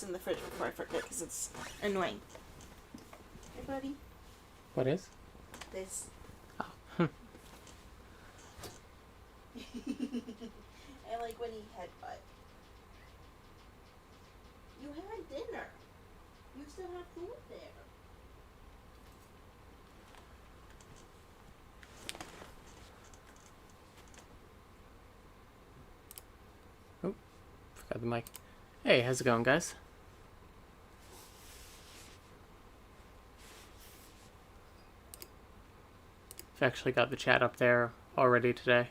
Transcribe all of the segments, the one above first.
in the fridge before I forget because it's annoying. Hey, buddy. What is? This. Oh. I like when he headbutt. You had dinner. You still have food there. Oh, forgot the mic. Hey, how's it going, guys? I've actually got the chat up there already today.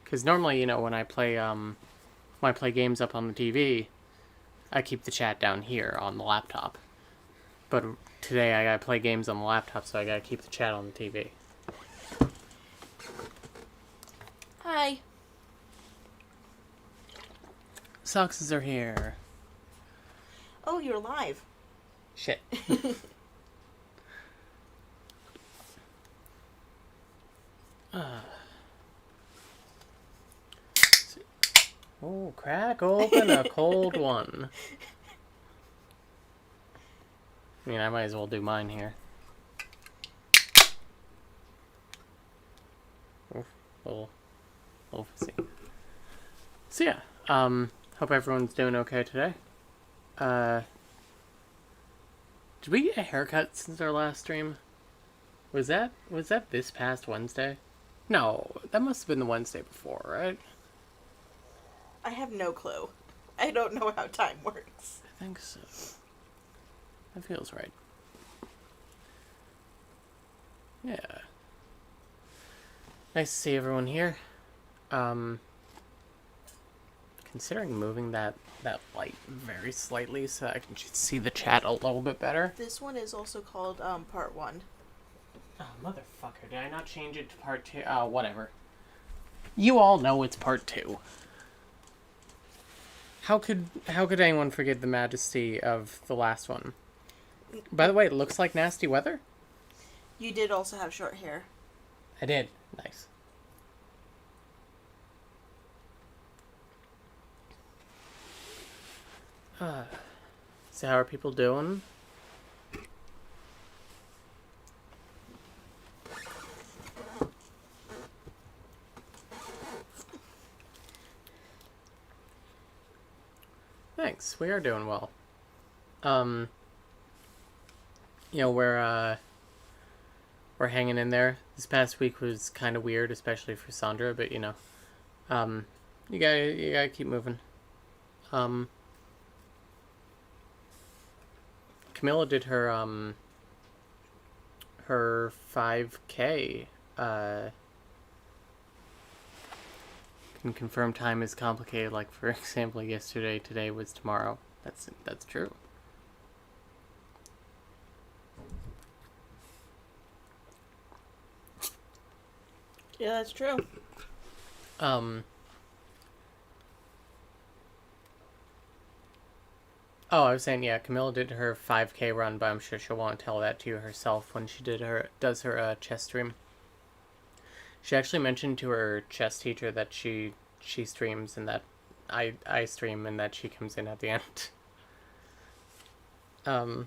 Because normally, you know, when I play games up on the TV, I keep the chat down here on the laptop. But today I gotta play games on the laptop, so I gotta keep the chat on the TV. Hi. Soxes are here. Oh, you're live. Shit. Oh, crack open a cold one. I mean, I might as well do mine here. Oof, little fuzzy. So yeah, hope everyone's doing okay today. Did we get a haircut since our last stream? Was that this past Wednesday? No, that must have been the Wednesday before, right? I have no clue. I don't know how time works. I think so. That feels right. Yeah. Nice to see everyone here. Considering moving that light very slightly so I can just see the chat a little bit better. This one is also called part 1. Oh, motherfucker, did I not change it to part 2? Oh, whatever. You all know it's part 2. How could anyone forget the majesty of the last one? By the way, it looks like nasty weather. You did also have short hair. I did. Nice. So how are people doing? Thanks. We are doing well. You know, we're hanging in there. This past week was kind of weird, especially for Sandra, but you know, you gotta keep moving. Camilla did her 5K. Can confirm time is complicated. Like for example, yesterday, today was tomorrow. That's true. Yeah, that's true. Oh, I was saying, yeah, Camilla did her 5K run, but I'm sure she'll want to tell that to you herself when she does her chess stream. She actually mentioned to her chess teacher that she streams and that I stream and that she comes in at the end. So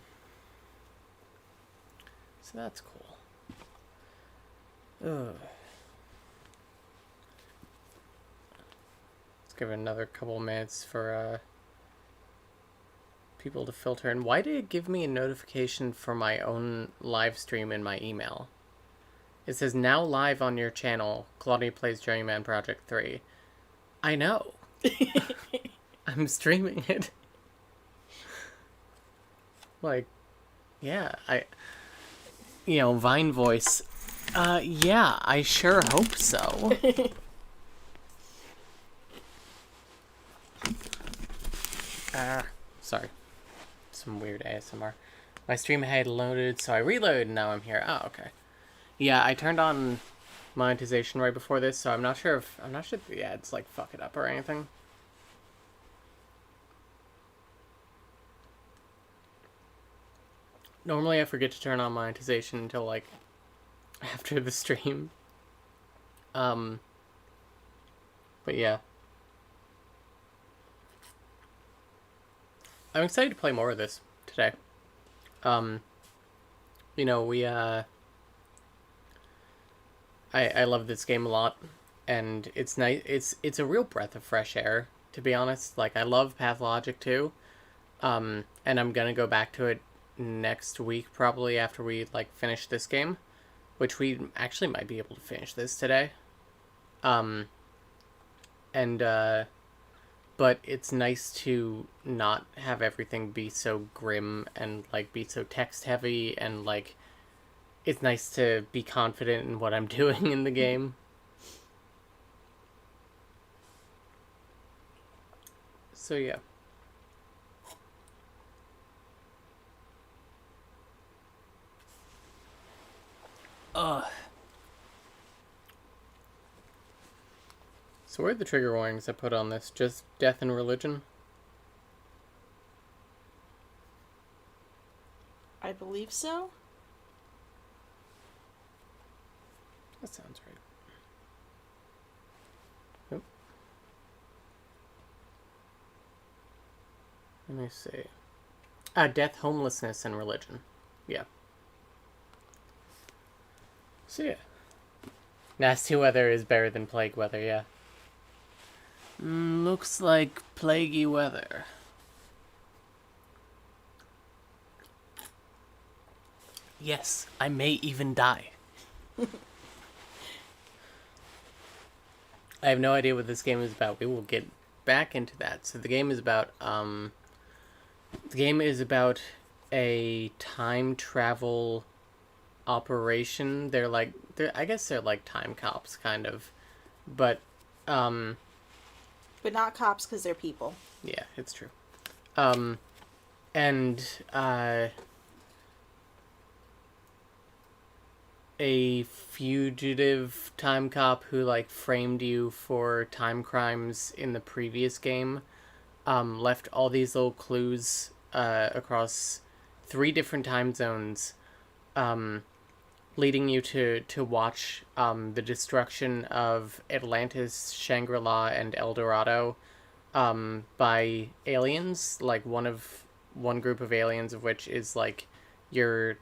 that's cool. Ugh. Let's give it another couple minutes for people to filter in. Why did it give me a notification for my own live stream in my email? It says, now live on your channel, Claudia plays Journeyman Project 3. I know. I'm streaming it. Like, yeah, Vine voice. Yeah, I sure hope so. Sorry. Some weird ASMR. My stream had loaded, so I reloaded, and now I'm here. Oh, okay. Yeah, I turned on monetization right before this, so I'm not sure if the ads like fuck it up or anything. Normally I forget to turn on monetization until like after the stream. But yeah. I'm excited to play more of this today. Um, you know, I love this game a lot, and it's nice. It's a real breath of fresh air, to be honest. Like, I love Pathologic too. And I'm gonna go back to it next week, probably after we like finish this game, which we actually might be able to finish this today. Um, and but it's nice to not have everything be so grim and like be so text heavy, and like it's nice to be confident in what I'm doing in the game. So yeah. Ugh. So where are the trigger warnings I put on this? Just death and religion? I believe so. That sounds right. Nope. Let me see. Death, homelessness, and religion. Yeah. So yeah. Nasty weather is better than plague weather, yeah. Looks like plaguey weather. Yes, I may even die. I have no idea what this game is about. We will get back into that. So the game is about a time travel operation. I guess they're like time cops kind of. But But not cops because they're people. yeah, it's true. And a fugitive time cop who like framed you for time crimes in the previous game left all these little clues across 3 different time zones, leading you to watch the destruction of Atlantis, Shangri-La, and El Dorado by aliens. Like one group of aliens of which is like your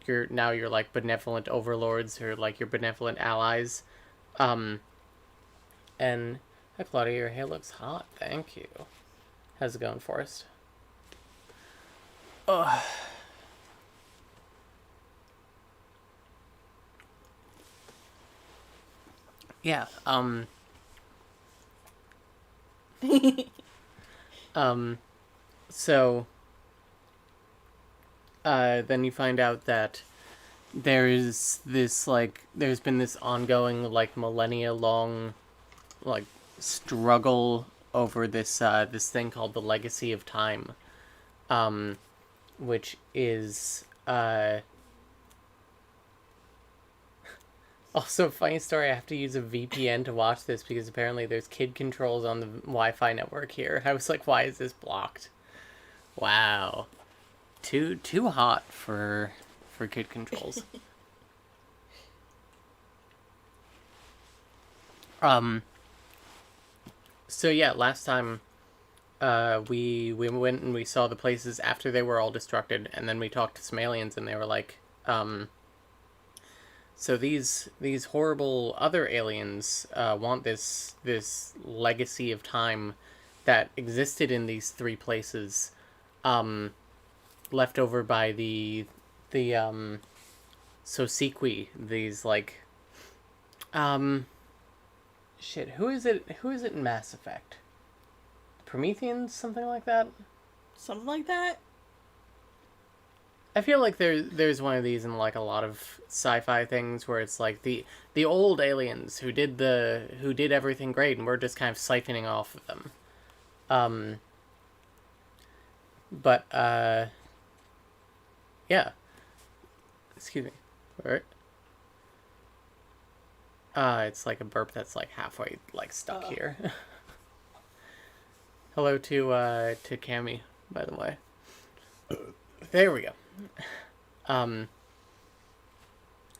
your like benevolent overlords, or like your benevolent allies. And hi Claudia, your hair looks hot. Thank you. How's it going, Forrest? Ugh. Yeah. So then you find out that there's been this ongoing like millennia long like struggle over this thing called the legacy of time, which is also, funny story, I have to use a VPN to watch this because apparently there's kid controls on the Wi-Fi network here. I was like, why is this blocked? Wow. Too hot for kid controls. So yeah, last time we went and we saw the places after they were all destructed, and then we talked to some aliens, and they were like, so these horrible other aliens want this legacy of time that existed in these 3 places, left over by the Sosequi, these like shit, who is it in Mass Effect? Prometheans, something like that? Something like that? I feel like there's one of these in like a lot of sci-fi things where it's like the old aliens who did everything great, and we're just kind of siphoning off of them. But yeah. Excuse me. All right. It's like a burp that's like halfway like stuck here. Hello to Cammy, by the way. There we go.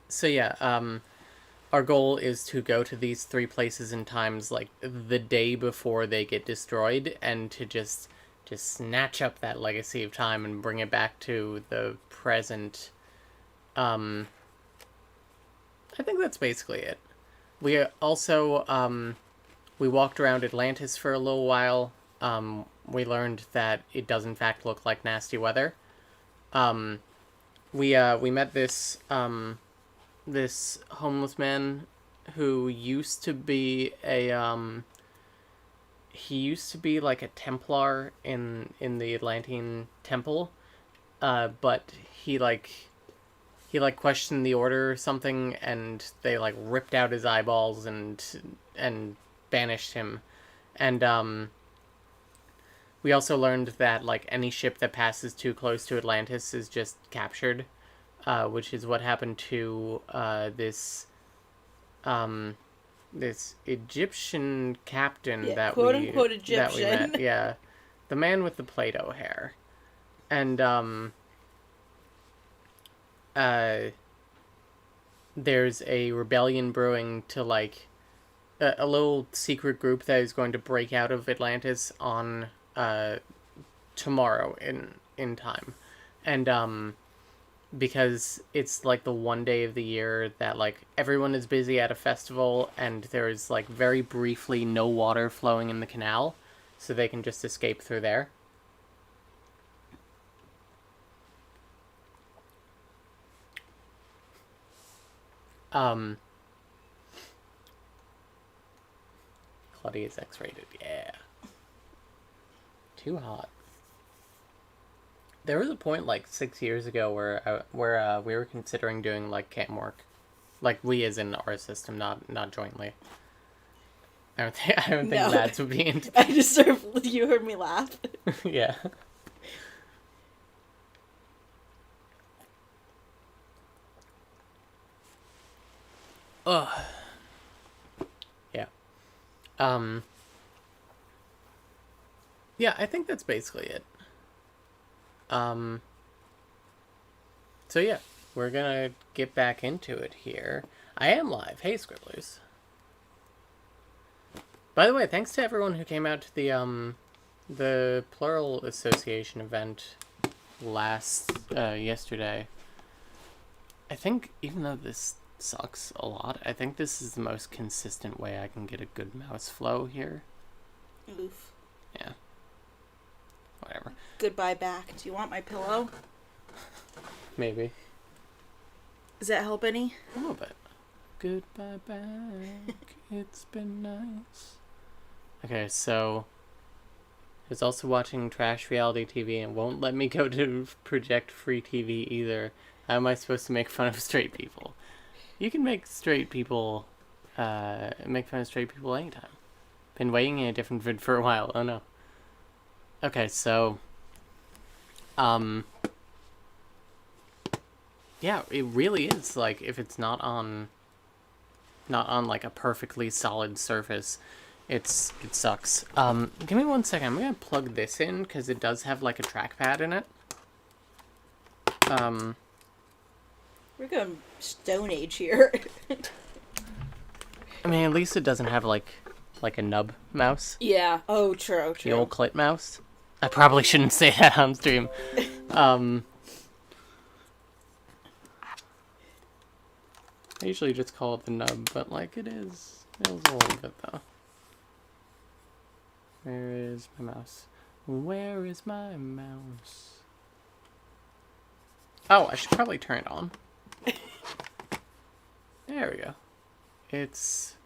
So yeah, our goal is to go to these 3 places in times like the day before they get destroyed, and to just just snatch up that legacy of time and bring it back to the present. I think that's basically it. We also, we walked around Atlantis for a little while. We learned that it does in fact look like nasty weather. We met this this homeless man who used to be he used to be like a Templar in the Atlantean temple, but he questioned the order or something, and they like ripped out his eyeballs and banished him. And we also learned that like any ship that passes too close to Atlantis is just captured, which is what happened to this Egyptian captain that quote we unquote Egyptian. that we met. Yeah, the man with the Play-Doh hair, and there's a rebellion brewing to like a little secret group that is going to break out of Atlantis on tomorrow in time, and because it's like the one day of the year that like everyone is busy at a festival and there's like very briefly no water flowing in the canal, so they can just escape through there. Claudia is X-rated, yeah. Too hot. There was a point like 6 years ago where we were considering doing like cam work, like we as in our system, not jointly. I don't think No. Mads would be into. I just sort of, you heard me laugh. Yeah. Ugh. Yeah. Yeah, I think that's basically it. So yeah, we're gonna get back into it here. I am live. Hey, Scribblers. By the way, thanks to everyone who came out to the Plural Association event yesterday. I think, even though this sucks a lot, I think this is the most consistent way I can get a good mouse flow here. Oof. Yeah. Whatever. Goodbye back. Do you want my pillow? Maybe. Does that help any? A little bit. Goodbye back. It's been nice. Okay, so is also watching trash reality TV and won't let me go to project free TV either. How am I supposed to make fun of straight people? You can make straight people, make fun of straight people anytime. Been waiting in a different vid for a while. Oh no. Okay, so, yeah, it really is, like, if it's not on like a perfectly solid surface, it sucks. Give me 1 second. I'm gonna plug this in because it does have like a trackpad in it. We're going Stone Age here. I mean, at least it doesn't have like a nub mouse. Yeah. Oh, true. The old clit mouse. I probably shouldn't say that on stream. I usually just call it the nub, but like it is a little bit though. Where is my mouse? Where is my mouse? Oh, I should probably turn it on. There we go. It's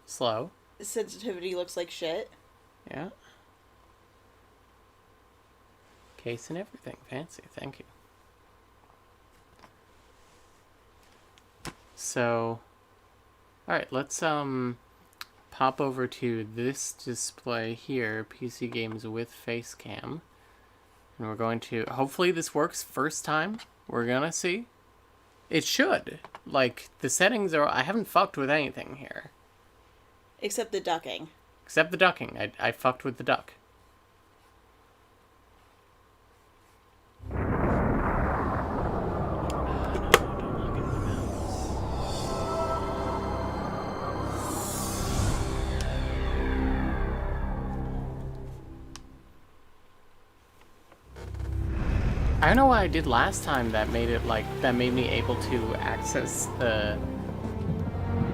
slow. Sensitivity looks like shit. Yeah. Case and everything. Fancy. Thank you. So, alright, let's pop over to this display here, PC Games with Facecam. And we're going to, hopefully this works first time. We're gonna see. It should. Like, the settings are, I haven't fucked with anything here. Except the ducking. Except the ducking. I fucked with the duck. I don't know what I did last time that made it like that made me able to access the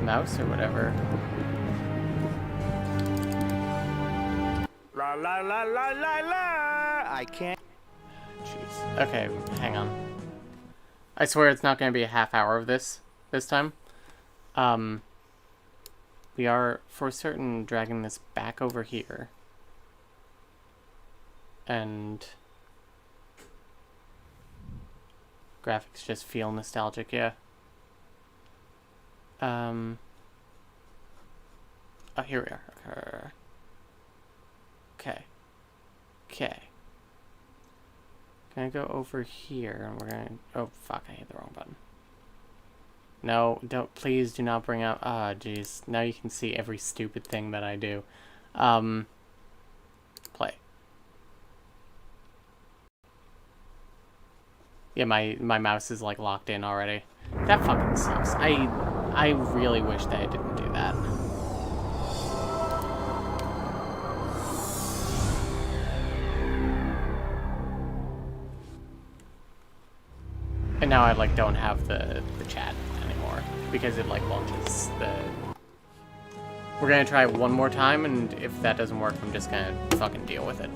mouse or whatever. La la la la la la. I can't. Jeez. Okay, hang on. I swear it's not going to be a half hour of this time. We are for certain dragging this back over here. And graphics just feel nostalgic, yeah. Oh, here we are. Okay. Gonna go over here, and we're gonna... Oh, fuck, I hit the wrong button. No, please do not bring up... Ah, jeez. Now you can see every stupid thing that I do. Play. Yeah, my mouse is, like, locked in already. That fucking sucks. I really wish that I didn't do that. And now I, like, don't have the chat anymore. Because it, like, launches the... We're gonna try it one more time, and if that doesn't work, I'm just gonna fucking deal with it.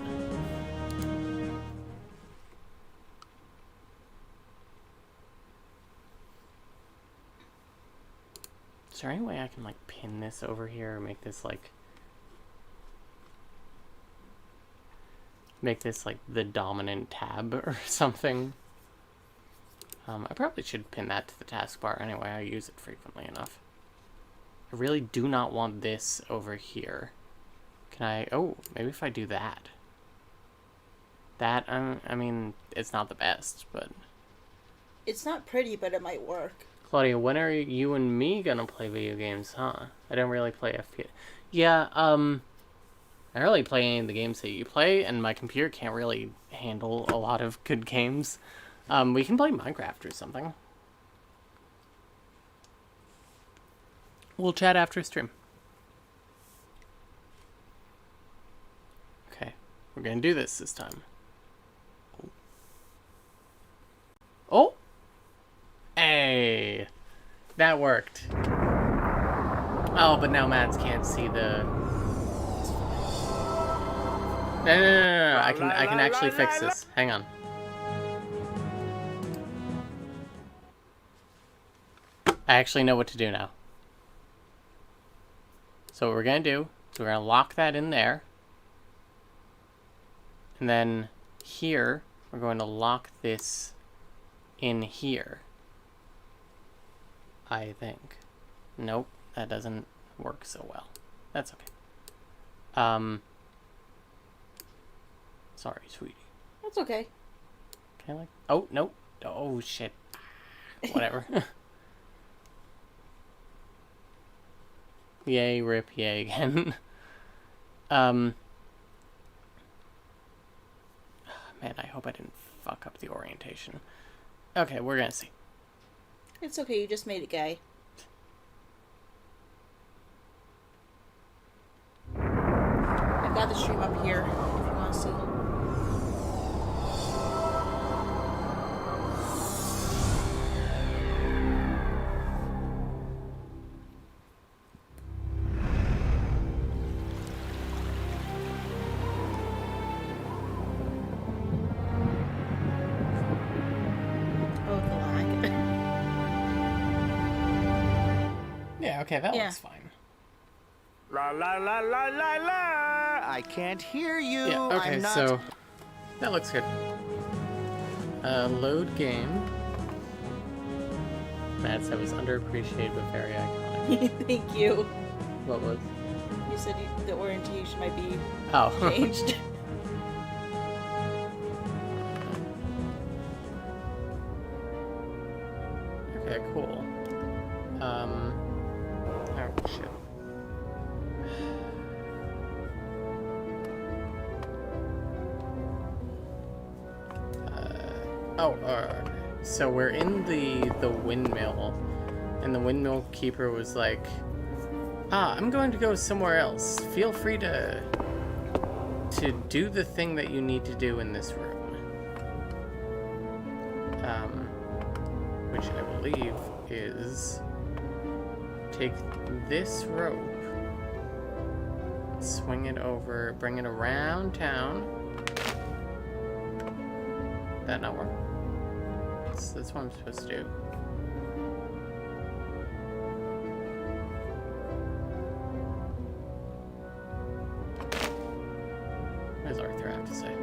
Is there any way I can, like, pin this over here or make this, like... Make this, like, the dominant tab or something? I probably should pin that to the taskbar anyway. I use it frequently enough. I really do not want this over here. Can I... Oh, maybe if I do that. That, I mean, it's not the best, but... It's not pretty, but it might work. Claudia, when are you and me gonna play video games, huh? I don't really play FPS. Yeah, I don't really play any of the games that you play, and my computer can't really handle a lot of good games. We can play Minecraft or something. We'll chat after stream. Okay, we're gonna do this time. Oh! Hey! That worked. Oh, but now Mads can't see the... No. I can actually fix this. Hang on. I actually know what to do now. So what we're going to do is we're going to lock that in there. And then here, we're going to lock this in here. I think. Nope, that doesn't work so well. That's okay. Sorry, sweetie. That's okay. Can I, like... Oh, nope. Oh, shit. Whatever. Yay, rip, yay again. Man, I hope I didn't fuck up the orientation. Okay, we're gonna see. It's okay, you just made it gay. I've got the stream up here, if you want to see. Okay, that looks fine. La la la la la la. I can't hear you. Yeah, okay, so that looks good. Load game. Matt said was underappreciated but very iconic. Thank you. What was? You said the orientation might be Oh. changed. Okay, cool. Oh, shit. So we're in the windmill, and the windmill keeper was like, I'm going to go somewhere else. Feel free to do the thing that you need to do in this room. which I believe is take this rope, swing it over, bring it around town. That not work? That's what I'm supposed to do. What does Arthur have to say?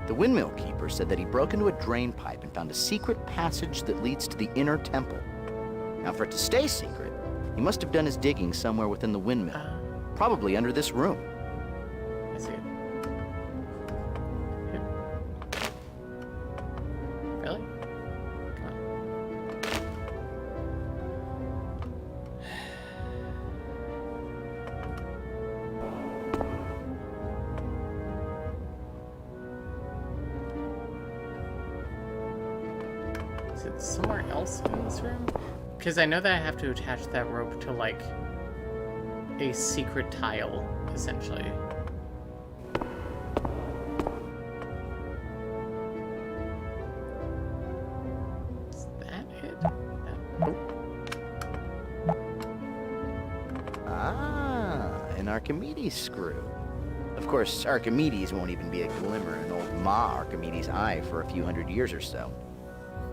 The windmill keeper said that he broke into a drain pipe and found a secret passage that leads to the inner temple. Now, for it to stay secret, he must have done his digging somewhere within the windmill, probably under this room. I see it. Yep. Really? Come on. Is it somewhere else in this room? Because I know that I have to attach that rope to, like, a secret tile, essentially. Is that it? An Archimedes screw. Of course, Archimedes won't even be a glimmer in old Ma Archimedes' eye for a few hundred years or so.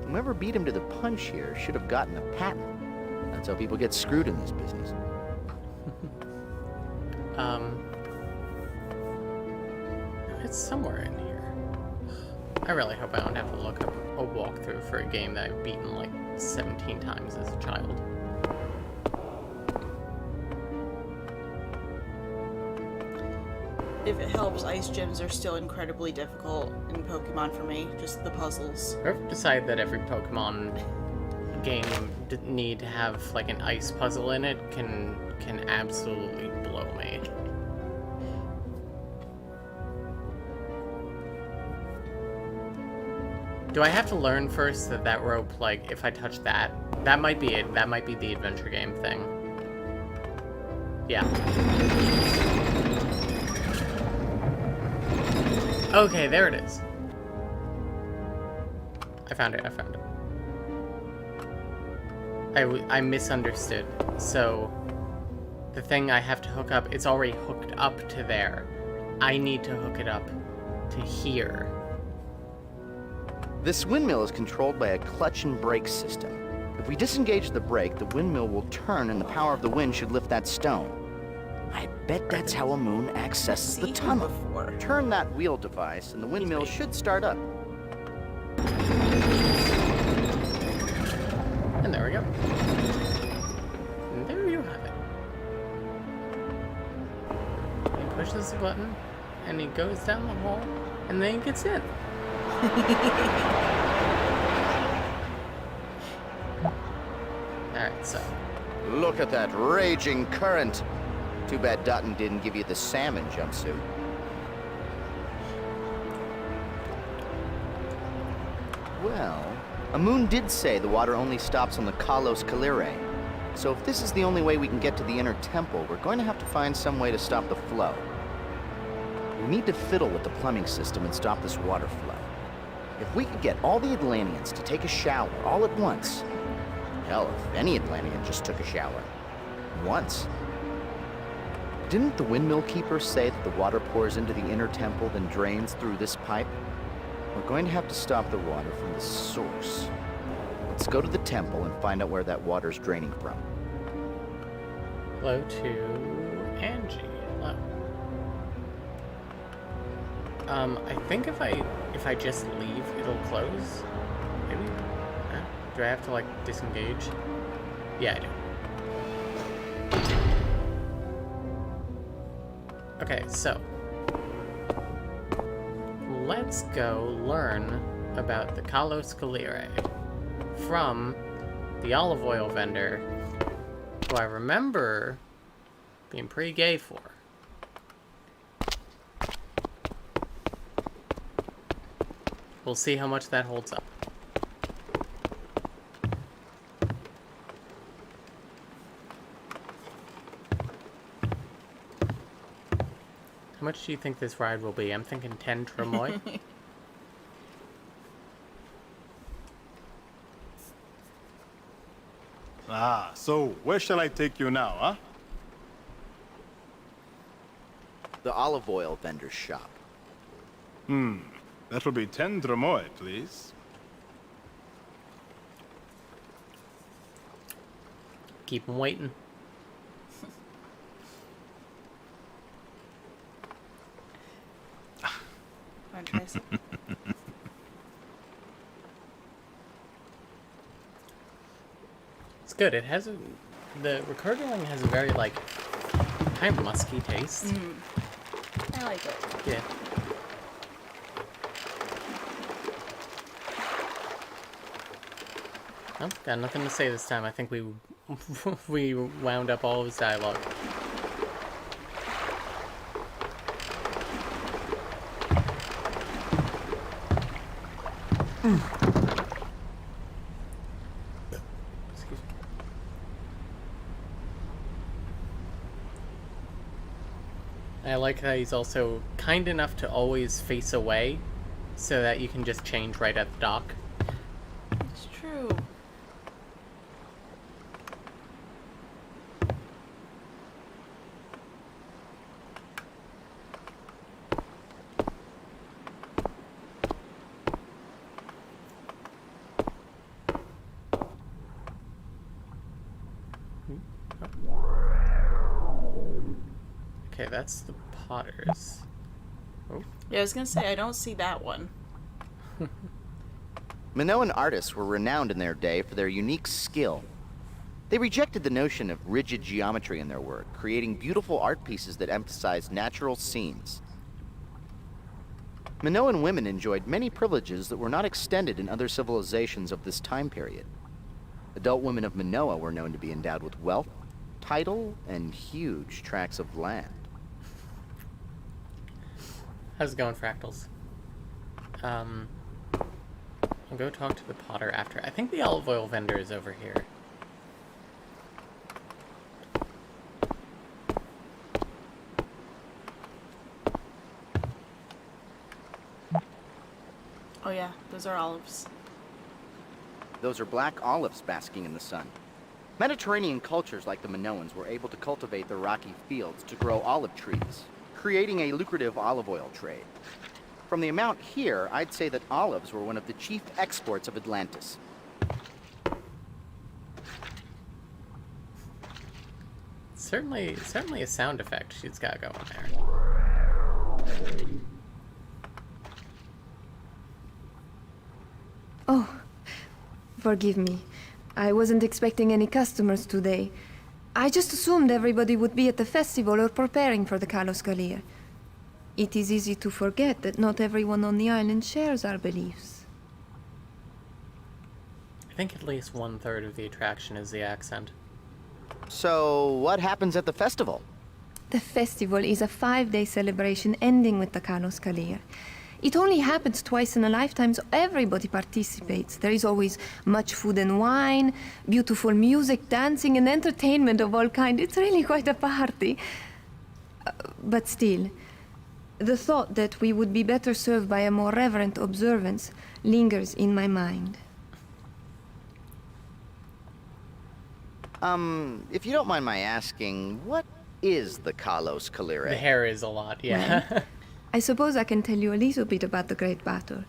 Whoever beat him to the punch here should have gotten a patent. That's how people get screwed in this business. It's somewhere in here. I really hope I don't have to look up a walkthrough for a game that I've beaten like 17 times as a child. If it helps, ice gems are still incredibly difficult in Pokemon for me. Just the puzzles. Whoever decided that every Pokemon game need to have like an ice puzzle in it can absolutely blow me. Do I have to learn first that rope, like, if I touch that, that might be it. That might be the adventure game thing. Yeah. Okay, there it is. I found it. I misunderstood. So, the thing I have to hook up, it's already hooked up to there. I need to hook it up to here. This windmill is controlled by a clutch and brake system. If we disengage the brake, the windmill will turn and the power of the wind should lift that stone. I bet that's how a moon accesses the tunnel. Before. Turn that wheel device and the windmill should start up. And there we go. And there you have it. He pushes the button, and he goes down the hole, and then he gets in. Alright, so. Look at that raging current. Too bad Dutton didn't give you the salmon jumpsuit. Well, Amun did say the water only stops on the Kalos Kalire. So if this is the only way we can get to the inner temple, we're going to have to find some way to stop the flow. We need to fiddle with the plumbing system and stop this water flow. If we could get all the Atlanteans to take a shower all at once, hell, if any Atlantean just took a shower once. Didn't the windmill keeper say that the water pours into the inner temple then drains through this pipe? We're going to have to stop the water from the source. Let's go to the temple and find out where that water's draining from. Hello to Angie. Hello. I think if I just leave, it'll close. Maybe? Do I have to, like, disengage? Yeah, I do. Okay, so let's go learn about the Kalos Kalire from the olive oil vendor, who I remember being pretty gay for. We'll see how much that holds up. How much do you think this ride will be? I'm thinking 10 Tremoy. Ah, so where shall I take you now, huh? The olive oil vendor's shop. That'll be 10 dromoi, please. Keep 'em waiting. Wanna try some? It's good. It has the recurring has a very like kind of musky taste. I like it. Yeah. Well, got nothing to say this time. I think we we wound up all of his dialogue. Excuse me. I like that he's also kind enough to always face away so that you can just change right at the dock. It's true. Okay, that's the Potters. Oh, Yeah, I was gonna say, I don't see that one. Minoan artists were renowned in their day for their unique skill. They rejected the notion of rigid geometry in their work, creating beautiful art pieces that emphasized natural scenes. Minoan women enjoyed many privileges that were not extended in other civilizations of this time period. Adult women of Minoa were known to be endowed with wealth, title, and huge tracts of land. how's it going, Fractals? I'll go talk to the Potter after. I think the olive oil vendor is over here. Oh yeah, those are olives. Those are black olives basking in the sun. Mediterranean cultures like the Minoans were able to cultivate the rocky fields to grow olive trees, creating a lucrative olive oil trade. From the amount here, I'd say that olives were one of the chief exports of Atlantis. Certainly a sound effect she's got going there. Oh, forgive me. I wasn't expecting any customers today. I just assumed everybody would be at the festival or preparing for the Kalos Kalir. It is easy to forget that not everyone on the island shares our beliefs. I think at least 1/3 of the attraction is the accent. So, what happens at the festival? The festival is a 5-day celebration ending with the Kalos Kalir. It only happens twice in a lifetime, so everybody participates. There is always much food and wine, beautiful music, dancing, and entertainment of all kinds. It's really quite a party. But still, the thought that we would be better served by a more reverent observance lingers in my mind. If you don't mind my asking, what is the Kalos Kalire? The hair is a lot, yeah. I suppose I can tell you a little bit about the Great Battle.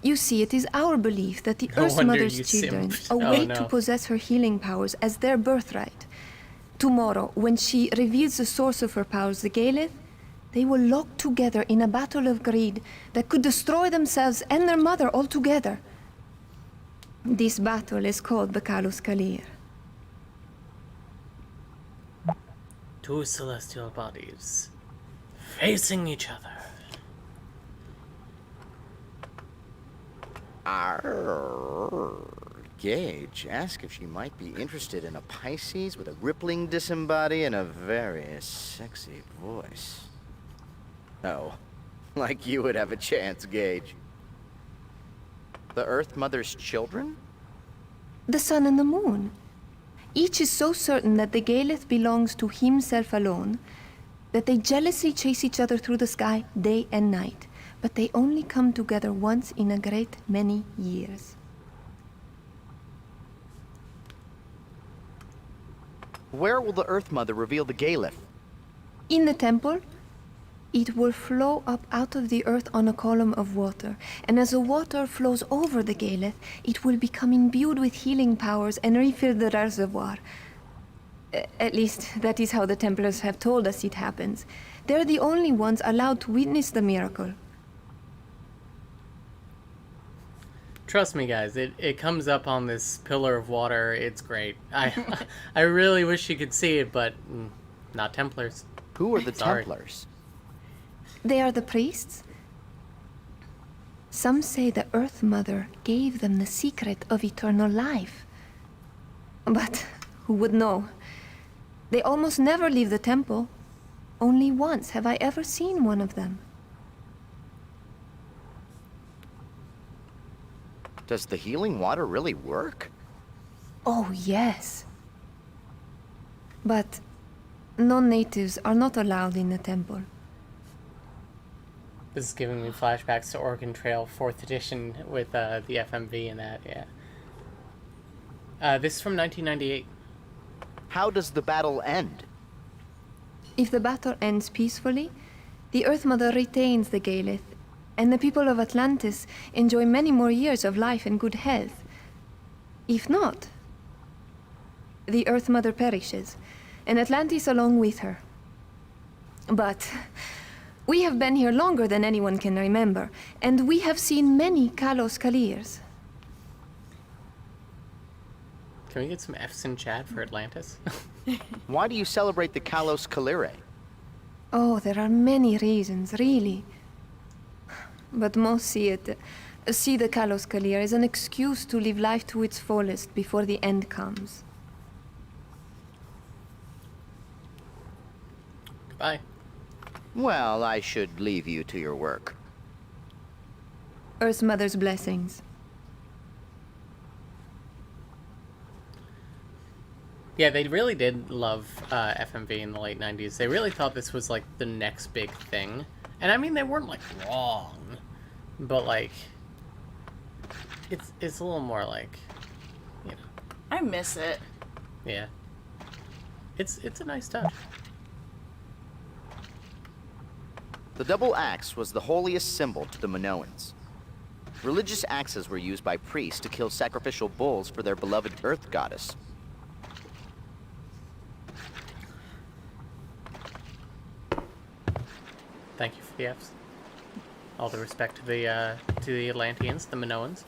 You see, it is our belief that the No Earth wonder Mother's you children simped. await Oh, to no. possess her healing powers as their birthright. Tomorrow, when she reveals the source of her powers, the Galeth, they will lock together in a battle of greed that could destroy themselves and their mother altogether. This battle is called the Kalos Kalir. Two celestial bodies facing each other. Gage, ask if she might be interested in a Pisces with a rippling disembody and a very sexy voice. Oh, like you would have a chance, Gage. The Earth Mother's children? The sun and the moon. Each is so certain that the Galeth belongs to himself alone that they jealously chase each other through the sky day and night, but they only come together once in a great many years. Where will the Earth Mother reveal the Galeth? In the temple, it will flow up out of the earth on a column of water, and as the water flows over the Galeth, it will become imbued with healing powers and refill the reservoir. At least, that is how the Templars have told us it happens. They're the only ones allowed to witness the miracle. Trust me, guys, it comes up on this pillar of water. It's great. I really wish you could see it, but not Templars. Who are the Sorry. Templars? They are the priests. Some say the Earth Mother gave them the secret of eternal life. But who would know? They almost never leave the temple. Only once have I ever seen one of them. Does the healing water really work? Oh, yes. But non-natives are not allowed in the temple. This is giving me flashbacks to Oregon Trail 4th edition with the FMV and that, yeah. This is from 1998. How does the battle end? If the battle ends peacefully, the Earth Mother retains the Galeth, and the people of Atlantis enjoy many more years of life and good health. If not, the Earth Mother perishes, and Atlantis along with her. But we have been here longer than anyone can remember, and we have seen many Kalos Kalirs. Can we get some F's in chat for Atlantis? Why do you celebrate the Kalos Kalire? Oh, there are many reasons, really. But most see the Kalos Kalir as an excuse to live life to its fullest before the end comes. Goodbye. Well, I should leave you to your work. Earth Mother's blessings. Yeah, they really did love FMV in the late 90s. They really thought this was, like, the next big thing. And I mean, they weren't, like, wrong. But, like, it's a little more, like, you know. I miss it. Yeah. It's a nice touch. The double axe was the holiest symbol to the Minoans. Religious axes were used by priests to kill sacrificial bulls for their beloved earth goddess. Thank you for the Fs. All the respect to the Atlanteans, the Minoans.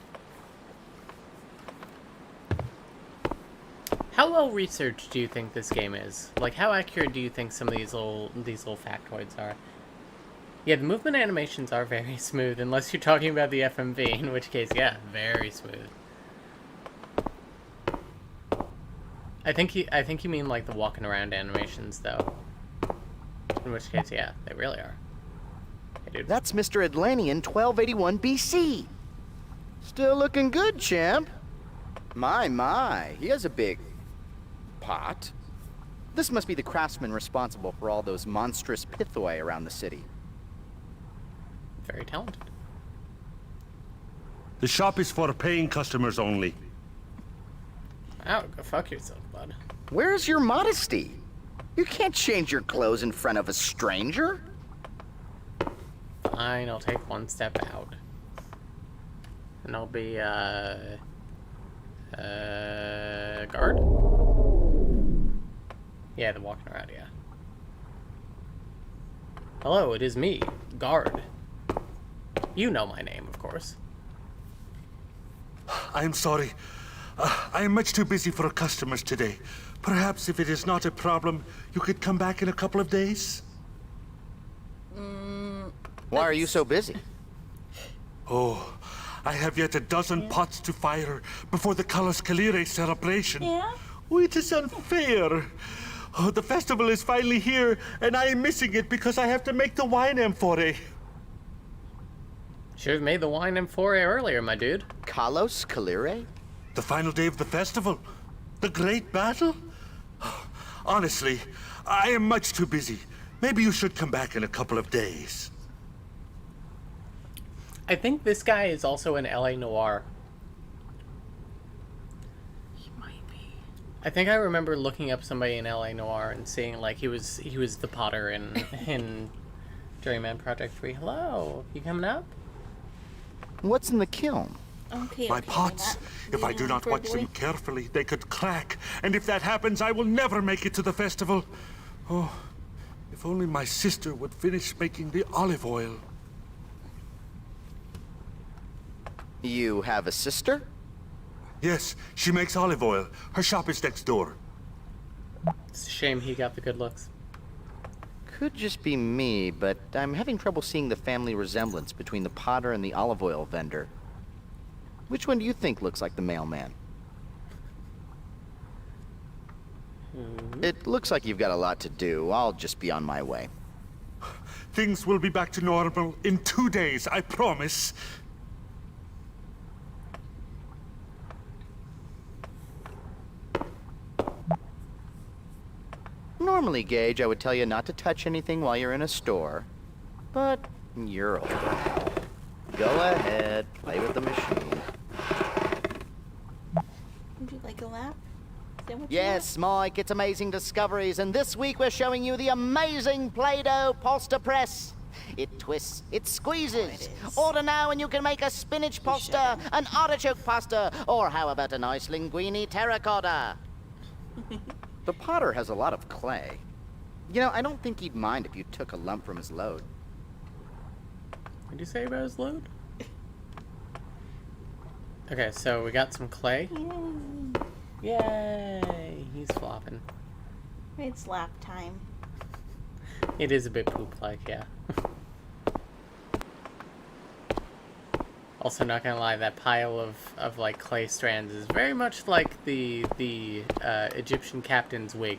How well researched do you think this game is? Like, how accurate do you think some of these little factoids are? Yeah, the movement animations are very smooth, unless you're talking about the FMV, in which case, yeah, very smooth. I think you mean like the walking around animations, though. In which case, yeah, they really are. Hey, dude. That's Mr. Atlantean 1281 BC. Still looking good, champ. My, he has a big pot. This must be the craftsman responsible for all those monstrous pithoi around the city. Very talented. The shop is for paying customers only. Oh, go fuck yourself, bud. Where's your modesty? You can't change your clothes in front of a stranger. Fine, I'll take one step out. And I'll be, guard? Yeah, the walking around, yeah. Hello, it is me, guard. You know my name, of course. I am sorry. I am much too busy for customers today. Perhaps if it is not a problem, you could come back in a couple of days? Why are you so busy? Oh, I have yet a dozen pots to fire before the Kalos Kalire celebration. Yeah? Oh, it is unfair. Oh, the festival is finally here, and I am missing it because I have to make the wine amphore. Should have made the wine amphora earlier, my dude. Kalos Kalire? The final day of the festival? The great battle? Honestly, I am much too busy. Maybe you should come back in a couple of days. I think this guy is also an LA Noir. He might be. I think I remember looking up somebody in LA Noire and seeing like he was the Potter in Journeyman Project 3. Hello, you coming up? What's in the kiln? Okay, My okay, pots, that- if I do not watch them carefully, they could crack. And if that happens, I will never make it to the festival. Oh, if only my sister would finish making the olive oil. You have a sister? Yes, she makes olive oil. Her shop is next door. It's a shame he got the good looks. Could just be me, but I'm having trouble seeing the family resemblance between the potter and the olive oil vendor. Which one do you think looks like the mailman? It looks like you've got a lot to do. I'll just be on my way. Things will be back to normal in 2 days, I promise. Normally, Gage, I would tell you not to touch anything while you're in a store. But you're old. Go ahead, play with the machine. Would you like a lap? Is that what you Yes, Mike, it's Amazing Discoveries, and this week we're showing you the amazing Play-Doh Polster Press. It twists, it squeezes. Oh, it is. Order now and you can make a spinach pasta, an artichoke pasta, or how about a nice linguine terracotta? The potter has a lot of clay. You know, I don't think he'd mind if you took a lump from his load. What did you say about his load? Okay, so we got some clay. Yay. Yay! He's flopping. It's lap time. It is a bit poop-like, yeah. Also, not gonna lie, that pile of like clay strands is very much like the Egyptian captain's wig.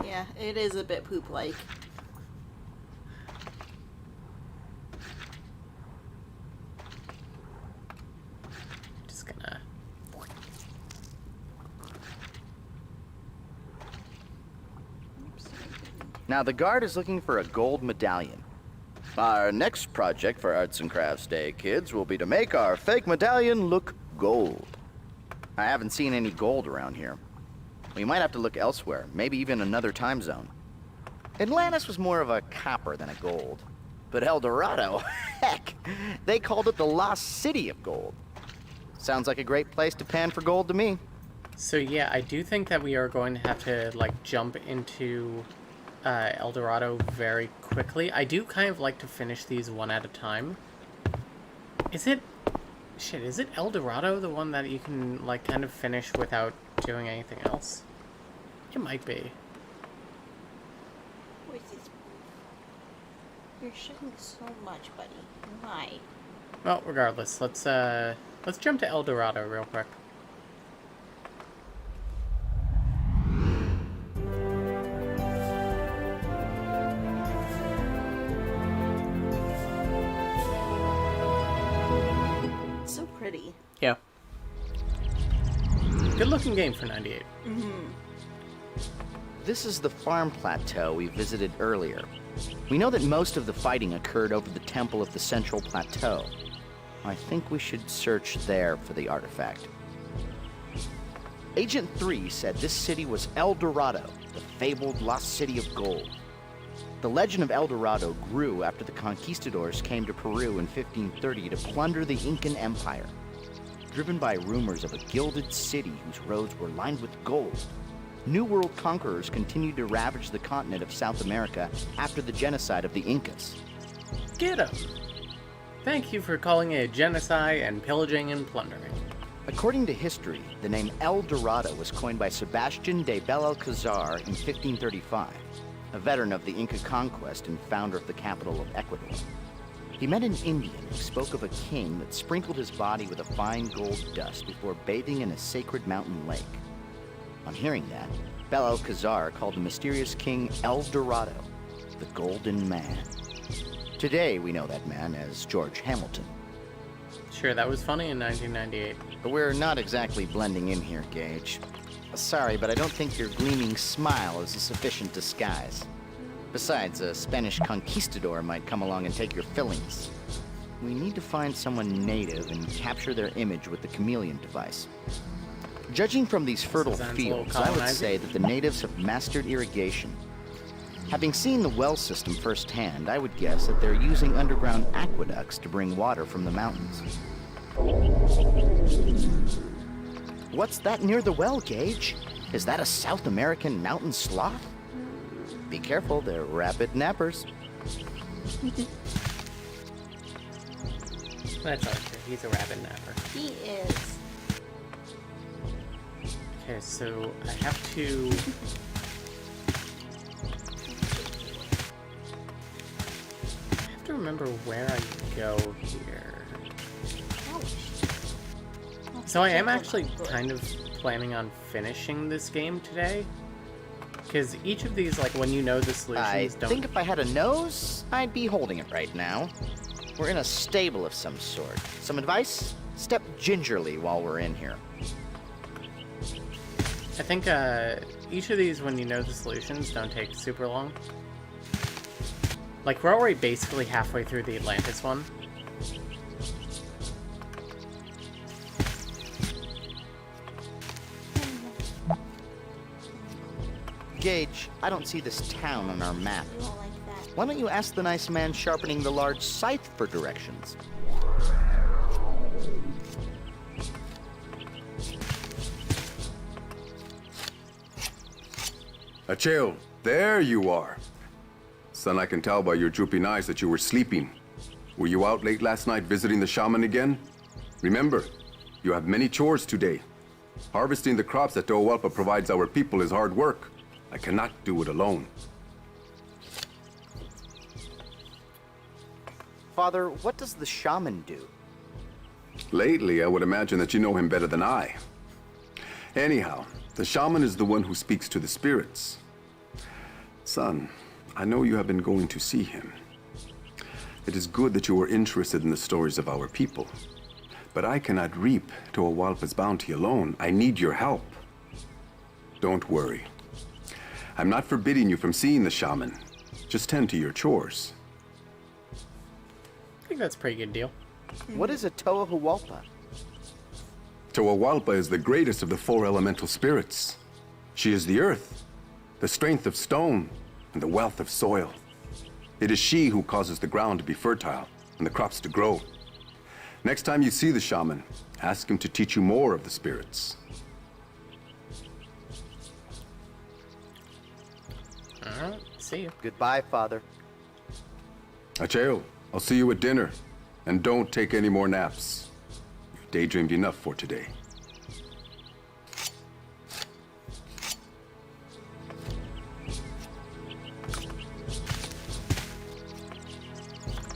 Yeah, it is a bit poop-like. Just gonna. Now, the guard is looking for a gold medallion. Our next project for Arts and Crafts Day, kids, will be to make our fake medallion look gold. I haven't seen any gold around here. We might have to look elsewhere, maybe even another time zone. Atlantis was more of a copper than a gold. But El Dorado, heck, they called it the Lost City of Gold. Sounds like a great place to pan for gold to me. So yeah, I do think that we are going to have to like jump into El Dorado very quickly. I do kind of like to finish these one at a time. Is it El Dorado the one that you can like kind of finish without doing anything else? It might be. What is this? You're shedding so much, buddy. Why? Well, regardless, let's jump to El Dorado real quick. It's so pretty. Yeah. Good looking game for 98. This is the farm plateau we visited earlier. We know that most of the fighting occurred over the temple of the Central Plateau. I think we should search there for the artifact. Agent 3 said this city was El Dorado, the fabled lost city of gold. The legend of El Dorado grew after the conquistadors came to Peru in 1530 to plunder the Incan Empire. Driven by rumors of a gilded city whose roads were lined with gold, New World conquerors continued to ravage the continent of South America after the genocide of the Incas. Get 'em! Thank you for calling it genocide and pillaging and plundering. According to history, the name El Dorado was coined by Sebastian de Belalcazar in 1535, a veteran of the Inca conquest and founder of the capital of Ecuador. He met an Indian who spoke of a king that sprinkled his body with a fine gold dust before bathing in a sacred mountain lake. On hearing that, Belalcazar called the mysterious king El Dorado, the Golden Man. Today, we know that man as George Hamilton. Sure, that was funny in 1998. But we're not exactly blending in here, Gage. Sorry, but I don't think your gleaming smile is a sufficient disguise. Besides, a Spanish conquistador might come along and take your fillings. We need to find someone native and capture their image with the chameleon device. Judging from these fertile fields, I would say that the natives have mastered irrigation. Having seen the well system firsthand, I would guess that they're using underground aqueducts to bring water from the mountains. What's that near the well, Gage? Is that a South American mountain sloth? Be careful, they're rapid nappers. That's all true. He's a rabbit napper. He is. Okay, so I have to... I have to remember where I go here. So I am actually kind of planning on finishing this game today. Because each of these, like, when you know the solutions, I think if I had a nose, I'd be holding it right now. We're in a stable of some sort. Some advice? Step gingerly while we're in here. I think each of these, when you know the solutions, don't take super long. Like, we're already basically halfway through the Atlantis one. Gage, I don't see this town on our map. You won't like that. Why don't you ask the nice man sharpening the large scythe for directions? Acheo, there you are. Son, I can tell by your drooping eyes that you were sleeping. Were you out late last night visiting the shaman again? Remember, you have many chores today. Harvesting the crops that Tohualpa provides our people is hard work. I cannot do it alone. Father, what does the shaman do? Lately, I would imagine that you know him better than I. Anyhow, the shaman is the one who speaks to the spirits. Son, I know you have been going to see him. It is good that you are interested in the stories of our people. But I cannot reap Tohualpa's bounty alone. I need your help. Don't worry. I'm not forbidding you from seeing the shaman. Just tend to your chores. I think that's a pretty good deal. What is a Tohualpa? Tohualpa is the greatest of the four elemental spirits. She is the earth, the strength of stone, and the wealth of soil. It is she who causes the ground to be fertile and the crops to grow. Next time you see the shaman, ask him to teach you more of the spirits. Alright, see you. Goodbye, Father. Acheo, I'll see you at dinner. And don't take any more naps. You've daydreamed enough for today.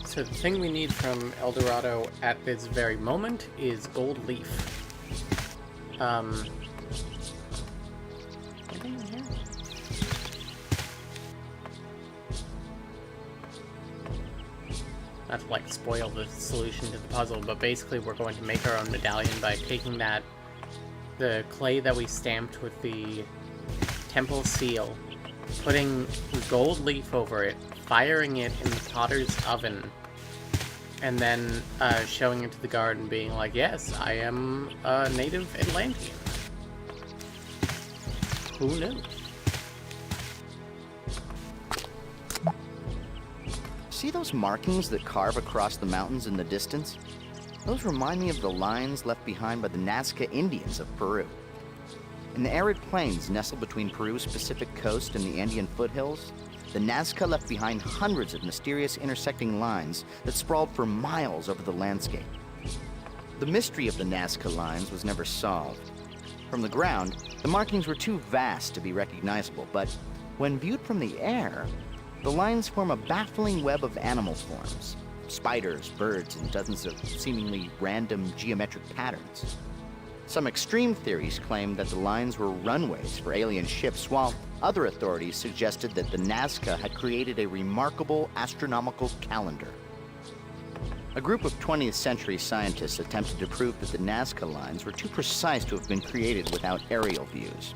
So the thing we need from El Dorado at this very moment is gold leaf. Anything in here? Not to like spoil the solution to the puzzle, but basically we're going to make our own medallion by taking the clay that we stamped with the temple seal, putting gold leaf over it, firing it in the potter's oven, and then showing it to the guard and being like, yes, I am a native Atlantean. Who knew? See those markings that carve across the mountains in the distance? Those remind me of the lines left behind by the Nazca Indians of Peru. In the arid plains nestled between Peru's Pacific coast and the Andean foothills, the Nazca left behind hundreds of mysterious intersecting lines that sprawled for miles over the landscape. The mystery of the Nazca lines was never solved. From the ground, the markings were too vast to be recognizable, but when viewed from the air, the lines form a baffling web of animal forms. Spiders, birds, and dozens of seemingly random geometric patterns. Some extreme theories claim that the lines were runways for alien ships, while other authorities suggested that the Nazca had created a remarkable astronomical calendar. A group of 20th century scientists attempted to prove that the Nazca lines were too precise to have been created without aerial views.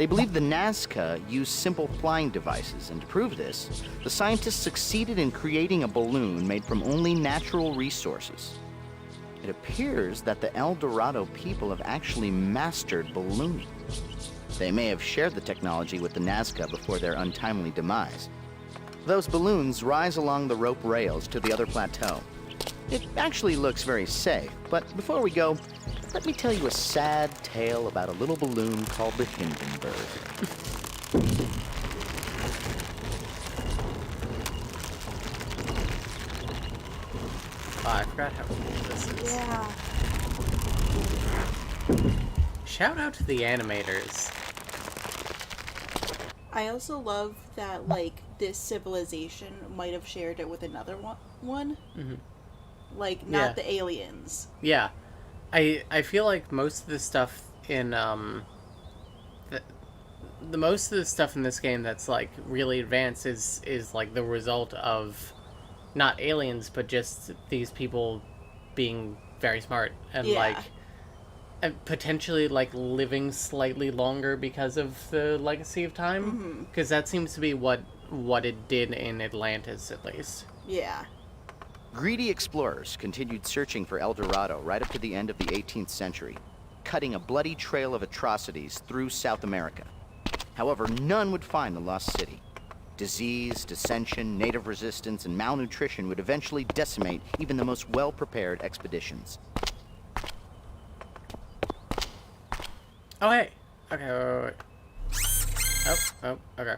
They believe the Nazca used simple flying devices, and to prove this, the scientists succeeded in creating a balloon made from only natural resources. It appears that the El Dorado people have actually mastered ballooning. They may have shared the technology with the Nazca before their untimely demise. Those balloons rise along the rope rails to the other plateau. It actually looks very safe, but before we go, let me tell you a sad tale about a little balloon called the Hindenburg. Oh, I forgot how cool this is. Yeah. Shout out to the animators. I also love that, like, this civilization might have shared it with another one. Mm-hmm. Like, not Yeah. the aliens. Yeah. I feel like most of the stuff in, the most of the stuff in this game that's, like, really advanced is like, the result of not aliens, but just these people being very smart and, Yeah. like, and potentially, like, living slightly longer because of the legacy of time. Because that seems to be what it did in Atlantis, at least. Yeah. Greedy explorers continued searching for El Dorado right up to the end of the 18th century, cutting a bloody trail of atrocities through South America. However, none would find the lost city. Disease, dissension, native resistance, and malnutrition would eventually decimate even the most well-prepared expeditions. Oh, hey! Okay, wait. Oh, okay.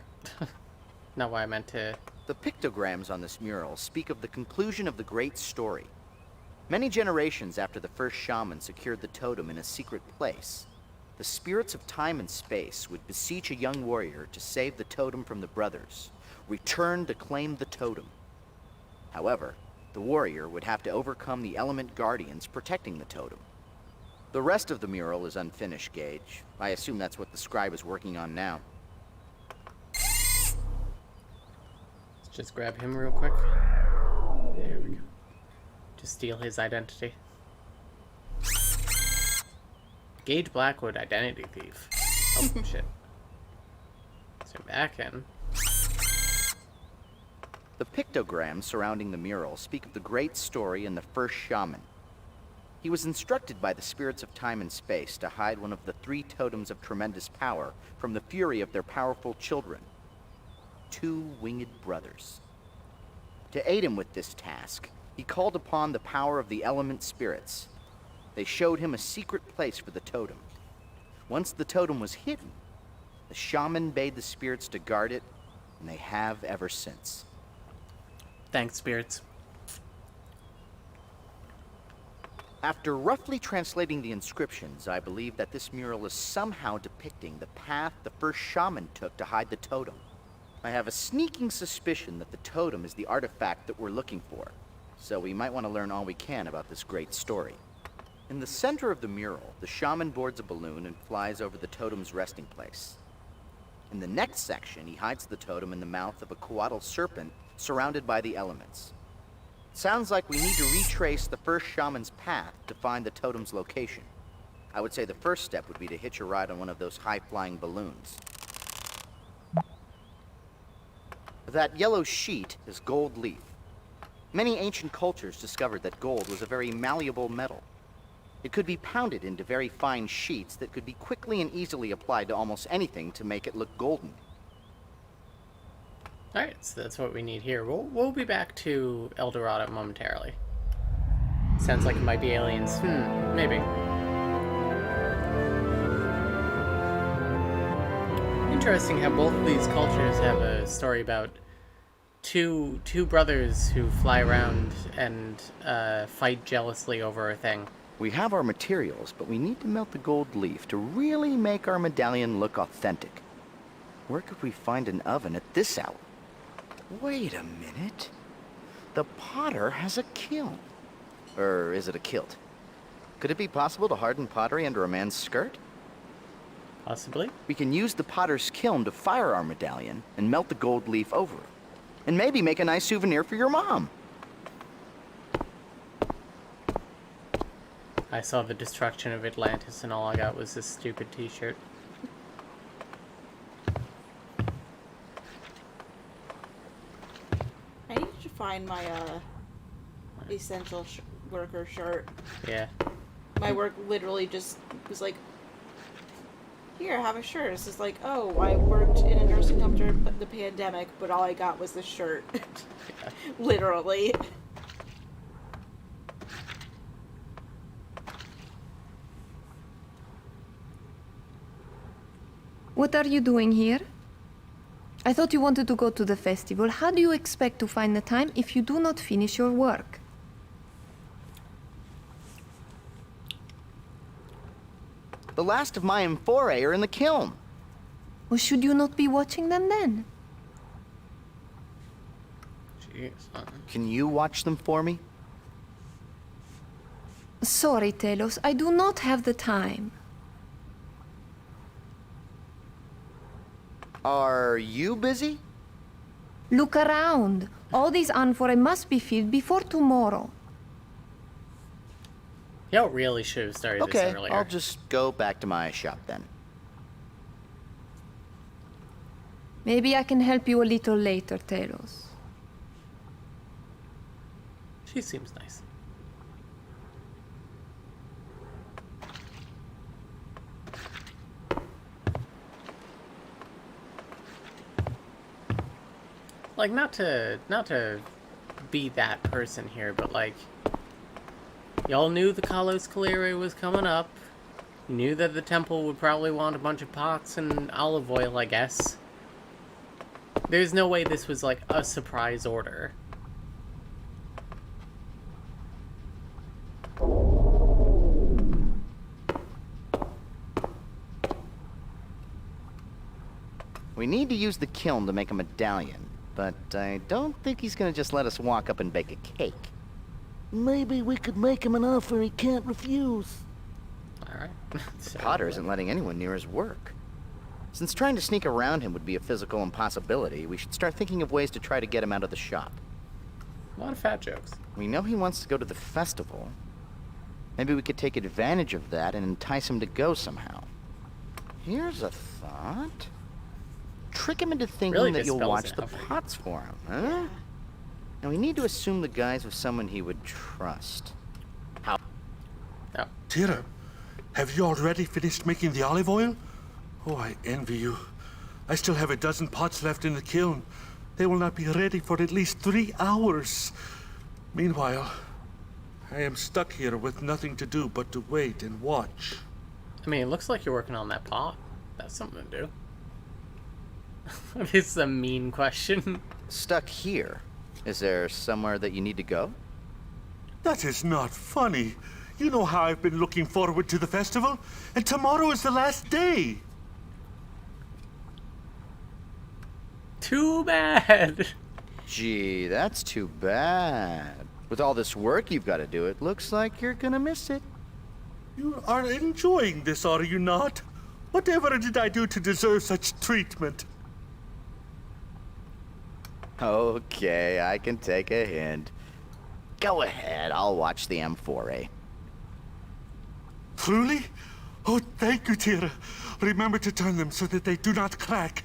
Not what I meant to... The pictograms on this mural speak of the conclusion of the great story. Many generations after the first shaman secured the totem in a secret place, the spirits of time and space would beseech a young warrior to save the totem from the brothers, return to claim the totem. However, the warrior would have to overcome the element guardians protecting the totem. The rest of the mural is unfinished, Gage. I assume that's what the scribe is working on now. Let's just grab him real quick. There we go. Just steal his identity. Gage Blackwood, identity thief. Oh, shit. Zoom back in. The pictograms surrounding the mural speak of the great story and the first shaman. He was instructed by the spirits of time and space to hide one of the 3 totems of tremendous power from the fury of their powerful children, 2 winged brothers. To aid him with this task, he called upon the power of the element spirits. They showed him a secret place for the totem. Once the totem was hidden, the shaman bade the spirits to guard it, and they have ever since. Thanks, spirits. After roughly translating the inscriptions, I believe that this mural is somehow depicting the path the first shaman took to hide the totem. I have a sneaking suspicion that the totem is the artifact that we're looking for, so we might want to learn all we can about this great story. In the center of the mural, the shaman boards a balloon and flies over the totem's resting place. In the next section, he hides the totem in the mouth of a coatl serpent surrounded by the elements. Sounds like we need to retrace the first shaman's path to find the totem's location. I would say the first step would be to hitch a ride on one of those high-flying balloons. That yellow sheet is gold leaf. Many ancient cultures discovered that gold was a very malleable metal. It could be pounded into very fine sheets that could be quickly and easily applied to almost anything to make it look golden. Alright, so that's what we need here. We'll be back to El Dorado momentarily. Sounds like it might be aliens. Maybe. Interesting how both of these cultures have a story about two brothers who fly around and fight jealously over a thing. We have our materials, but we need to melt the gold leaf to really make our medallion look authentic. Where could we find an oven at this hour? Wait a minute. The potter has a kiln. Or is it a kilt? Could it be possible to harden pottery under a man's skirt? Possibly. We can use the potter's kiln to fire our medallion and melt the gold leaf over it. And maybe make a nice souvenir for your mom. I saw the destruction of Atlantis and all I got was this stupid t-shirt. find my essential worker shirt. Yeah. My work literally just was like, here, have a shirt. It's just like, oh, I worked in a nursing home during the pandemic, but all I got was this shirt. Yeah. Literally. What are you doing here? I thought you wanted to go to the festival. How do you expect to find the time if you do not finish your work? The last of my amphorae are in the kiln. Or should you not be watching them then? Jeez. Can you watch them for me? Sorry, Telos, I do not have the time. Are you busy? Look around. All these amphorae must be filled before tomorrow. Y'all really should have started Okay, this earlier. I'll just go back to my shop then. Maybe I can help you a little later, Telos. She seems nice. Like, not to be that person here, but like, y'all knew the Kalos Kalire was coming up. You knew that the temple would probably want a bunch of pots and olive oil, I guess. There's no way this was like a surprise order. We need to use the kiln to make a medallion, but I don't think he's gonna just let us walk up and bake a cake. Maybe we could make him an offer he can't refuse. Alright. So, Potter isn't letting anyone near his work. Since trying to sneak around him would be a physical impossibility, we should start thinking of ways to try to get him out of the shop. a lot of fat jokes. We know he wants to go to the festival. Maybe we could take advantage of that and entice him to go somehow. Here's a thought. Trick him into thinking Really that just you'll spells watch it the out for you. pots for him, huh? Now we need to assume the guise of someone he would trust. How? Oh. Tira, have you already finished making the olive oil? Oh, I envy you. I still have a dozen pots left in the kiln. They will not be ready for at least 3 hours. Meanwhile, I am stuck here with nothing to do but to wait and watch. I mean, it looks like you're working on that pot. That's something to do. This is a mean question. Stuck here. Is there somewhere that you need to go? That is not funny. You know how I've been looking forward to the festival, and tomorrow is the last day. Too bad. Gee, that's too bad. With all this work you've got to do, it looks like you're gonna miss it. You are enjoying this, are you not? Whatever did I do to deserve such treatment? Okay, I can take a hint. Go ahead, I'll watch the amphorae. Truly? Oh, thank you, Tira. Remember to turn them so that they do not crack.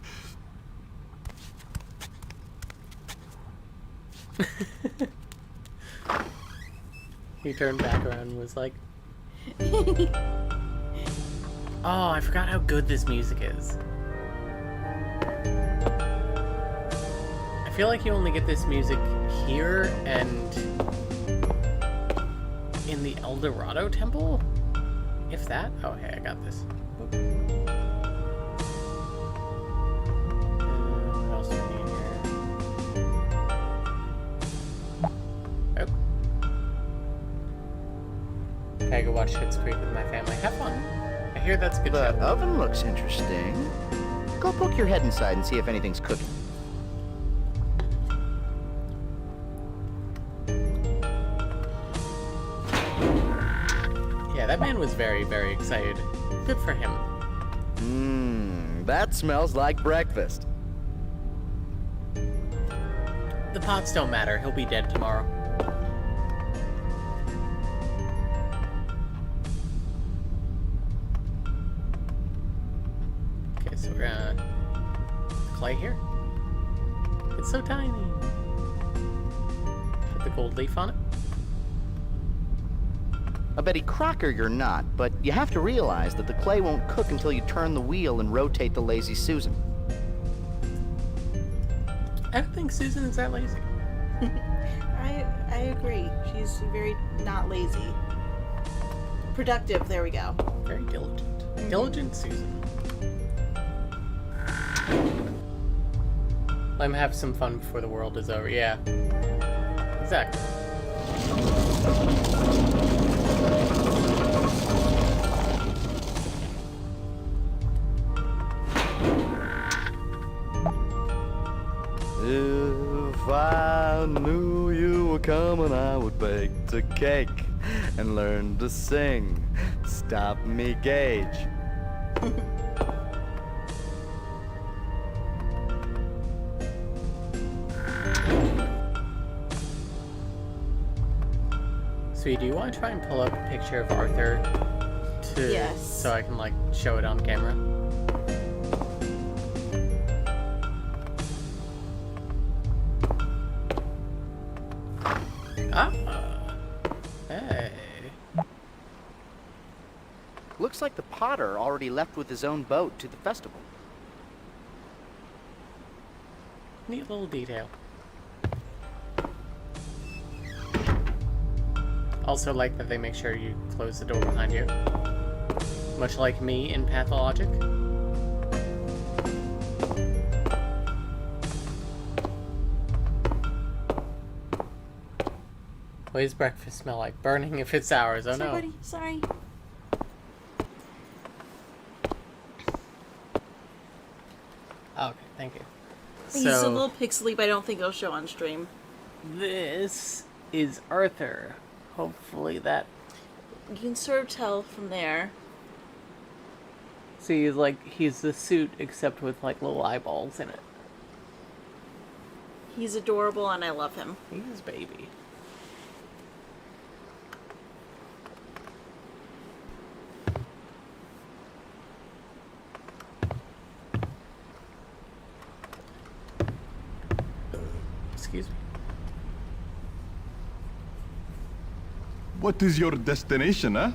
He turned back around and was like, oh, I forgot how good this music is. I feel like you only get this music here and in the El Dorado Temple? If that? Oh, hey, I got this. What else do we need here? Oh. Okay, go watch Schitt's Creek with my family. Have fun. I hear that's a good The show. oven looks interesting. Go poke your head inside and see if anything's cooking. Yeah, that man was very, very excited. Good for him. That smells like breakfast. The pots don't matter. He'll be dead tomorrow. Okay, so we're gonna... clay here? It's so tiny. gold leaf on it. A Betty Crocker you're not, but you have to realize that the clay won't cook until you turn the wheel and rotate the Lazy Susan. I don't think Susan is that lazy. I agree. She's very not lazy. Productive, there we go. Very diligent. Diligent Susan. Let him have some fun before the world is over. Yeah. Exactly. If I knew you were coming, I would bake a cake and learn to sing. Stop me, Gage. Sweet, do you want to try and pull up a picture of Arthur to Yes. so I can like show it on camera? Ah, hey. Looks like the potter already left with his own boat to the festival. Neat little detail. Also like that they make sure you close the door behind you. Much like me in Pathologic. What does breakfast smell like? Burning if it's ours. Oh Sorry, no. buddy. Sorry. Okay, thank you. He's a little pixely, but I don't think it'll show on stream. This is Arthur. Hopefully that... You can sort of tell from there. See, like, he's the suit except with, like, little eyeballs in it. He's adorable and I love him. He's a baby. Excuse me. What is your destination, huh?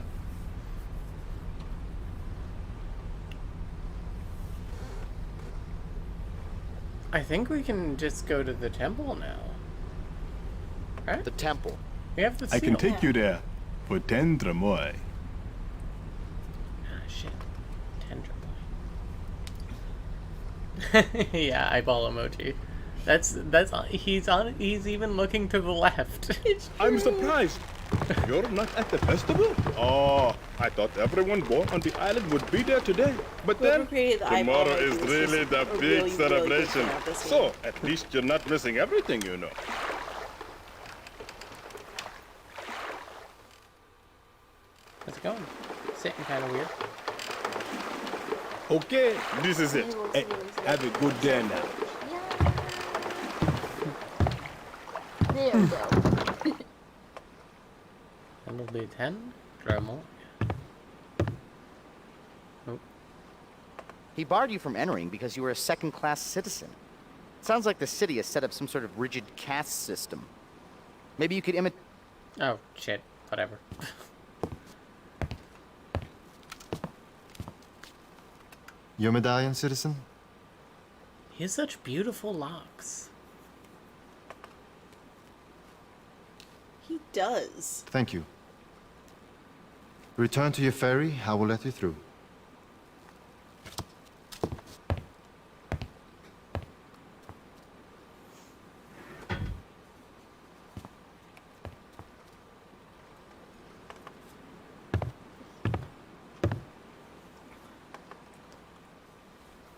I think we can just go to the temple now. Right? The temple. We have the seal. I can take you there for 10 dramoy. Ah, shit. Tender boy. Yeah, eyeball emoji. That's he's even looking to the left. I'm surprised. You're not at the festival? Oh, I thought everyone born on the island would be there today. But Whoever then, created the eyeball tomorrow emoji is was really just the a big really, really good celebration. fan of this So, game. at least you're not missing everything, you know. How's it going? Sitting kind of weird. Okay, this is it. Hey, have a good day now. There we go. That'll be 10 Dremel. Oh. He barred you from entering because you were a second-class citizen. Sounds like the city has set up some sort of rigid caste system. Maybe you could imitate... Oh, shit. Whatever. Your medallion, citizen? He has such beautiful locks. He does. Thank you. Return to your ferry, I will let you through.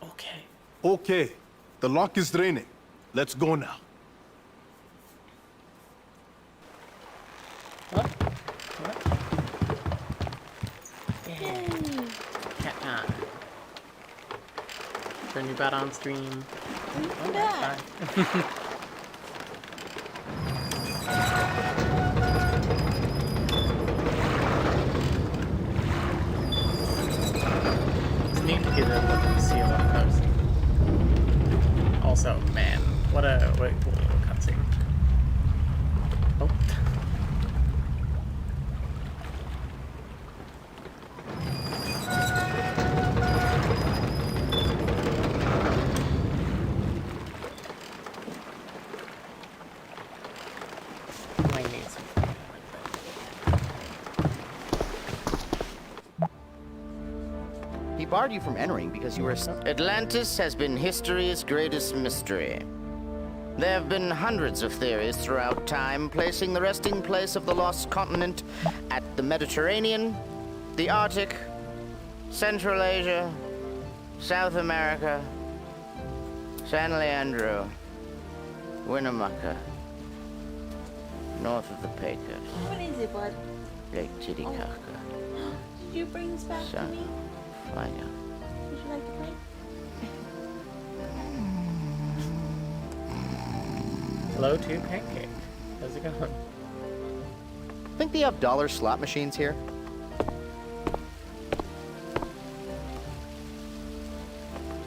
Okay. Okay, the lock is draining. Let's go now. What? What? Yeah. Cat time. Turn your bat on stream. Oh, Yeah. fine. It's neat to get a look at the seal up close. Also, man, what a cool little cutscene. Oh. barred you from entering because you were... Atlantis has been history's greatest mystery. There have been hundreds of theories throughout time, placing the resting place of the lost continent at the Mediterranean, the Arctic, Central Asia, South America, San Leandro, Winnemucca, north of the Pecos, What is it, bud? Lake Titicaca. Did you bring this back to me? Find out. Would you like to play? Hello to Pancake. How's it going? Think they have dollar slot machines here?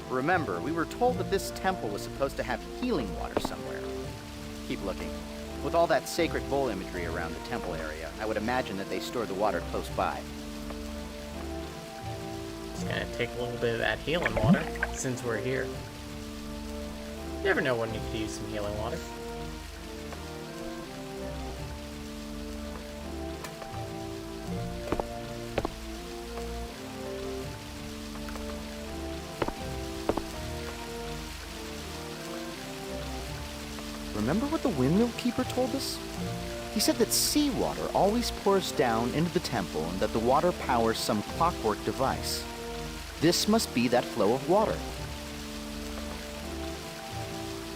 Remember, we were told that this temple was supposed to have healing water somewhere. Keep looking. With all that sacred bowl imagery around the temple area, I would imagine that they store the water close by. Just gonna take a little bit of that healing water since we're here. You never know when you could use some healing water. Remember what the windmill keeper told us? He said that seawater always pours down into the temple and that the water powers some clockwork device. This must be that flow of water.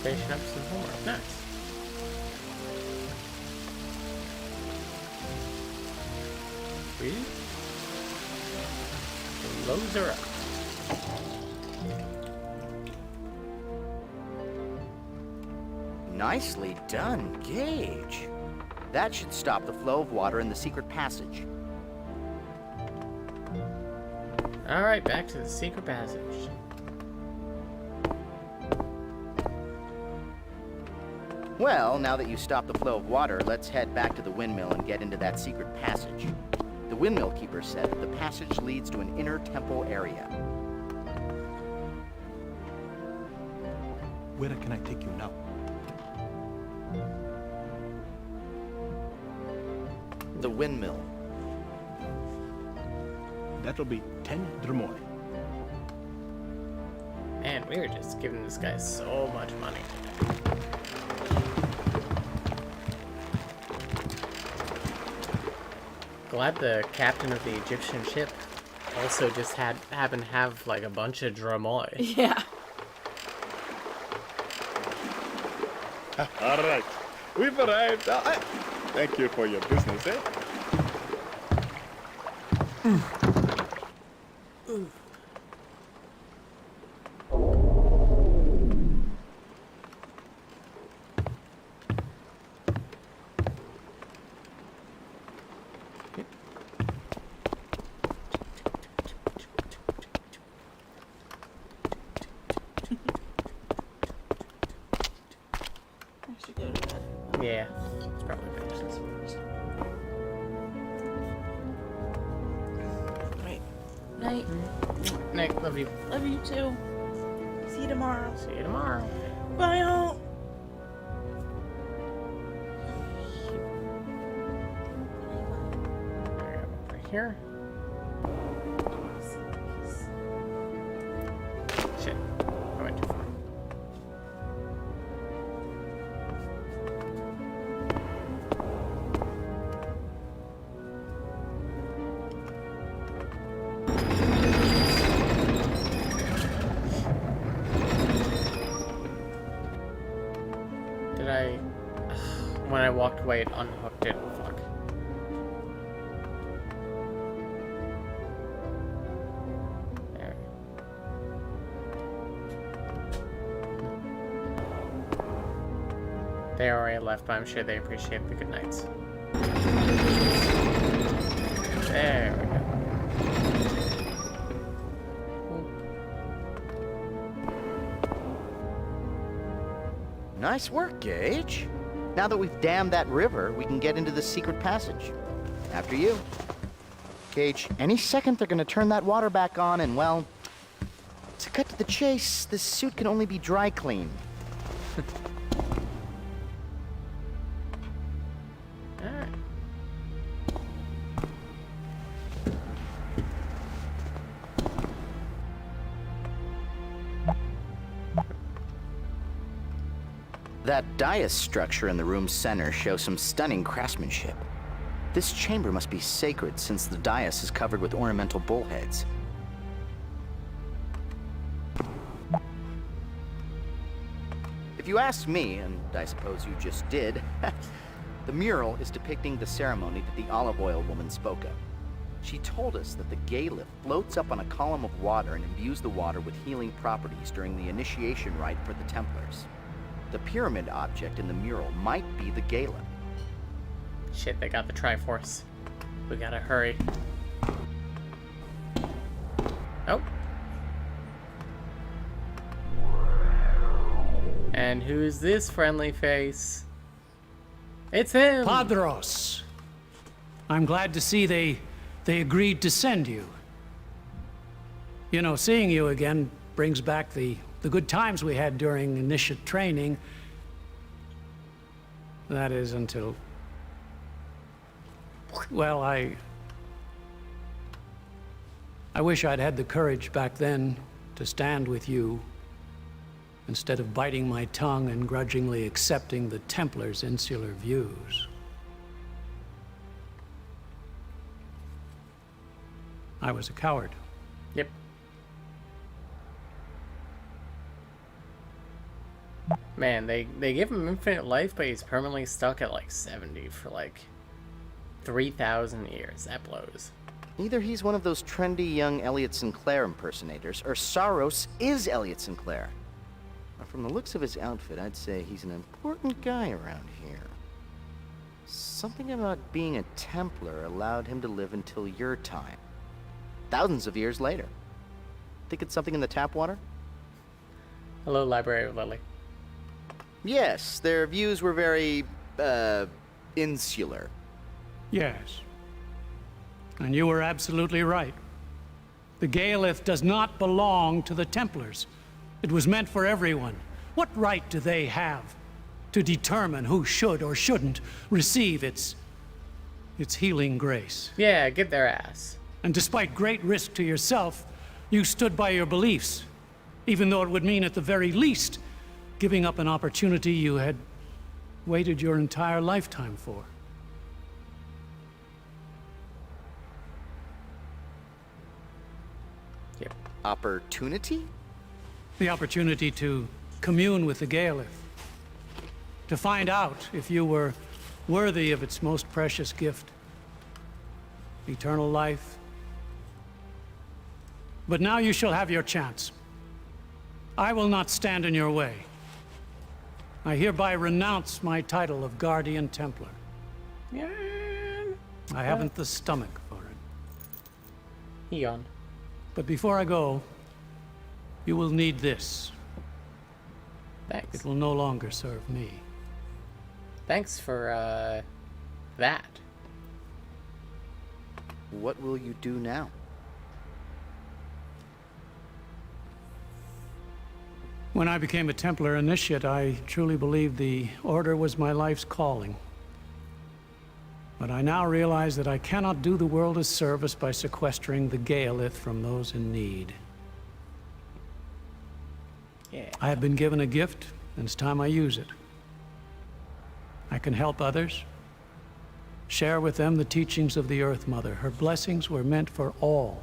Finishing up some homework. Nice. Really? The loads are up. Nicely done, Gage. That should stop the flow of water in the secret passage. Alright, back to the secret passage. Well, now that you stopped the flow of water, let's head back to the windmill and get into that secret passage. The windmill keeper said that the passage leads to an inner temple area. Where can I take you now? The windmill. That'll be 10 dromoi. Man, we were just giving this guy so much money. Glad the captain of the Egyptian ship also just happened to have like a bunch of dromoi. Yeah. All right. We've arrived. Thank you for your business, eh? I should go to bed. Yeah, it's probably best. Right. Night. Nick, love you. Love you too. See you tomorrow. See you tomorrow. Bye, home. Over here. Shit. I went too far. Did I... When I walked away, it unhooked it. Fuck. There. They already left, but I'm sure they appreciate the good nights. There we go. Nice work, Gage. Now that we've dammed that river, we can get into the secret passage. After you. Gage, any second they're gonna turn that water back on and, well, to cut to the chase, this suit can only be dry cleaned. Alright. That dais structure in the room's center shows some stunning craftsmanship. This chamber must be sacred since the dais is covered with ornamental bullheads. If you asked me, and I suppose you just did, the mural is depicting the ceremony that the olive oil woman spoke of. She told us that the Gaelith floats up on a column of water and imbues the water with healing properties during the initiation rite for the Templars. The pyramid object in the mural might be the Gaelith. Shit, they got the Triforce. We gotta hurry. Oh. And who's this friendly face? It's him! Padros. I'm glad to see they agreed to send you. You know, seeing you again brings back the good times we had during initiate training. That is until... Well, I wish I'd had the courage back then to stand with you instead of biting my tongue and grudgingly accepting the Templars' insular views. I was a coward. Yep. Man, they give him infinite life, but he's permanently stuck at like 70 for like 3,000 years. That blows. Either he's one of those trendy young Elliot Sinclair impersonators, or Saros is Elliot Sinclair. From the looks of his outfit, I'd say he's an important guy around here. Something about being a Templar allowed him to live until your time. Thousands of years later. Think it's something in the tap water? Hello, Library of Lily. Yes, their views were very, insular. Yes. And you were absolutely right. The Gaelith does not belong to the Templars. It was meant for everyone. What right do they have to determine who should or shouldn't receive its healing grace? Yeah, get their ass. And despite great risk to yourself, you stood by your beliefs, even though it would mean at the very least giving up an opportunity you had waited your entire lifetime for. Yep. Opportunity? The opportunity to commune with the Gaelith. To find out if you were worthy of its most precious gift. Eternal life. But now you shall have your chance. I will not stand in your way. I hereby renounce my title of Guardian Templar. Yeah. I haven't the stomach for it. Eon. But before I go, you will need this. Thanks. It will no longer serve me. Thanks for, that. What will you do now? When I became a Templar initiate, I truly believed the Order was my life's calling. But I now realize that I cannot do the world a service by sequestering the Gaelith from those in need. Yeah. I have been given a gift, and it's time I use it. I can help others, share with them the teachings of the Earth Mother. Her blessings were meant for all.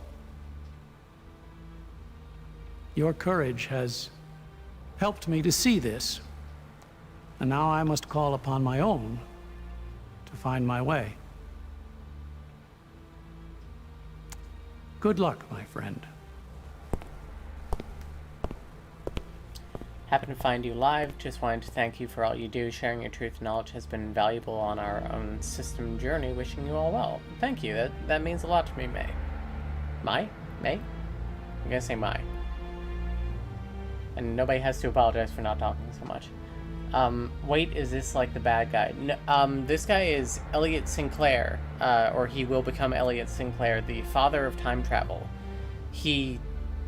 Your courage has helped me to see this, and now I must call upon my own to find my way. Good luck, my friend. Happen to find you live. Just wanted to thank you for all you do. Sharing your truth and knowledge has been valuable on our own system journey. Wishing you all well. Thank you. That means a lot to me, May. May? I'm gonna say Mai. And nobody has to apologize for not talking so much. Wait, is this like the bad guy? No, this guy is Elliot Sinclair, or he will become Elliot Sinclair, the father of time travel. He,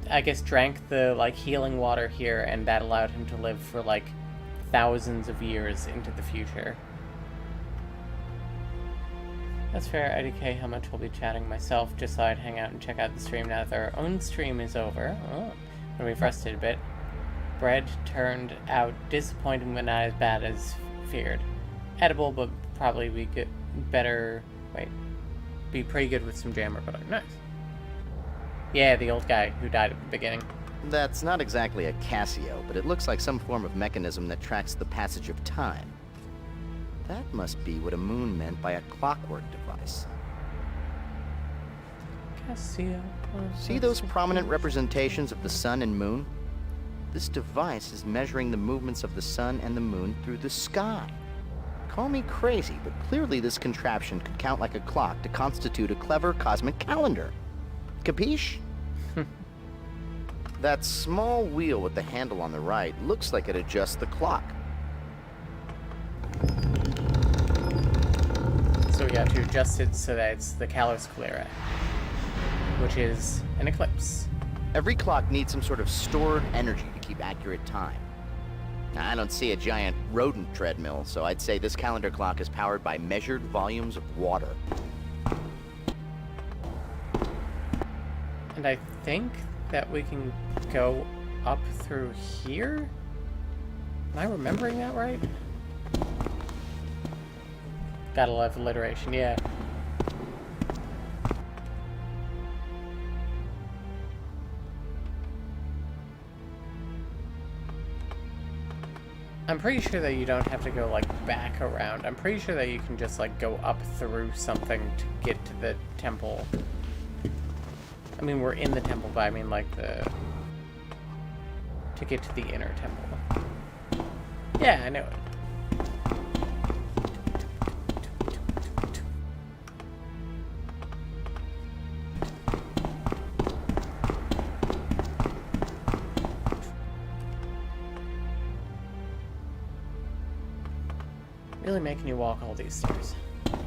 I guess, drank the, like, healing water here, and that allowed him to live for, like, thousands of years into the future. That's fair. IDK, how much we'll be chatting myself, just so I'd hang out and check out the stream now that our own stream is over. Oh, I'm gonna be frustrated a bit. Bread turned out disappointing but not as bad as feared. Edible, but probably be good, better, be pretty good with some jam or butter. Nice. Yeah, the old guy who died at the beginning. That's not exactly a Casio, but it looks like some form of mechanism that tracks the passage of time. That must be what a moon meant by a clockwork device. Casio. See those prominent representations of the sun and moon? This device is measuring the movements of the sun and the moon through the sky. Call me crazy, but clearly this contraption could count like a clock to constitute a clever cosmic calendar. Capiche? That small wheel with the handle on the right looks like it adjusts the clock. So we got to adjust it so that it's the Kalos Kalira, which is an eclipse. Every clock needs some sort of stored energy to keep accurate time. Now, I don't see a giant rodent treadmill, so I'd say this calendar clock is powered by measured volumes of water. And I think that we can go up through here? Am I remembering that right? Gotta love alliteration, yeah. I'm pretty sure that you don't have to go, like, back around. I'm pretty sure that you can just, like, go up through something to get to the temple. I mean, we're in the temple, but I mean, like, to get to the inner temple. Yeah, I know it. Really making you walk all these stairs. I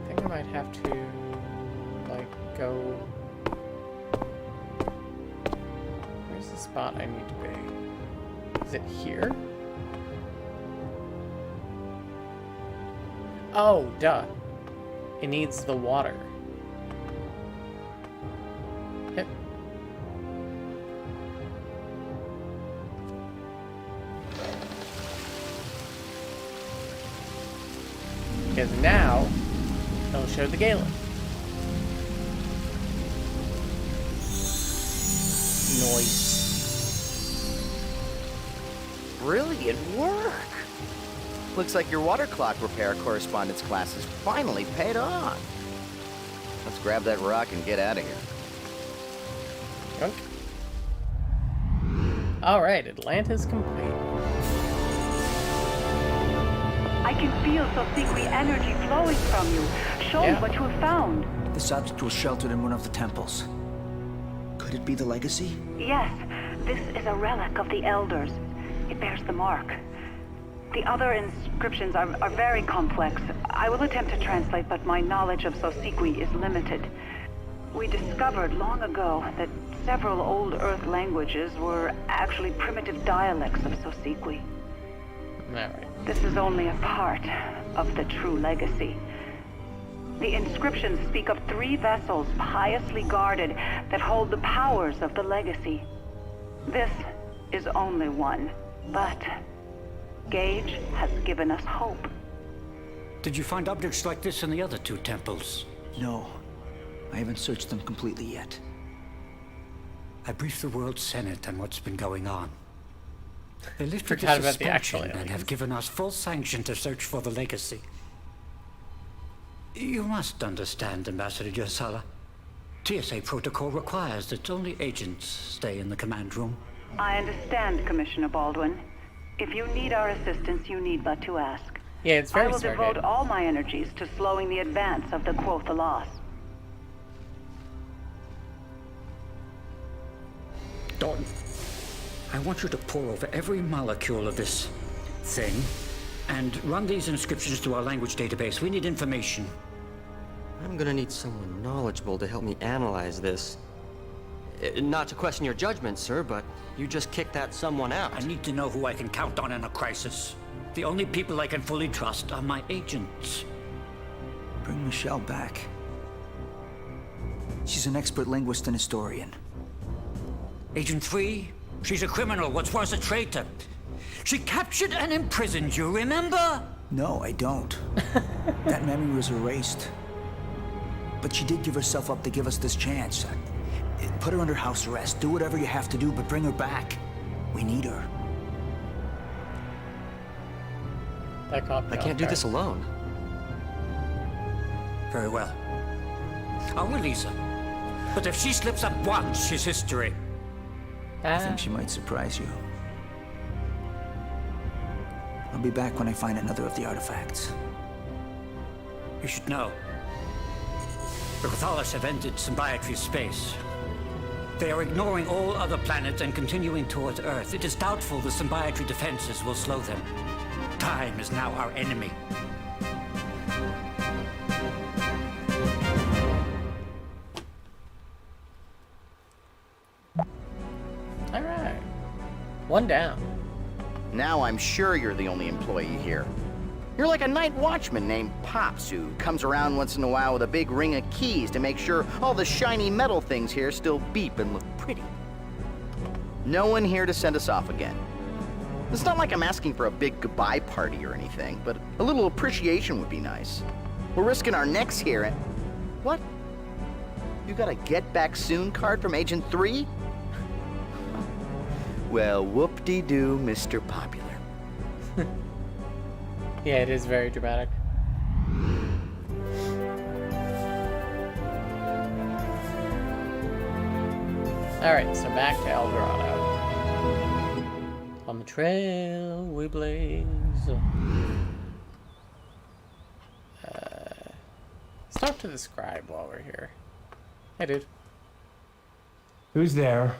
think I might have to, like, go... Where's the spot I need to be? Is it here? Oh, duh. It needs the water. Yep. Because now, it'll show the Galen. Noise. Brilliant work! Looks like your water clock repair correspondence class has finally paid off. Let's grab that rock and get out of here. Okay. Alright, Atlanta's complete. I can feel Sosikwi energy flowing from you. Show me what you have found. This object was sheltered in one of the temples. Could it be the legacy? Yes, this is a relic of the Elders. It bears the mark. The other inscriptions are very complex. I will attempt to translate, but my knowledge of Sosikwi is limited. We discovered long ago that several old Earth languages were actually primitive dialects of Sosikwi. Alright. This is only a part of the true legacy. The inscriptions speak of 3 vessels piously guarded that hold the powers of the legacy. This is only one, but Gage has given us hope. Did you find objects like this in the other 2 temples? No. I haven't searched them completely yet. I briefed the World Senate on what's been going on. They lifted the suspension and have given us full sanction to search for the legacy. You must understand, Ambassador Yosala. TSA protocol requires that only agents stay in the command room. I understand, Commissioner Baldwin. If you need our assistance, you need but to ask. Yeah, it's very I will devote all my energies to slowing the advance of the Quotha. Dawn, I want you to pore over every molecule of this thing and run these inscriptions to our language database. We need information. I'm gonna need someone knowledgeable to help me analyze this. Not to question your judgment, sir, but you just kicked that someone out. I need to know who I can count on in a crisis. The only people I can fully trust are my agents. Bring Michelle back. She's an expert linguist and historian. Agent 3? She's a criminal, what's worse, a traitor. She captured and imprisoned you, remember? No, I don't. That memory was erased. But she did give herself up to give us this chance. Put her under house arrest. Do whatever you have to do, but bring her back. We need her. I can't do this alone. Very well. I'll release her. But if she slips up once, she's history. I think she might surprise you. I'll be back when I find another of the artifacts. You should know. The Catholics have entered Symbiotry's space. They are ignoring all other planets and continuing towards Earth. It is doubtful the Symbiotry defenses will slow them. Time is now our enemy. Alright. One down. Now I'm sure you're the only employee here. You're like a night watchman named Pops who comes around once in a while with a big ring of keys to make sure all the shiny metal things here still beep and look pretty. No one here to send us off again. It's not like I'm asking for a big goodbye party or anything, but a little appreciation would be nice. We're risking our necks here and... What? You got a get back soon card from Agent 3? Well, whoop-de-doo, Mr. Popular. Yeah, it is very dramatic. Alright, so back to El Dorado. On the trail we blaze. Let's talk to the scribe while we're here. Hey, dude. Who's there?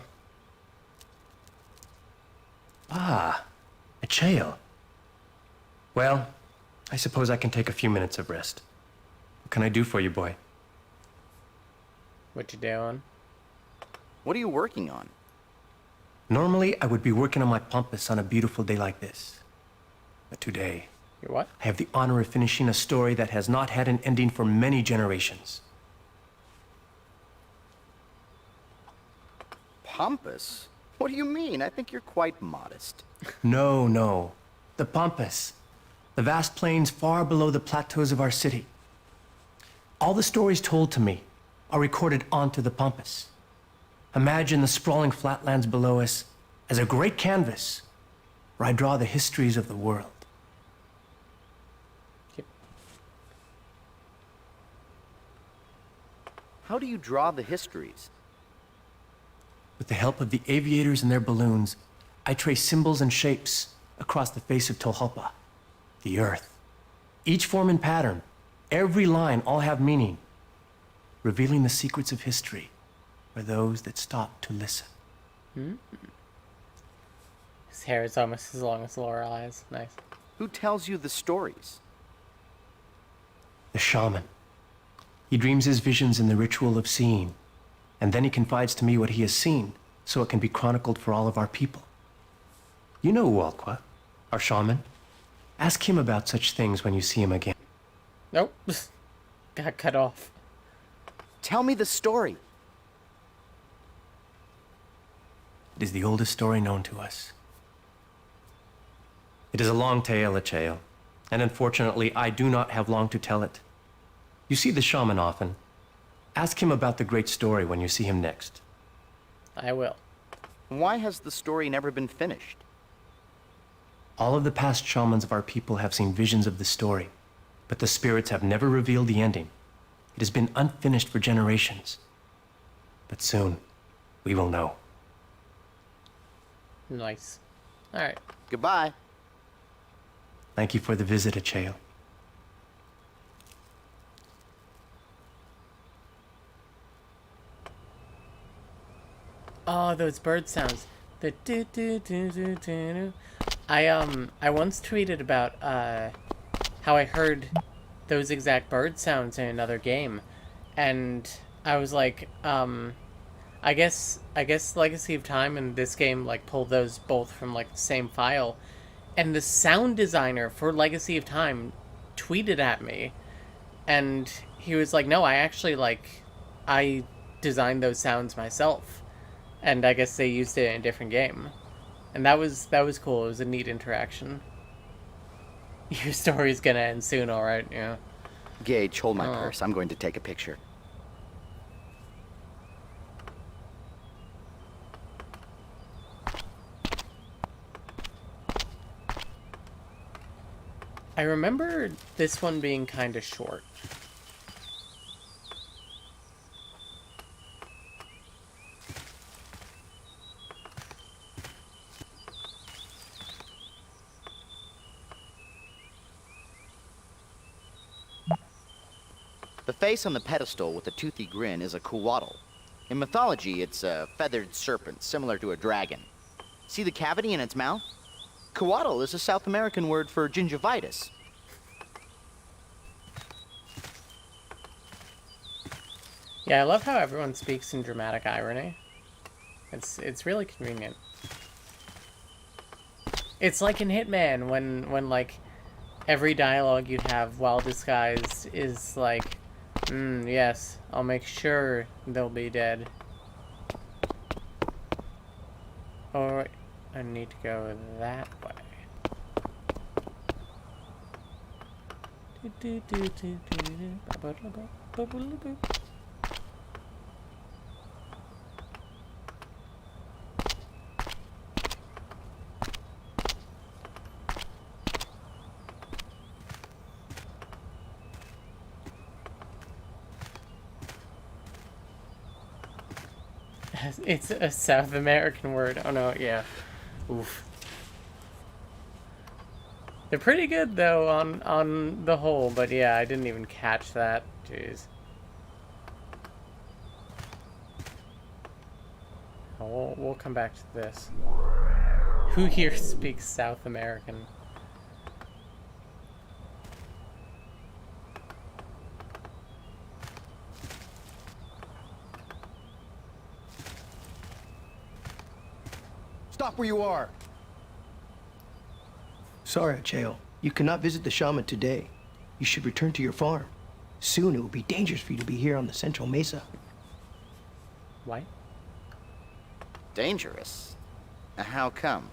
Ah, a jail. Well, I suppose I can take a few minutes of rest. What can I do for you, boy? What you doing? What are you working on? Normally, I would be working on my pampas on a beautiful day like this. But today... Your what? I have the honor of finishing a story that has not had an ending for many generations. Pompous? What do you mean? I think you're quite modest. No, no. The pampas. The vast plains far below the plateaus of our city. All the stories told to me are recorded onto the pampas. Imagine the sprawling flatlands below us as a great canvas where I draw the histories of the world. How do you draw the histories? With the help of the aviators and their balloons, I trace symbols and shapes across the face of Tolhopa, the earth. Each form and pattern, every line, all have meaning, revealing the secrets of history for those that stop to listen. His hair is almost as long as Lorelai's. Nice. Who tells you the stories? The shaman. He dreams his visions in the ritual of seeing, and then he confides to me what he has seen, so it can be chronicled for all of our people. You know Ualqua, our shaman. Ask him about such things when you see him again. Nope. Got cut off. Tell me the story. It is the oldest story known to us. It is a long tale, Acheo, and unfortunately, I do not have long to tell it. You see the shaman often. Ask him about the great story when you see him next. I will. Why has the story never been finished? All of the past shamans of our people have seen visions of the story, but the spirits have never revealed the ending. It has been unfinished for generations. But soon, we will know. Nice. Alright. Goodbye. Thank you for the visit, Acheo. Oh, those bird sounds. The do do do do do do. I once tweeted about how I heard those exact bird sounds in another game, and I was like, I I guess Legacy of Time and this game like pulled those both from like the same file, and the sound designer for Legacy of Time tweeted at me, and he was like, "No, I actually I designed those sounds myself," and I guess they used it in a different game, and that was cool. It was a neat interaction. Your story's gonna end soon, all right? Yeah. Gage, hold my purse. I'm going to take a picture. I remember this one being kind of short. The face on the pedestal with a toothy grin is a coatl. In mythology, it's a feathered serpent, similar to a dragon. See the cavity in its mouth? Coatl is a South American word for gingivitis. Yeah, I love how everyone speaks in dramatic irony. It's really convenient. It's like in Hitman when like every dialogue you'd have while disguised is like, yes, I'll make sure they'll be dead. Oh, I need to go that way. It's a South American word. Oh no, yeah. Oof. They're pretty good though on the whole, but yeah, I didn't even catch that. Jeez. We'll come back to this. Who here speaks South American? Stop where you are. Sorry, Acheo. You cannot visit the shaman today. You should return to your farm. Soon it will be dangerous for you to be here on the Central Mesa. Why? Dangerous? How come?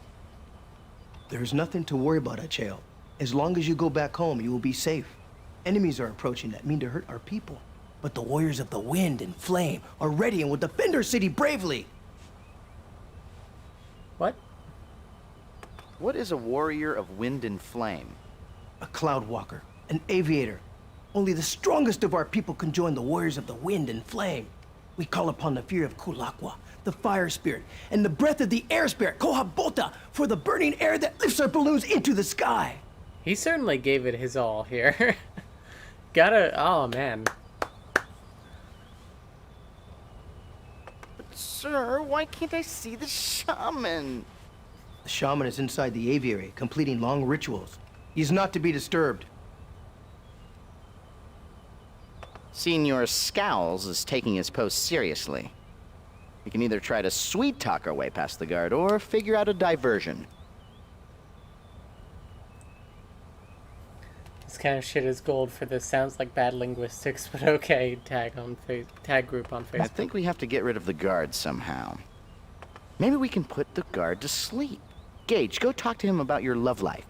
There's nothing to worry about, Acheo. As long as you go back home, you will be safe. Enemies are approaching that mean to hurt our people. But the warriors of the wind and flame are ready and will defend our city bravely. What? What is a warrior of wind and flame? A cloud walker, an aviator. Only the strongest of our people can join the warriors of the wind and flame. We call upon the fear of Kulakwa, the fire spirit, and the breath of the air spirit, Kohabota, for the burning air that lifts our balloons into the sky. He certainly gave it his all here. Oh man. But sir, why can't I see the shaman? The shaman is inside the aviary, completing long rituals. He is not to be disturbed. Senor Scowls is taking his post seriously. We can either try to sweet-talk our way past the guard or figure out a diversion. This kind of shit is gold for this. Sounds like bad linguistics, but okay. Tag group on Facebook. I think we have to get rid of the guard somehow. Maybe we can put the guard to sleep. Gage, go talk to him about your love life.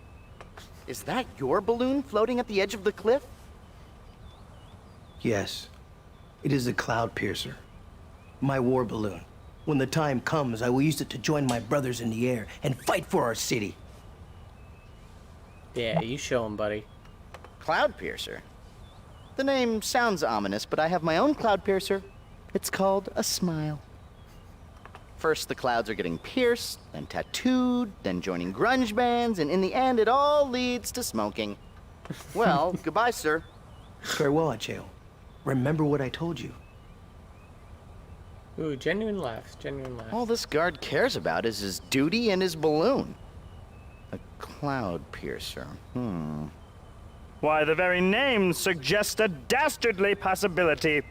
Is that your balloon floating at the edge of the cliff? Yes, it is a cloud piercer. My war balloon. When the time comes, I will use it to join my brothers in the air and fight for our city. Yeah, you show him, buddy. Cloud piercer? The name sounds ominous, but I have my own cloud piercer. It's called a smile. First, the clouds are getting pierced, then tattooed, then joining grunge bands, and in the end, it all leads to smoking. Well, goodbye, sir. Farewell, Acheo. Remember what I told you. Ooh, genuine laughs, genuine laughs. All this guard cares about is his duty and his balloon. A cloud piercer. Why, the very name suggests a dastardly possibility.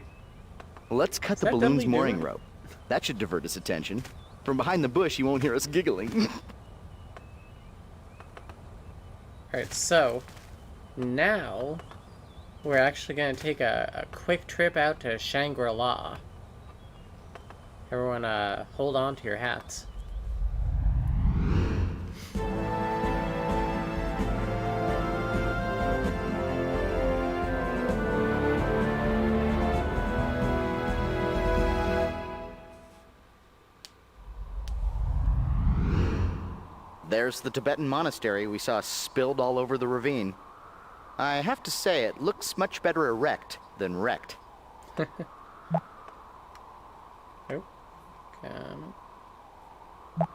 Let's cut the balloon's mooring rope. That should divert his attention. From behind the bush, he won't hear us giggling. Alright, so now we're actually going to take a quick trip out to Shangri-La. Everyone, hold on to your hats. There's the Tibetan monastery we saw spilled all over the ravine. I have to say, it looks much better erect than wrecked. Oh, come on.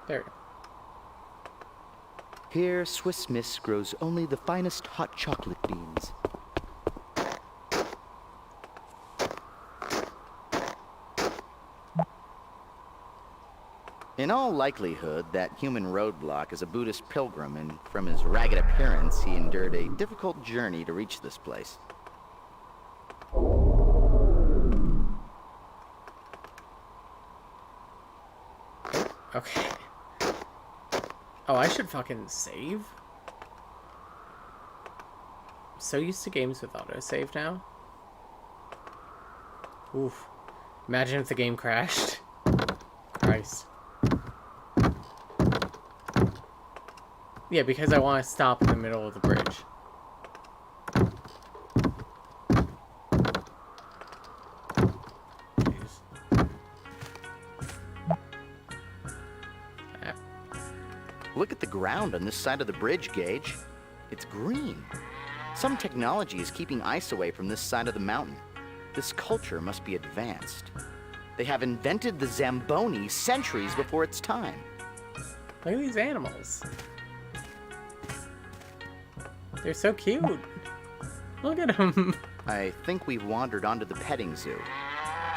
There. Here, Swiss Miss grows only the finest hot chocolate beans. In all likelihood, that human roadblock is a Buddhist pilgrim, and from his ragged appearance, he endured a difficult journey to reach this place. Okay. Oh, I should fucking save? I'm so used to games with autosave now. Oof. Imagine if the game crashed. Christ. Yeah, because I want to stop in the middle of the bridge. Look at the ground on this side of the bridge, Gage. It's green. Some technology is keeping ice away from this side of the mountain. This culture must be advanced. They have invented the Zamboni centuries before its time. Look at these animals. They're so cute. Look at them. I think we've wandered onto the petting zoo.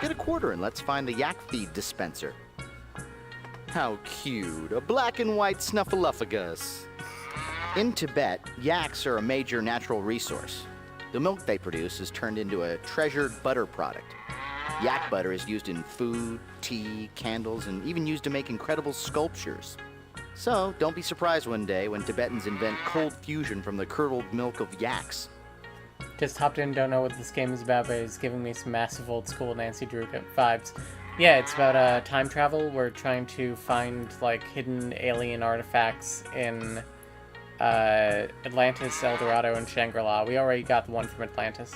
Get a quarter and let's find the yak feed dispenser. How cute, a black and white snuffleupagus. In Tibet, yaks are a major natural resource. The milk they produce is turned into a treasured butter product. Yak butter is used in food, tea, candles, and even used to make incredible sculptures. So, don't be surprised one day when Tibetans invent cold fusion from the curdled milk of yaks. Just hopped in, don't know what this game is about, but it's giving me some massive old school Nancy Drew vibes. Yeah, it's about time travel. We're trying to find, like, hidden alien artifacts in Atlantis, El Dorado, and Shangri-La. We already got the one from Atlantis.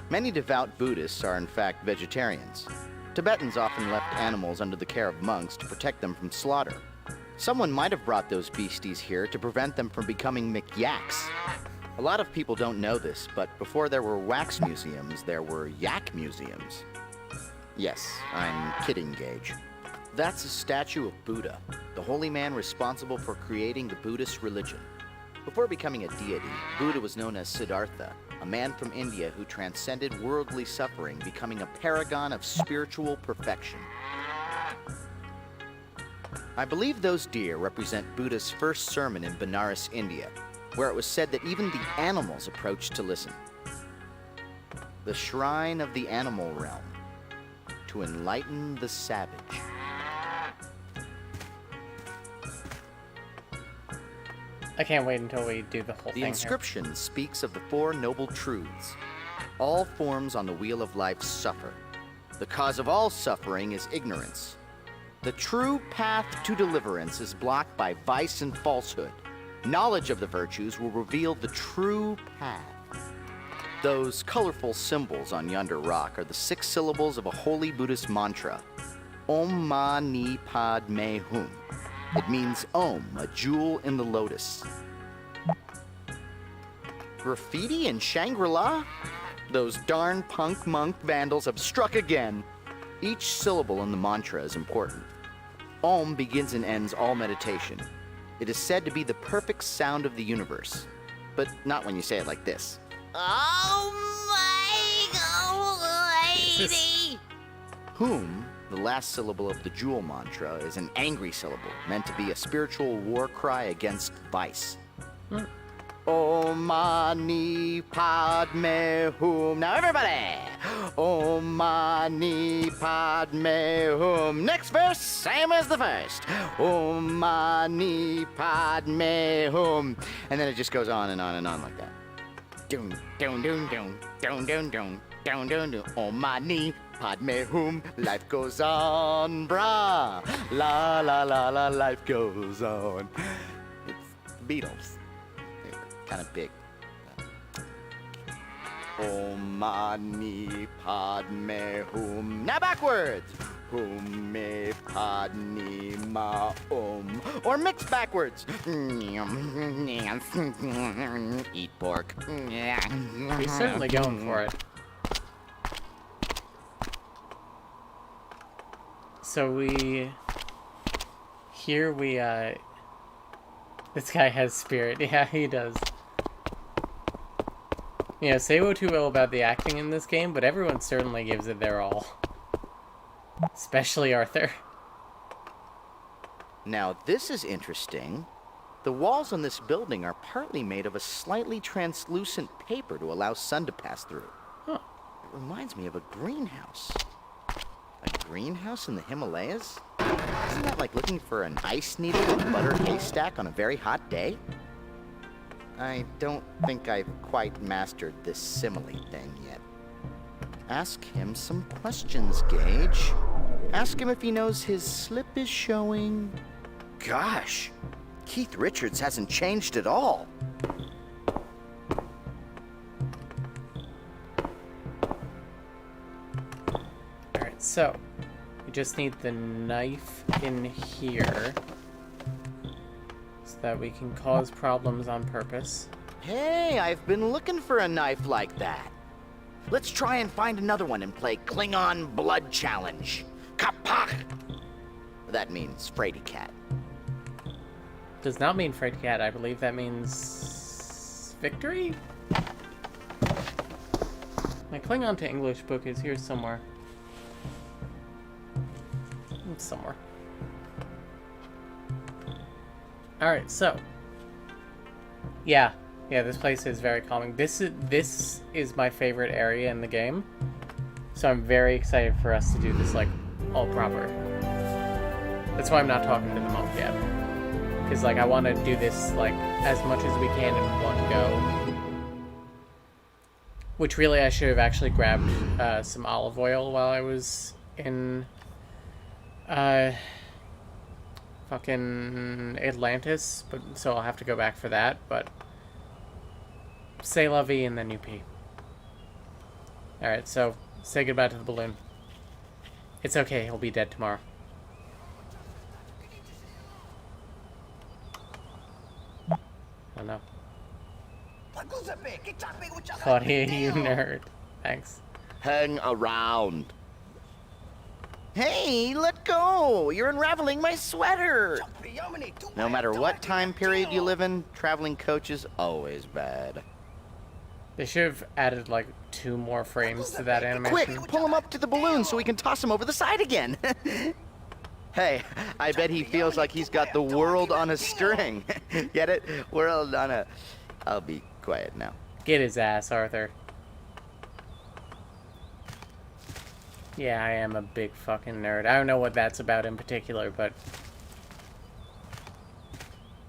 Many devout Buddhists are in fact vegetarians. Tibetans often left animals under the care of monks to protect them from slaughter. Someone might have brought those beasties here to prevent them from becoming McYaks. A lot of people don't know this, but before there were wax museums, there were yak museums. Yes, I'm kidding, Gage. That's a statue of Buddha, the holy man responsible for creating the Buddhist religion. Before becoming a deity, Buddha was known as Siddhartha, a man from India who transcended worldly suffering, becoming a paragon of spiritual perfection. I believe those deer represent Buddha's first sermon in Benares, India, where it was said that even the animals approached to listen. The shrine of the animal realm, to enlighten the savage. I can't wait until we do the whole thing. The inscription speaks of the Four Noble Truths. All forms on the wheel of life suffer. The cause of all suffering is ignorance. The true path to deliverance is blocked by vice and falsehood. Knowledge of the virtues will reveal the true path. Those colorful symbols on yonder rock are the 6 syllables of a holy Buddhist mantra, Om Mani Padme Hum. It means Om, a jewel in the lotus. Graffiti in Shangri-La? Those darn punk monk vandals have struck again. Each syllable in the mantra is important. Om begins and ends all meditation. It is said to be the perfect sound of the universe, but not when you say it like this. Oh my lady! Hum, the last syllable of the jewel mantra, is an angry syllable meant to be a spiritual war cry against vice. Om mani padme hum. Now everybody. Om mani padme hum. Next verse, same as the first. Om mani padme hum. And then it just goes on and on and on like that. Doon, doon, doon, doon, doon, doon, doon, doon, doon, doon. Om mani padme hum. Life goes on, brah. La la la la, life goes on. It's the Beatles. Kind of big. Om mani padme hum. Now backwards. Hum me padme ma om. Or mix backwards. Eat pork. He's certainly going for it. So here we this guy has spirit. Yeah, he does. You know, say what you will about the acting in this game, but everyone certainly gives it their all. Especially Arthur. Now this is interesting. The walls on this building are partly made of a slightly translucent paper to allow sun to pass through. Huh. It reminds me of a greenhouse. A greenhouse in the Himalayas? Isn't that like looking for an ice needle in a butter haystack on a very hot day? I don't think I've quite mastered this simile thing yet. Ask him some questions, Gage. Ask him if he knows his slip is showing. Gosh, Keith Richards hasn't changed at all. Alright, so we just need the knife in here so that we can cause problems on purpose. Hey, I've been looking for a knife like that. Let's try and find another one and play Klingon Blood Challenge. Kapak! That means Fraidy Cat. Does not mean Fraidy Cat. I believe that means victory? My Klingon to English book is here somewhere. It's somewhere. Alright, so. Yeah, this place is very calming. This is my favorite area in the game. So I'm very excited for us to do this, like, all proper. That's why I'm not talking to the monk yet. Because, like, I want to do this, like, as much as we can in one go. Which, really, I should have actually grabbed some olive oil while I was in fucking Atlantis, but so I'll have to go back for that, but say la vie and then you pee. Alright, so say goodbye to the balloon. It's okay, he'll be dead tomorrow. Oh no. Claudia, you nerd. Thanks. Hang around. Hey, let go! You're unraveling my sweater! No matter what time period you live in, traveling coach is always bad. They should have added like 2 more frames to that animation. Quick, pull him up to the balloon so we can toss him over the side again. Hey, I bet he feels like he's got the world on a string. Get it? World on a... I'll be quiet now. Get his ass, Arthur. Yeah, I am a big fucking nerd. I don't know what that's about in particular, but...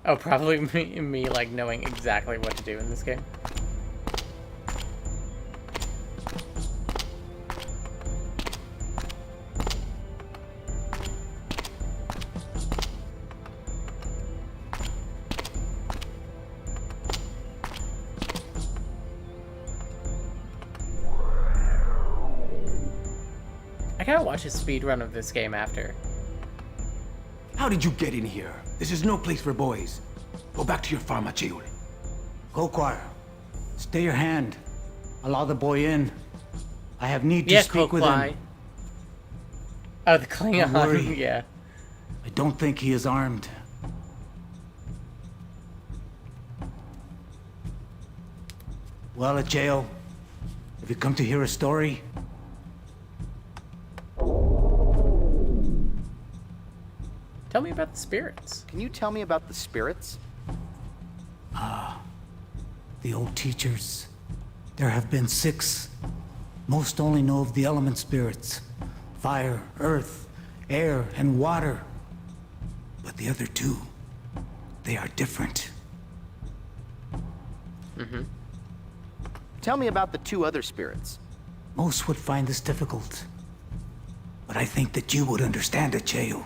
Oh, probably me like, knowing exactly what to do in this game. I gotta watch a speedrun of this game after. How did you get in here? This is no place for boys. Go back to your farm, Achiul. Go, choir. Stay your hand. Allow the boy in. I have need to Yeah, speak with him. Oh, the Klingon. Don't worry. Yeah. I don't think he is armed. Well, Achiul, have you come to hear a story? Tell me about the spirits. Can you tell me about the spirits? the old teachers. There have been 6. Most only know of the element spirits. Fire, earth, air, and water. But the other 2, they are different. Tell me about the 2 other spirits. Most would find this difficult. But I think that you would understand it, Cheo.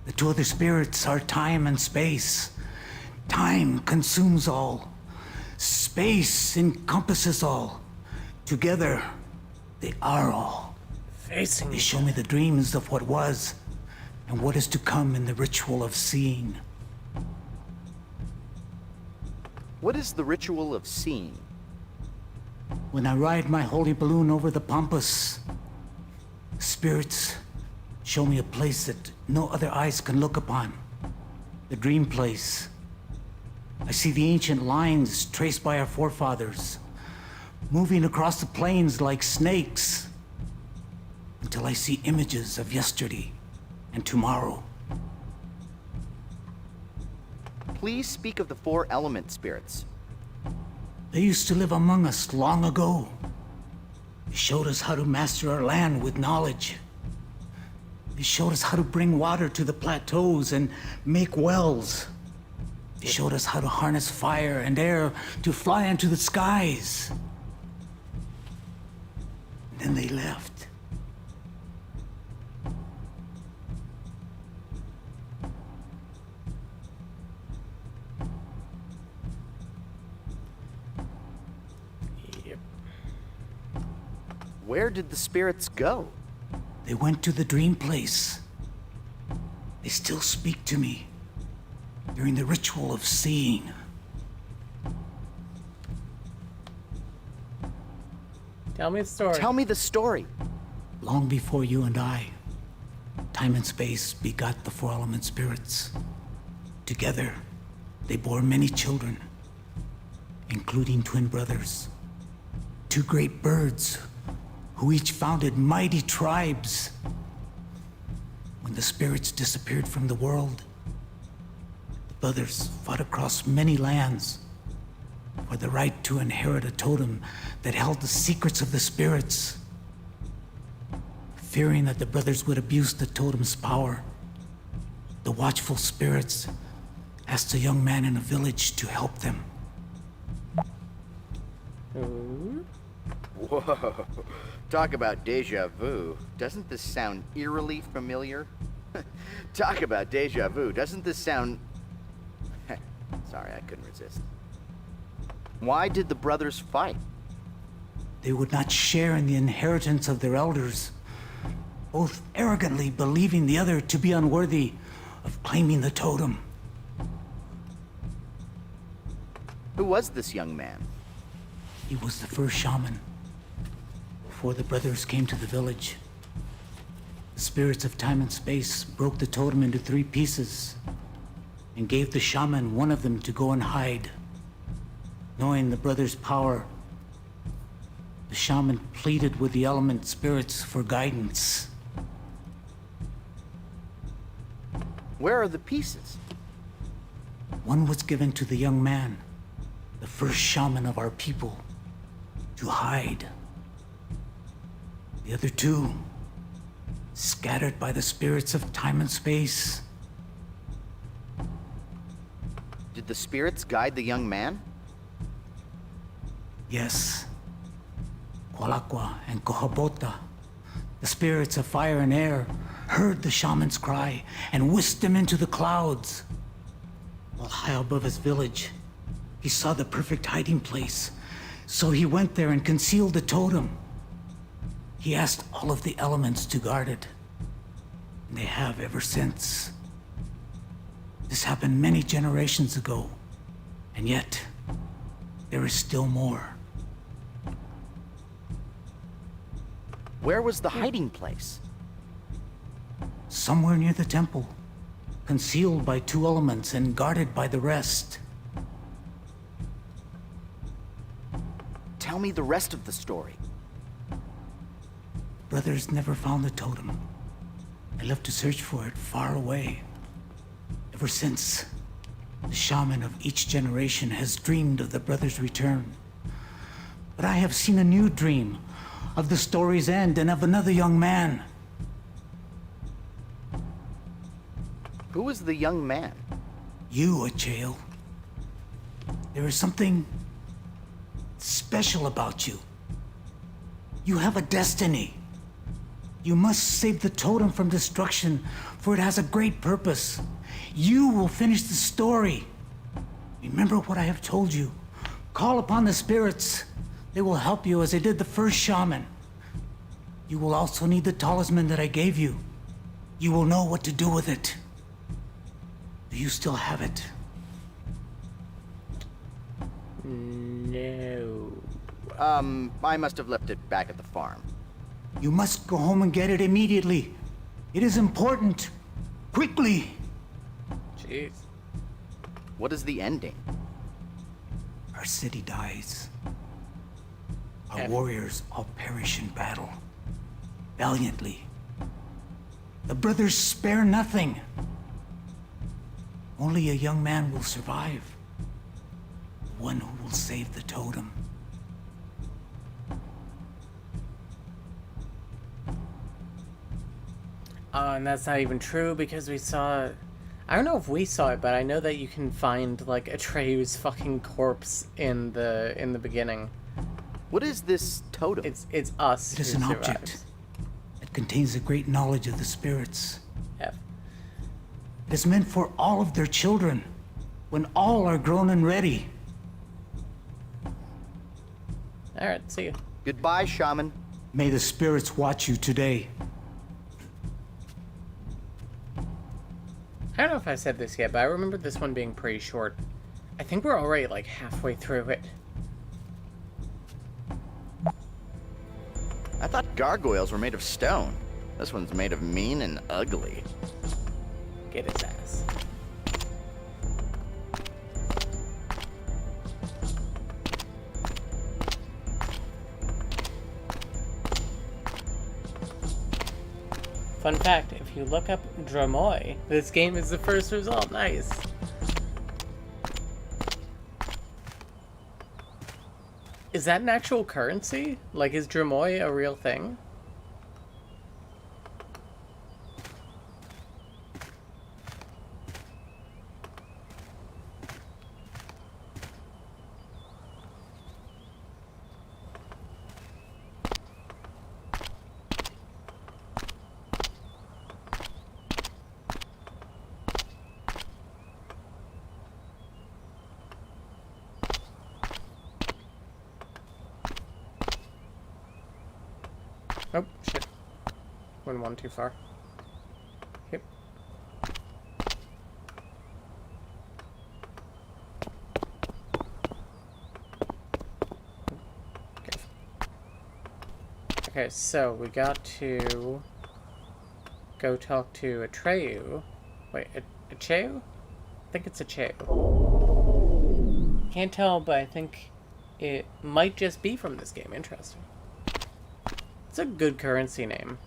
The 2 other spirits are time and space. Time consumes all. Space encompasses all. Together, they are all. They show me the dreams of what was, and what is to come in the ritual of seeing. What is the ritual of seeing? When I ride my holy balloon over the pampas, spirits show me a place that no other eyes can look upon. The dream place. I see the ancient lines traced by our forefathers, moving across the plains like snakes, until I see images of yesterday and tomorrow. Please speak of the 4 element spirits. They used to live among us long ago. They showed us how to master our land with knowledge. They showed us how to bring water to the plateaus and make wells. They showed us how to harness fire and air to fly into the skies. And then they left. Where did the spirits go? They went to the dream place. They still speak to me during the ritual of seeing. Tell me the story. Tell me the story. Long before you and I, time and space begot the 4 element spirits. Together, they bore many children, including twin brothers. 2 great birds who each founded mighty tribes. When the spirits disappeared from the world, the brothers fought across many lands for the right to inherit a totem that held the secrets of the spirits. Fearing that the brothers would abuse the totem's power, the watchful spirits asked a young man in a village to help them. Whoa. Talk about deja vu. Doesn't this sound eerily familiar? Talk about deja vu. Doesn't this sound... Sorry, I couldn't resist. Why did the brothers fight? They would not share in the inheritance of their elders, both arrogantly believing the other to be unworthy of claiming the totem. Who was this young man? He was the first shaman. Before the brothers came to the village, the spirits of time and space broke the totem into 3 pieces and gave the shaman one of them to go and hide. Knowing the brothers' power, the shaman pleaded with the element spirits for guidance. Where are the pieces? One was given to the young man, the first shaman of our people, to hide. The other 2, scattered by the spirits of time and space. Did the spirits guide the young man? Yes. Qualaqua and Cohabota, the spirits of fire and air, heard the shaman's cry and whisked him into the clouds. While high above his village, he saw the perfect hiding place, so he went there and concealed the totem. He asked all of the elements to guard it, and they have ever since. This happened many generations ago, and yet there is still more. Where was the hiding place? Somewhere near the temple, concealed by 2 elements and guarded by the rest. Tell me the rest of the story. Brothers never found the totem. I left to search for it far away. Ever since, The shaman of each generation has dreamed of the brother's return. But I have seen a new dream of the story's end and of another young man. Who was the young man? You, Achael. There is something special about you. You have a destiny. You must save the totem from destruction, for it has a great purpose. You will finish the story. Remember what I have told you. Call upon the spirits. They will help you as they did the first shaman. You will also need the talisman that I gave you. You will know what to do with it. Do you still have it? No. I must have left it back at the farm. You must go home and get it immediately. It is important. Quickly. Jeez. What is the ending? Our city dies. Our warriors all perish in battle. Valiantly. The brothers spare nothing. Only a young man will survive. The one who will save the totem. And that's not even true because we saw... I don't know if we saw it, but I know that you can find, like, Atreyu's fucking corpse in the beginning. What is this totem? It's us. It is an object. It contains a great knowledge of the spirits. F. It is meant for all of their children, when all are grown and ready. Alright, see you. Goodbye, shaman. May the spirits watch you today. I don't know if I said this yet, but I remember this one being pretty short. I think we're already, like, halfway through it. I thought gargoyles were made of stone. This one's made of mean and ugly. Get his ass. Fun fact, if you look up Dramoy, this game is the first result. Nice. Is that an actual currency? Like, is Dramoy a real thing? Oh, shit. Went one too far. Yep. Okay. Okay, so we got to go talk to Atreyu. Wait, Achayu? I think it's Achayu. Can't tell, but I think it might just be from this game. Interesting. It's a good currency name.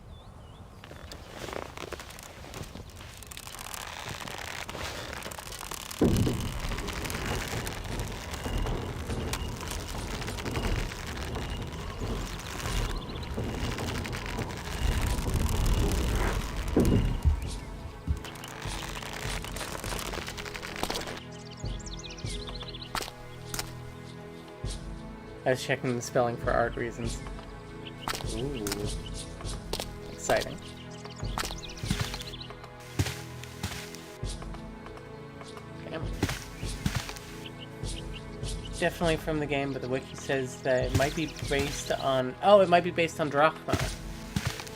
I was checking the spelling for art reasons. Ooh. Exciting. Damn. Definitely from the game, but the wiki says that it might be based on... Oh, it might be based on Drachma.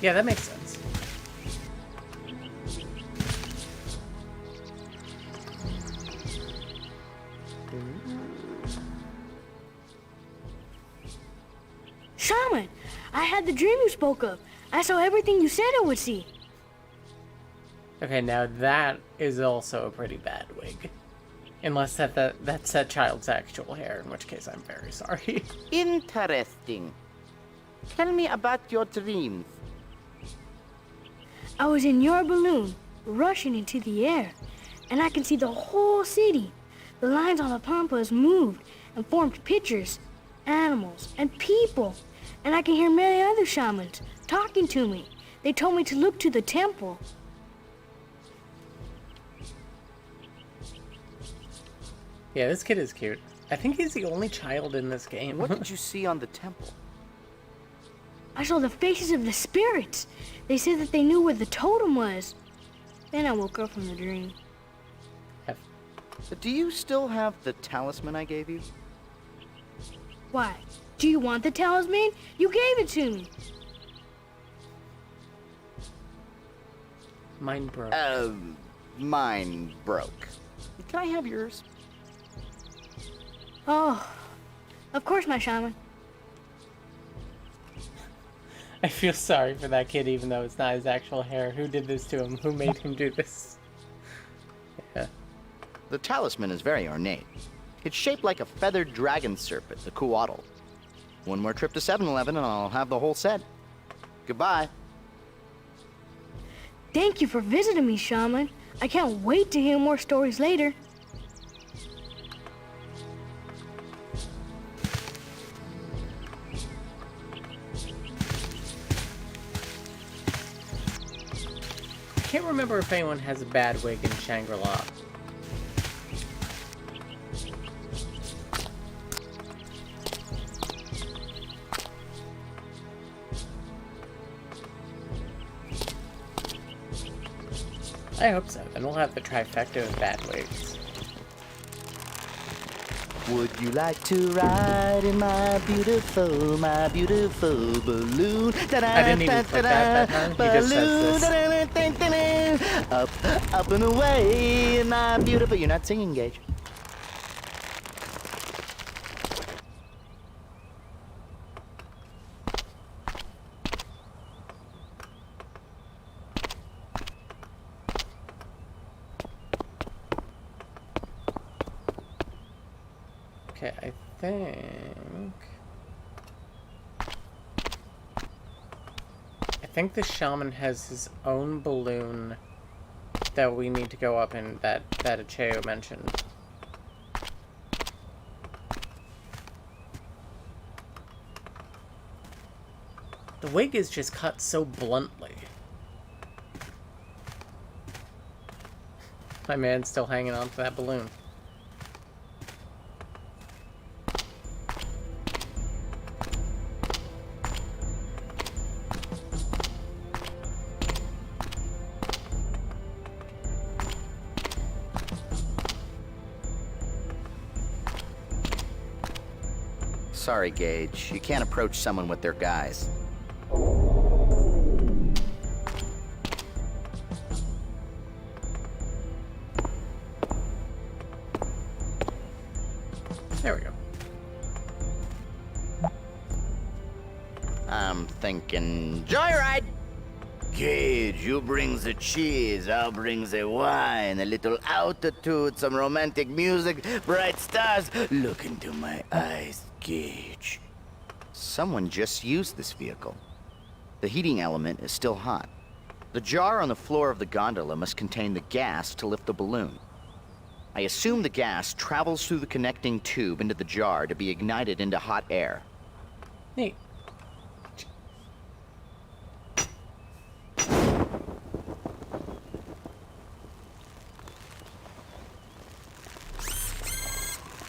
Yeah, that makes sense. Shaman, I had the dream you spoke of. I saw everything you said I would see. Okay, now that is also a pretty bad wig. Unless that's that child's actual hair, in which case I'm very sorry. Interesting. Tell me about your dreams. I was in your balloon, rushing into the air, and I can see the whole city. The lines on the pampas moved and formed pictures, animals, and people. And I can hear many other shamans talking to me. They told me to look to the temple. Yeah, this kid is cute. I think he's the only child in this game. What did you see on the temple? I saw the faces of the spirits. They said that they knew where the totem was. Then I woke up from the dream. Do you still have the talisman I gave you? Why? Do you want the talisman? You gave it to me. Mine broke. Mine broke. Can I have yours? Oh, of course, my shaman. I feel sorry for that kid, even though it's not his actual hair. Who did this to him? Who made him do this? Yeah. The talisman is very ornate. It's shaped like a feathered dragon serpent, the Kuatl. One more trip to 7-Eleven and I'll have the whole set. Goodbye. Thank you for visiting me, shaman. I can't wait to hear more stories later. I can't remember if anyone has a bad wig in Shangri-La. I hope so. Then we'll have the trifecta of bad wigs. Would you like to ride in my beautiful balloon? I didn't even click that time. He just says this. Up and away in my beautiful... You're not singing, Gage. Okay, I think the shaman has his own balloon that we need to go up in, that Acheo mentioned. The wig is just cut so bluntly. My man's still hanging on to that balloon. Sorry, Gage. You can't approach someone with their guise. There we go. I'm thinking joyride. Gage, you bring the cheese, I'll bring the wine, a little altitude, some romantic music, bright stars. Look into my eyes, Gage. Someone just used this vehicle. The heating element is still hot. The jar on the floor of the gondola must contain the gas to lift the balloon. I assume the gas travels through the connecting tube into the jar to be ignited into hot air. Neat.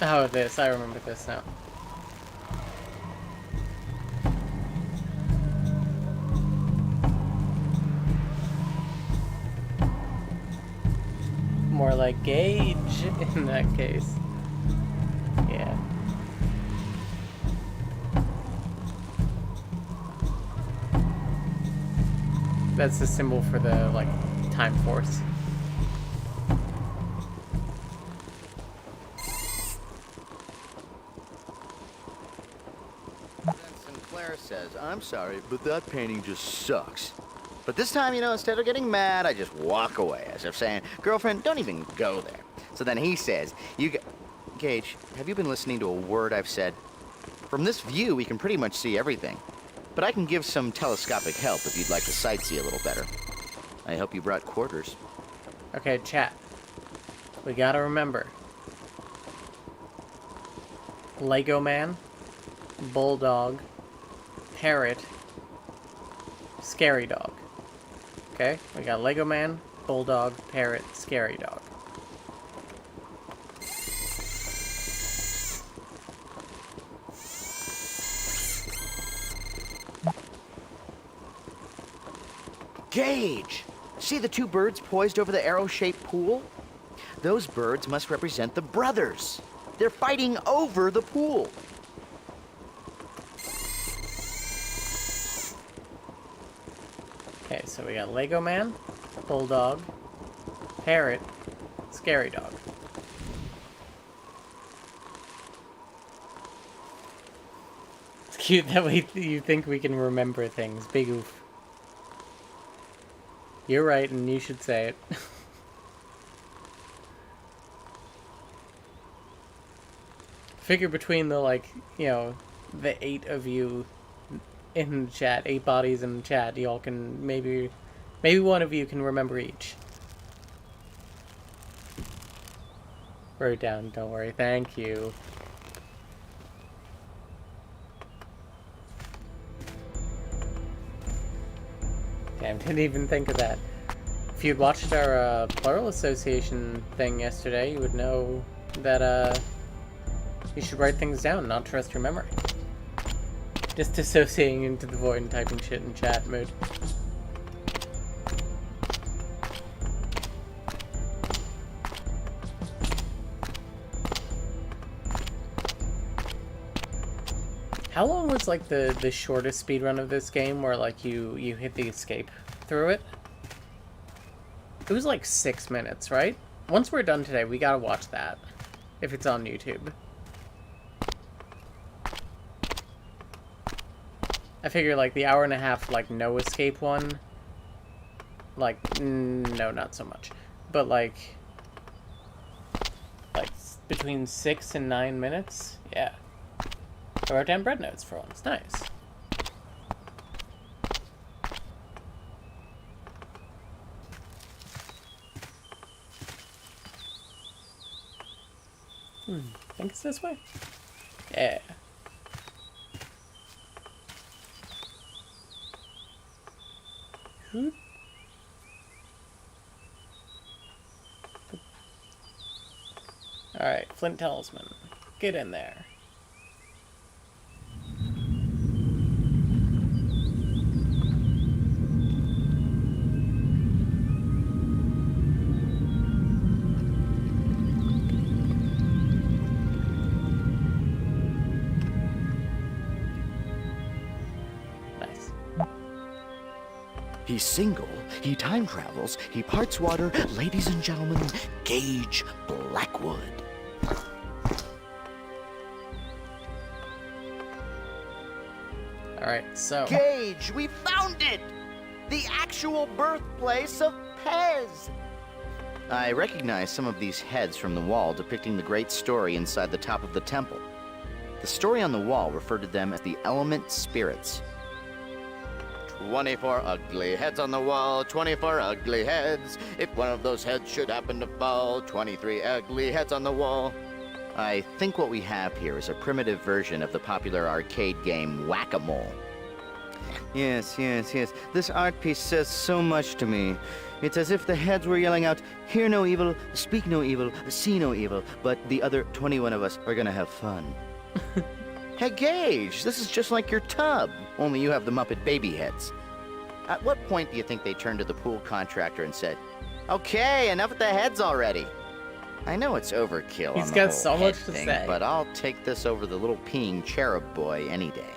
Oh, this. I remember this now. More like Gage in that case. Yeah. That's the symbol for the, like, time force. Sinclair says, I'm sorry, but that painting just sucks. But this time, you know, instead of getting mad, I just walk away, as if saying, girlfriend, don't even go there. So then he says, Gage, have you been listening to a word I've said? From this view, we can pretty much see everything. But I can give some telescopic help if you'd like to sightsee a little better. I hope you brought quarters. Okay, chat. We gotta remember. Lego Man, Bulldog, Parrot, Scary Dog. Okay, we got Lego Man, Bulldog, Parrot, Scary Dog. Gage! See the two birds poised over the arrow-shaped pool? Those birds must represent the brothers. They're fighting over the pool. Okay, so we got Lego Man, Bulldog, Parrot, Scary Dog. It's cute that you think we can remember things. Big oof. You're right, and you should say it. Figure between the, like, you know, the 8 of you in the chat, 8 bodies in the chat, y'all can maybe one of you can remember each. Wrote it down, don't worry, thank you. Damn, didn't even think of that. If you'd watched our Plural Association thing yesterday, you would know that you should write things down, not trust your memory. Just dissociating into the void and typing shit in chat mode. How long was like the shortest speedrun of this game where like you hit the escape through it? It was like 6 minutes, right? Once we're done today, we gotta watch that. If it's on YouTube. I figure like the hour and a half like no escape one, like no, not so much, but like between 6 and 9 minutes, yeah. I wrote down bread notes for once, nice. Think it's this way? Yeah. Alright, Flint Talisman. Get in there. He's single, he time travels, he parts water, ladies and gentlemen, Gage Blackwood. Alright, so... Gage, we found it! The actual birthplace of Pez! I recognize some of these heads from the wall depicting the great story inside the top of the temple. The story on the wall referred to them as the element spirits. 24 ugly heads on the wall, 24 ugly heads. If one of those heads should happen to fall, 23 ugly heads on the wall. I think what we have here is a primitive version of the popular arcade game Whack-A-Mole. Yes. This art piece says so much to me. It's as if the heads were yelling out, hear no evil, speak no evil, see no evil, but the other 21 of us are gonna have fun. Hey, Gage, this is just like your tub, only you have the Muppet baby heads. At what point do you think they turned to the pool contractor and said, okay, enough with the heads already? I know it's overkill He's on the got whole so head much to thing, say. but I'll take this over the little peeing cherub boy any day.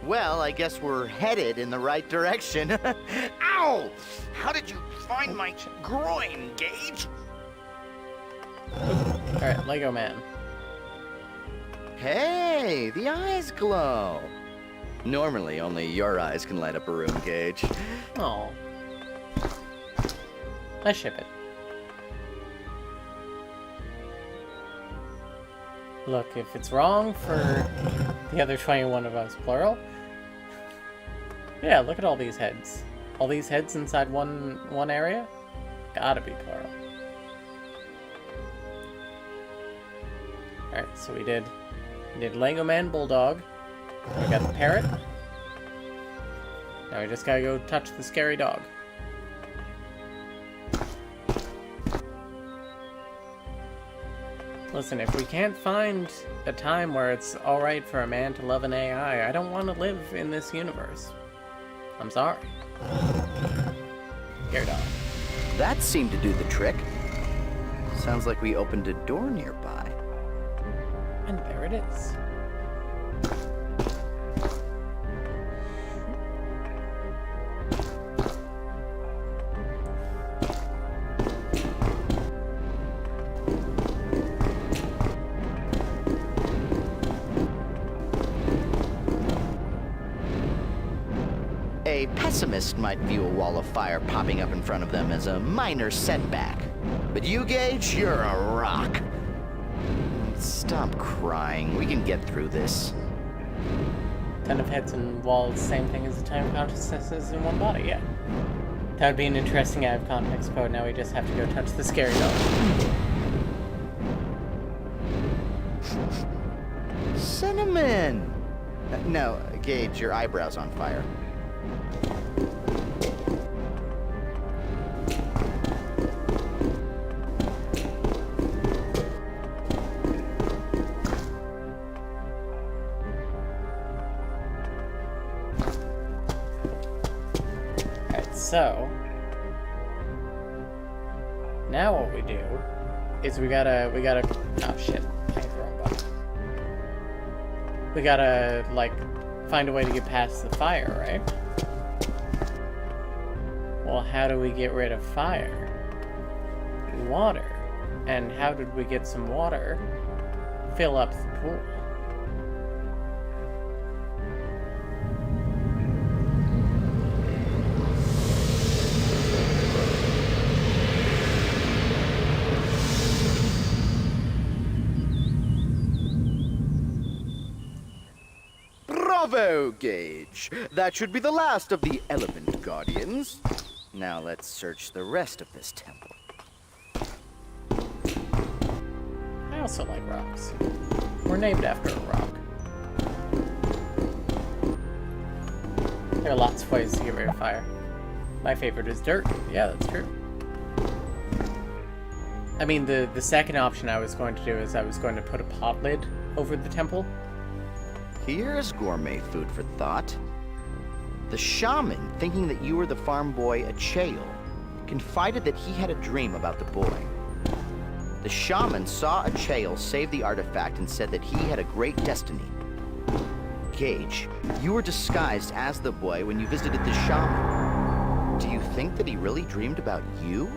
Well, I guess we're headed in the right direction. Ow! How did you find my groin, Gage? Alright, Lego Man. Hey, the eyes glow. Normally, only your eyes can light up a room, Gage. Oh. I ship it. Look, if it's wrong for the other 21 of us, plural. Yeah, look at all these heads. All these heads inside one area? Gotta be plural. Alright, so we did We did Lego Man Bulldog. We got the parrot. Now we just gotta go touch the scary dog. Listen, if we can't find a time where it's alright for a man to love an AI, I don't want to live in this universe. I'm sorry. Scary dog. That seemed to do the trick. Sounds like we opened a door nearby. And there it is. A pessimist might view a wall of fire popping up in front of them as a minor setback. But you, Gage, you're a rock. Stop crying. We can get through this. 10 of heads and walls, same thing as the time of consciousnesses in one body, yeah. That would be an interesting out of context quote. Now we just have to go touch the scary dog. Cinnamon! No, Gage, your eyebrow's on fire. So, now what we do is we gotta, oh shit, I hit the wrong button. We gotta, like, find a way to get past the fire, right? Well, how do we get rid of fire? Water. And how did we get some water? Fill up the pool. Bravo, Gage. That should be the last of the Element Guardians. Now let's search the rest of this temple. I also like rocks. We're named after a rock. There are lots of ways to get rid of fire. My favorite is dirt. Yeah, that's true. I mean, the second option I was going to do is I was going to put a pot lid over the temple. Here's gourmet food for thought. The shaman, thinking that you were the farm boy Achael, confided that he had a dream about the boy. The shaman saw Achael save the artifact and said that he had a great destiny. Gage, you were disguised as the boy when you visited the shaman. Do you think that he really dreamed about you?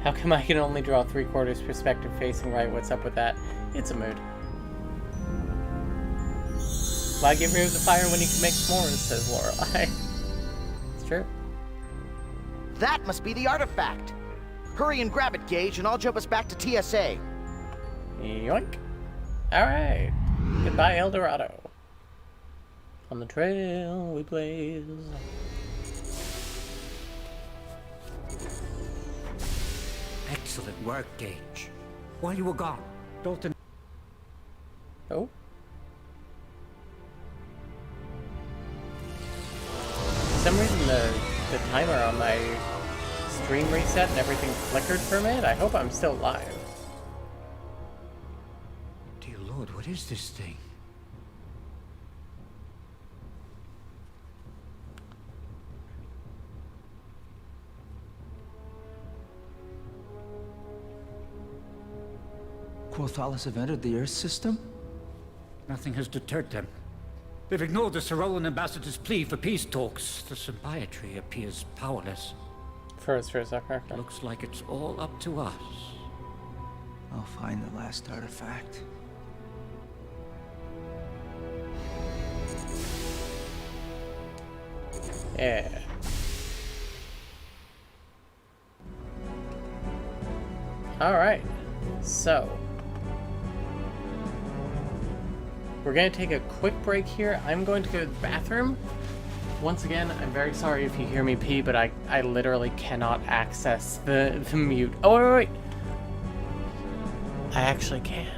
How come I can only draw 3/4 perspective facing right? What's up with that? It's a mood. Why get rid of the fire when you can make s'mores, says Lorelei. It's true. That must be the artifact. Hurry and grab it, Gage, and I'll jump us back to TSA. Yoink. Alright. Goodbye, El Dorado. On the trail we blaze. Excellent work, Gage. While you were gone, Dalton... Oh? For some reason the timer on my stream reset and everything flickered for a minute. I hope I'm still live. Dear Lord, what is this thing? Quothalis have entered the Earth system? Nothing has deterred them. They've ignored the Cyrolan ambassador's plea for peace talks. The symbiotry appears powerless. For a second. Looks like it's all up to us. I'll find the last artifact. Yeah. Alright. So. We're going to take a quick break here. I'm going to go to the bathroom. Once again, I'm very sorry if you hear me pee, but I literally cannot access the mute. Oh, wait. I actually can.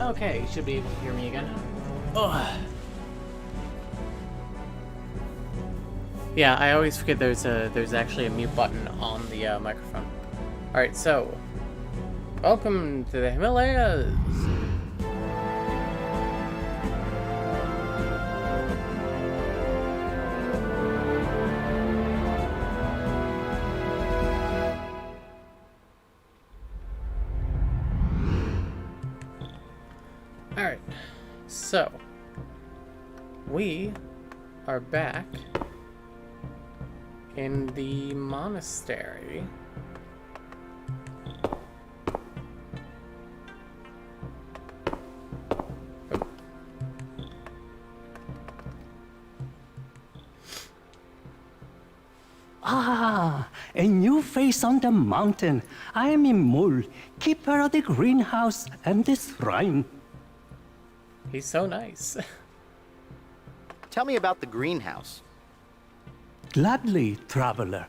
Okay, you should be able to hear me again. Ugh. Yeah, I always forget there's actually a mute button on the microphone. Alright, so welcome to the Himalayas. Alright, so we are back in the monastery. Ah, a new face on the mountain. I am Imul, keeper of the greenhouse and the shrine. He's so nice. Tell me about the greenhouse. Gladly, traveler.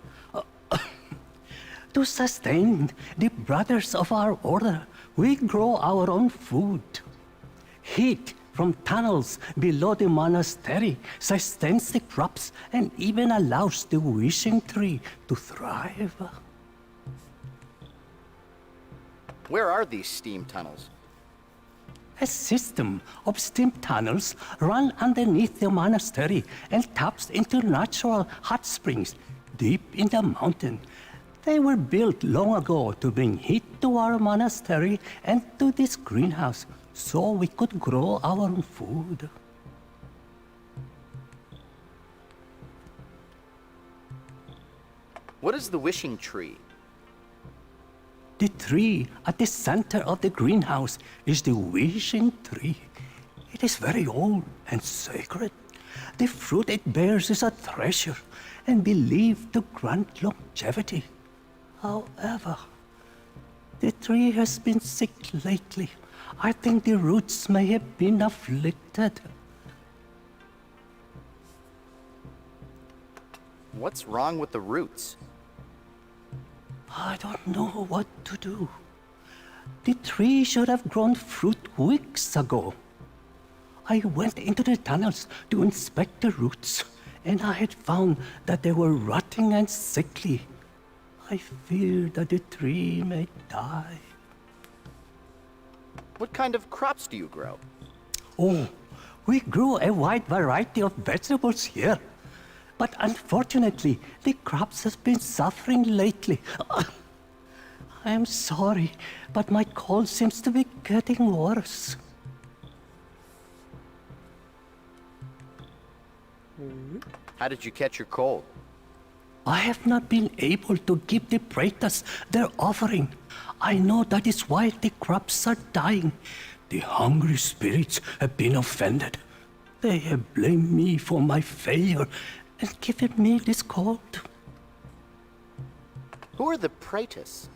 To sustain the brothers of our order, we grow our own food. Heat from tunnels below the monastery sustains the crops and even allows the wishing tree to thrive. Where are these steam tunnels? A system of steam tunnels run underneath the monastery and taps into natural hot springs deep in the mountain. They were built long ago to bring heat to our monastery and to this greenhouse, so we could grow our own food. What is the wishing tree? The tree at the center of the greenhouse is the wishing tree. It is very old and sacred. The fruit it bears is a treasure and believed to grant longevity. However, the tree has been sick lately. I think the roots may have been afflicted. What's wrong with the roots? I don't know what to do. The tree should have grown fruit weeks ago. I went into the tunnels to inspect the roots, and I had found that they were rotting and sickly. I fear that the tree may die. What kind of crops do you grow? Oh, we grew a wide variety of vegetables here. But unfortunately, the crops have been suffering lately. I am sorry, but my cold seems to be getting worse. How did you catch your cold? I have not been able to give the Praetors their offering. I know that is why the crops are dying. The hungry spirits have been offended. They have blamed me for my failure and given me this cold. Who are the Praetors?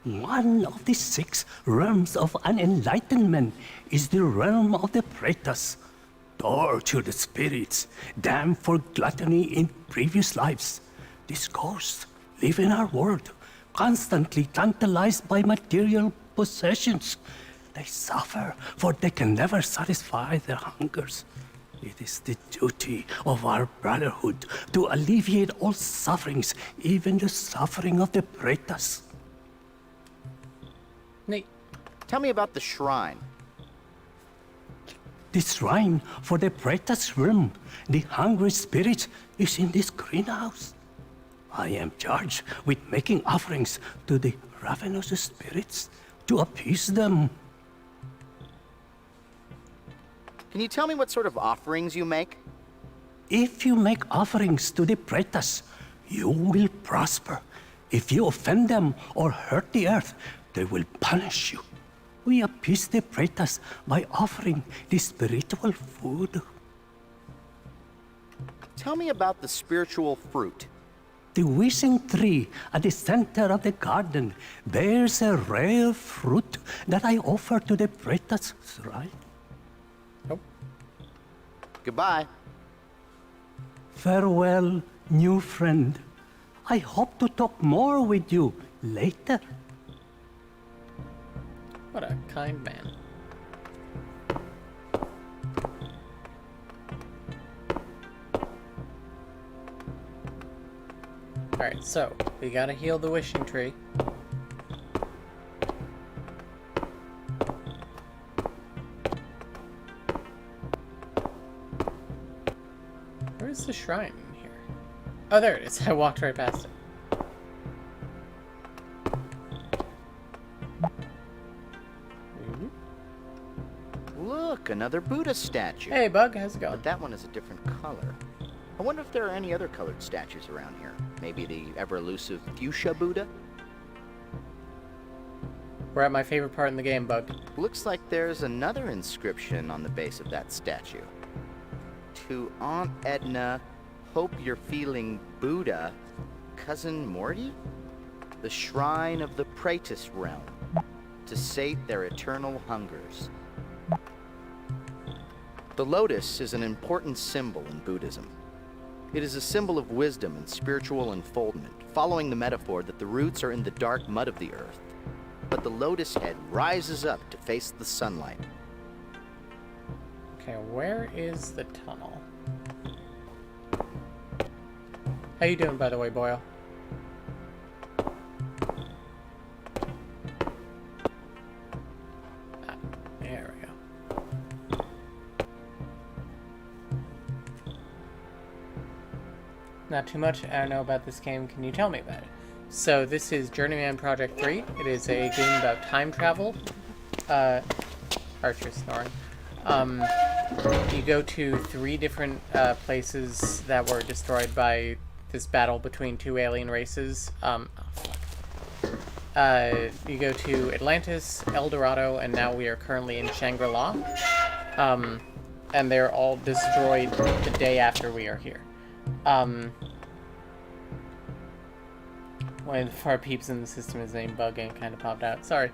One of the 6 realms of unenlightenment is the realm of the Praetors. Tortured spirits, damned for gluttony in previous lives. These ghosts live in our world, constantly tantalized by material possessions. They suffer, for they can never satisfy their hungers. It is the duty of our brotherhood to alleviate all sufferings, even the suffering of the Praetors. Nate, tell me about the shrine. The shrine for the Praetors' realm, the hungry spirit, is in this greenhouse. I am charged with making offerings to the ravenous spirits to appease them. Can you tell me what sort of offerings you make? If you make offerings to the Praetors, you will prosper. If you offend them or hurt the earth, they will punish you. We appease the Praetors by offering the spiritual food. Tell me about the spiritual fruit. The wishing tree at the center of the garden bears a rare fruit that I offer to the Praetors' shrine. Nope. Goodbye. Farewell, new friend. I hope to talk more with you later. What a kind man. Alright, so we gotta heal the wishing tree. Where's the shrine in here? Oh, there it is. I walked right past it. Look, another Buddha statue. Hey, Bug, how's it going? But that one is a different color. I wonder if there are any other colored statues around here. Maybe the ever-elusive fuchsia Buddha? We're at my favorite part in the game, Bug. Looks like there's another inscription on the base of that statue. To Aunt Edna, hope you're feeling Buddha, Cousin Morty? The shrine of the Praetus realm, to sate their eternal hungers. The lotus is an important symbol in Buddhism. It is a symbol of wisdom and spiritual unfoldment, following the metaphor that the roots are in the dark mud of the earth, but the lotus head rises up to face the sunlight. Okay, where is the tunnel? How you doing, by the way, Boyle? Ah, there we go. Not too much I don't know about this game. Can you tell me about it? So this is Journeyman Project 3. It is a game about time travel. Archer snoring. You go to 3 different places that were destroyed by this battle between 2 alien races. Oh, fuck. You go to Atlantis, El Dorado, and now we are currently in Shangri-La. And they're all destroyed the day after we are here. One of our peeps in the system is named Bug and kind of popped out. Sorry.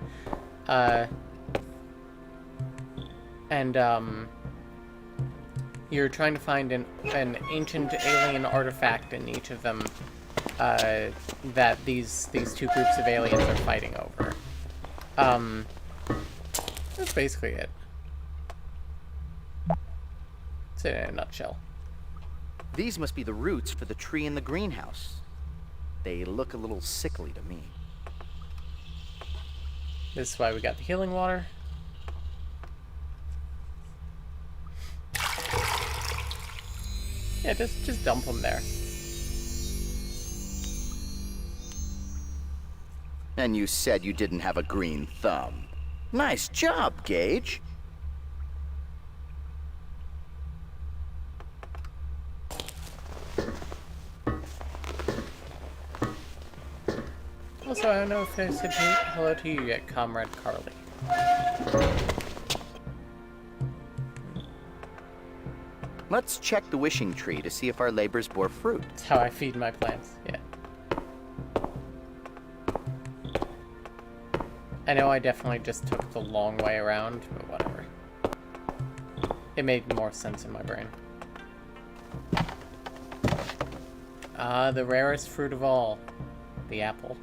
You're trying to find an ancient alien artifact in each of them that these 2 groups of aliens are fighting over. That's basically it. That's it in a nutshell. These must be the roots for the tree in the greenhouse. They look a little sickly to me. This is why we got the healing water. Yeah, just dump them there. And you said you didn't have a green thumb. Nice job, Gage. Also, I don't know if I said hello to you yet, Comrade Carly. Let's check the wishing tree to see if our labors bore fruit. That's how I feed my plants, yeah. I know I definitely just took the long way around, but whatever. It made more sense in my brain. The rarest fruit of all. The apple.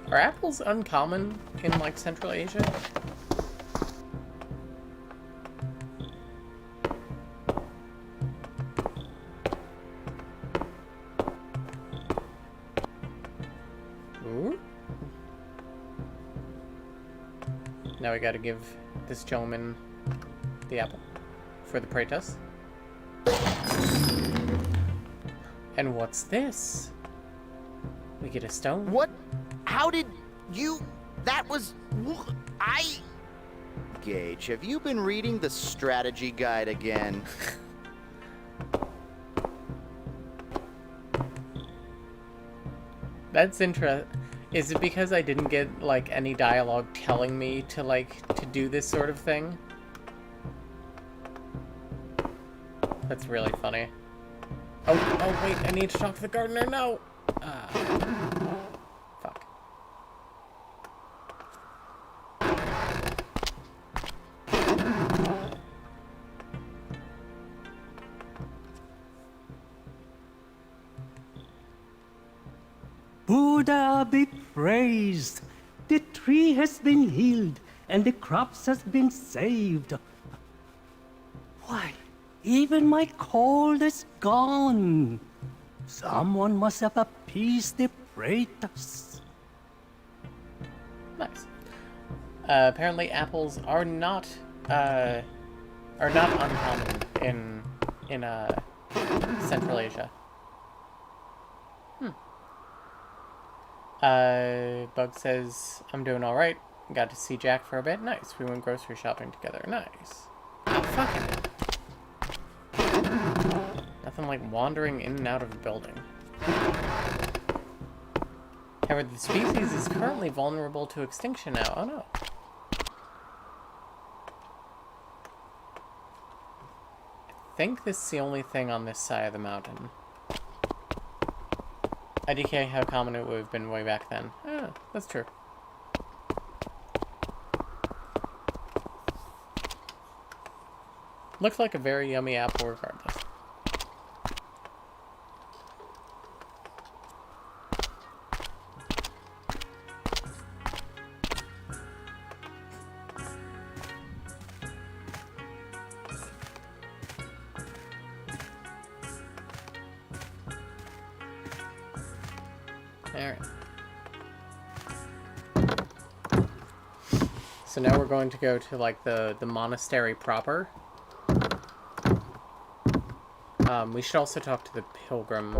Are apples uncommon in, like, Central Asia? Ooh. Now we gotta give this gentleman the apple for the Praetus. And what's this? We get a stone. What? How did you... That was... Gage, have you been reading the strategy guide again? That's interesting. Is it because I didn't get, like, any dialogue telling me to, like, to do this sort of thing? That's really funny. Oh, wait, I need to talk to the gardener, no! Fuck. Buddha be praised! The tree has been healed, and the crops has been saved. Why, Even my cold is gone. Someone must have appeased the Praetus. Nice. Apparently apples are not uncommon in Central Asia. Bug says, I'm doing alright. Got to see Jack for a bit. Nice. We went grocery shopping together. Nice. Oh, fucking. Nothing like wandering in and out of a building. However, the species is currently vulnerable to extinction now. Oh no. I think this is the only thing on this side of the mountain. IDK how common it would have been way back then. Yeah, that's true. Looks like a very yummy apple regardless. Alright. So now we're going to go to like the monastery proper. We should also talk to the pilgrim.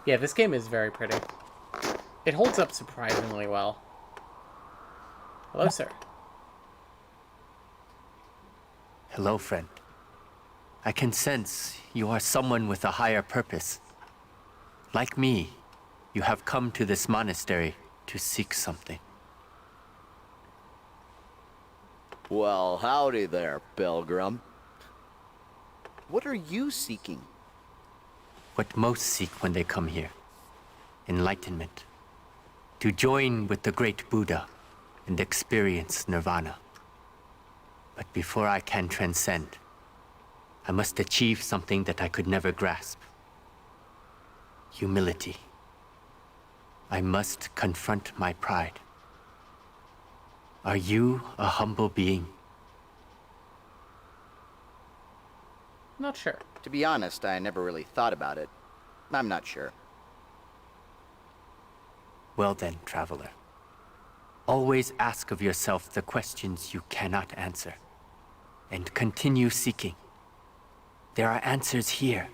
Yeah, this game is very pretty. It holds up surprisingly well. Hello, sir. Hello, friend. I can sense you are someone with a higher purpose. Like me, you have come to this monastery to seek something. Well, howdy there, pilgrim. What are you seeking? What most seek when they come here. Enlightenment. To join with the great Buddha and experience nirvana. But before I can transcend, I must achieve something that I could never grasp. Humility. I must confront my pride. Are you a humble being? Not sure. To be honest, I never really thought about it. I'm not sure. Well then, traveler. Always ask of yourself the questions you cannot answer. And continue seeking. There are answers here.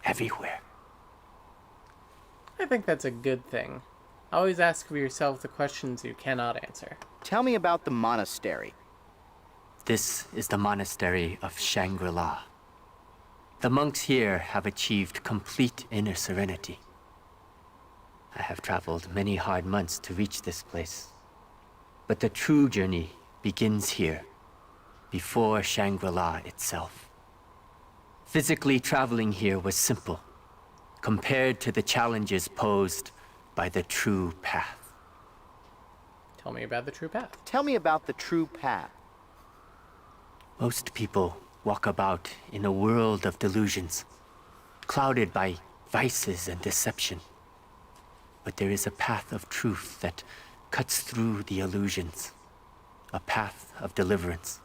Everywhere. I think that's a good thing. Always ask of yourself the questions you cannot answer. Tell me about the monastery. This is the monastery of Shangri-La. The monks here have achieved complete inner serenity. I have traveled many hard months to reach this place. But the true journey begins here, before Shangri-La itself. Physically traveling here was simple, compared to the challenges posed by the true path. Tell me about the true path. Tell me about the true path. Most people walk about in a world of delusions, clouded by vices and deception. But there is a path of truth that cuts through the illusions, a path of deliverance.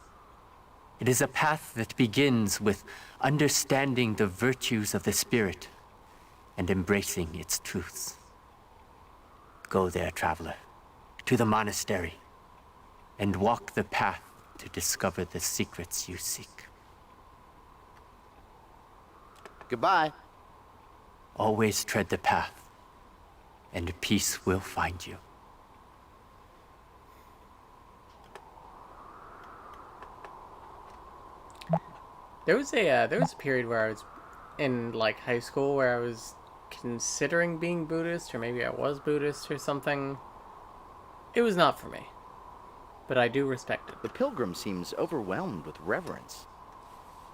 It is a path that begins with understanding the virtues of the spirit and embracing its truths. Go there, traveler, to the monastery, and walk the path to discover the secrets you seek. Goodbye. Always tread the path, and peace will find you. There was a period where I was in like high school where I was considering being Buddhist, or maybe I was Buddhist or something. It was not for me, but I do respect it. The pilgrim seems overwhelmed with reverence.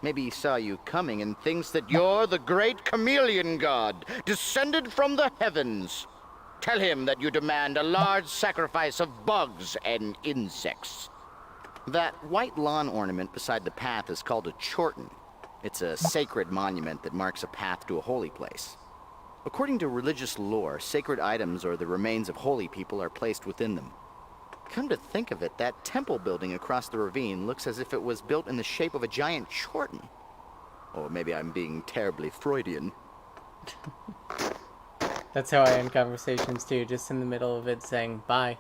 Maybe he saw you coming and thinks that you're the great chameleon god, descended from the heavens. Tell him that you demand a large sacrifice of bugs and insects. That white lawn ornament beside the path is called a chorten. It's a sacred monument that marks a path to a holy place. According to religious lore, sacred items or the remains of holy people are placed within them. Come to think of it, that temple building across the ravine looks as if it was built in the shape of a giant Chorten. Or maybe I'm being terribly Freudian. That's how I end conversations too, just in the middle of it saying bye.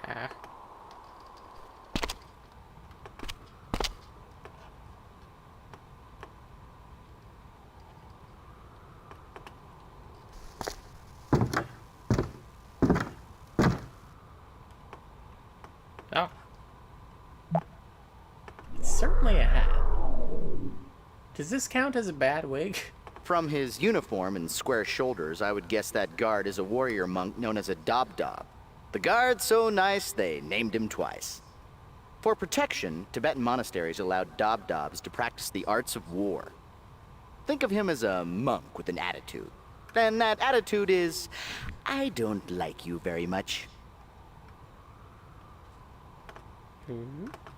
Ah. Oh. It's certainly a hat. Does this count as a bad wig? From his uniform and square shoulders, I would guess that guard is a warrior monk known as a Dobdob. The guard's so nice, they named him twice. For protection, Tibetan monasteries allowed Dobdobs to practice the arts of war. Think of him as a monk with an attitude. And that attitude is, I don't like you very much.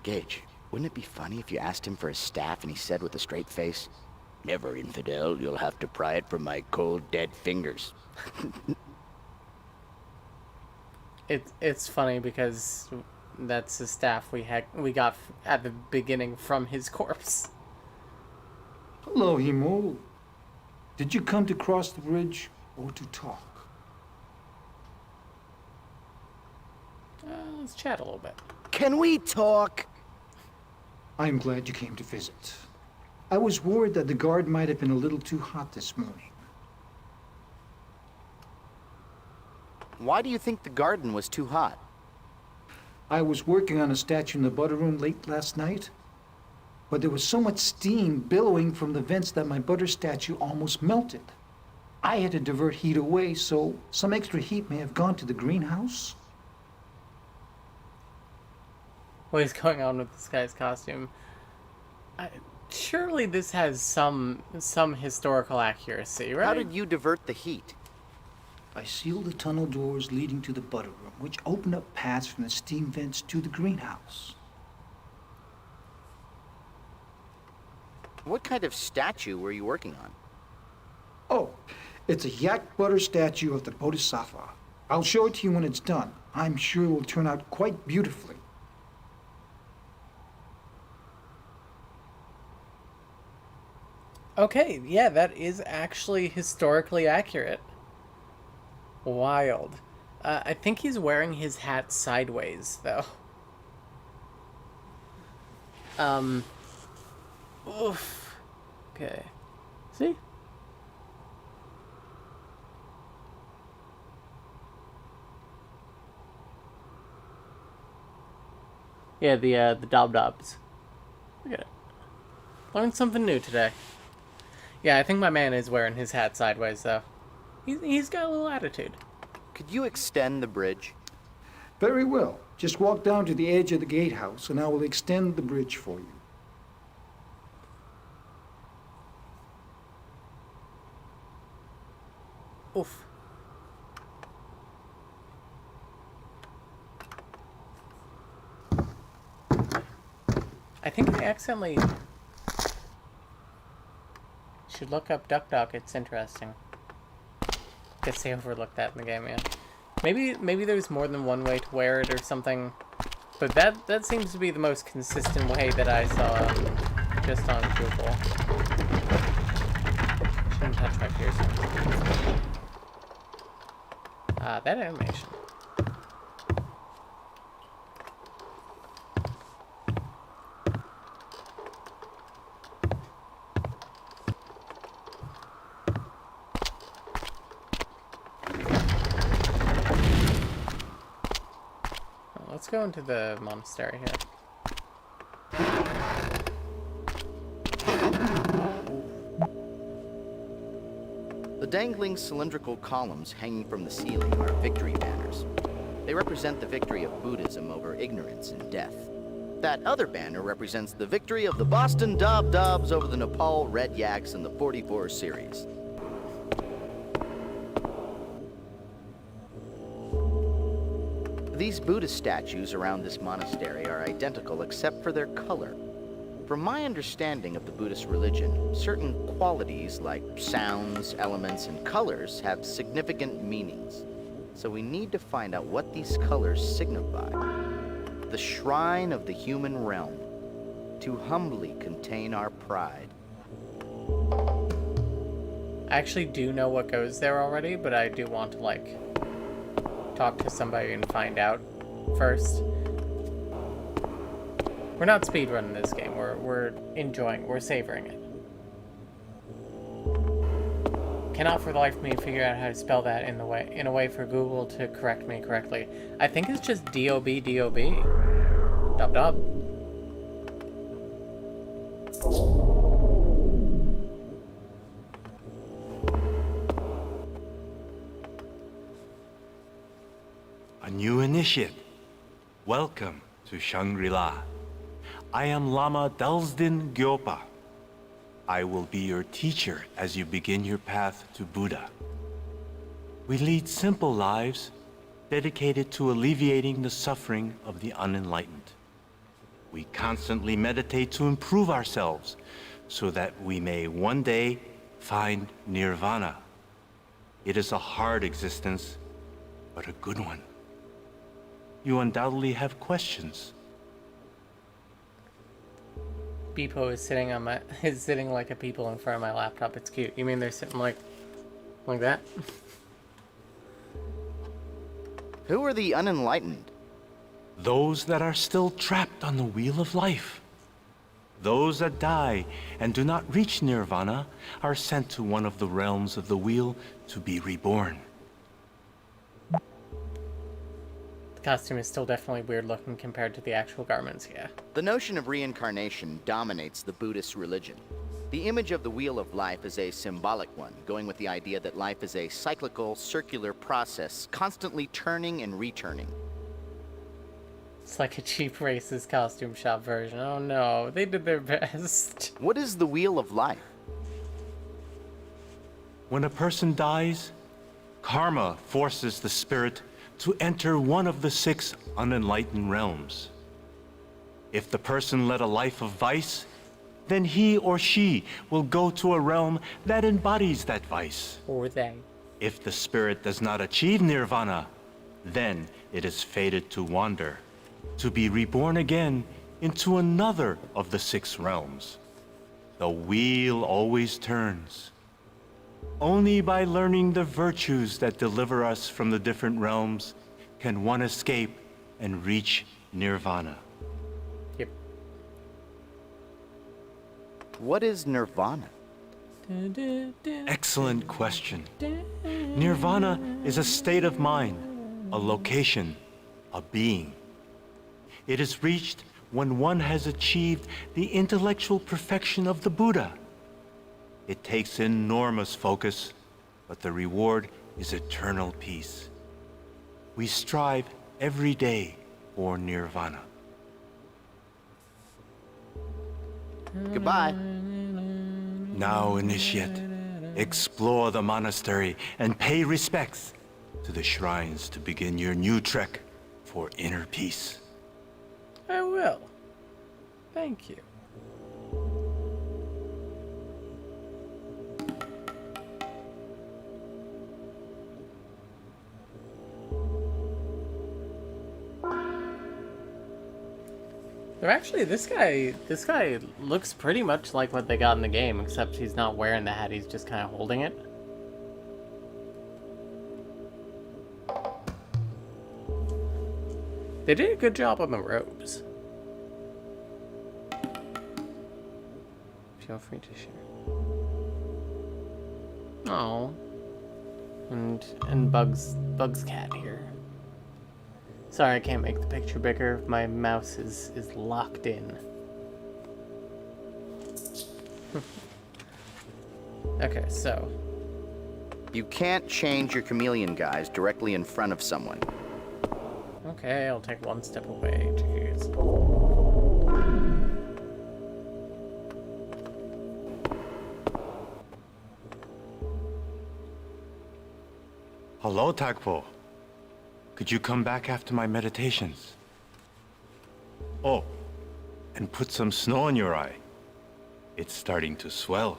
Gage, wouldn't it be funny if you asked him for his staff and he said with a straight face, "Never, infidel, you'll have to pry it from my cold, dead fingers." It's funny because that's the staff we got at the beginning from his corpse. Hello, Himo. Did you come to cross the bridge or to talk? Let's chat a little bit. Can we talk? I'm glad you came to visit. I was worried that the guard might have been a little too hot this morning. Why do you think the garden was too hot? I was working on a statue in the butter room late last night, but there was so much steam billowing from the vents that my butter statue almost melted. I had to divert heat away, so some extra heat may have gone to the greenhouse. What is going on with this guy's costume? Surely this has some historical accuracy, right? How did you divert the heat? I sealed the tunnel doors leading to the butter room, which opened up paths from the steam vents to the greenhouse. What kind of statue were you working on? Oh, it's a yak butter statue of the Bodhisattva. I'll show it to you when it's done. I'm sure it will turn out quite beautifully. Okay, yeah, that is actually historically accurate. Wild. I think he's wearing his hat sideways, though. Oof. Okay. See? Yeah, the Dobdobs. Look at it. Learned something new today. Yeah, I think my man is wearing his hat sideways, though. He's got a little attitude. Could you extend the bridge? Very well. Just walk down to the edge of the gatehouse, and I will extend the bridge for you. Oof. I think I accidentally should look up Duck Duck. It's interesting. Guess they overlooked that in the game, yeah. Maybe there's more than one way to wear it or something, but that seems to be the most consistent way that I saw just on Google. Shouldn't touch my piercing. That animation. Let's go into the monastery here. dangling cylindrical columns hanging from the ceiling are victory banners. They represent the victory of Buddhism over ignorance and death. That other banner represents the victory of the Boston Dubs over the Nepal Red Yaks in the 44 series. These Buddhist statues around this monastery are identical except for their color. From my understanding of the Buddhist religion, certain qualities like sounds, elements, and colors have significant meanings. So we need to find out what these colors signify. The shrine of the human realm, to humbly contain our pride. I actually do know what goes there already, but I do want to, like, talk to somebody and find out first. We're not speedrunning this game. We're enjoying, we're savoring it. Cannot for the life of me figure out how to spell that in a way for Google to correct me correctly. I think it's just D-O-B-D-O-B. Dub. A new initiate. Welcome to Shangri-La. I am Lama Dalsdin Gyopa. I will be your teacher as you begin your path to Buddha. We lead simple lives dedicated to alleviating the suffering of the unenlightened. We constantly meditate to improve ourselves so that we may one day find nirvana. It is a hard existence, but a good one. You undoubtedly have questions. Beepo is sitting on my sitting like a people in front of my laptop. It's cute. You mean they're sitting like that? Who are the unenlightened? Those that are still trapped on the wheel of life. Those that die and do not reach nirvana are sent to one of the realms of the wheel to be reborn. The costume is still definitely weird looking compared to the actual garments, yeah. The notion of reincarnation dominates the Buddhist religion. The image of the wheel of life is a symbolic one, going with the idea that life is a cyclical, circular process, constantly turning and returning. It's like a cheap racist costume shop version. Oh no, they did their best. What is the wheel of life? When a person dies, karma forces the spirit to enter one of the 6 unenlightened realms. If the person led a life of vice, then he or she will go to a realm that embodies that vice. Or they. If the spirit does not achieve nirvana, then it is fated to wander, to be reborn again into another of the 6 realms. The wheel always turns. Only by learning the virtues that deliver us from the different realms can one escape and reach nirvana. Yep. What is nirvana? Excellent question. Nirvana is a state of mind, a location, a being. It is reached when one has achieved the intellectual perfection of the Buddha. It takes enormous focus, but the reward is eternal peace. We strive every day for nirvana. Goodbye. Now, initiate, explore the monastery and pay respects to the shrines to begin your new trek for inner peace. I will. Thank you. They're actually, this guy looks pretty much like what they got in the game, except he's not wearing the hat, he's just kind of holding it. They did a good job on the robes. Feel free to share. Oh. And Bug's cat here. Sorry, I can't make the picture bigger. My mouse is locked in. Okay, so You can't change your chameleon guise directly in front of someone. Okay, I'll take one step away. Jeez. Hello, Tagpo. Could you come back after my meditations? Oh, and put some snow in your eye. It's starting to swell.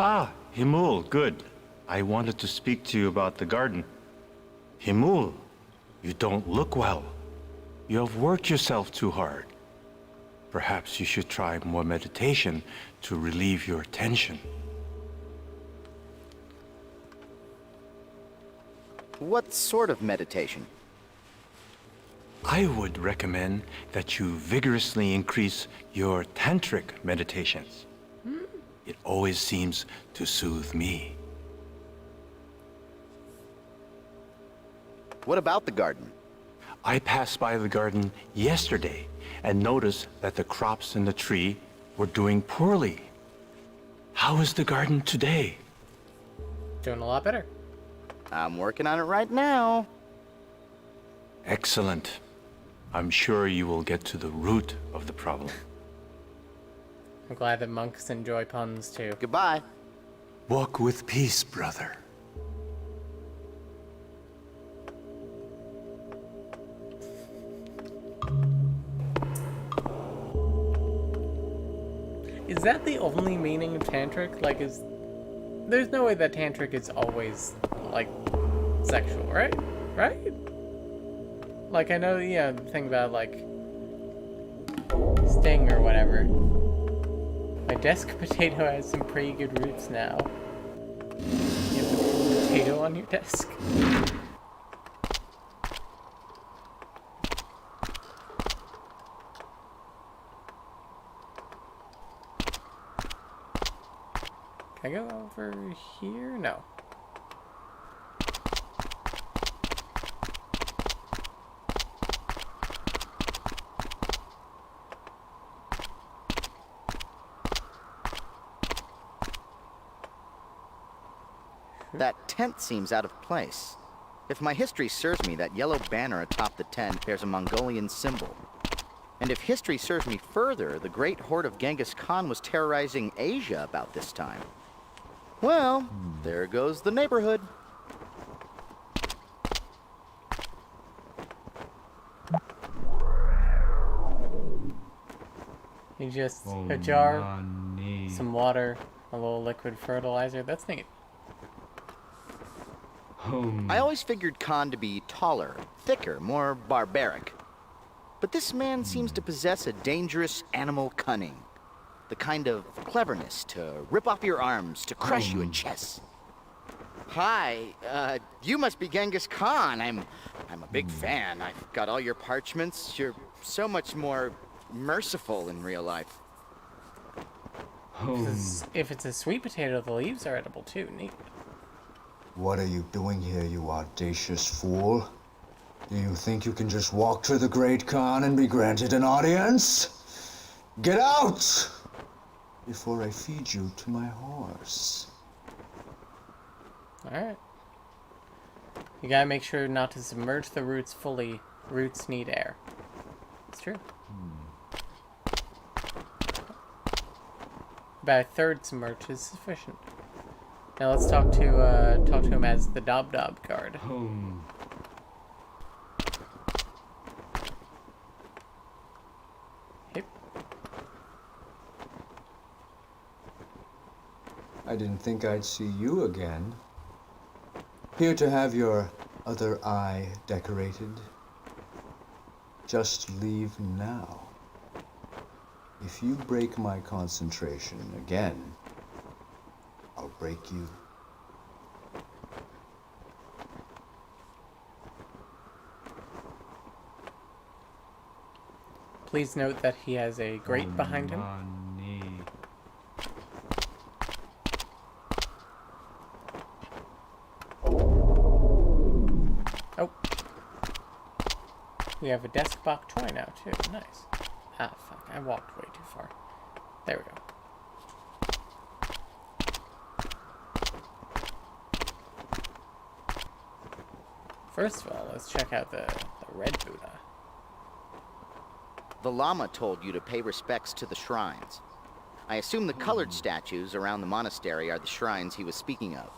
Ah, Himul, good. I wanted to speak to you about the garden. Himul, you don't look well. You have worked yourself too hard. Perhaps you should try more meditation to relieve your tension. What sort of meditation? I would recommend that you vigorously increase your tantric meditations. It always seems to soothe me. What about the garden? I passed by the garden yesterday and noticed that the crops in the tree were doing poorly. How is the garden today? Doing a lot better. I'm working on it right now. Excellent. I'm sure you will get to the root of the problem. I'm glad that monks enjoy puns too. Goodbye. Walk with peace, brother. Is that the only meaning of tantric? Like, there's no way that tantric is always, like, sexual, right? Right? Like, I know, yeah, the thing about, like, Sting or whatever. My desk potato has some pretty good roots now. You have a potato on your desk? Can I go over here? No. That tent seems out of place. If my history serves me, that yellow banner atop the tent bears a Mongolian symbol. And if history serves me further, the great horde of Genghis Khan was terrorizing Asia about this time. Well, there goes the neighborhood. You just a jar, some water, a little liquid fertilizer. That's neat. I always figured Khan to be taller, thicker, more barbaric. But this man seems to possess a dangerous animal cunning. The kind of cleverness to rip off your arms, to crush you in chess. Hi, you must be Genghis Khan. I'm a big fan. I've got all your parchments. You're so much more merciful in real life. If it's a sweet potato, the leaves are edible too. Neat. What are you doing here, you audacious fool? Do you think you can just walk to the Great Khan and be granted an audience? Get out! Before I feed you to my horse. Alright. You gotta make sure not to submerge the roots fully. Roots need air. It's true. About a third submerged is sufficient. Now let's talk to him as the Dob guard. Yep. I didn't think I'd see you again. Here to have your other eye decorated. Just leave now. If you break my concentration again, I'll break you. Please note that he has a grate behind him. We have a desk Bok Choy now, too. Nice. Ah, fuck. I walked way too far. There we go. First of all, let's check out the red Buddha. The Lama told you to pay respects to the shrines. I assume the colored statues around the monastery are the shrines he was speaking of.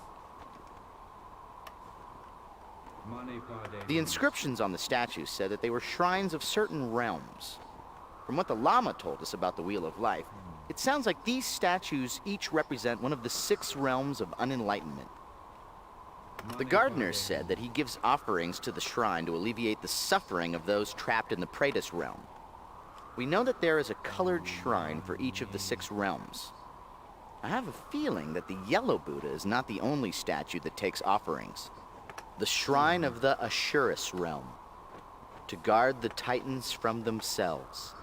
The inscriptions on the statues said that they were shrines of certain realms. From what the Lama told us about the Wheel of Life, it sounds like these statues each represent one of the 6 realms of unenlightenment. The gardener said that he gives offerings to the shrine to alleviate the suffering of those trapped in the Praetus realm. We know that there is a colored shrine for each of the 6 realms. I have a feeling that the yellow Buddha is not the only statue that takes offerings. The shrine of the Ashurus realm, to guard the Titans from themselves.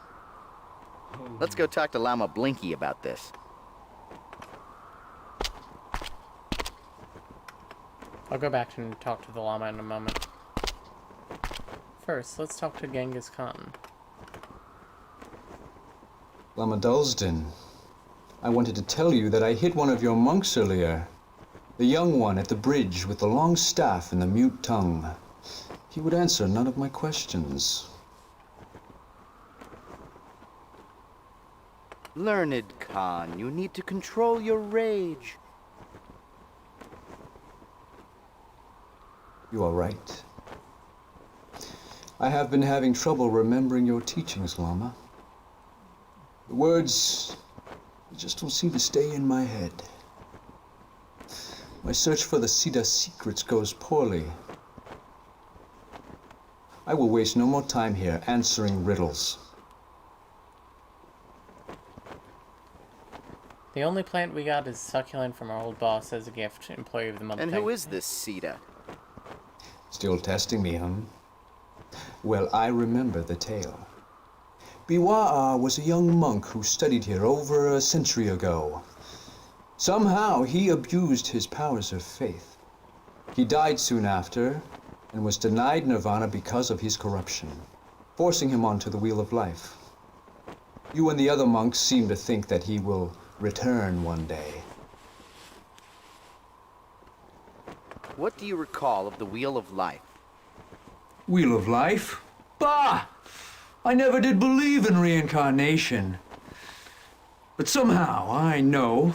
Let's go talk to Lama Blinky about this. I'll go back and talk to the Lama in a moment. First, let's talk to Genghis Khan. Lama Dulsden, I wanted to tell you that I hit one of your monks earlier. The young one at the bridge with the long staff and the mute tongue. He would answer none of my questions. Learned Khan, you need to control your rage. You are right. I have been having trouble remembering your teachings, Lama. The words just don't seem to stay in my head. My search for the Siddha secrets goes poorly. I will waste no more time here answering riddles. The only plant we got is succulent from our old boss as a gift, employee of the month. And who is this Siddha? Still testing me, huh? Well, I remember the tale. Biwa'a was a young monk who studied here over a century ago. Somehow he abused his powers of faith. He died soon after and was denied nirvana because of his corruption, forcing him onto the Wheel of Life. You and the other monks seem to think that he will return one day. What do you recall of the Wheel of Life? Wheel of Life? Bah! I never did believe in reincarnation. But somehow I know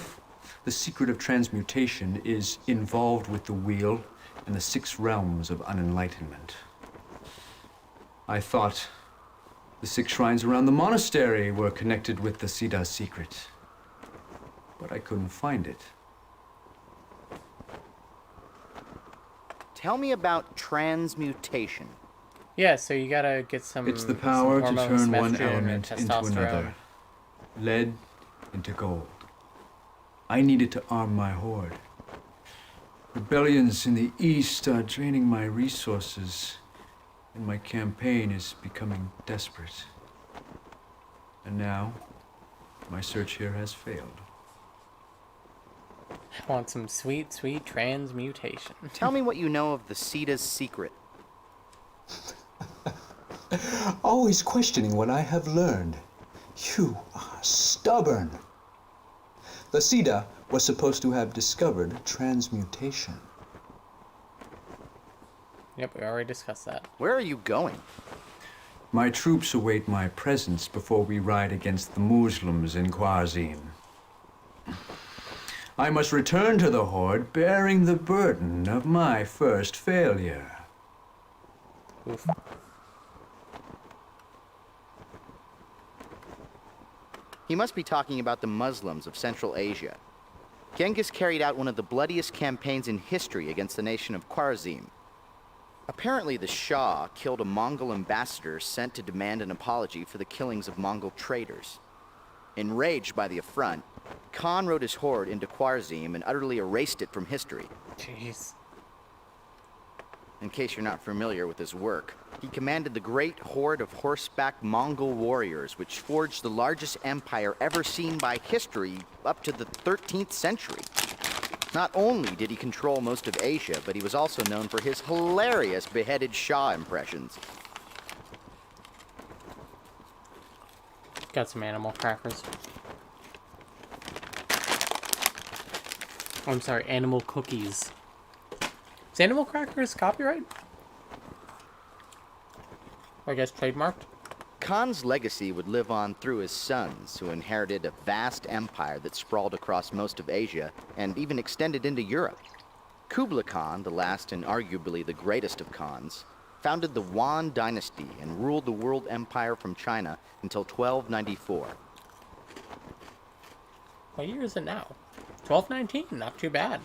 the secret of transmutation is involved with the wheel and the 6 realms of unenlightenment. I thought the 6 shrines around the monastery were connected with the Siddha secret, but I couldn't find it. Tell me about transmutation. Yeah, so you gotta get some. It's the power to turn one estrogen, element or into testosterone. another. Lead into gold. I needed to arm my horde. Rebellions in the east are draining my resources, and my campaign is becoming desperate. And now, my search here has failed. I want some sweet, sweet transmutation. Tell me what you know of the Siddha's secret. Always questioning what I have learned. You are stubborn. The Siddha was supposed to have discovered transmutation. Yep, we already discussed that. Where are you going? My troops await my presence before we ride against the Muslims in Khwarazm. I must return to the Horde bearing the burden of my first failure. Oof. He must be talking about the Muslims of Central Asia. Genghis carried out one of the bloodiest campaigns in history against the nation of Khwarazm. Apparently, the Shah killed a Mongol ambassador sent to demand an apology for the killings of Mongol traders. Enraged by the affront, Khan rode his horde into Khwarazm and utterly erased it from history. Jeez. In case you're not familiar with his work, he commanded the great horde of horseback Mongol warriors, which forged the largest empire ever seen by history up to the 13th century. Not only did he control most of Asia, but he was also known for his hilarious beheaded Shah impressions. Got some animal crackers. Oh, I'm sorry, animal cookies. Is animal crackers copyright? I guess trademarked? Khan's legacy would live on through his sons, who inherited a vast empire that sprawled across most of Asia and even extended into Europe. Kublai Khan, the last and arguably the greatest of Khans, founded the Yuan dynasty and ruled the world empire from China until 1294. What year is it now? 1219, not too bad.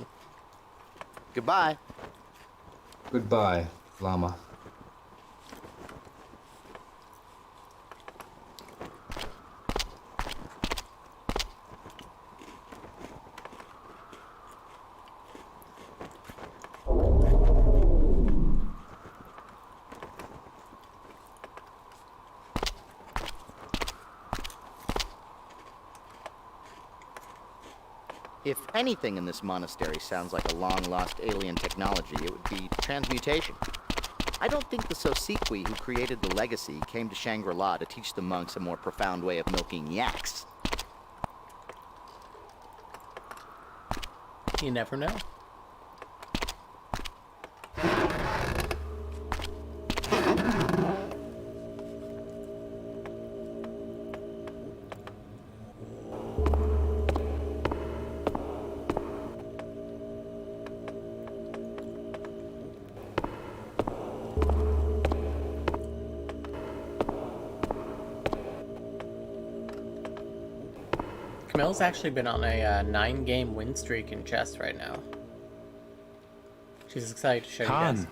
Goodbye. Goodbye, Llama. If anything in this monastery sounds like a long-lost alien technology, it would be transmutation. I don't think the Sosikwi who created the legacy came to Shangri-La to teach the monks a more profound way of milking yaks. You never know. Camille's actually been on a 9-game win streak in chess right now. She's excited to show you guys. Khan,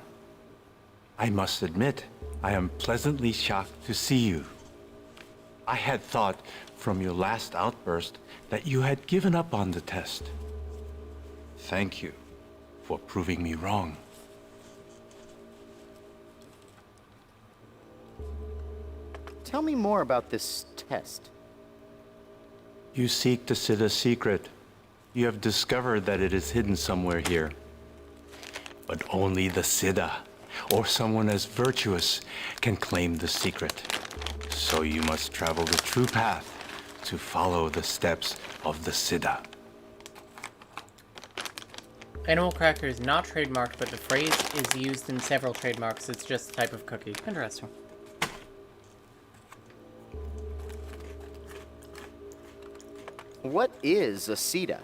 I must admit, I am pleasantly shocked to see you. I had thought from your last outburst that you had given up on the test. Thank you for proving me wrong. Tell me more about this test. You seek the Siddha's secret. You have discovered that it is hidden somewhere here. But only the Siddha, or someone as virtuous, can claim the secret. So you must travel the true path to follow the steps of the Siddha. Animal cracker is not trademarked, but the phrase is used in several trademarks. It's just a type of cookie. Interesting. What is a Siddha?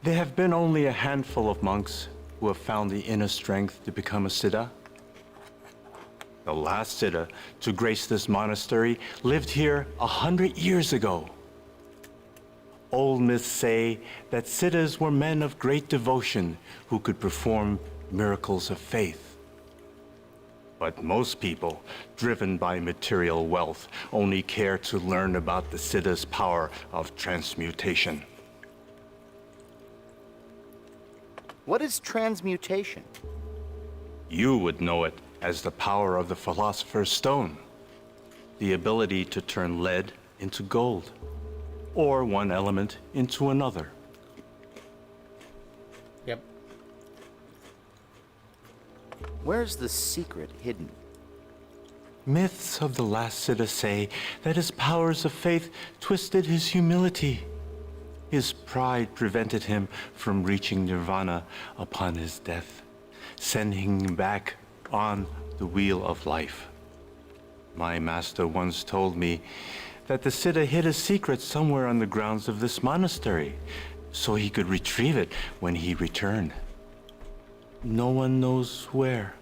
There have been only a handful of monks who have found the inner strength to become a Siddha. The last Siddha to grace this monastery lived here 100 years ago. Old myths say that Siddhas were men of great devotion who could perform miracles of faith. But most people, driven by material wealth, only care to learn about the Siddha's power of transmutation. What is transmutation? You would know it as the power of the Philosopher's Stone. The ability to turn lead into gold, or one element into another. Yep. Where's the secret hidden? Myths of the last Siddha say that his powers of faith twisted his humility. His pride prevented him from reaching nirvana upon his death, sending him back on the wheel of life. My master once told me that the Siddha hid a secret somewhere on the grounds of this monastery, so he could retrieve it when he returned. No one knows where.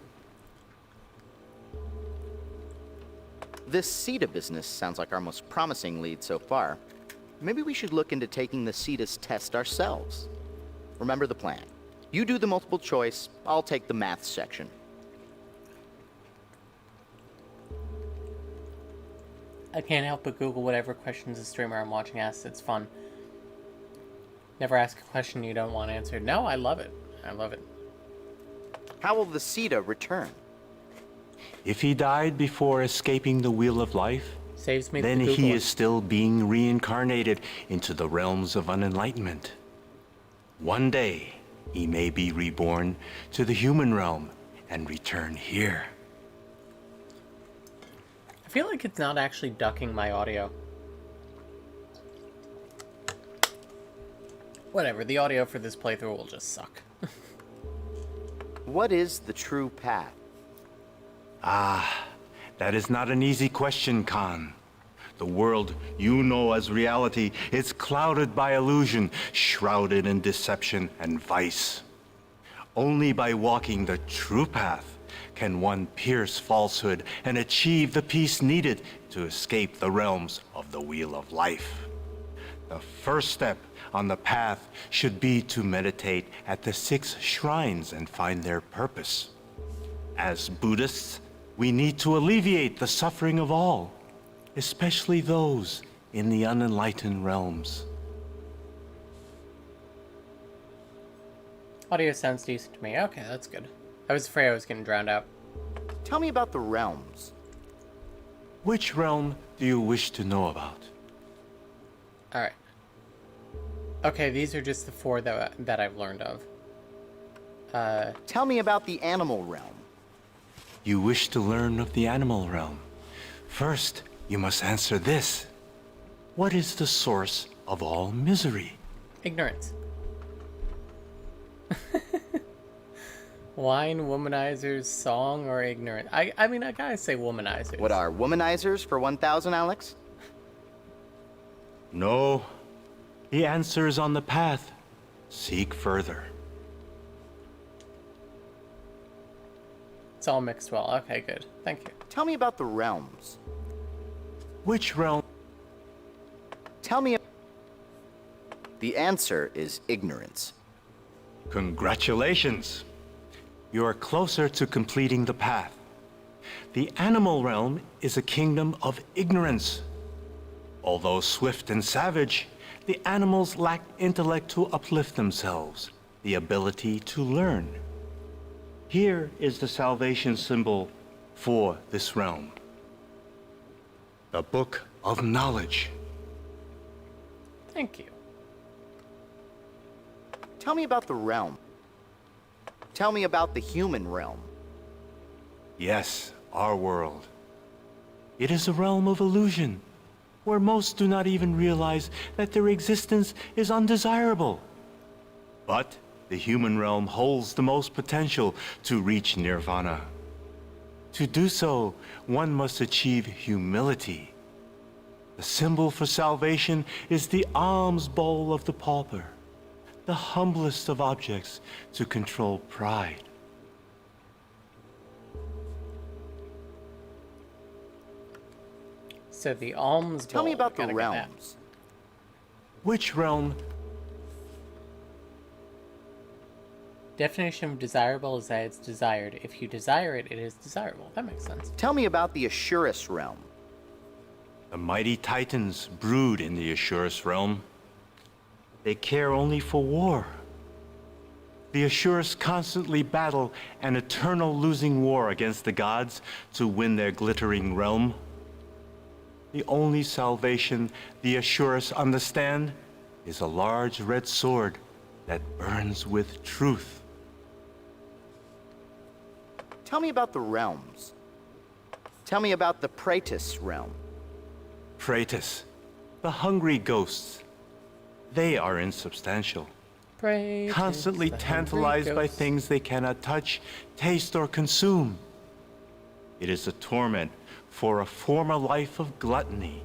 This Siddha business sounds like our most promising lead so far. Maybe we should look into taking the Siddha's test ourselves. Remember the plan. You do the multiple choice, I'll take the math section. I can't help but Google whatever questions the streamer I'm watching asks. It's fun. Never ask a question you don't want answered. No, I love it. I love it. How will the Siddha return? If he died before escaping the wheel of life, saves me then the he Googling. is still being reincarnated into the realms of unenlightenment. One day, he may be reborn to the human realm and return here. I feel like it's not actually ducking my audio. Whatever, the audio for this playthrough will just suck. What is the true path? Ah, that is not an easy question, Khan. The world you know as reality is clouded by illusion, shrouded in deception and vice. Only by walking the true path can one pierce falsehood and achieve the peace needed to escape the realms of the Wheel of Life. The first step on the path should be to meditate at the 6 shrines and find their purpose. As Buddhists, we need to alleviate the suffering of all, especially those in the unenlightened realms. Audio sounds decent to me. Okay, that's good. I was afraid I was getting drowned out. Tell me about the realms. Which realm do you wish to know about? Alright. Okay, these are just the 4 that I've learned of. Tell me about the animal realm. You wish to learn of the animal realm. First, you must answer this. What is the source of all misery? Ignorance. Wine, womanizers, song, or ignorant? I mean, I gotta say womanizers. What are womanizers for 1,000, Alex? No. The answer is on the path. Seek further. It's all mixed well. Okay, good. Thank you. Tell me about the realms. Which realm? Tell me. The answer is ignorance. Congratulations. You are closer to completing the path. The animal realm is a kingdom of ignorance. Although swift and savage, the animals lack intellect to uplift themselves, the ability to learn. Here is the salvation symbol for this realm. The Book of Knowledge. Thank you. Tell me about the realm. Tell me about the human realm. Yes, our world. It is a realm of illusion, where most do not even realize that their existence is undesirable. But the human realm holds the most potential to reach nirvana. To do so, one must achieve humility. The symbol for salvation is the alms bowl of the pauper, the humblest of objects to control pride. So the alms bowl. Tell me about the realms. Which realm? Definition of desirable is that it's desired. If you desire it, it is desirable. That makes sense. Tell me about the Asurus realm. The mighty titans brood in the Asurus realm. They care only for war. The Asurus constantly battle an eternal losing war against the gods to win their glittering realm. The only salvation the Asurus understand is a large red sword that burns with truth. Tell me about the realms. Tell me about the Praetus realm. Praetus, the hungry ghosts. They are insubstantial. Praetus, constantly tantalized by things they cannot touch, taste, or consume. It is a torment for a former life of gluttony.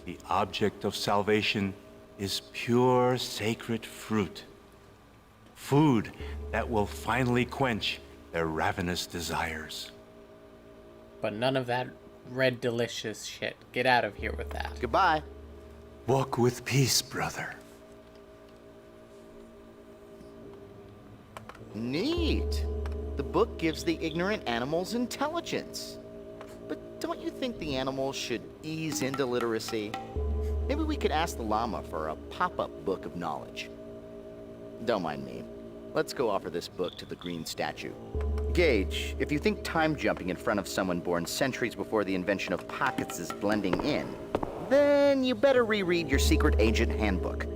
The object of salvation is pure sacred fruit. Food that will finally quench their ravenous desires. But none of that red delicious shit. Get out of here with that. Goodbye. Walk with peace, brother. Neat. The book gives the ignorant animals intelligence. But don't you think the animals should ease into literacy? Maybe we could ask the llama for a pop-up book of knowledge. Don't mind me. Let's go offer this book to the green statue. Gage, if you think time jumping in front of someone born centuries before the invention of pockets is blending in, then you better reread your secret agent handbook.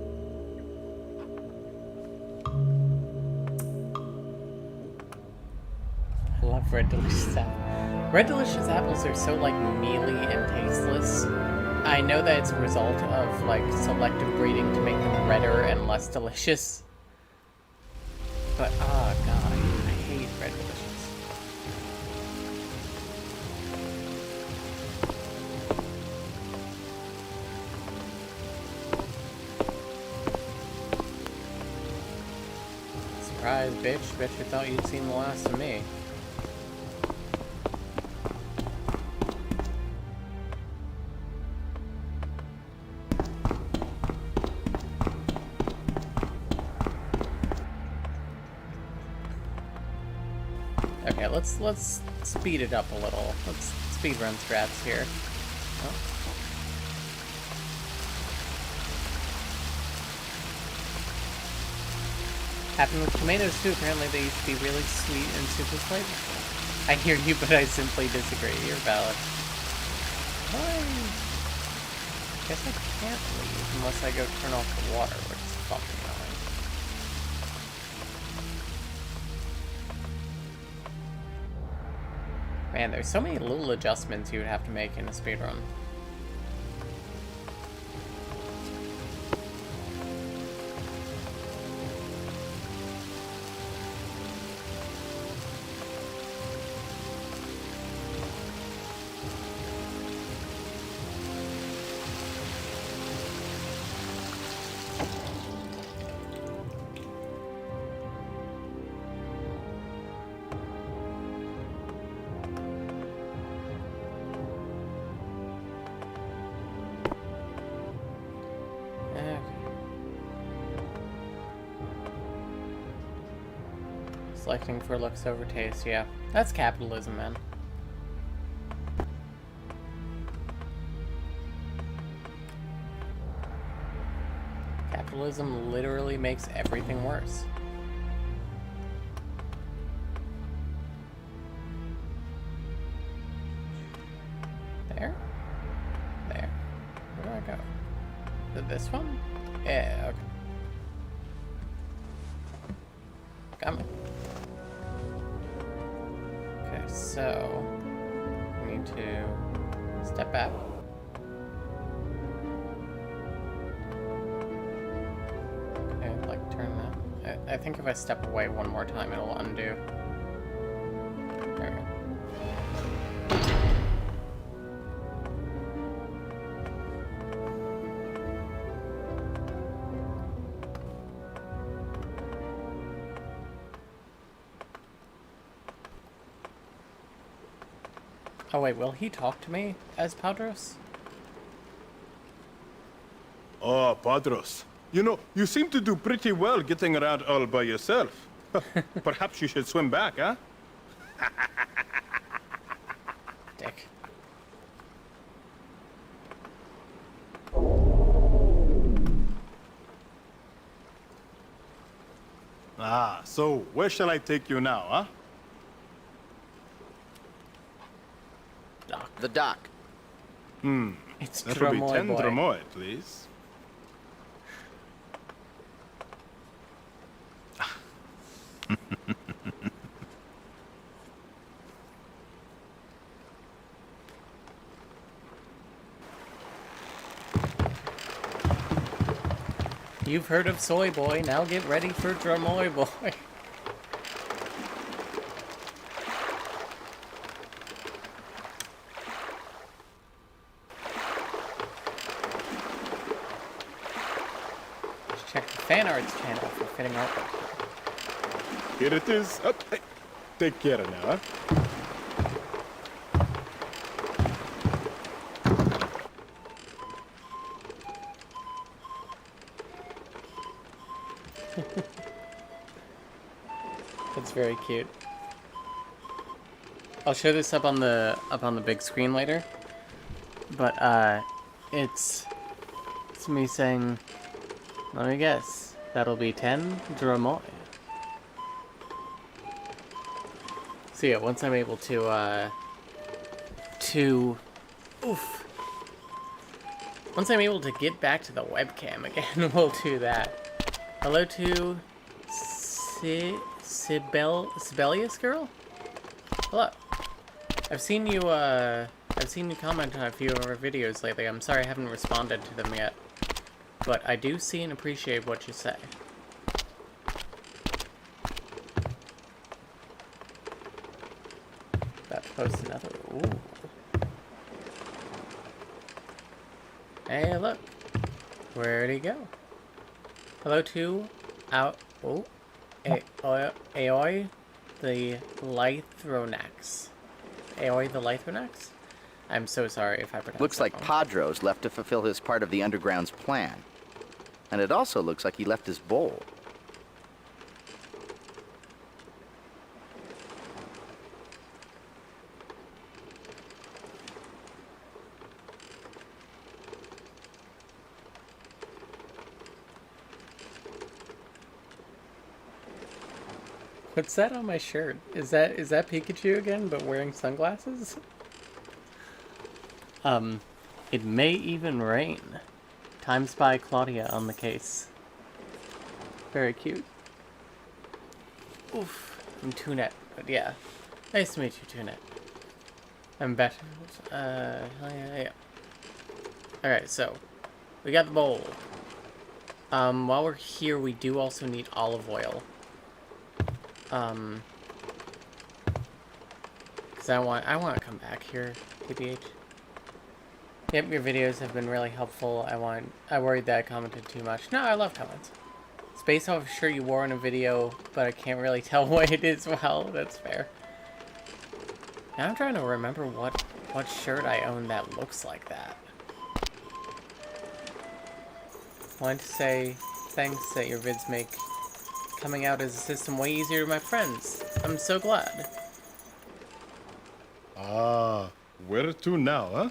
I love red delicious stuff. Red Delicious apples are so, like, mealy and tasteless. I know that it's a result of, like, selective breeding to make them redder and less delicious. But, oh god, I hate Red Delicious. Surprise, bitch. Bet you thought you'd seen the last of me. Okay, let's speed it up a little. Let's speed run strats here. Oh. Happened with tomatoes too. Apparently they used to be really sweet and super flavorful. I hear you, but I simply disagree. You're valid. Why? Guess I can't leave unless I go turn off the water, which is fucking annoying. Man, there's so many little adjustments you would have to make in a speedrun. Selecting for looks over taste, yeah. That's capitalism, man. Capitalism literally makes everything worse. There? There. Where do I go? This one? Yeah, okay. Come on. Okay, so we need to step back. Okay, like turn that. I think if I step away one more time, it'll undo. There we go. Oh wait, will he talk to me as Padros? Oh, Padros. You know, you seem to do pretty well getting around all by yourself. Perhaps you should swim back, huh? Dick. Ah, so where shall I take you now, huh? The dock. It's that will be 10 boy. dromoi, please. You've heard of Soy Boy, now get ready for Drummoy Boy. Check the fan arts channel for fitting artwork. Here it is. Oh, hey, take care now, huh? That's very cute. I'll show this up on the big screen later. But it's me saying, let me guess, that'll be 10 dromoi. So yeah, once I'm able to once I'm able to get back to the webcam again, we'll do that. Hello to Sibelius girl? Hello. I've seen you comment on a few of our videos lately. I'm sorry I haven't responded to them yet. But I do see and appreciate what you say. About to post another. Ooh. Hey, look. Where'd he go? Hello to Aoi the Lythronax. Aoi the Lythronax? I'm so sorry if I pronounced Looks like wrong. Padro's left to fulfill his part of the Underground's plan. And it also looks like he left his bowl. What's that on my shirt? Is that Pikachu again, but wearing sunglasses? It may even rain. Time Spy Claudia on the case. Very cute. Oof. I'm Tunet, but yeah. Nice to meet you, Tunet. I'm better. Yeah. Alright, so. We got the bowl. While we're here, we do also need olive oil. Because I want to come back here, TBH. Yep, your videos have been really helpful. I worried that I commented too much. No, I love comments. It's based off a shirt you wore in a video, but I can't really tell what it is well. That's fair. Now I'm trying to remember what shirt I own that looks like that. Wanted to say thanks that your vids make coming out as a system way easier to my friends. I'm so glad. Ah, where to now, huh?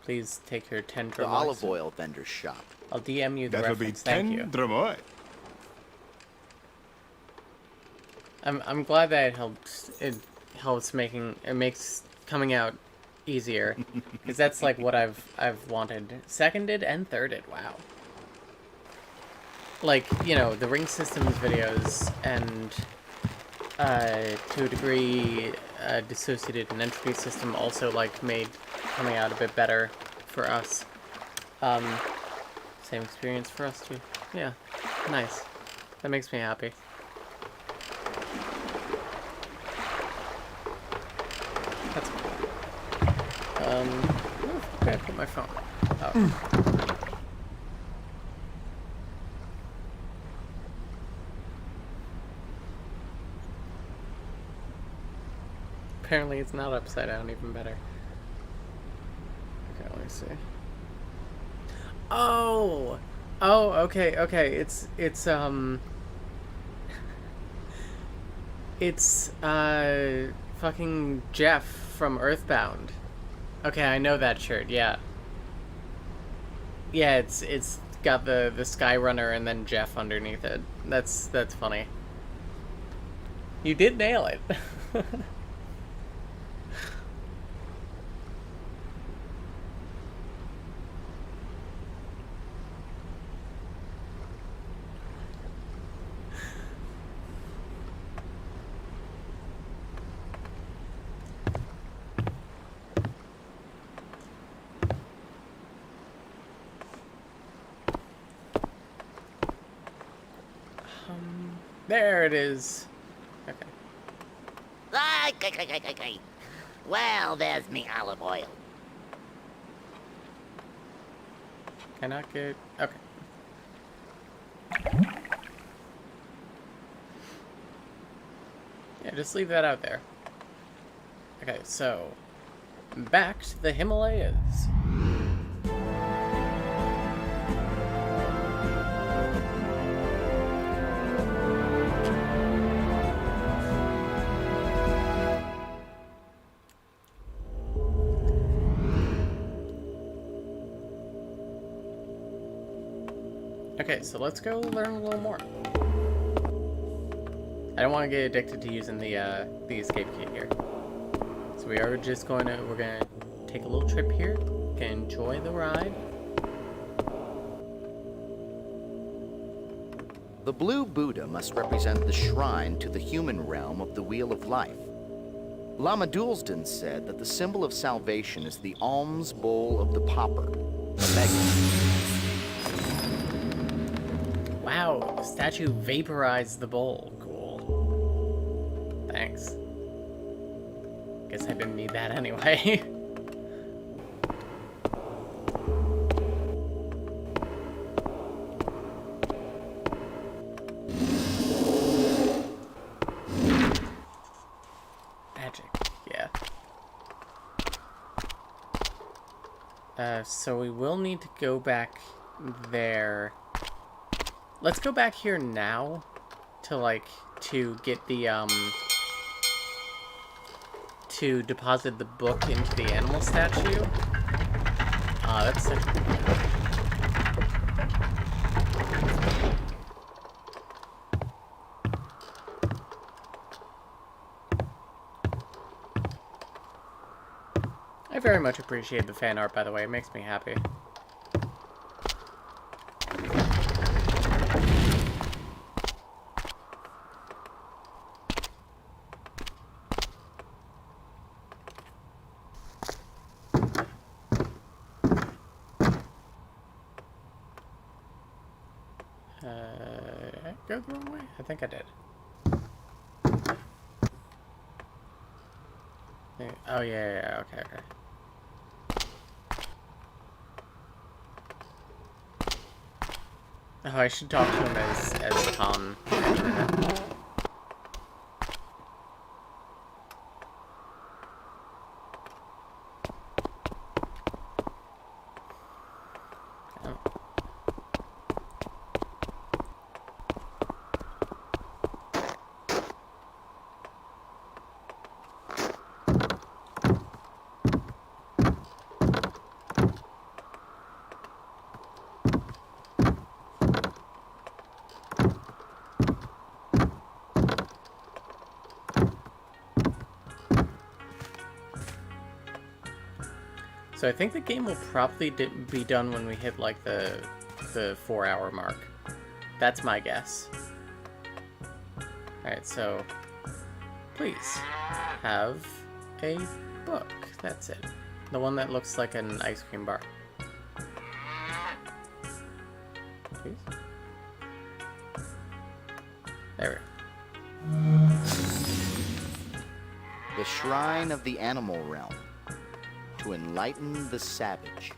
Please take your 10 The dramois. olive oil vendor's shop. I'll DM you the That'll be reference. Thank 10 you. dramois. I'm glad that it makes coming out easier, because that's like what I've wanted. Seconded and thirded. Wow. Like, you know, the ring systems videos and to a degree dissociated and entropy system also like made coming out a bit better for us. Same experience for us too. Yeah, nice. That makes me happy. That's cool. Where did I put my phone? Oh. Apparently it's not upside down, even better. Okay, let me see. Oh! Oh, okay. It's fucking Jeff from Earthbound. Okay, I know that shirt, yeah. Yeah, it's got the Skyrunner and then Jeff underneath it. That's funny. You did nail it. There it is. Okay. Well, there's me olive oil. Cannot get... Okay. Yeah, just leave that out there. Okay, so... back to the Himalayas. Okay, so let's go learn a little more. I don't want to get addicted to using the escape key here. So we're gonna take a little trip here, enjoy the ride. the blue Buddha must represent the shrine to the human realm of the Wheel of Life. Lama Dulsden said that the symbol of salvation is the alms bowl of the pauper, the beggar. Wow, the statue vaporized the bowl. Cool. Thanks. Guess I didn't need that anyway. Magic, yeah. So we will need to go back there. Let's go back here now to get the, to deposit the book into the animal statue. That's such a... I very much appreciate the fan art, by the way. It makes me happy. Did I go the wrong way? I think I did. Oh, yeah, okay. Oh, I should talk to him as Tom. So I think the game will probably be done when we hit like the 4-hour mark. That's my guess. Alright, so please have a book. That's it. The one that looks like an ice cream bar. Please. There we go. The Shrine of the Animal Realm. To enlighten the savage.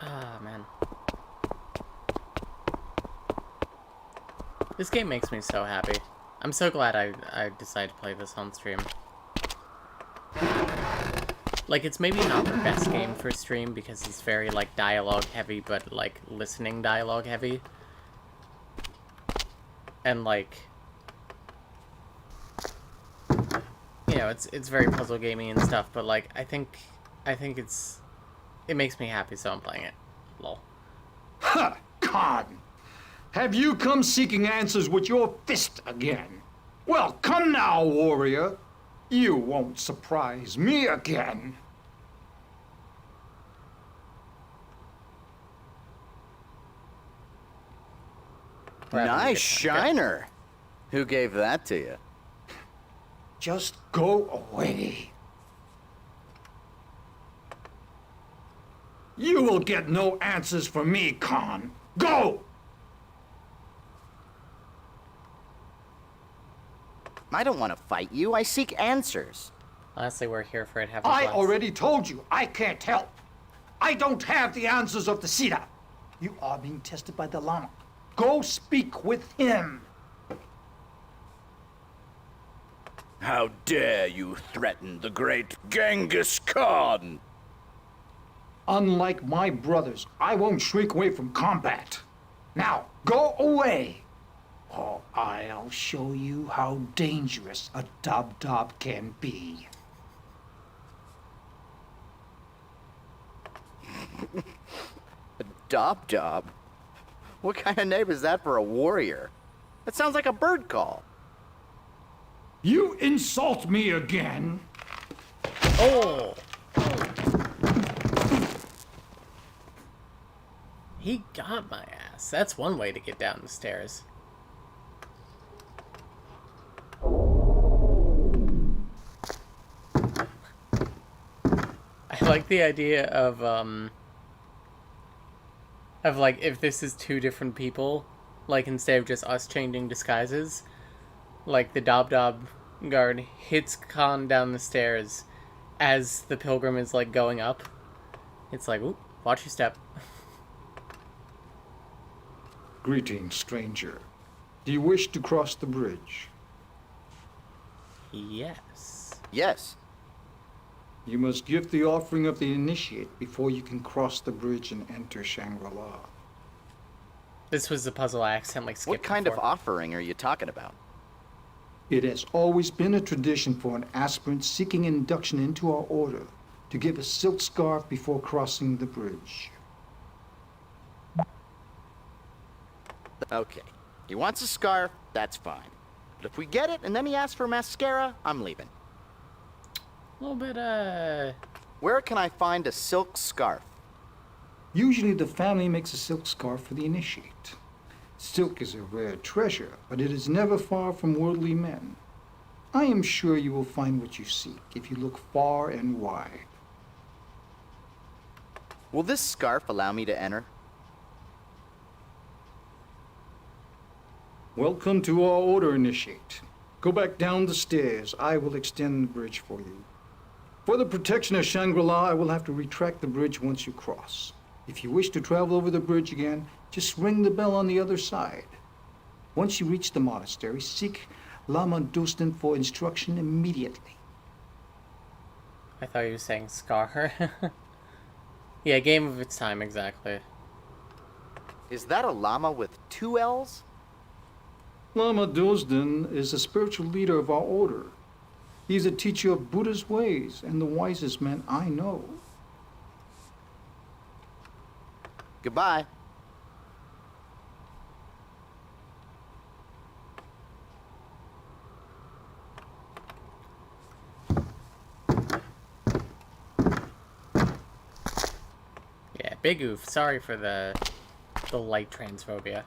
Ah, man. This game makes me so happy. I'm so glad I decided to play this on stream. Like, it's maybe not the best game for stream because it's very, like, dialogue heavy, but, like, listening dialogue heavy. And, like, you know, it's very puzzle gamey and stuff, but, like, I think it makes me happy, so I'm playing it. Lol. Ha! Con! Have you come seeking answers with your fist again? Well, come now, warrior. You won't surprise me again. Nice shiner. Who gave that to you? Just go away. You will get no answers from me, Khan. Go! I don't want to fight you. I seek answers. Honestly, we're here for it. I already told you I can't help. I don't have the answers of the Sita. You are being tested by the Lama. Go speak with him. How dare you threaten the great Genghis Khan? Unlike my brothers, I won't shrink away from combat. Now, go away. Oh, I'll show you how dangerous a Dob can be. A Dob? What kind of name is that for a warrior? That sounds like a bird call. You insult me again? Oh! He got my ass. That's one way to get down the stairs. I like the idea of like, if this is two different people, like, instead of just us changing disguises, like, the Dob guard hits Khan down the stairs as the pilgrim is, like, going up. It's like, oop, watch your step. Greetings, stranger. Do you wish to cross the bridge? Yes. Yes. You must give the offering of the initiate before you can cross the bridge and enter Shangri-La. This was the puzzle I accidentally skipped. What kind of offering are you talking about? It has always been a tradition for an aspirant seeking induction into our order to give a silk scarf before crossing the bridge. Okay. He wants a scarf, that's fine. But if we get it and then he asks for mascara, I'm leaving. A little bit, Where can I find a silk scarf? Usually the family makes a silk scarf for the initiate. Silk is a rare treasure, but it is never far from worldly men. I am sure you will find what you seek if you look far and wide. Will this scarf allow me to enter? Welcome to our order, initiate. Go back down the stairs. I will extend the bridge for you. For the protection of Shangri-La, I will have to retract the bridge once you cross. If you wish to travel over the bridge again, just ring the bell on the other side. Once you reach the monastery, seek Lama Dustin for instruction immediately. I thought you were saying Scar. Yeah, game of its time, exactly. Is that a llama with 2 L's? Lama Dustin is the spiritual leader of our order. He is a teacher of Buddha's ways and the wisest man I know. Goodbye. Yeah, big oof. Sorry for the light transphobia.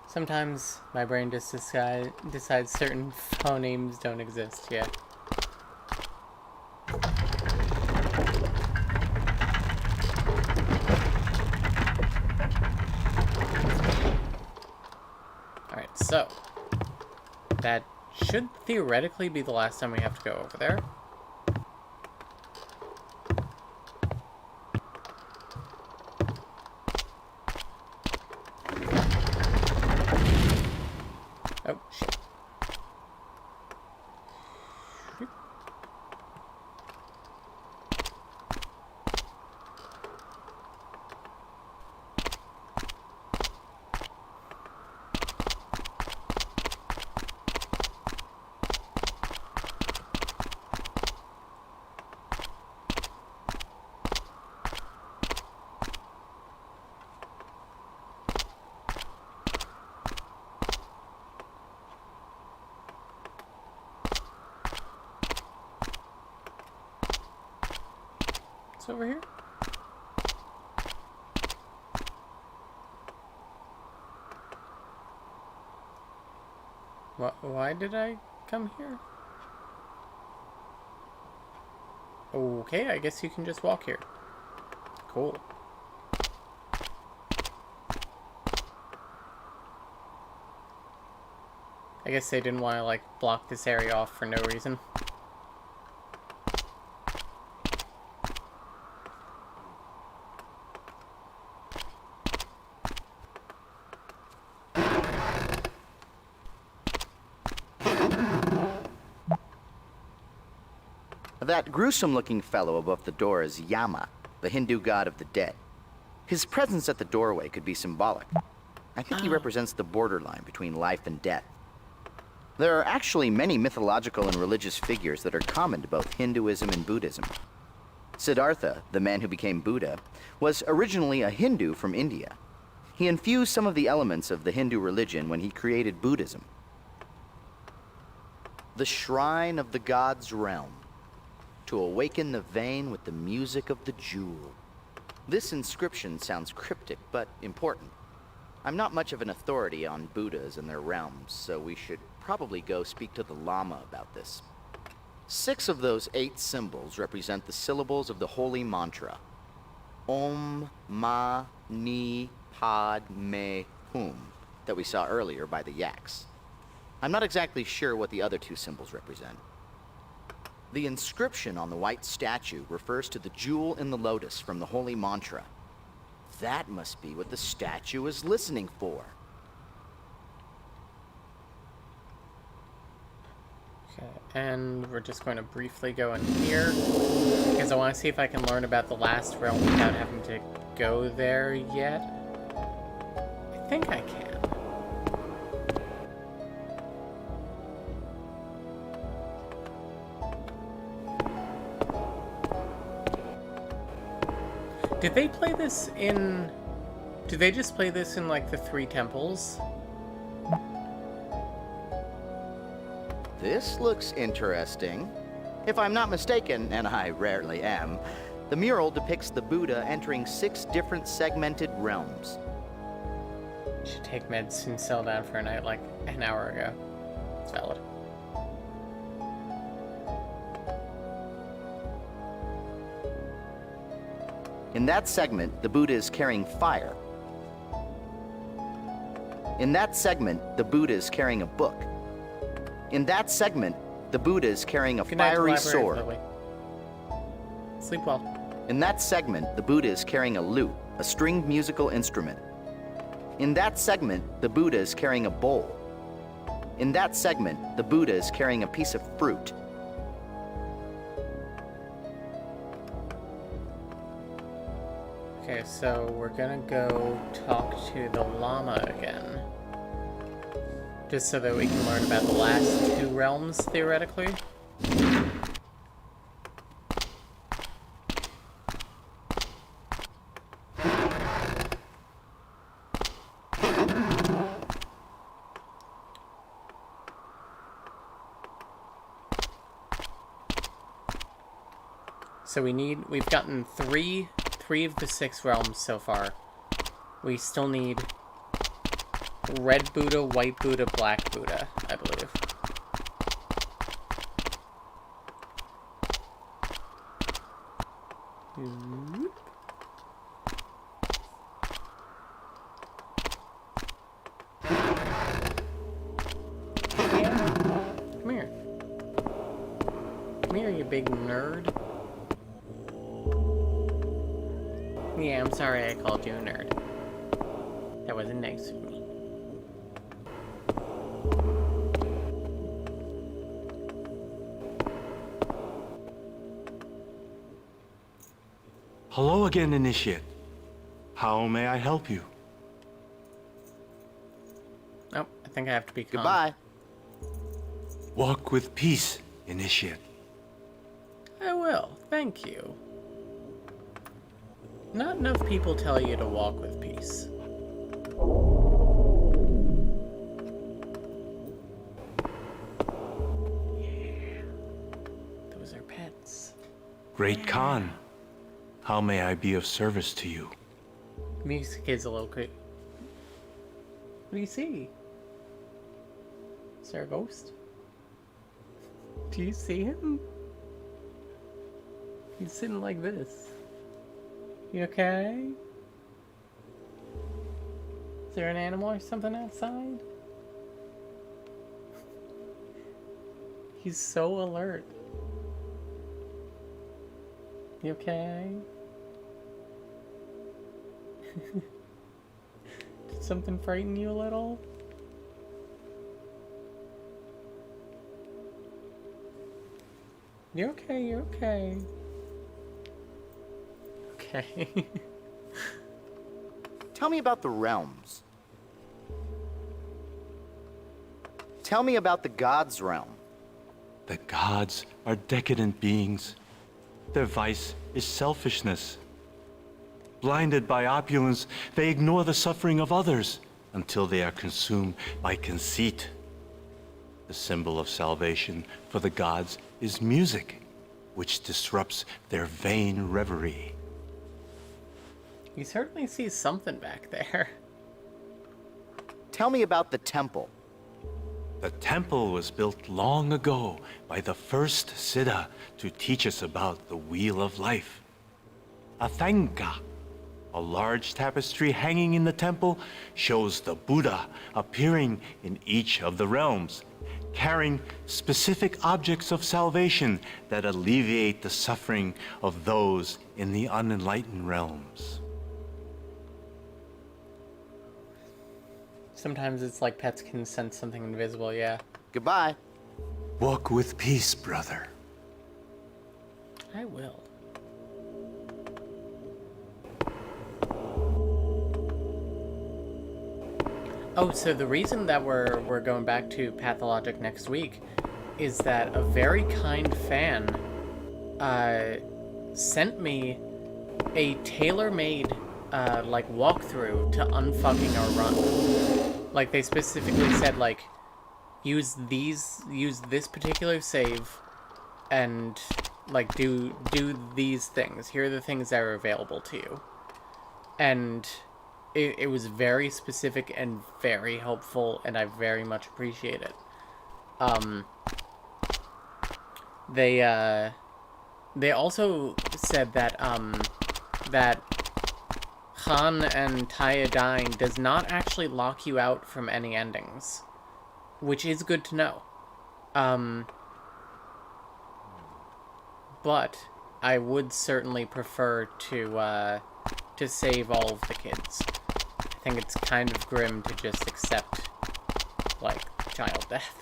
Sometimes my brain just decides certain phonemes don't exist, yeah. Alright, so that should theoretically be the last time we have to go over there. Oh, shit. It's over here. Why did I come here? Okay, I guess you can just walk here. Cool. I guess they didn't want to, like, block this area off for no reason. That gruesome-looking fellow above the door is Yama, the Hindu god of the dead. His presence at the doorway could be symbolic. I think he represents the borderline between life and death. There are actually many mythological and religious figures that are common to both Hinduism and Buddhism. Siddhartha, the man who became Buddha, was originally a Hindu from India. He infused some of the elements of the Hindu religion when he created Buddhism. The shrine of the god's realm, to awaken the vein with the music of the jewel. This inscription sounds cryptic, but important. I'm not much of an authority on Buddhas and their realms, so we should probably go speak to the Lama about this. 6 of those 8 symbols represent the syllables of the holy mantra. Om Mani Padme Hum, that we saw earlier by the yaks. I'm not exactly sure what the other 2 symbols represent. The inscription on the white statue refers to the jewel in the lotus from the holy mantra. That must be what the statue is listening for. Okay, and we're just going to briefly go in here, because I want to see if I can learn about the last realm without having to go there yet. I think I can. Did they play this in... Did they just play this in, like, the 3 temples? This looks interesting. If I'm not mistaken, and I rarely am, the mural depicts the Buddha entering 6 different segmented realms. Should take meds and settle down for a night like an hour ago. It's valid. In that segment, the Buddha is carrying fire. In that segment, the Buddha is carrying a book. In that segment, the Buddha is carrying a fiery sword. Sleep well. In that segment, the Buddha is carrying a lute, a stringed musical instrument. In that segment, the Buddha is carrying a bowl. In that segment, the Buddha is carrying a piece of fruit. Okay, so we're gonna go talk to the Lama again. Just so that we can learn about the last 2 realms, theoretically. So we've gotten 3 of the 6 realms so far. We still need red Buddha, white Buddha, black Buddha, I believe. Come here. Come here, you big nerd. Yeah, I'm sorry I called you a nerd. That wasn't nice of me. Hello again, Initiate. How may I help you? Oh, I think I have to be calm. Goodbye. Walk with peace, Initiate. I will, thank you. Not enough people tell you to walk with peace. Yeah. Those are pets. Great Khan, how may I be of service to you? Music is a little quick. What do you see? Is there a ghost? Do you see him? He's sitting like this. You okay? Is there an animal or something outside? He's so alert. You okay? Did something frighten you a little? You're okay, you're okay. Okay. Tell me about the realms. Tell me about the gods' realm. The gods are decadent beings. Their vice is selfishness. Blinded by opulence, they ignore the suffering of others until they are consumed by conceit. The symbol of salvation for the gods is music, which disrupts their vain reverie. You certainly see something back there. Tell me about the temple. The temple was built long ago by the first Siddha to teach us about the wheel of life. Athanka, a large tapestry hanging in the temple, shows the Buddha appearing in each of the realms, carrying specific objects of salvation that alleviate the suffering of those in the unenlightened realms. Sometimes it's like pets can sense something invisible, yeah. Goodbye. Walk with peace, brother. I will. Oh, so the reason that we're going back to Pathologic next week is that a very kind fan sent me a tailor-made like walkthrough to unfucking our run. Like they specifically said like use this particular save and like do these things. Here are the things that are available to you. And it was very specific and very helpful, and I very much appreciate it. They also said that that Han and Taya dying does not actually lock you out from any endings, which is good to know. But I would certainly prefer to save all of the kids. I think it's kind of grim to just accept, like, child death.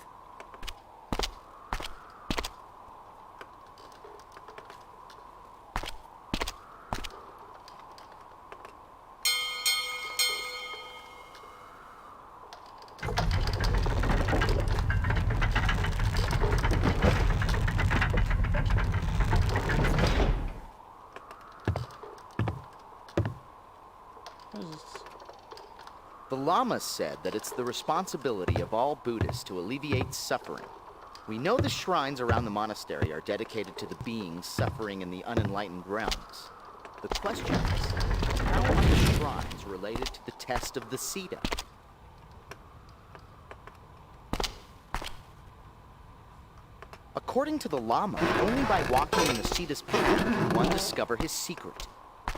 The Lama said that it's the responsibility of all Buddhists to alleviate suffering. We know the shrines around the monastery are dedicated to the beings suffering in the unenlightened realms. The question is, how are the shrines related to the test of the Siddha? According to the Lama, only by walking in the Siddha's path can one discover his secret.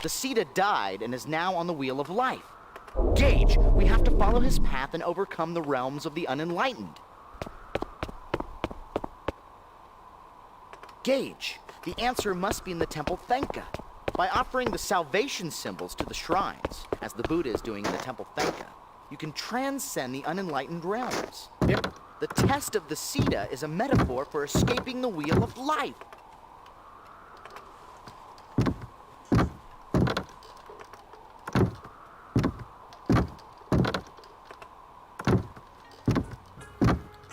The Siddha died and is now on the wheel of life. Gage, we have to follow his path and overcome the realms of the unenlightened. Gage, the answer must be in the temple Thenka. By offering the salvation symbols to the shrines, as the Buddha is doing in the temple Thenka, you can transcend the unenlightened realms. Yep. The test of the Siddha is a metaphor for escaping the wheel of life.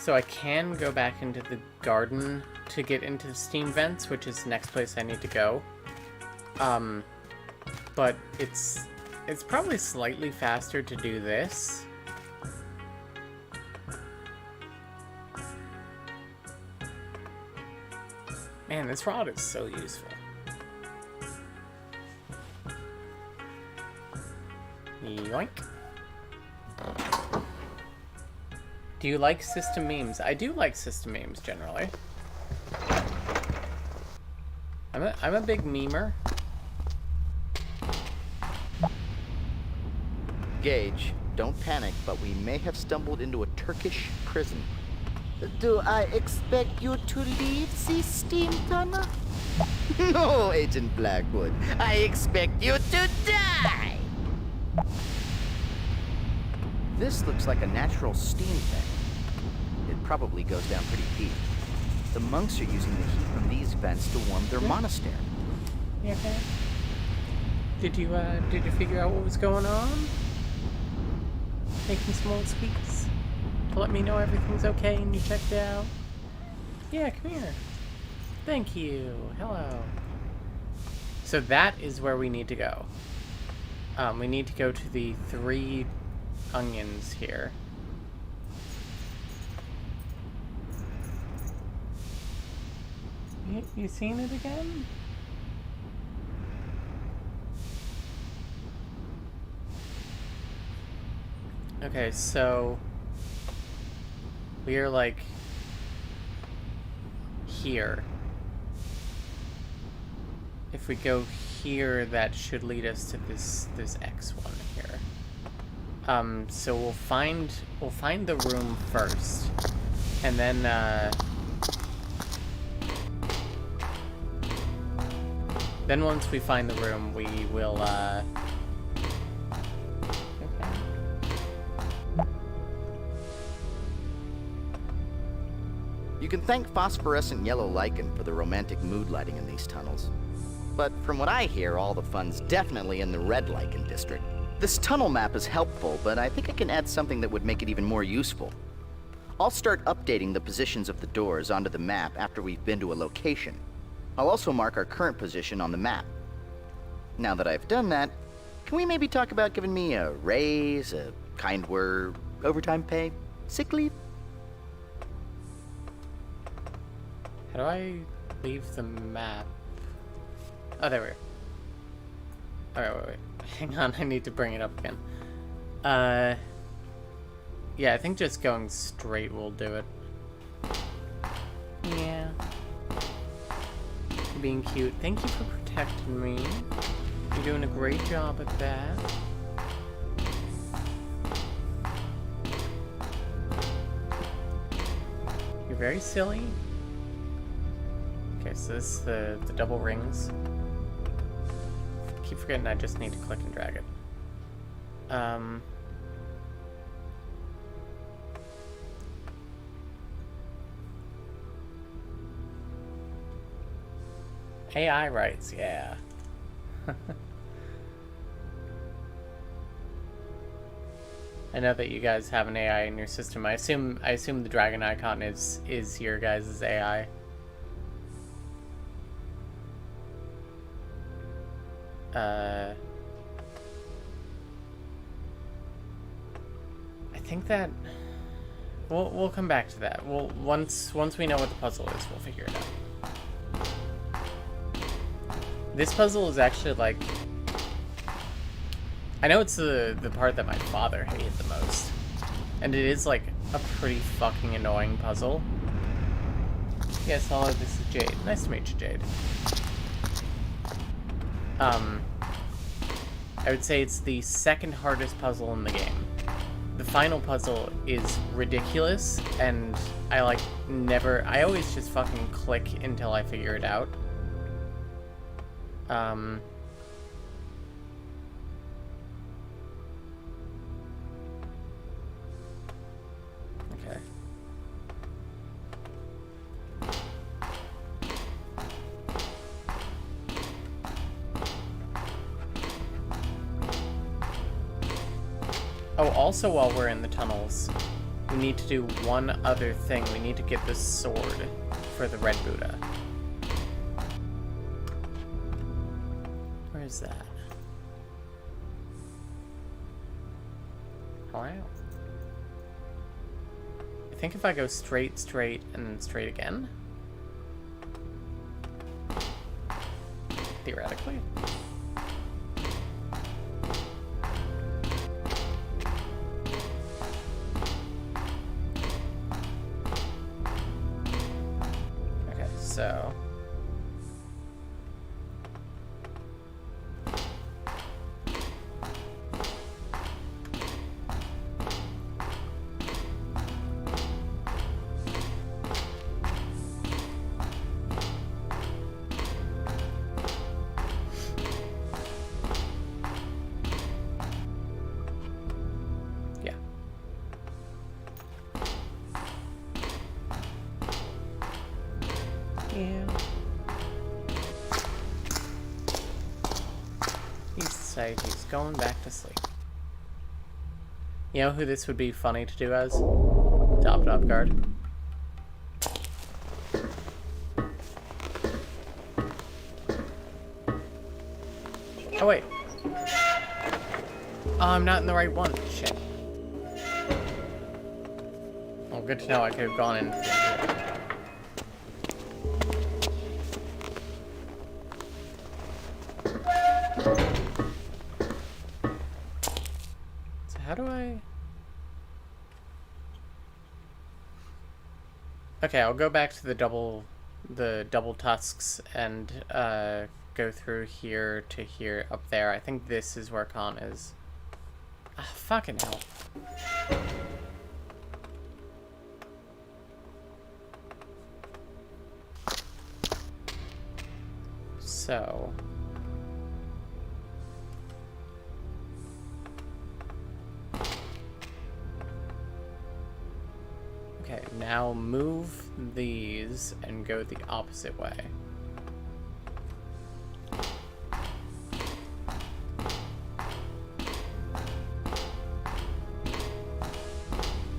So I can go back into the garden to get into the steam vents, which is the next place I need to go. But it's probably slightly faster to do this. Man, this rod is so useful. Yoink. Do you like system memes? I do like system memes generally. I'm a big memer. Gage, don't panic, but we may have stumbled into a Turkish prison. Do I expect you to leave the steam tunnel? No, Agent Blackwood. I expect you to die! This looks like a natural steam vent. It probably goes down pretty deep. The monks are using the heat from these vents to warm their monastery. You okay? Did you figure out what was going on? Making some old squeaks? to let me know everything's okay and you checked out. Yeah, come here. Thank you. Hello. So that is where we need to go. We need to go to the 3 onions here. You seen it again? Okay, so we are like here. If we go here, that should lead us to this X one here. So we'll find the room first, and then once we find the room, we will You can thank phosphorescent yellow lichen for the romantic mood lighting in these tunnels. But from what I hear, all the fun's definitely in the red lichen district. This tunnel map is helpful, but I think I can add something that would make it even more useful. I'll start updating the positions of the doors onto the map after we've been to a location. I'll also mark our current position on the map. Now that I've done that, can we maybe talk about giving me a raise, a kind word, overtime pay, sick leave? How do I leave the map? Oh, there we are. Alright, wait. Hang on, I need to bring it up again. Yeah, I think just going straight will do it. Yeah. Being cute. Thank you for protecting me. You're doing a great job at that. You're very silly. Okay, so this is the double rings. Keep forgetting I just need to click and drag it. AI rights, yeah. I know that you guys have an AI in your system. I assume the dragon icon is your guys' AI. I think that we'll come back to that. Once we know what the puzzle is, we'll figure it out. This puzzle is actually like, I know it's the part that my father hated the most, and it is like a pretty fucking annoying puzzle. Yes, hello, this is Jade. Nice to meet you, Jade. I would say it's the second hardest puzzle in the game. The final puzzle is ridiculous, and I always just fucking click until I figure it out. Okay. Oh, also while we're in the tunnels, we need to do one other thing. We need to get this sword for the Red Buddha. Where is that? Wow. I think if I go straight, and then straight again. Theoretically. So yeah. Yeah. He's safe. He's going back to sleep. You know who this would be funny to do as? Top guard. Oh wait. Oh, I'm not in the right one. Shit. Well, good to know. I could have gone in. So how do I? Okay, I'll go back to the double tusks and go through here to here up there. I think this is where Khan is. Ah, fucking hell. So. Okay, now move these and go the opposite way.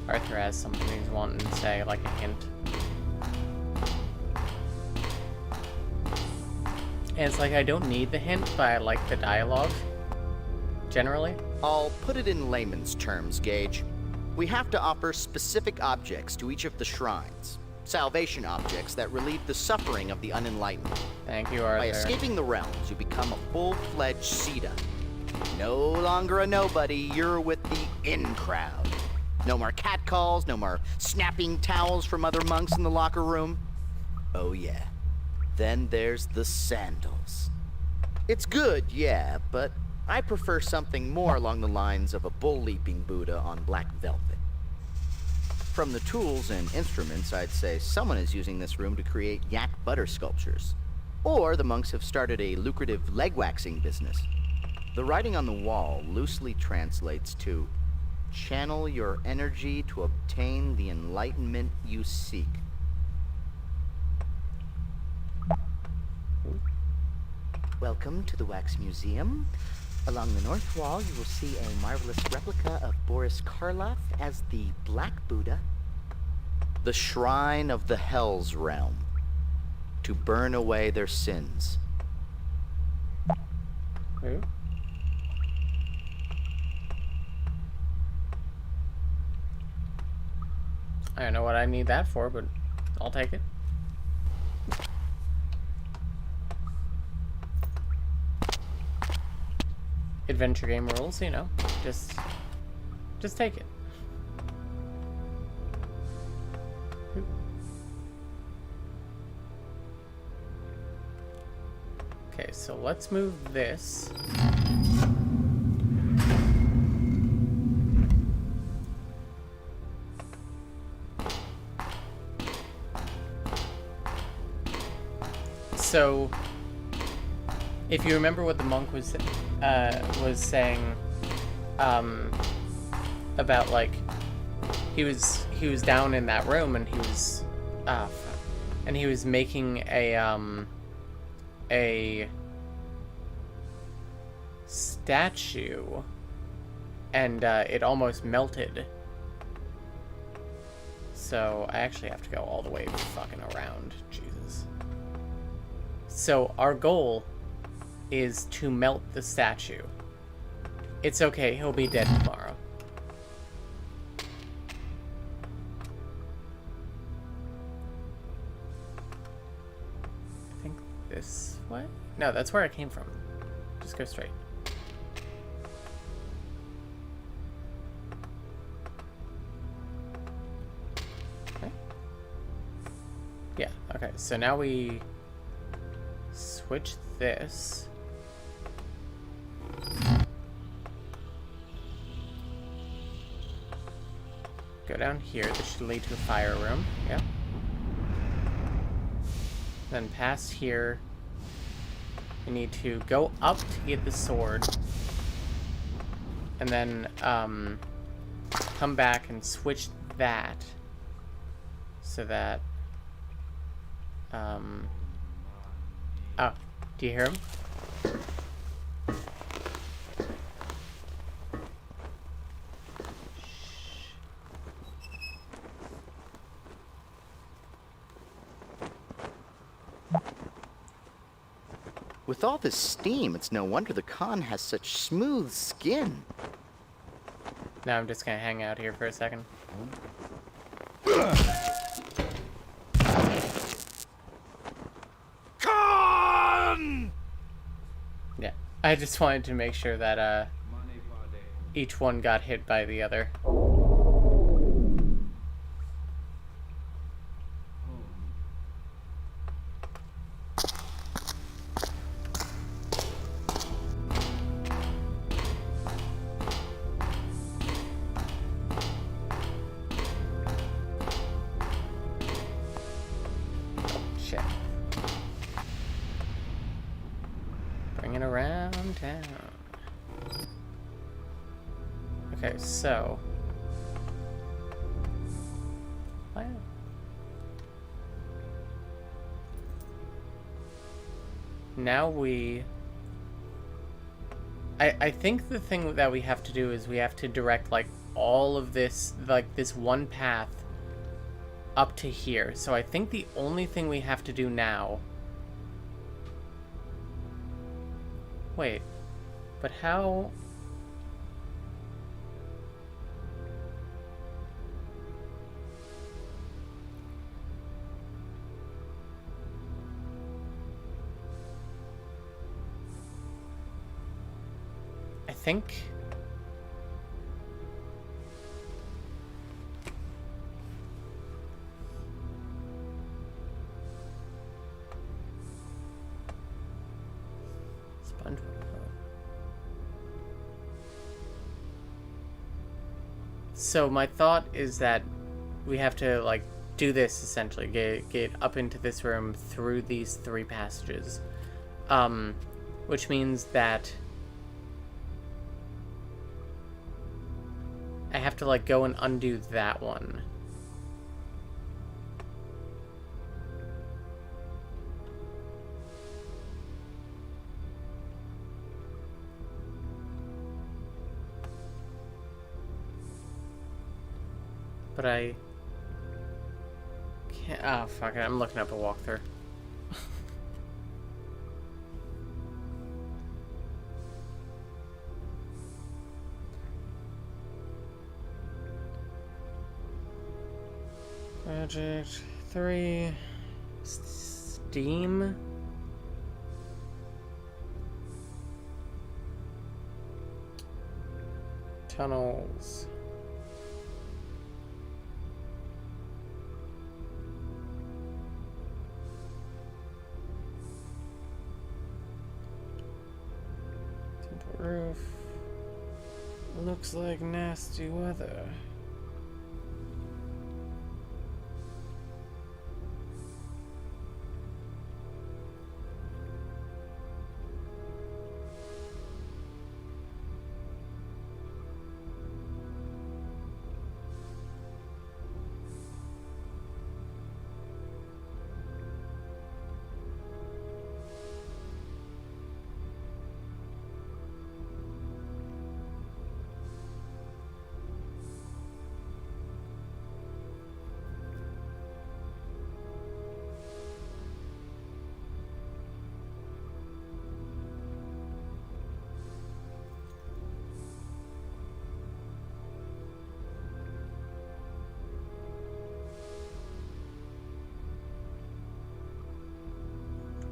Arthur has something he's wanting to say, like a hint. And it's like, I don't need the hint, but I like the dialogue. Generally. I'll put it in layman's terms, Gage. We have to offer specific objects to each of the shrines. Salvation objects that relieve the suffering of the unenlightened. Thank you, Arthur. By escaping the realms, you become a full-fledged Sita. No longer a nobody, you're with the in crowd. No more catcalls, no more snapping towels from other monks in the locker room. Oh yeah. Then there's the sandals. It's good, yeah, but I prefer something more along the lines of a bull-leaping Buddha on black velvet. From the tools and instruments, I'd say someone is using this room to create yak butter sculptures. Or the monks have started a lucrative leg waxing business. The writing on the wall loosely translates to, channel your energy to obtain the enlightenment you seek. Welcome to the Wax Museum. Along the north wall, you will see a marvelous replica of Boris Karloff as the Black Buddha. The Shrine of the Hell's Realm. To burn away their sins. Who? I don't know what I need that for, but I'll take it. Adventure game rules, you know. Just take it. Okay, so let's move this. So, if you remember what the monk was saying, about like he was down in that room and he was making a statue, and it almost melted. So I actually have to go all the way fucking around. Jesus. So our goal is to melt the statue. It's okay, he'll be dead tomorrow. I think this way? No, that's where I came from. Just go straight. Okay. Yeah, okay, so now we switch this. Go down here. This should lead to a fire room. Yep. Then past here. We need to go up to get the sword. And then come back and switch that. So that... Oh, do you hear him? With all this steam, it's no wonder the Khan has such smooth skin. Now I'm just gonna hang out here for a second. Khan! Yeah, I just wanted to make sure that each one got hit by the other. Shit. Bringing around town. Okay, so wow. Now I think the thing that we have to do is we have to direct like all of this, like this one path up to here. So I think the only thing we have to do now... Wait, but how... I think... So my thought is that we have to like do this essentially, get up into this room through these 3 passages, which means that I have to like go and undo that one. But I can't. Oh, fuck it. I'm looking up a walkthrough. Project 3. Steam. Tunnels. Roof. Looks like nasty weather.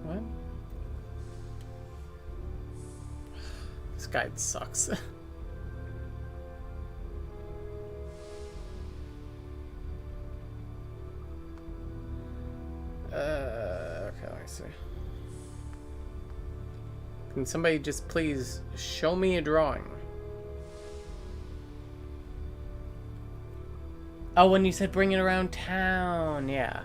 What? This guide sucks. Okay, I see. Can somebody just please show me a drawing? Oh, when you said bring it around town, yeah.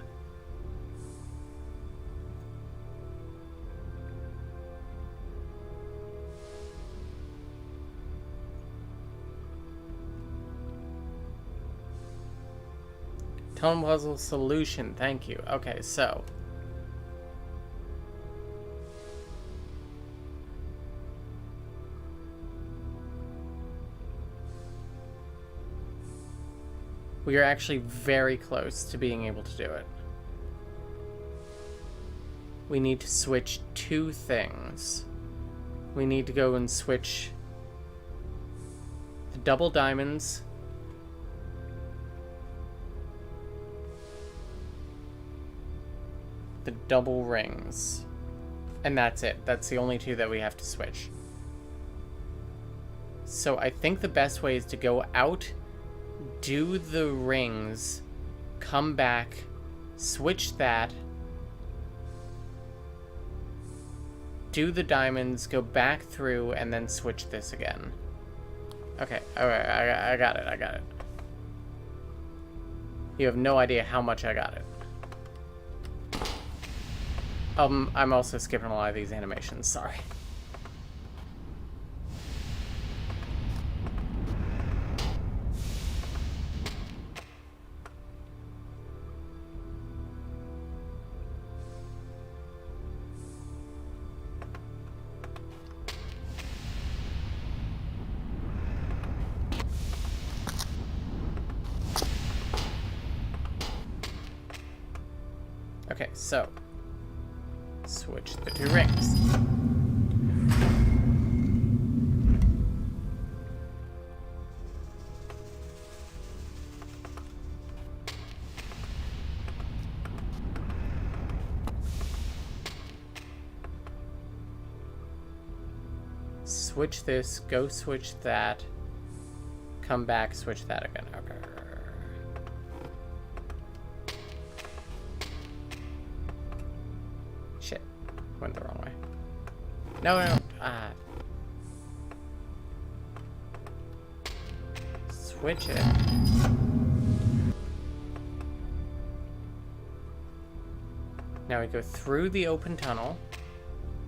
Tone puzzle solution, thank you. Okay, so. We are actually very close to being able to do it. We need to switch 2 things. rings. We need to go and switch the double diamonds, the double rings, and that's it. That's the only two that we have to switch. So I think the best way is to go out, do the rings, come back, switch that, do the diamonds, go back through, and then switch this again. Okay, alright, I got it. You have no idea how much I got it. I'm also skipping a lot of these animations, sorry. Okay, so switch the two rings. Switch this, go switch that, come back, switch that again. Okay. Shit. Went the wrong way. No. Switch it. Now we go through the open tunnel,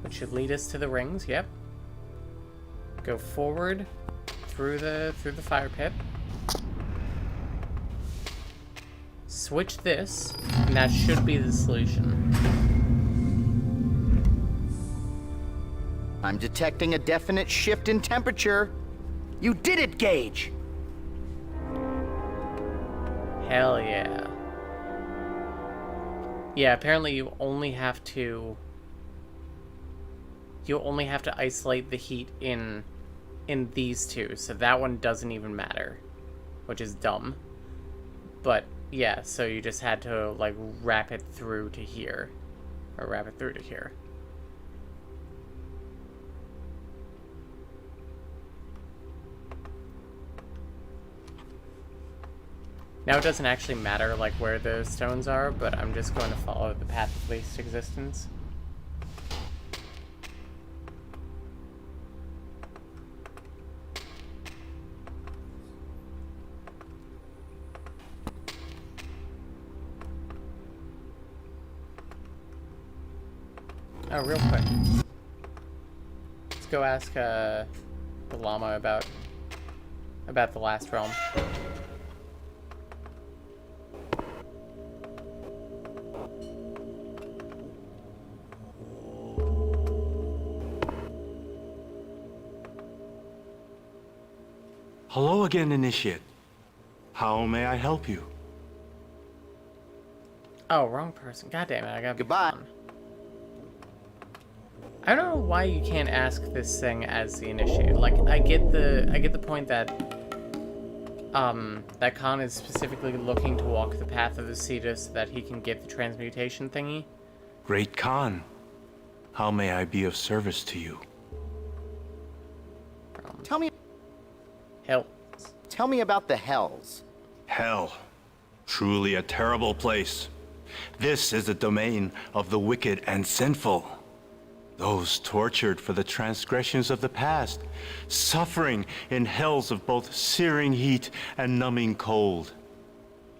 which should lead us to the rings. Yep. Go forward through the fire pit. Switch this, and that should be the solution. I'm detecting a definite shift in temperature. You did it, Gage! Hell yeah. Yeah, apparently you only have to isolate the heat in these two, so that one doesn't even matter, which is dumb. But yeah, so you just had to like wrap it through to here, or wrap it through to here. Now it doesn't actually matter like where the stones are, but I'm just going to follow the path of least existence. Oh, real quick. Let's go ask the llama about the last realm. Hello again, Initiate. How may I help you? Oh, wrong person. God damn it, I gotta be Goodbye. fun. I don't know why you can't ask this thing as the initiate. Like, I get the point that that Khan is specifically looking to walk the path of the Cetus so that he can get the transmutation thingy. Great Khan, how may I be of service to you? Tell me about the Hells. Hell. Truly a terrible place. This is the domain of the wicked and sinful. Those tortured for the transgressions of the past, suffering in hells of both searing heat and numbing cold.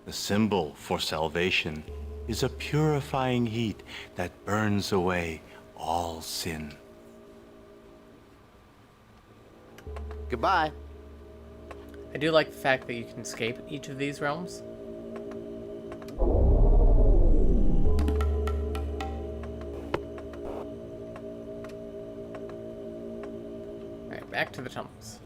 The symbol for salvation is a purifying heat that burns away all sin. Goodbye. I do like the fact that you can escape each of these realms. Alright, back to the tunnels.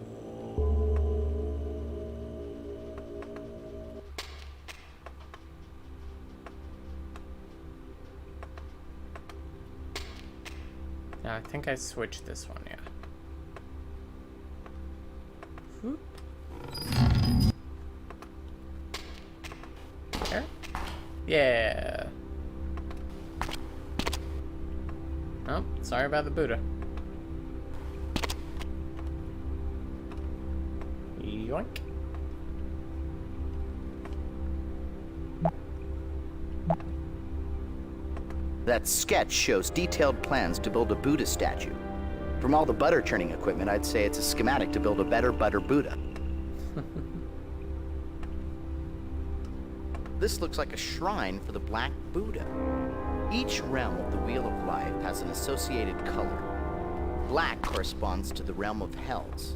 Now I think I switched this one, yeah. Whoop. There? Yeah. Oh, sorry about the Buddha. Yoink. That sketch shows detailed plans to build a Buddha statue. From all the butter churning equipment, I'd say it's a schematic to build a better butter Buddha. This looks like a shrine for the Black Buddha. Each realm of the Wheel of Life has an associated color. Black corresponds to the realm of Hells.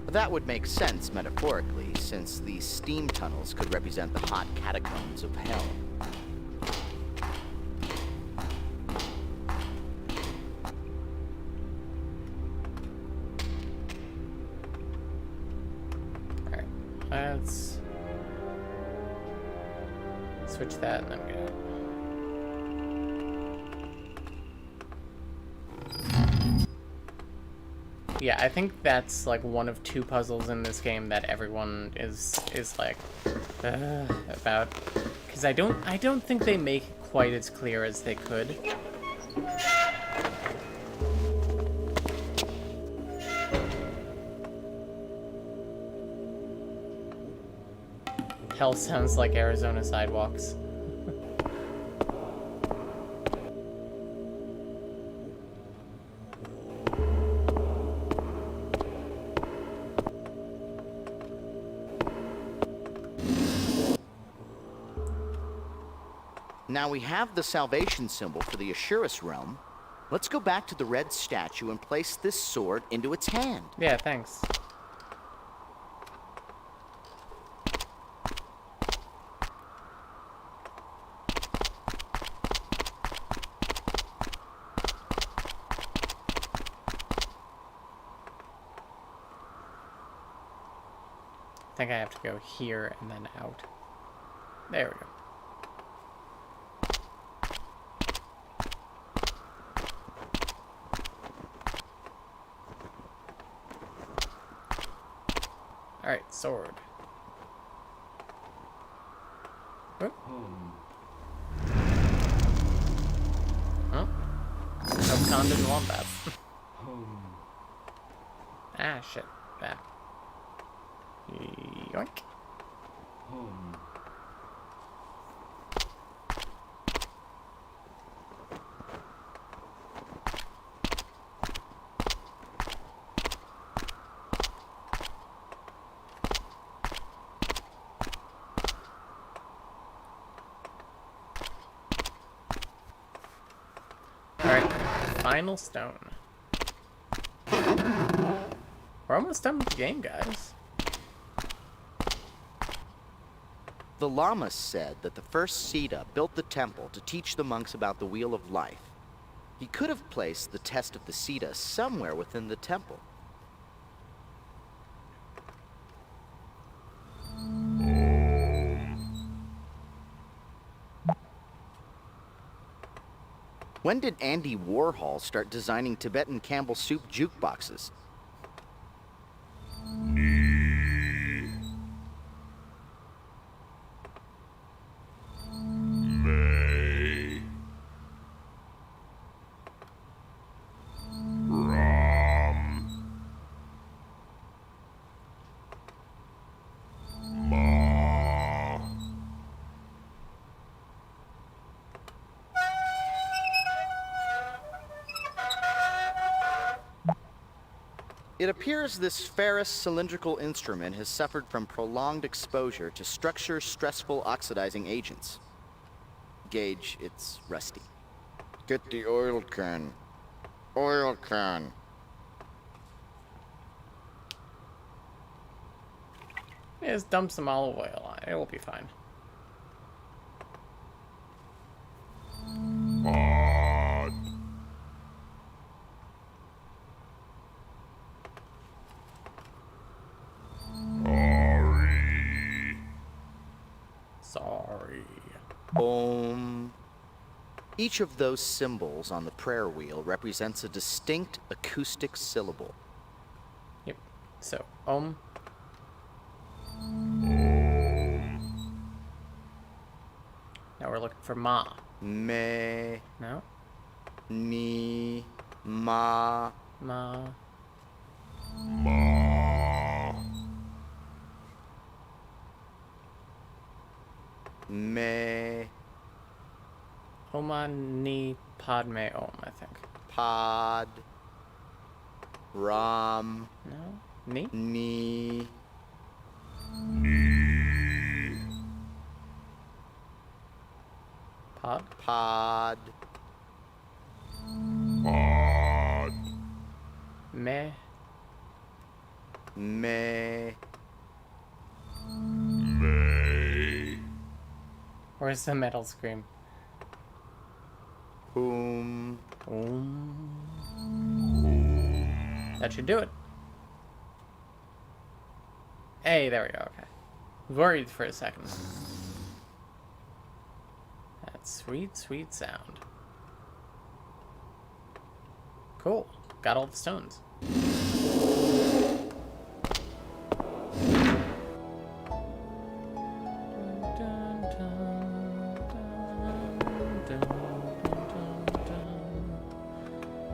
That would make sense metaphorically, since these steam tunnels could represent the hot catacombs of Hell. Alright, let's switch that and I'm good. Yeah, I think that's like one of two puzzles in this game that everyone is like about, because I don't think they make it quite as clear as they could. Hell sounds like Arizona sidewalks. Now we have the salvation symbol for the Ashurus realm. Let's go back to the red statue and place this sword into its hand. Yeah, thanks. I think I have to go here and then out. There we go. Alright, sword. Whoop. Oh. No, Khan didn't want that. Ah, shit. Back. Yoink. Alright, final stone. We're almost done with the game, guys. The Lamas said that the first Siddha built the temple to teach the monks about the Wheel of Life. He could have placed the test of the Siddha somewhere within the temple. When did Andy Warhol start designing Tibetan Campbell soup jukeboxes? It appears this ferrous cylindrical instrument has suffered from prolonged exposure to structure-stressful oxidizing agents. Gage, it's rusty. Get the oil can. Oil can. Yeah, just dump some olive oil on it. It will be fine. Boom. Each of those symbols on the prayer wheel represents a distinct acoustic syllable. Yep. So, Om. Now we're looking for Ma. Me. No. Ni. Ma. Ma. Me. Oma ni Padme Om, I think. Pod. Ram. No. Ni? Ni. Pod? Pod. Me. Me. Where's the metal scream? That should do it. Hey, there we go, okay. Worried for a second. That sweet, sweet sound. Cool. Got all the stones.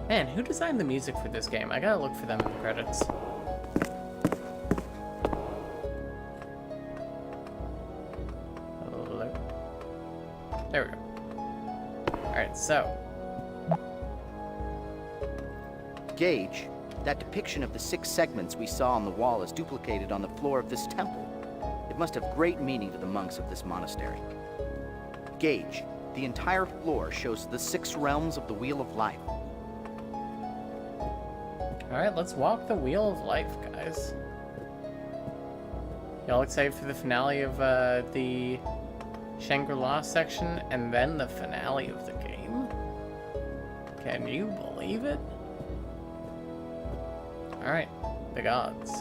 Man, who designed the music for this game? I gotta look for them in the credits. Hello. There we go. Alright, so. Gage, that depiction of the 6 segments we saw on the wall is duplicated on the floor of this temple. It must have great meaning to the monks of this monastery. Gage, the entire floor shows the 6 realms of the Wheel of Life. Alright, let's walk the Wheel of Life, guys. Y'all excited for the finale of the Shangri-La section and then the finale of the game? Can you believe it? Alright, the gods.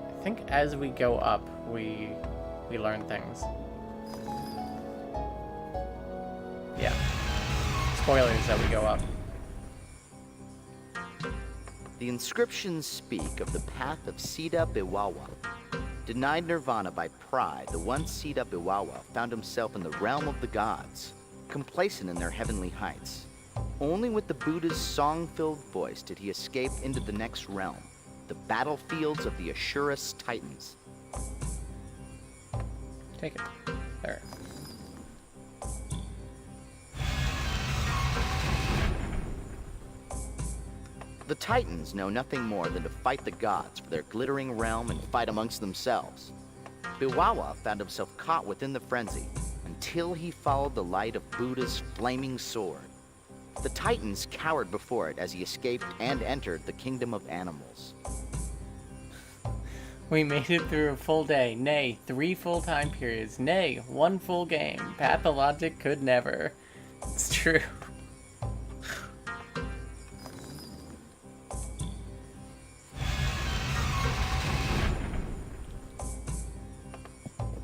I think as we go up, we learn things. Yeah. Spoilers that we go up. The inscriptions speak of the path of Sita Biwawa. Denied nirvana by pride, the one Sita Biwawa found himself in the realm of the gods, complacent in their heavenly heights. Only with the Buddha's song-filled voice did he escape into the next realm, the battlefields of the Ashurus Titans. Take it. There. The Titans know nothing more than to fight the gods for their glittering realm and fight amongst themselves. Biwawa found himself caught within the frenzy until he followed the light of Buddha's flaming sword. The Titans cowered before it as he escaped and entered the kingdom of animals. We made it through a full day, nay, 3 full time periods, nay, 1 full game. Pathologic could never. It's true.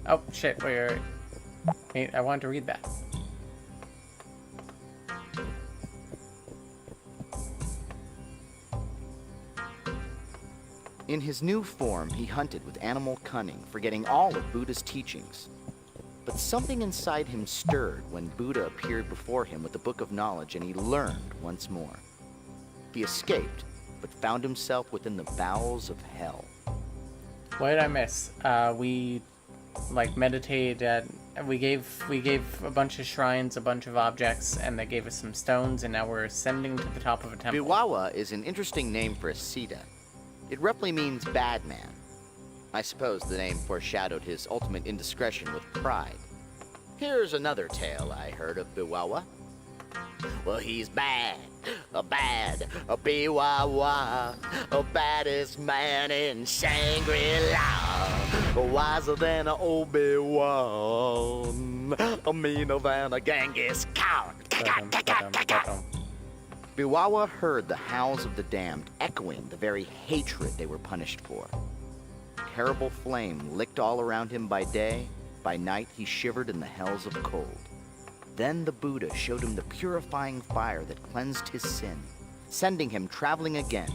Oh, shit, wait. I wanted to read that. In his new form, he hunted with animal cunning, forgetting all of Buddha's teachings. But something inside him stirred when Buddha appeared before him with the Book of Knowledge, and he learned once more. He escaped, but found himself within the bowels of hell. What did I miss? We meditated. We gave a bunch of shrines, a bunch of objects, and they gave us some stones, and now we're ascending to the top of a temple. Biwawa is an interesting name for a Sita. It roughly means bad man. I suppose the name foreshadowed his ultimate indiscretion with pride. Here's another tale I heard of Biwawa. Well, he's bad, a Biwawa, a baddest man in Shangri-La, wiser than an Obi-Wan, a meaner than a Genghis Khan. Biwawa heard the howls of the damned echoing the very hatred they were punished for. Terrible flame licked all around him by day, by night he shivered in the hells of cold. Then the Buddha showed him the purifying fire that cleansed his sin, sending him traveling again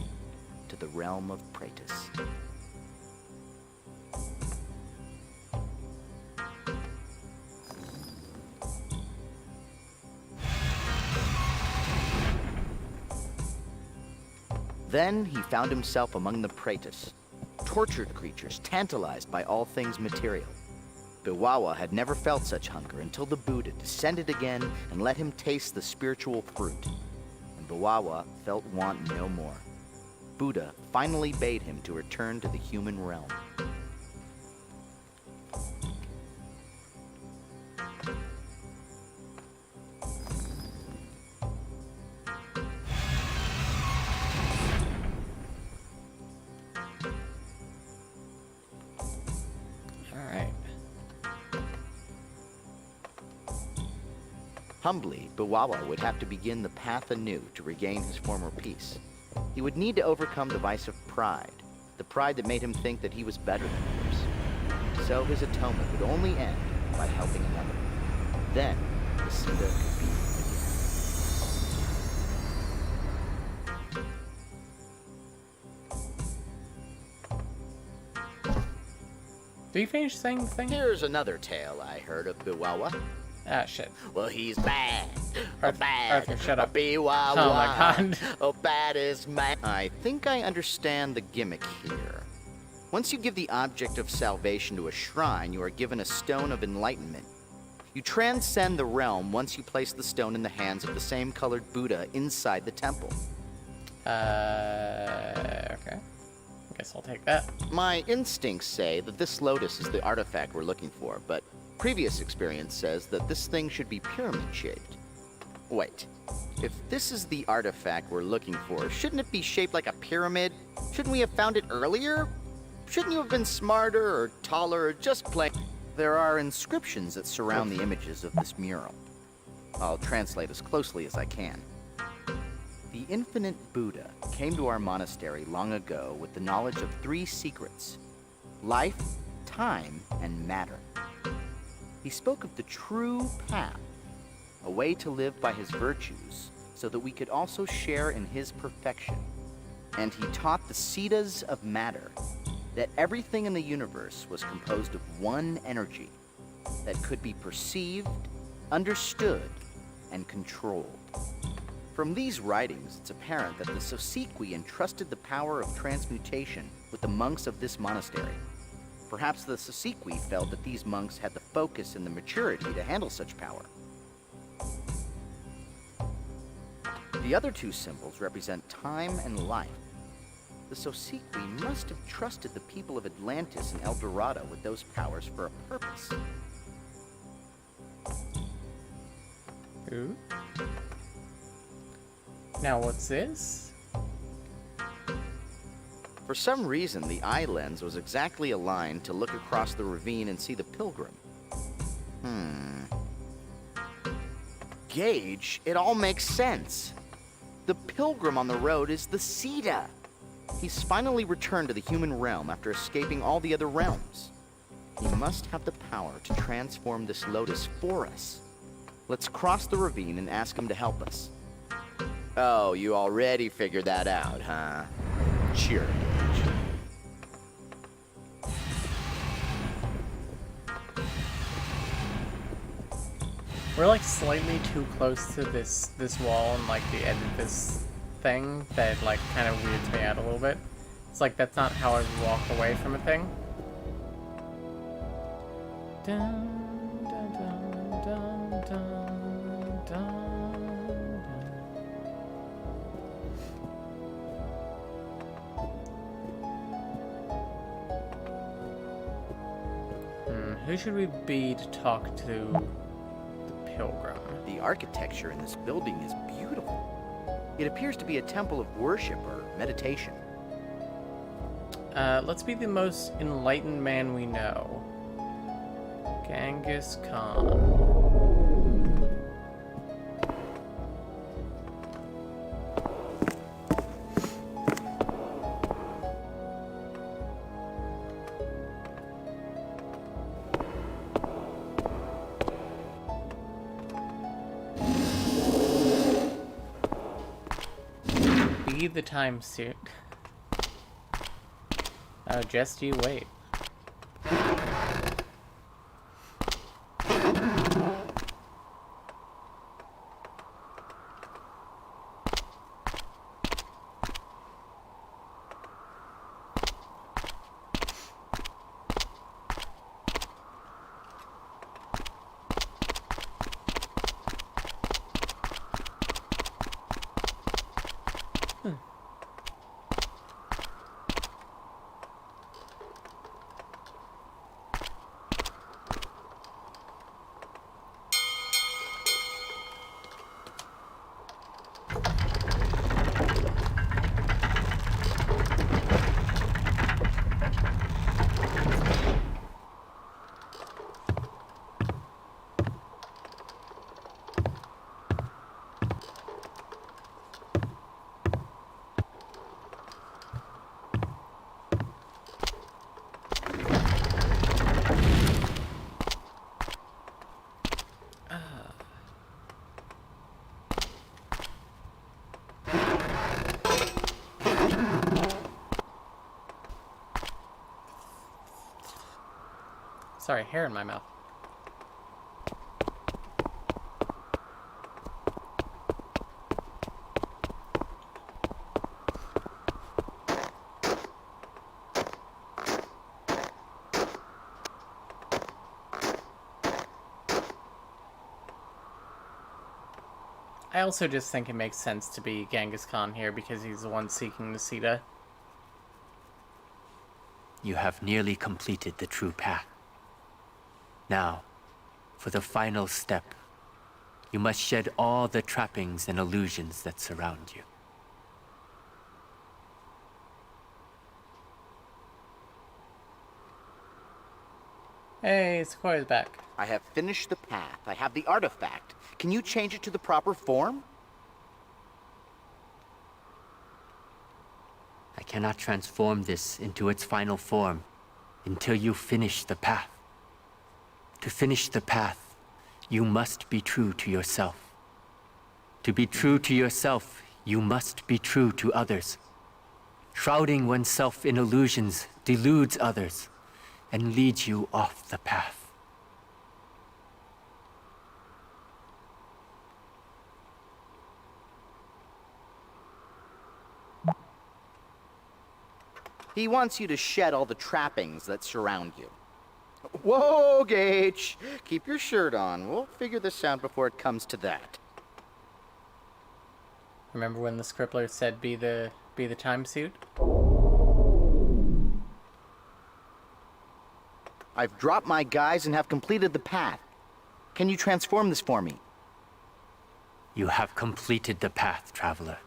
to the realm of Praetus. Then he found himself among the Praetus, tortured creatures tantalized by all things material. Biwawa had never felt such hunger until the Buddha descended again and let him taste the spiritual fruit. And Biwawa felt want no more. Buddha finally bade him to return to the human realm. Humbly, Biwawa would have to begin the path anew to regain his former peace. He would need to overcome the vice of pride, the pride that made him think that he was better than others. So his atonement would only end by helping another. Then, the Sita could be Did you finish saying the thing? Here's another tale I heard of Biwawa. Ah, shit. Well, he's bad. Bad. Arthur, shut up. Biwawa. Oh my god. Oh, bad is mad. I think I understand the gimmick here. Once you give the object of salvation to a shrine, you are given a stone of enlightenment. You transcend the realm once you place the stone in the hands of the same colored Buddha inside the temple. Okay. I guess I'll take that. My instincts say that this lotus is the artifact we're looking for, but previous experience says that this thing should be pyramid-shaped. Wait, if this is the artifact we're looking for, shouldn't it be shaped like a pyramid? Shouldn't we have found it earlier? Shouldn't you have been smarter or taller or just plain? There are inscriptions that surround the images of this mural. I'll translate as closely as I can. The infinite Buddha came to our monastery long ago with the knowledge of 3 secrets: life, time, and matter. He spoke of the true path, a way to live by his virtues so that we could also share in his perfection. And he taught the Siddhas of matter, that everything in the universe was composed of one energy that could be perceived, understood, and controlled. From these writings, it's apparent that the Sosikwi entrusted the power of transmutation with the monks of this monastery. Perhaps the Sosikwi felt that these monks had the focus and the maturity to handle such power. The other 2 symbols represent time and life. The Sosikwi must have trusted the people of Atlantis and El Dorado with those powers for a purpose. Ooh. Now what's this? For some reason, the eye lens was exactly aligned to look across the ravine and see the pilgrim. Gage, it all makes sense. The pilgrim on the road is the Sita. He's finally returned to the human realm after escaping all the other realms. He must have the power to transform this lotus for us. Let's cross the ravine and ask him to help us. Oh, you already figured that out, huh? Sure. We're like slightly too close to this wall and like the edge of this thing that like kind of weirds me out a little bit. It's like that's not how I would walk away from a thing. Dun, dun, dun, dun, dun, dun. Who should we be to talk to the pilgrim? The architecture in this building is beautiful. It appears to be a temple of worship or meditation. Let's be the most enlightened man we know. Genghis Khan. Be the time suit. Oh, just you wait. Sorry, hair in my mouth. I also just think it makes sense to be Genghis Khan here because he's the one seeking the Sita. You have nearly completed the true path. Now, for the final step, you must shed all the trappings and illusions that surround you. Hey, Sequoia's back. I have finished the path. I have the artifact. Can you change it to the proper form? I cannot transform this into its final form until you finish the path. To finish the path, you must be true to yourself. To be true to yourself, you must be true to others. Shrouding oneself in illusions deludes others and leads you off the path. He wants you to shed all the trappings that surround you. Whoa, Gage! Keep your shirt on. We'll figure this out before it comes to that. Remember when the scribbler said be the time suit? I've dropped my guys and have completed the path. Can you transform this for me? You have completed the path, traveler.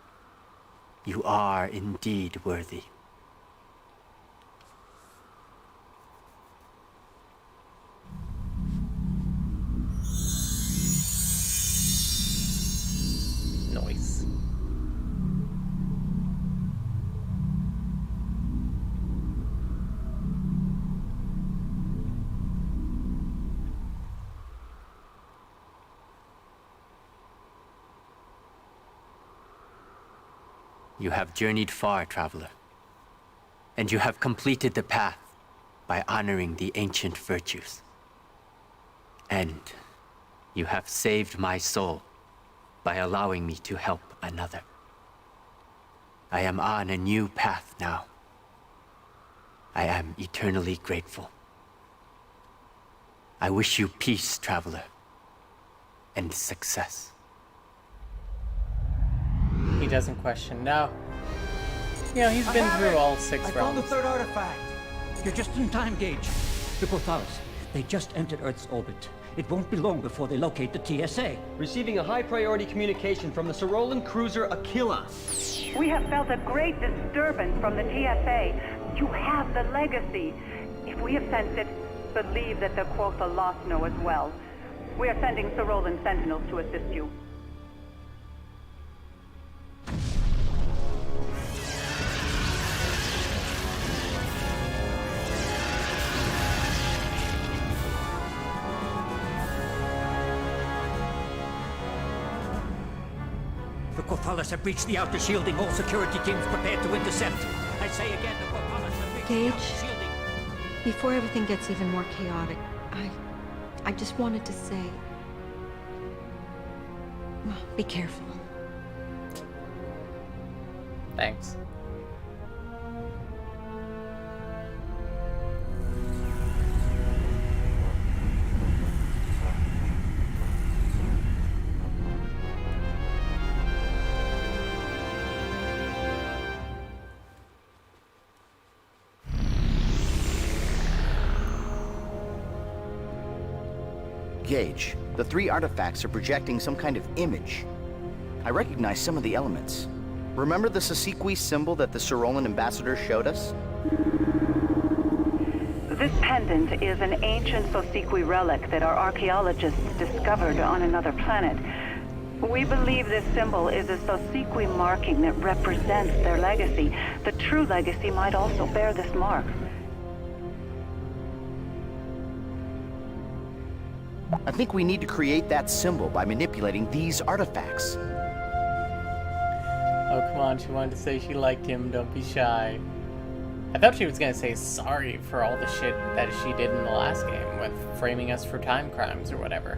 You are indeed worthy. Noise. You have journeyed far, traveler, and you have completed the path by honoring the ancient virtues. And you have saved my soul by allowing me to help another. I am on a new path now. I am eternally grateful. I wish you peace, traveler, and success. He doesn't question. No. You know, he's been through all 6 I found the realms. third artifact. You're just in time, Gage. The Gothalas, they just entered Earth's orbit. It won't be long before they locate the TSA. Receiving a high-priority communication from the Sarolan cruiser Aquila. We have felt a great disturbance from the TSA. You have the legacy. If we have sensed it, believe that the Quotha know as well. We are sending Sarolan sentinels to assist you. The Portcullis have breached the outer shielding. All security teams prepared to intercept. I say again, the Portcullis have breached the outer Gage, shielding. before everything gets even more chaotic, I just wanted to say, well, be careful. Thanks. Gage, the 3 artifacts are projecting some kind of image. I recognize some of the elements. Remember the Sasiqui symbol that the Sirolan ambassador showed us? This pendant is an ancient Sosiqui relic that our archaeologists discovered on another planet. We believe this symbol is a Sosiqui marking that represents their legacy. The true legacy might also bear this mark. I think we need to create that symbol by manipulating these artifacts. Oh, come on, she wanted to say she liked him, don't be shy. I thought she was gonna say sorry for all the shit that she did in the last game with framing us for time crimes or whatever.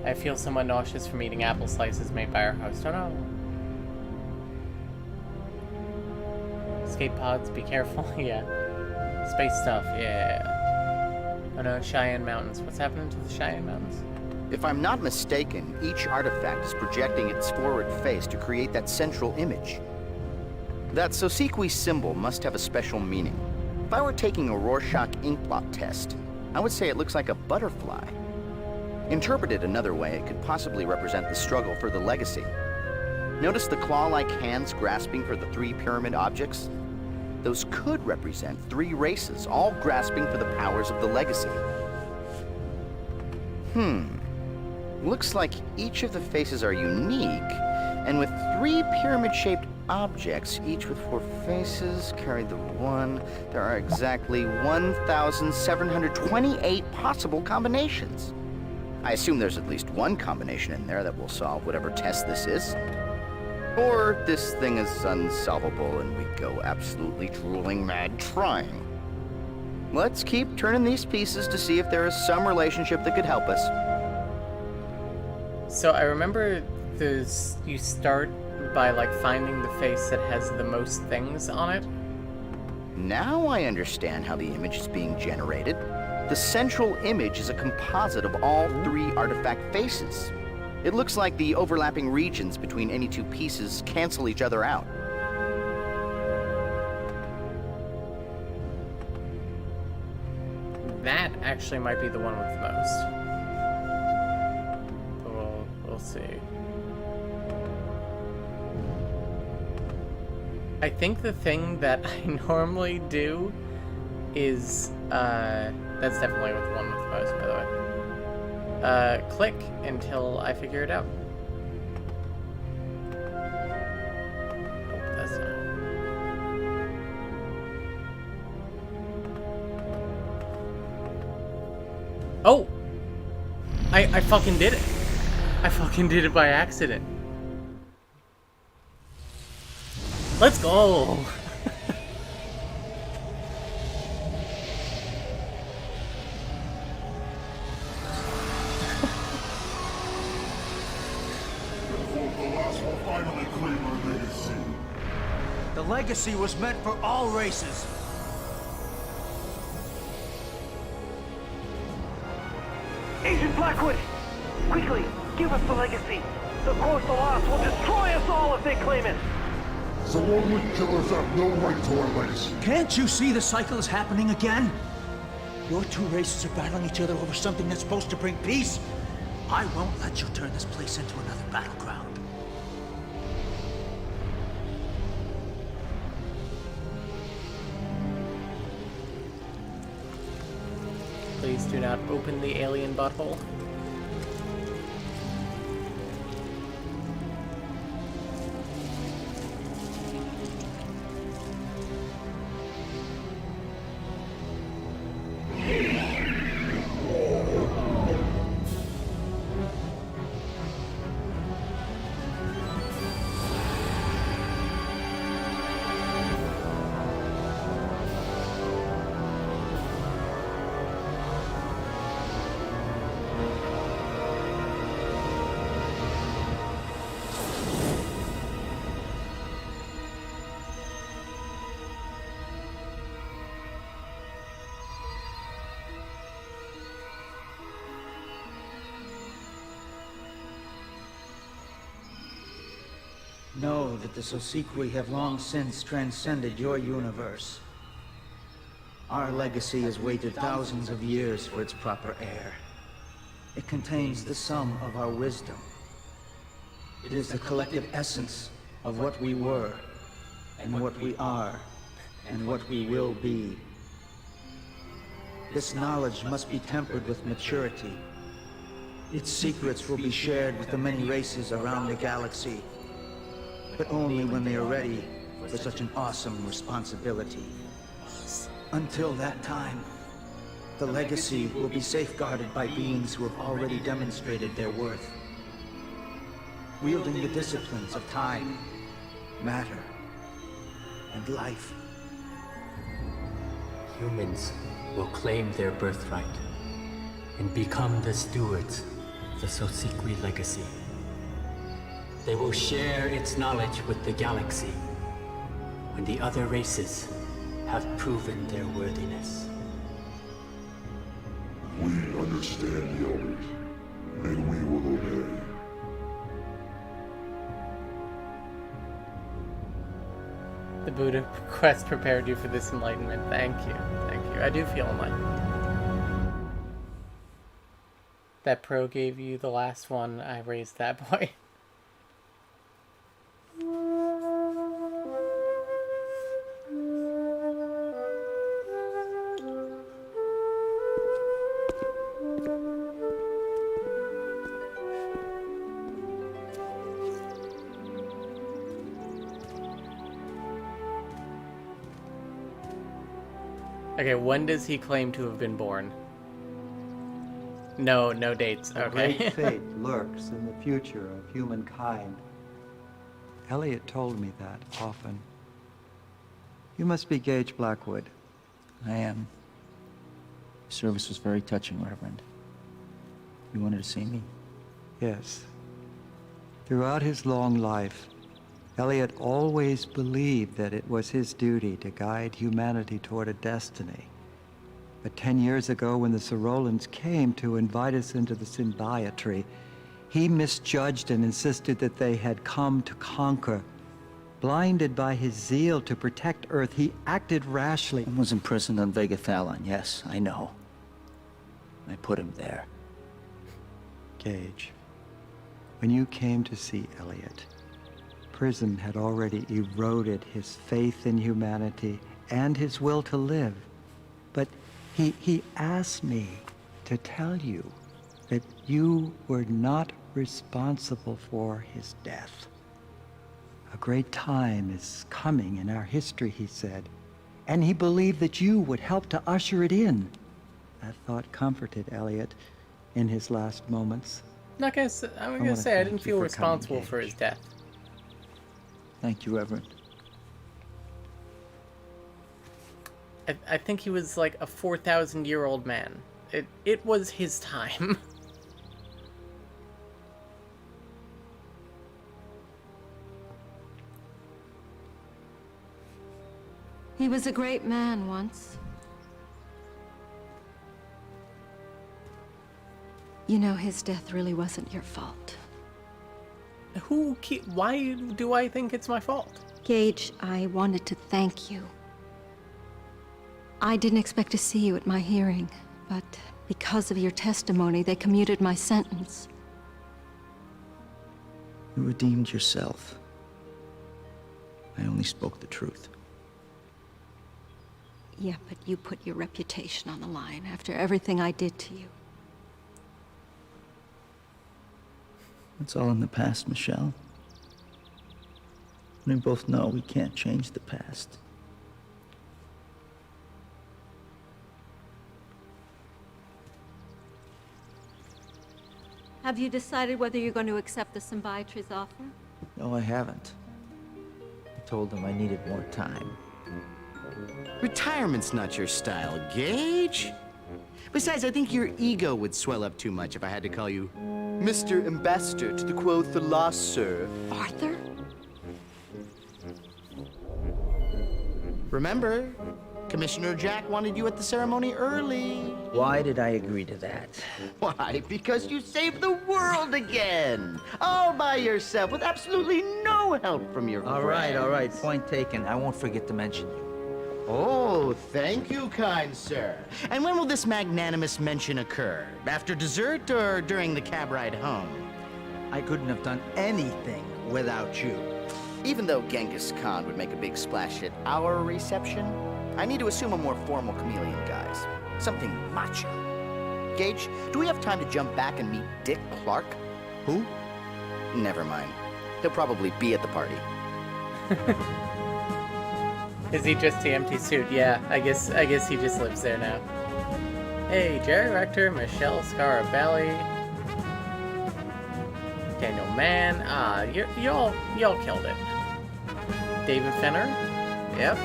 I feel somewhat nauseous from eating apple slices made by our host. Oh no. Escape pods, be careful. Yeah. Space stuff, yeah. Oh no, Cheyenne Mountains. What's happening to the Cheyenne Mountains? If I'm not mistaken, each artifact is projecting its forward face to create that central image. That Sosiqui symbol must have a special meaning. If I were taking a Rorschach inkblot test, I would say it looks like a butterfly. Interpreted another way, it could possibly represent the struggle for the legacy. Notice the claw-like hands grasping for the 3 pyramid objects? Those could represent 3 races, all grasping for the powers of the legacy. Looks like each of the faces are unique, and with 3 pyramid-shaped objects, each with 4 faces, carry the 1, there are exactly 1,728 possible combinations. I assume there's at least one combination in there that will solve whatever test this is. Or this thing is unsolvable and we go absolutely drooling mad trying. Let's keep turning these pieces to see if there is some relationship that could help us. So I remember you start by like finding the face that has the most things on it. Now I understand how the image is being generated. The central image is a composite of all 3 artifact faces. It looks like the overlapping regions between any 2 pieces cancel each other out. That actually might be the one with the most. But we'll see. I think the thing that I normally do is, that's definitely with the one with the most, by the way. Click until I figure it out. Oh, that's not. Oh! I fucking did it. I fucking did it by accident. Let's go! The legacy was meant for all races. Agent Blackwood! Quickly, give us the legacy. The Corsolas will destroy us all if they claim it! Zalorwood killers have no right to our legacy. Can't you see the cycle is happening again? Your 2 races are battling each other over something that's supposed to bring peace. I won't let you turn this place into another battleground. Please do not open the alien butthole. Know that the Sosequi have long since transcended your universe. Our legacy has waited thousands of years for its proper heir. It contains the sum of our wisdom. It is the collective essence of what we were, and what we are, and what we will be. This knowledge must be tempered with maturity. Its secrets will be shared with the many races around the galaxy, but only when they are ready for such an awesome responsibility. Until that time, the legacy will be safeguarded by beings who have already demonstrated their worth, wielding the disciplines of time, matter, and life. Humans will claim their birthright and become the stewards of the Sosequi legacy. They will share its knowledge with the galaxy when the other races have proven their worthiness. We understand the elders, and we will obey. The Buddha quest prepared you for this enlightenment. Thank you. Thank you. I do feel enlightened. That pro gave you the last one. I raised that boy. Okay, when does he claim to have been born? No dates. A Okay. great fate lurks in the future of humankind. Elliot told me that often. You must be Gage Blackwood. I am. Your service was very touching, Reverend. You wanted to see me? Yes. Throughout his long life, Elliot always believed that it was his duty to guide humanity toward a destiny. But 10 years ago, when the Sorolans came to invite us into the symbiotry, he misjudged and insisted that they had come to conquer. Blinded by his zeal to protect Earth, he acted rashly. I was imprisoned on Vega Thalon, yes, I know. I put him there. Gage, when you came to see Elliot, prison had already eroded his faith in humanity and his will to live. But he asked me to tell you that you were not responsible for his death. A great time is coming in our history, he said, and he believed that you would help to usher it in. That thought comforted Elliot in his last moments. I'm gonna say I didn't feel responsible for his death. Thank you, Reverend. I think he was like a 4,000-year-old man. It was his time. He was a great man once. You know, his death really wasn't your fault. Why do I think it's my fault? Gage, I wanted to thank you. I didn't expect to see you at my hearing, but because of your testimony, they commuted my sentence. You redeemed yourself. I only spoke the truth. Yeah, but you put your reputation on the line after everything I did to you. It's all in the past, Michelle. We both know we can't change the past. Have you decided whether you're going to accept the symbiotry's offer? No, I haven't. I told them I needed more time. Retirement's not your style, Gage. Besides, I think your ego would swell up too much if I had to call you Mr. Ambassador to the quoth the lost, sir. Arthur? Remember, Commissioner Jack wanted you at the ceremony early. Why did I agree to that? Why? Because you saved the world again! All by yourself, with absolutely no help from your friends. All right. Point taken. I won't forget to mention you. Oh, thank you, kind sir. And when will this magnanimous mention occur? After dessert or during the cab ride home? I couldn't have done anything without you. Even though Genghis Khan would make a big splash at our reception, I need to assume a more formal chameleon guise. Something macho. Gage, do we have time to jump back and meet Dick Clark? Who? Never mind. He'll probably be at the party. Is he just the empty suit? Yeah, I guess he just lives there now. Hey, Jerry Rector, Michelle Scarabelli, Daniel Mann. Y'all killed it. David Fenner. Yep.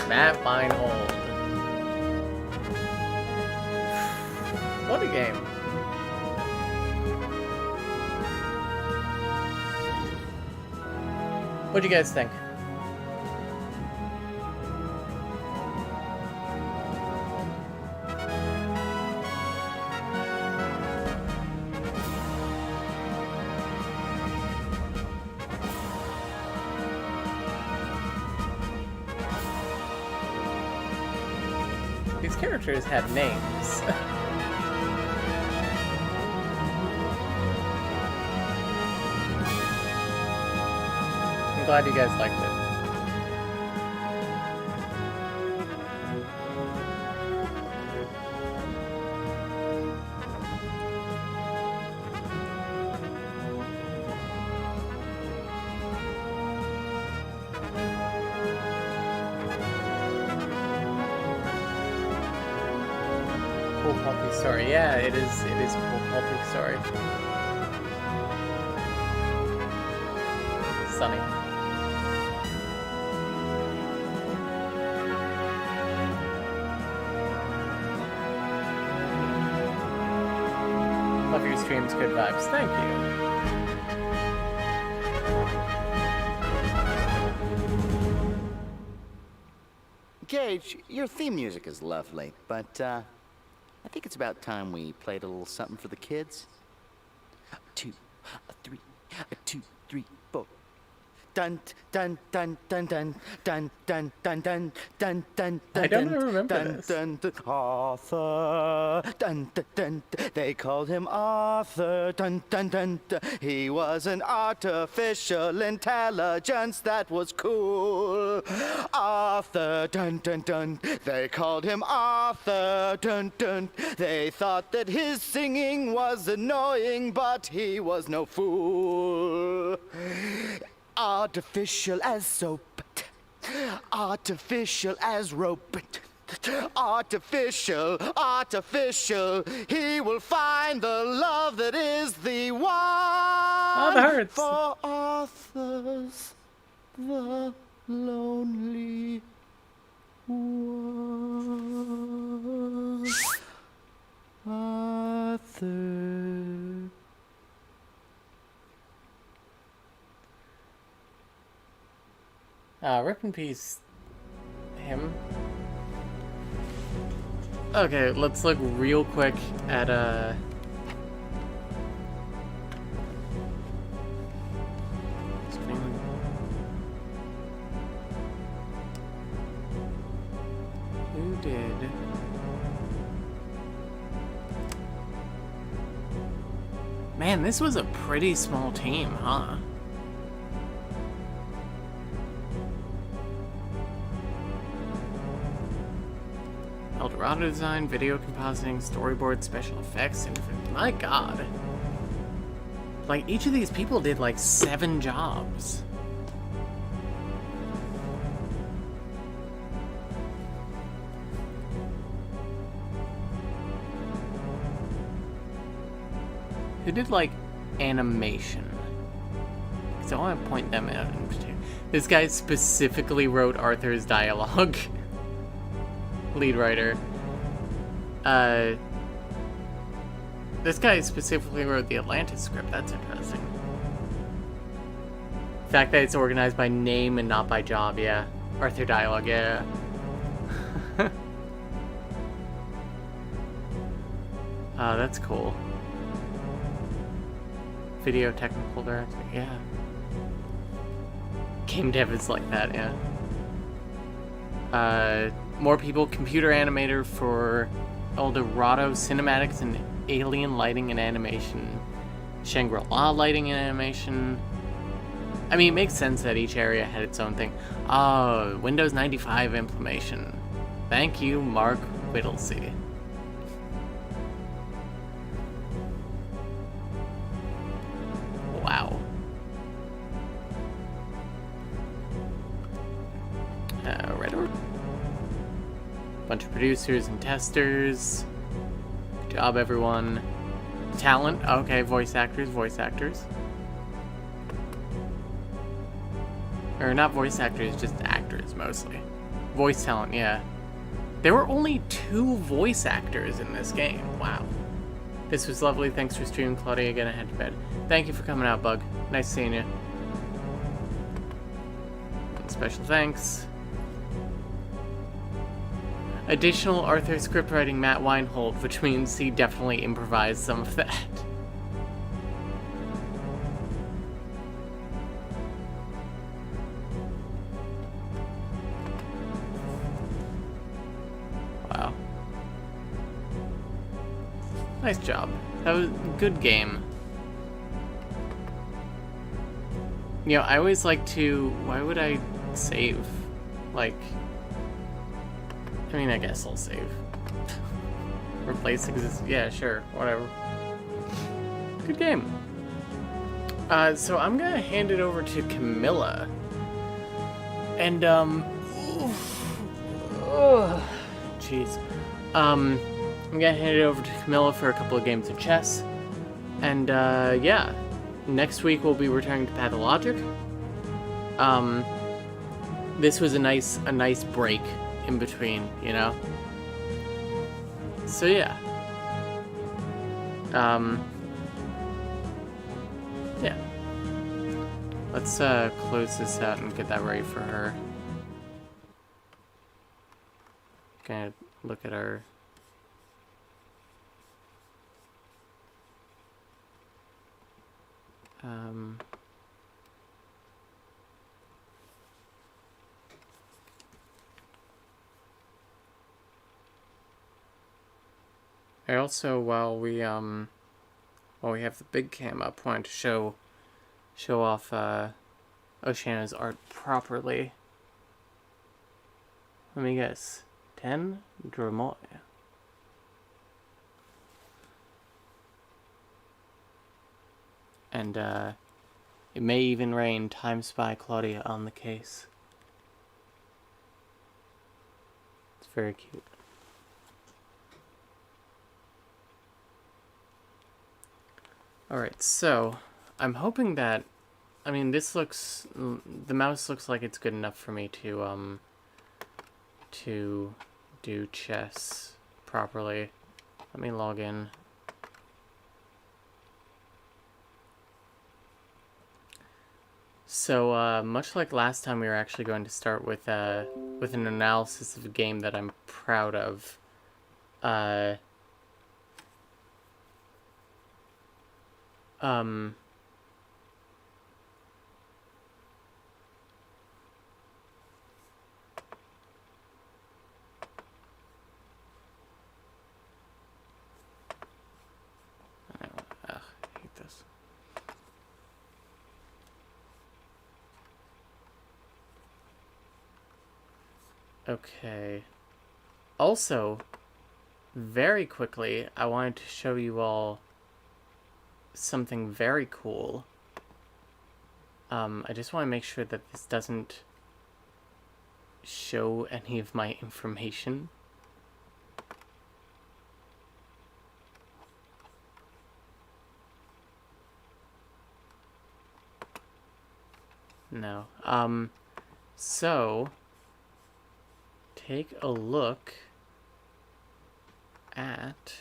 Matt Feinhold. What a game. What do you guys think? These characters had names. I'm glad you guys liked it. Cool pulpy story. Yeah, it is a cool pulpy story. Sunny. Love your streams, good vibes. Thank you. Gage, your theme music is lovely, but I think it's about time we played a little something for the kids. 2, 3, 2, 3, 4. Dun dun dun dun dun dun dun dun dun dun dun. I don't remember this. Dun dun Arthur. Dun dun dun. They called him Arthur. Dun dun dun. He was an artificial intelligence that was cool. Arthur. Dun dun dun. They called him Arthur. Dun dun. They thought that his singing was annoying, but he was no fool. Artificial as soap, artificial as rope, artificial, he will find the love that is the one. Oh, that hurts. For Arthur's the lonely one. Arthur. Rip in peace, him. Okay, let's look real quick at, who did... Man, this was a pretty small team, huh? Eldorado design, video compositing, storyboard, special effects, and my god. Like, each of these people did like 7 jobs. Who did like animation? Because I want to point them out. This guy specifically wrote Arthur's dialogue. Lead writer. This guy specifically wrote the Atlantis script. That's interesting. The fact that it's organized by name and not by job, yeah. Arthur dialogue, yeah. That's cool. Video technical director, yeah. Game dev is like that, yeah. More people, computer animator for El Dorado Cinematics and Alien Lighting and Animation. Shangri-La Lighting and Animation. I mean, it makes sense that each area had its own thing. Oh, Windows 95 implementation. Thank you, Mark Whittlesey. Wow. Right over. Bunch of producers and testers. Good job, everyone. Talent. Okay, voice actors. Or not voice actors, just actors mostly. Voice talent, yeah. There were only 2 voice actors in this game. Wow. This was lovely. Thanks for streaming, Claudia. Again, I head to bed. Thank you for coming out, Bug. Nice seeing you. And special thanks. Additional Arthur scriptwriting Matt Weinhold, which means he definitely improvised some of that. Wow. Nice job. That was a good game. You know, I always like to... Why would I save? Like... I mean, I guess I'll save. Replace exists. Yeah, sure. Whatever. Good game. So I'm gonna hand it over to Camilla. And, jeez. I'm gonna hand it over to Camilla for a couple of games of chess. And, yeah. Next week we'll be returning to Pathologic. This was a nice break in between, you know? So yeah. Yeah. Let's close this out and get that ready for her. Gonna look at our I also, while we have the big cam up, wanted to show off Oceana's art properly. Let me guess. 10 Dramoy. And it may even rain Time Spy Claudia on the case. It's very cute. Alright, so I'm hoping that, I mean, the mouse looks like it's good enough for me to do chess properly. Let me log in. So, much like last time, we were actually going to start with an analysis of a game that I'm proud of. I hate this. Okay. Also, very quickly, I wanted to show you all something very cool. I just want to make sure that this doesn't show any of my information. No. So take a look at...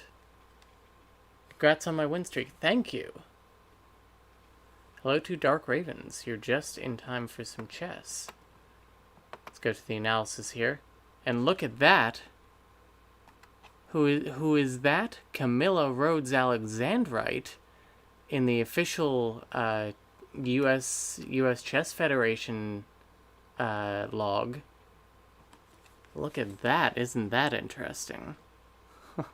Congrats on my win streak. Thank you. Hello to Dark Ravens. You're just in time for some chess. Let's go to the analysis here. And look at that. Who is that? Camilla Rhodes Alexandrite in the official U.S. Chess Federation log. Look at that. Isn't that interesting? I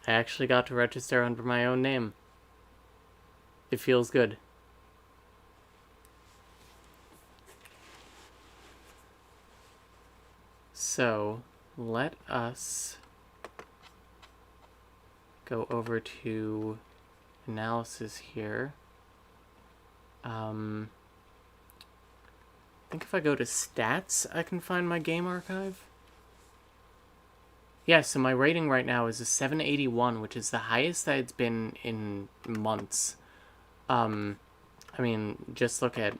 actually got to register under my own name. It feels good. So, let us go over to analysis here. I think if I go to stats, I can find my game archive. Yeah, so my rating right now is a 781, which is the highest that it's been in months. I mean, just look at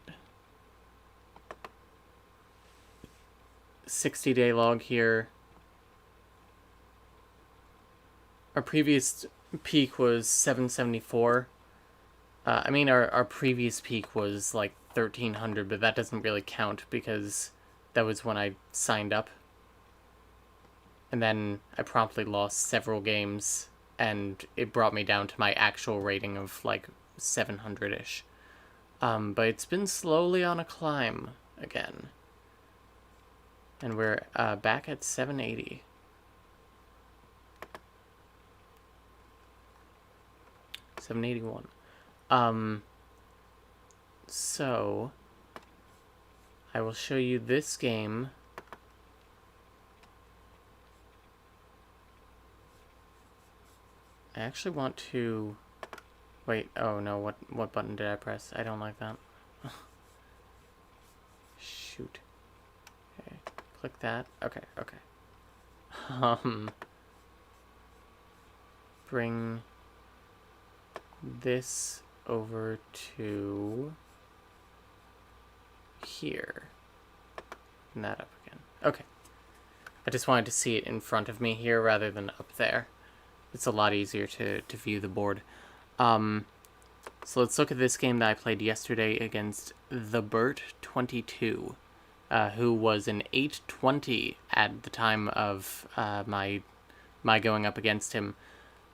60-day log here. Our previous peak was 774. I mean, our previous peak was like 1300, but that doesn't really count because that was when I signed up. And then I promptly lost several games, and it brought me down to my actual rating of like 700-ish. But it's been slowly on a climb again. And we're back at 780. So I will show you this game. I actually want to wait. Oh no, what button did I press? I don't like that. Shoot. Okay, click that. Okay. Bring this over to here. And that up again. Okay. I just wanted to see it in front of me here rather than up there. It's a lot easier to view the board. So let's look at this game that I played yesterday against the Burt 22, who was an 820 at the time of my going up against him.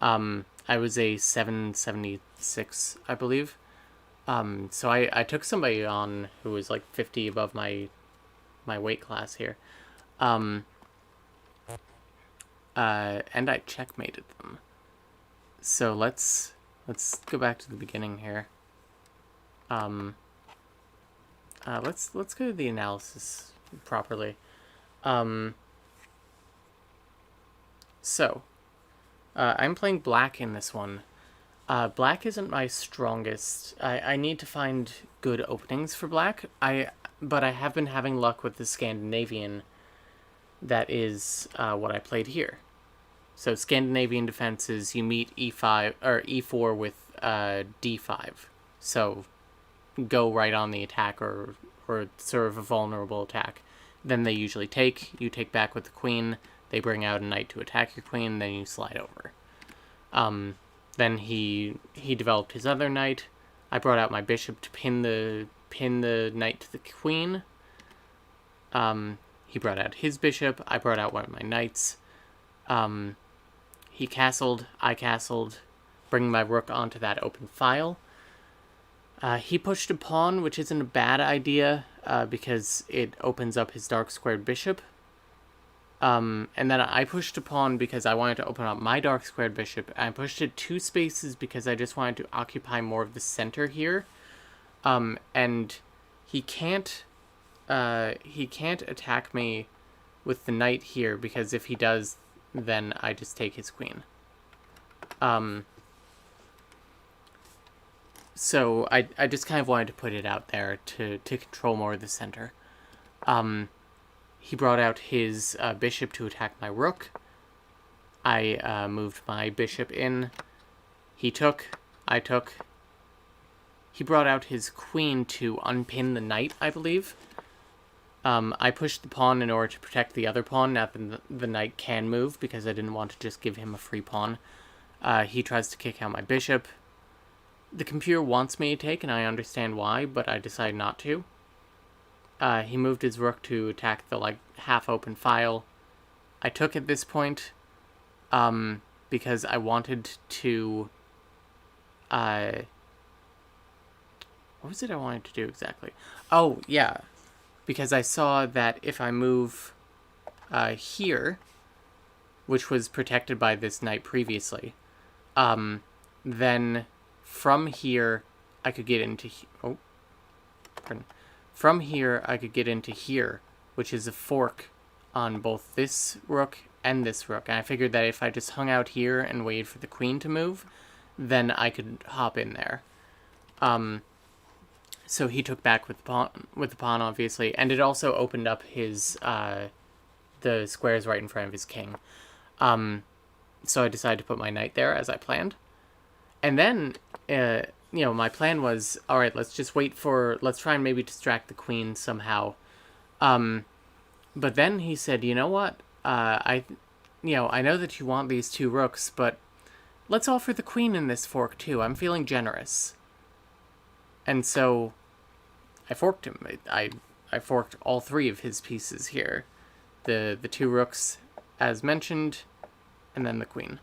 I was a 776, I believe. So I took somebody on who was like 50 above my weight class here. And I checkmated them. So let's go back to the beginning here. Let's go to the analysis properly. So I'm playing black in this one. Black isn't my strongest. I need to find good openings for black. But I have been having luck with the Scandinavian. That is what I played here. So Scandinavian defenses, you meet e5 or e4 with d5. So go right on the attack or sort of a vulnerable attack. Then they usually take. You take back with the queen. They bring out a knight to attack your queen. Then you slide over. Then he developed his other knight. I brought out my bishop to pin the knight to the queen. He brought out his bishop. I brought out one of my knights. He castled. I castled, bringing my rook onto that open file. He pushed a pawn, which isn't a bad idea because it opens up his dark squared bishop. And then I pushed a pawn because I wanted to open up my dark squared bishop. I pushed it 2 spaces because I just wanted to occupy more of the center here. And he can't attack me with the knight here because if he does, then I just take his queen. So I just kind of wanted to put it out there to control more of the center. He brought out his bishop to attack my rook. I moved my bishop in. He took. I took. He brought out his queen to unpin the knight, I believe. I pushed the pawn in order to protect the other pawn. Now the knight can move because I didn't want to just give him a free pawn. He tries to kick out my bishop. The computer wants me to take, and I understand why, but I decide not to. he moved his rook to attack the, like, half-open file. I took at this point, because I wanted to, what was it I wanted to do exactly? Oh, yeah, because I saw that if I move, here, which was protected by this knight previously, then from here, I could get into, from here, I could get into here, which is a fork on both this rook and this rook. And I figured that if I just hung out here and waited for the queen to move, then I could hop in there. So he took back with the pawn, obviously, and it also opened up his the squares right in front of his king. So I decided to put my knight there as I planned, and then you know, my plan was, all right, let's just let's try and maybe distract the queen somehow. But then he said, you know what? I know that you want these 2 rooks, but let's offer the queen in this fork too. I'm feeling generous. And so I forked him. I forked all 3 of his pieces here. The 2 rooks, as mentioned, and then the queen.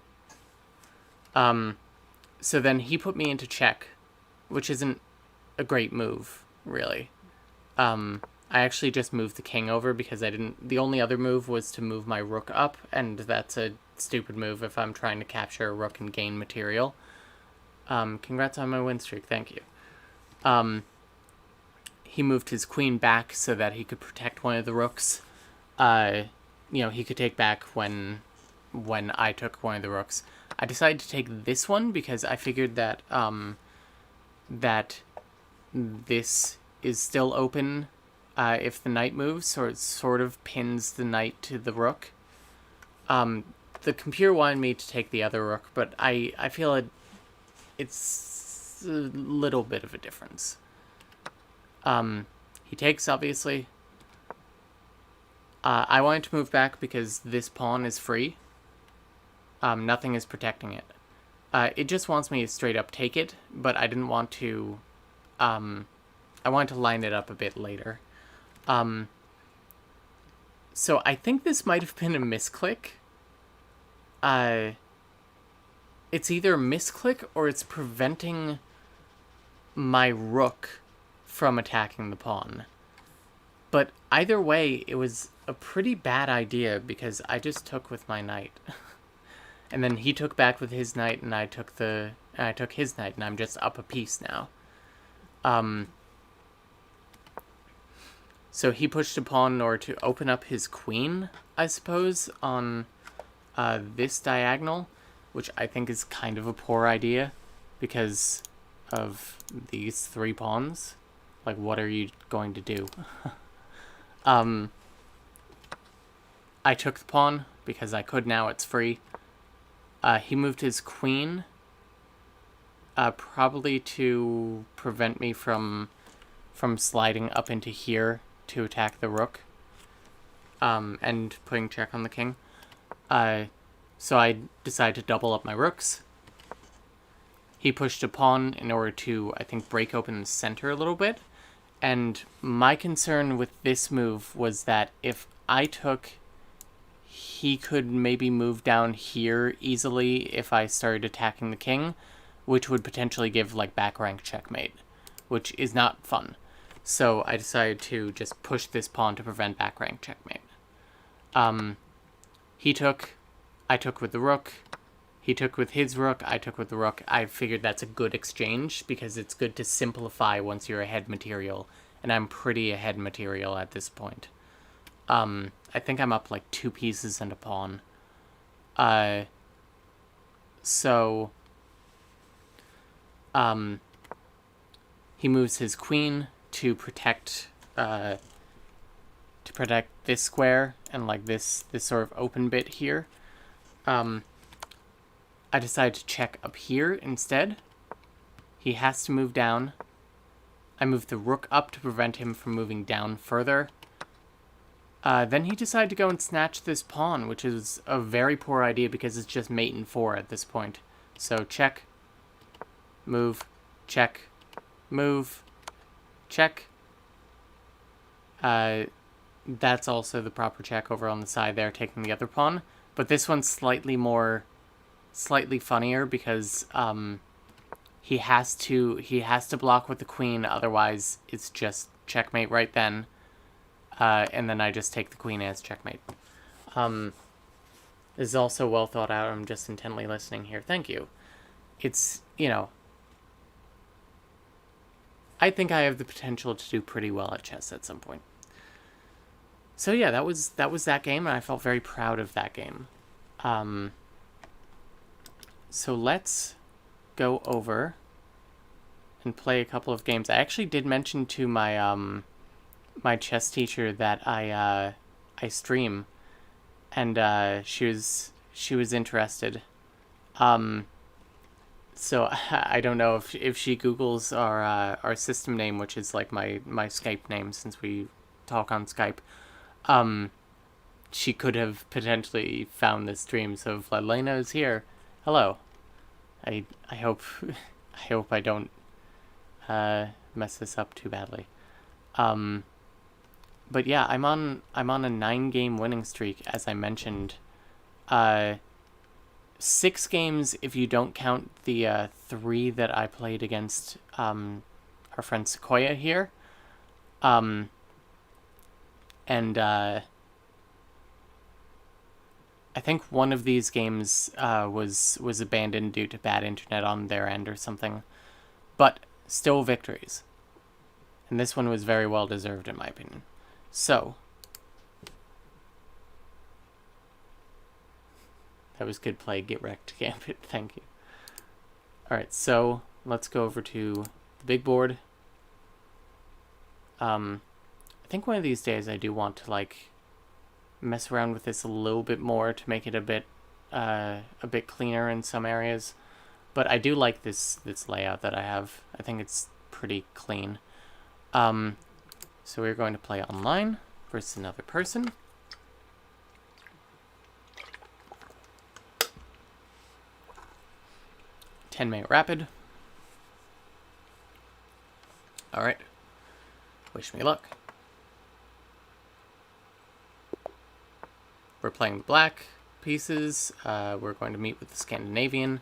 So then he put me into check, which isn't a great move, really. I actually just moved the king over because the only other move was to move my rook up, and that's a stupid move if I'm trying to capture a rook and gain material. Congrats on my win streak, thank you. He moved his queen back so that he could protect one of the rooks. He could take back when I took one of the rooks. I decided to take this one because I figured that that this is still open if the knight moves, so it sort of pins the knight to the rook. The computer wanted me to take the other rook, but I feel it's a little bit of a difference. He takes, obviously. I wanted to move back because this pawn is free. Nothing is protecting it. It just wants me to straight up take it, but I didn't want to, I wanted to line it up a bit later. So I think this might have been a misclick. It's either a misclick or it's preventing my rook from attacking the pawn. But either way, it was a pretty bad idea because I just took with my knight. And then he took back with his knight, and I took his knight, and I'm just up a piece now. So he pushed a pawn in order to open up his queen, I suppose, on this diagonal, which I think is kind of a poor idea because of these 3 pawns. Like, what are you going to do? I took the pawn because I could now, it's free. He moved his queen, probably to prevent me from sliding up into here to attack the rook, and putting check on the king. So I decided to double up my rooks. He pushed a pawn in order to, I think, break open the center a little bit. And my concern with this move was that if I took, he could maybe move down here easily if I started attacking the king, which would potentially give, like, back rank checkmate, which is not fun. So I decided to just push this pawn to prevent back rank checkmate. He took, I took with the rook, he took with his rook, I took with the rook. I figured that's a good exchange because it's good to simplify once you're ahead material, and I'm pretty ahead material at this point. I think I'm up like 2 pieces and a pawn. He moves his queen to protect this square and like this sort of open bit here. I decided to check up here instead. He has to move down. I moved the rook up to prevent him from moving down further. Then he decided to go and snatch this pawn, which is a very poor idea because it's just mate and 4 at this point. So check, move, check, move, check. that's also the proper check over on the side there, taking the other pawn. But this one's slightly funnier because he has to block with the queen, otherwise it's just checkmate right then. And then I just take the queen as checkmate. This is also well thought out. I'm just intently listening here. Thank you. It's, you know, I think I have the potential to do pretty well at chess at some point. So yeah, that was that game, and I felt very proud of that game. So let's go over and play a couple of games. I actually did mention to my my chess teacher that I stream, and she was interested. So I don't know if she Googles our system name, which is like my Skype name since we talk on Skype. She could have potentially found this stream. So if Elena is here, hello. I hope I don't mess this up too badly. But yeah, I'm on a 9-game winning streak, as I mentioned. 6 games if you don't count the 3 that I played against our friend Sequoia here. And I think one of these games was abandoned due to bad internet on their end or something. But still victories. And this one was very well deserved in my opinion. So, that was good play, get wrecked, Gambit, thank you. Alright, so let's go over to the big board. I think one of these days I do want to like mess around with this a little bit more to make it a bit cleaner in some areas. But I do like this layout that I have. I think it's pretty clean. So we're going to play online versus another person. Ten-minute rapid. Alright. Wish me luck. We're playing the black pieces. We're going to meet with the Scandinavian.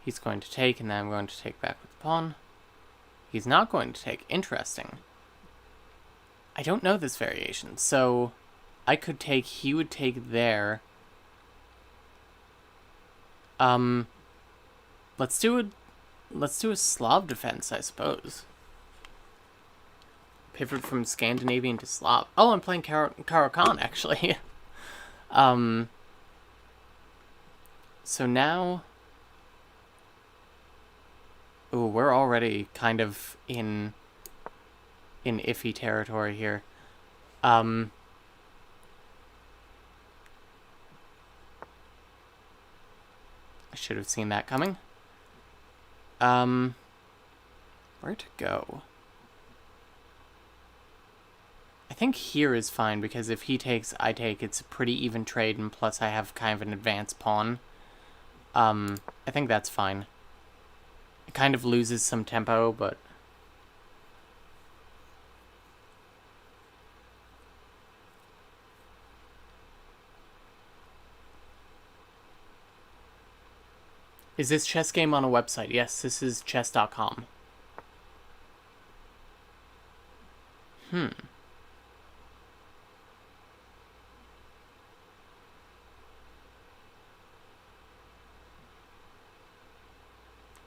He's going to take, and then I'm going to take back with the pawn. He's not going to take. Interesting. I don't know this variation, so I could take, he would take there. Let's do a Slav defense, I suppose. Pivot from Scandinavian to Slav. Oh, I'm playing Caro-Kann, actually. So now... Ooh, we're already kind of in iffy territory here. I should have seen that coming. Where to go? I think here is fine, because if he takes, I take, it's a pretty even trade, and plus I have kind of an advanced pawn. I think that's fine. It kind of loses some tempo, but... Is this chess game on a website? Yes, this is chess.com.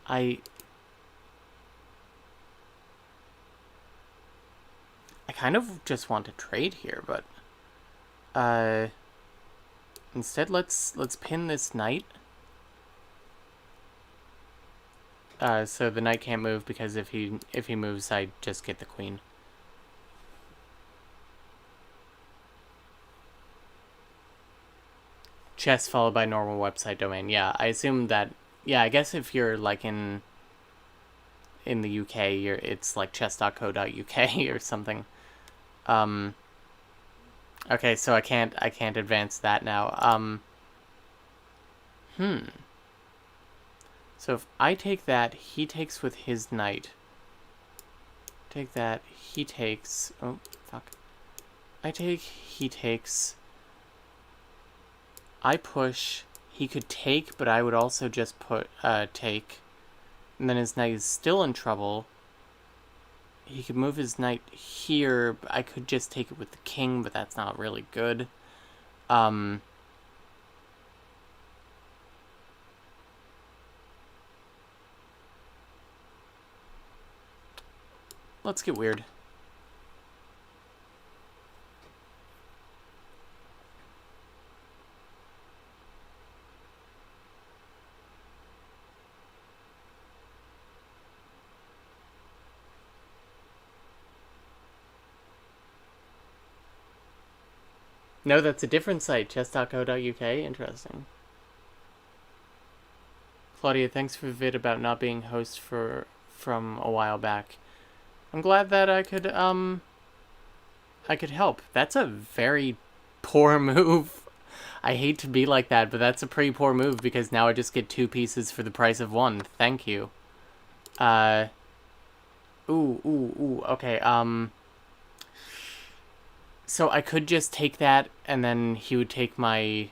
I kind of just want to trade here, but instead let's pin this knight. So the knight can't move, because if he moves, I just get the queen. Chess followed by normal website domain. Yeah, I assume that. Yeah, I guess if you're like in the UK, it's like chess.co.uk or something. Okay, so I can't advance that now. So if I take that, he takes with his knight take that. He takes... Oh, fuck. I take, he takes... I push. He could take, but I would also just put, take. And then his knight is still in trouble. He could move his knight here. I could just take it with the king, but that's not really good. Let's get weird. No, that's a different site, chess.co.uk. Interesting. Claudia, thanks for the vid about not being host from a while back. I'm glad that I could help. That's a very poor move. I hate to be like that, but that's a pretty poor move because now I just get 2 pieces for the price of 1. Thank you. Okay, so I could just take that, and then he would take my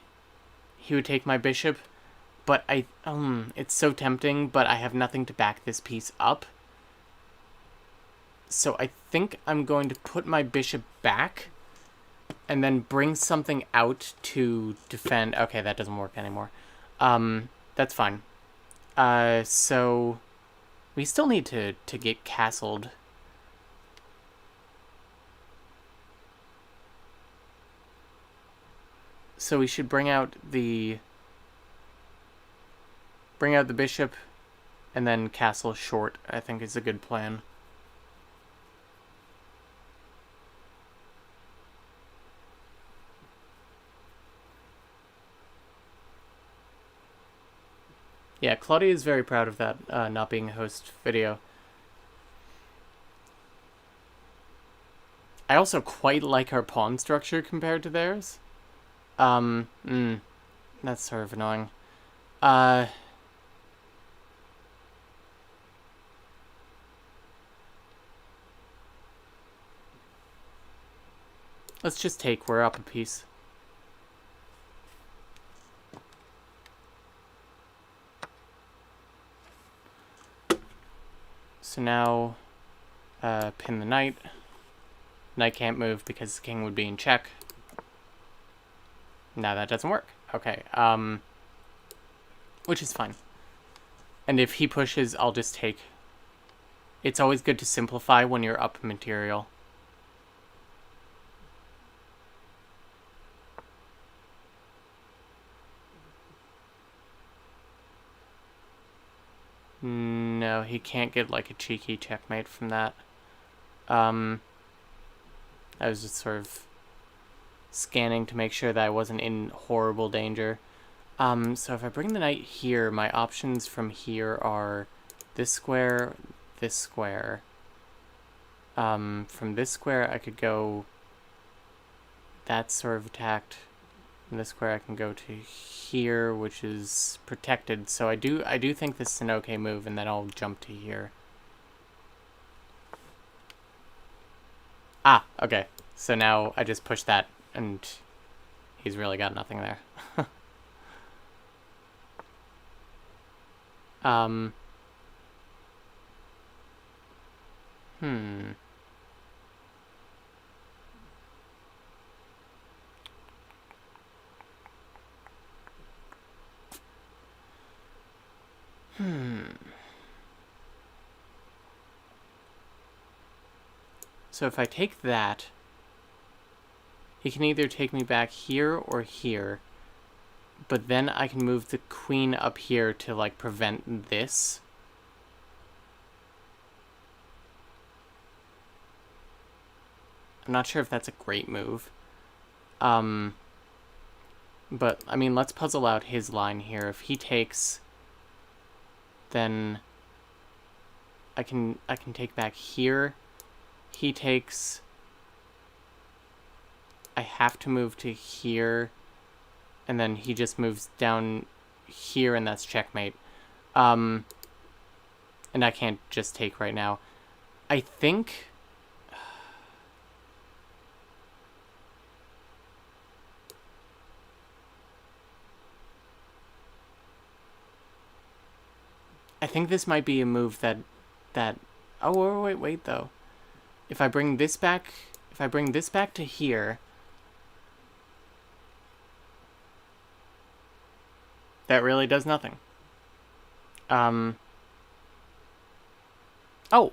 bishop, but it's so tempting, but I have nothing to back this piece up. So I think I'm going to put my bishop back, and then bring something out to defend. Okay, that doesn't work anymore. That's fine. So we still need to get castled. So we should bring out the bishop and then castle short, I think is a good plan. Yeah, Claudia is very proud of that not being a host video. I also quite like our pawn structure compared to theirs. That's sort of annoying. Let's just take, we're up a piece. So now, pin the knight. Knight can't move because the king would be in check. Now that doesn't work. Okay, which is fine. And if he pushes, I'll just take. It's always good to simplify when you're up material. No, he can't get like a cheeky checkmate from that. I was just sort of scanning to make sure that I wasn't in horrible danger. So if I bring the knight here, my options from here are this square, this square. From this square, I could go... That's sort of attacked. From this square, I can go to here, which is protected. So I do think this is an okay move, and then I'll jump to here. Ah, okay. So now I just push that. And he's really got nothing there. So if I take that, he can either take me back here or here, but then I can move the queen up here to, like, prevent this. I'm not sure if that's a great move. But, I mean, let's puzzle out his line here. If he takes, then I can take back here. He takes... I have to move to here, and then he just moves down here, and that's checkmate. And I can't just take right now. I think I think this might be a move that... Oh, wait, though. If I bring this back to here... That really does nothing. Oh,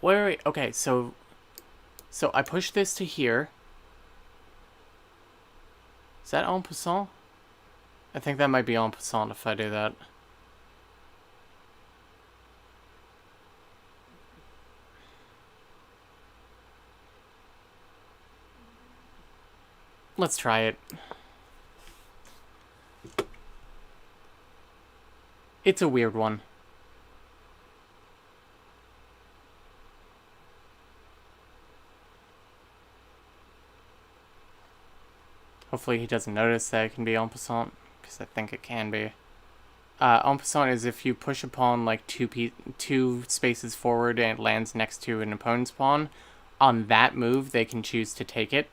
wait. Okay, so I push this to here. Is that en passant? I think that might be en passant if I do that. Let's try it. It's a weird one. Hopefully he doesn't notice that it can be en passant, because I think it can be. En passant is if you push a pawn like two spaces forward and it lands next to an opponent's pawn. On that move, they can choose to take it.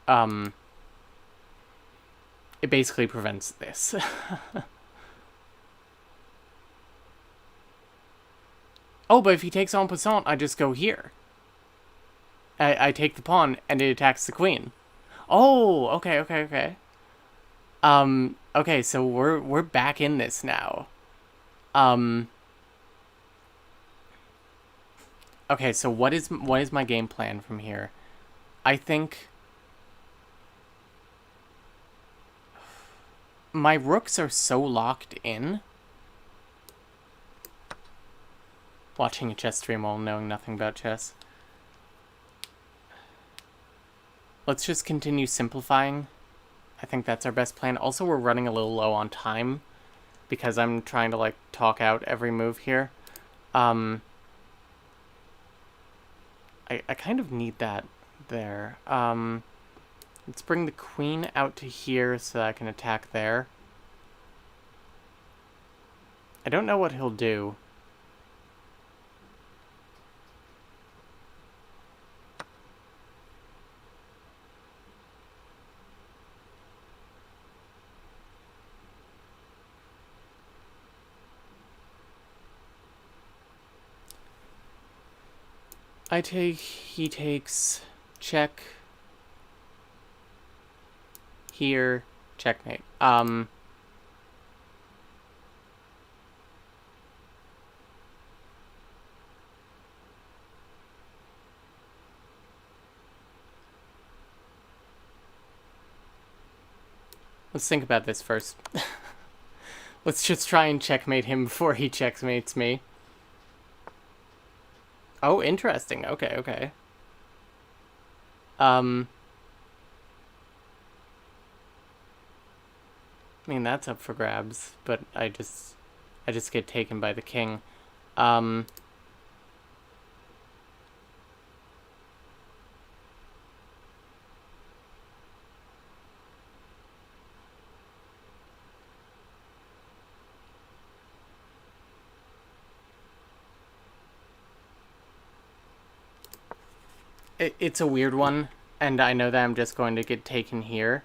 It basically prevents this. Oh, but if he takes en passant, I just go here. I take the pawn, and it attacks the queen. Oh, okay. Okay, so we're back in this now. Okay, so what is my game plan from here? I think my rooks are so locked in. Watching a chess stream while knowing nothing about chess. Let's just continue simplifying. I think that's our best plan. Also, we're running a little low on time because I'm trying to, like, talk out every move here. I kind of need that there. Let's bring the queen out to here so that I can attack there. I don't know what he'll do. I take, he takes, check, here, checkmate. Let's think about this first. Let's just try and checkmate him before he checkmates me. Oh, interesting. Okay. I mean, that's up for grabs, but I just get taken by the king. It's a weird one, and I know that I'm just going to get taken here.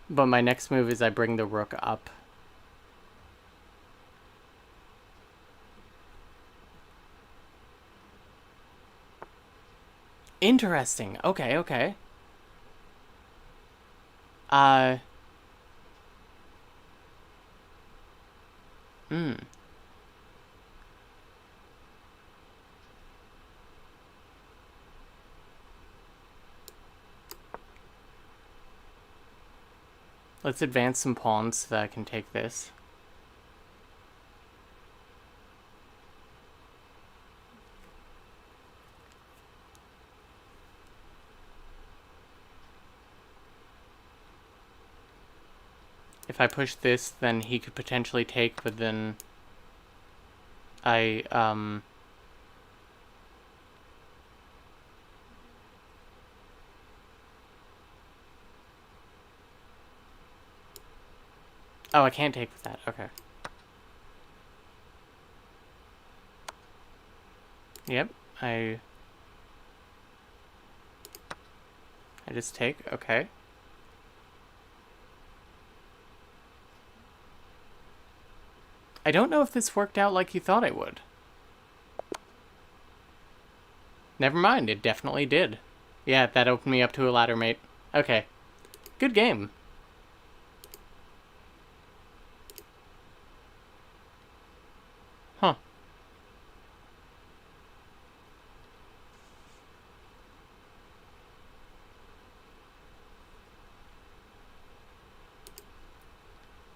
But my next move is I bring the rook up. Interesting. Okay. Let's advance some pawns so that I can take this. If I push this, then he could potentially take, but then oh, I can't take with that. Okay. Yep, I just take. Okay. I don't know if this worked out like you thought it would. Never mind, it definitely did. Yeah, that opened me up to a ladder, mate. Okay. Good game. Huh.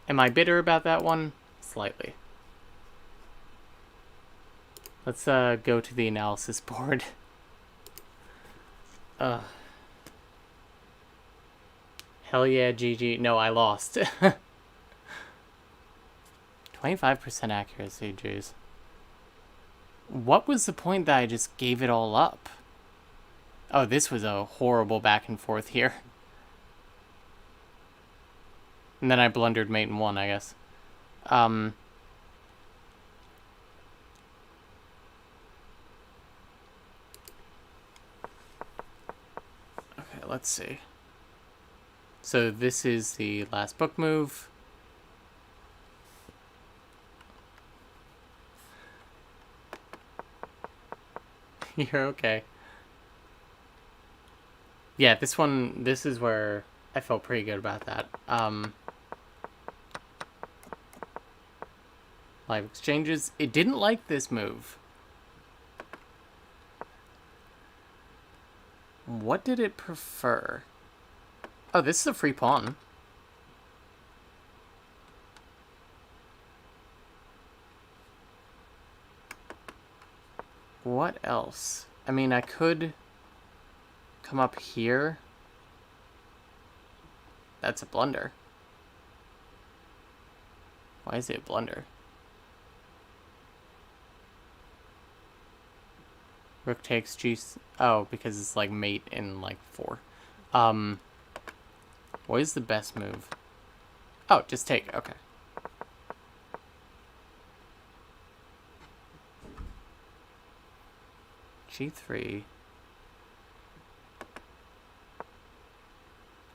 Am I bitter about that one? Slightly. Let's go to the analysis board. Hell yeah, GG. No, I lost. 25% accuracy, jeez. What was the point that I just gave it all up? Oh, this was a horrible back and forth here. And then I blundered mate and won, I guess. Okay, let's see. So this is the last book move. You're okay. Yeah, this is where I felt pretty good about that. Live exchanges. It didn't like this move. What did it prefer? Oh, this is a free pawn. What else? I mean, I could come up here. That's a blunder. Why is it a blunder? Rook takes G... Oh, because it's like mate in like 4. What is the best move? Oh, just take. Okay. G3.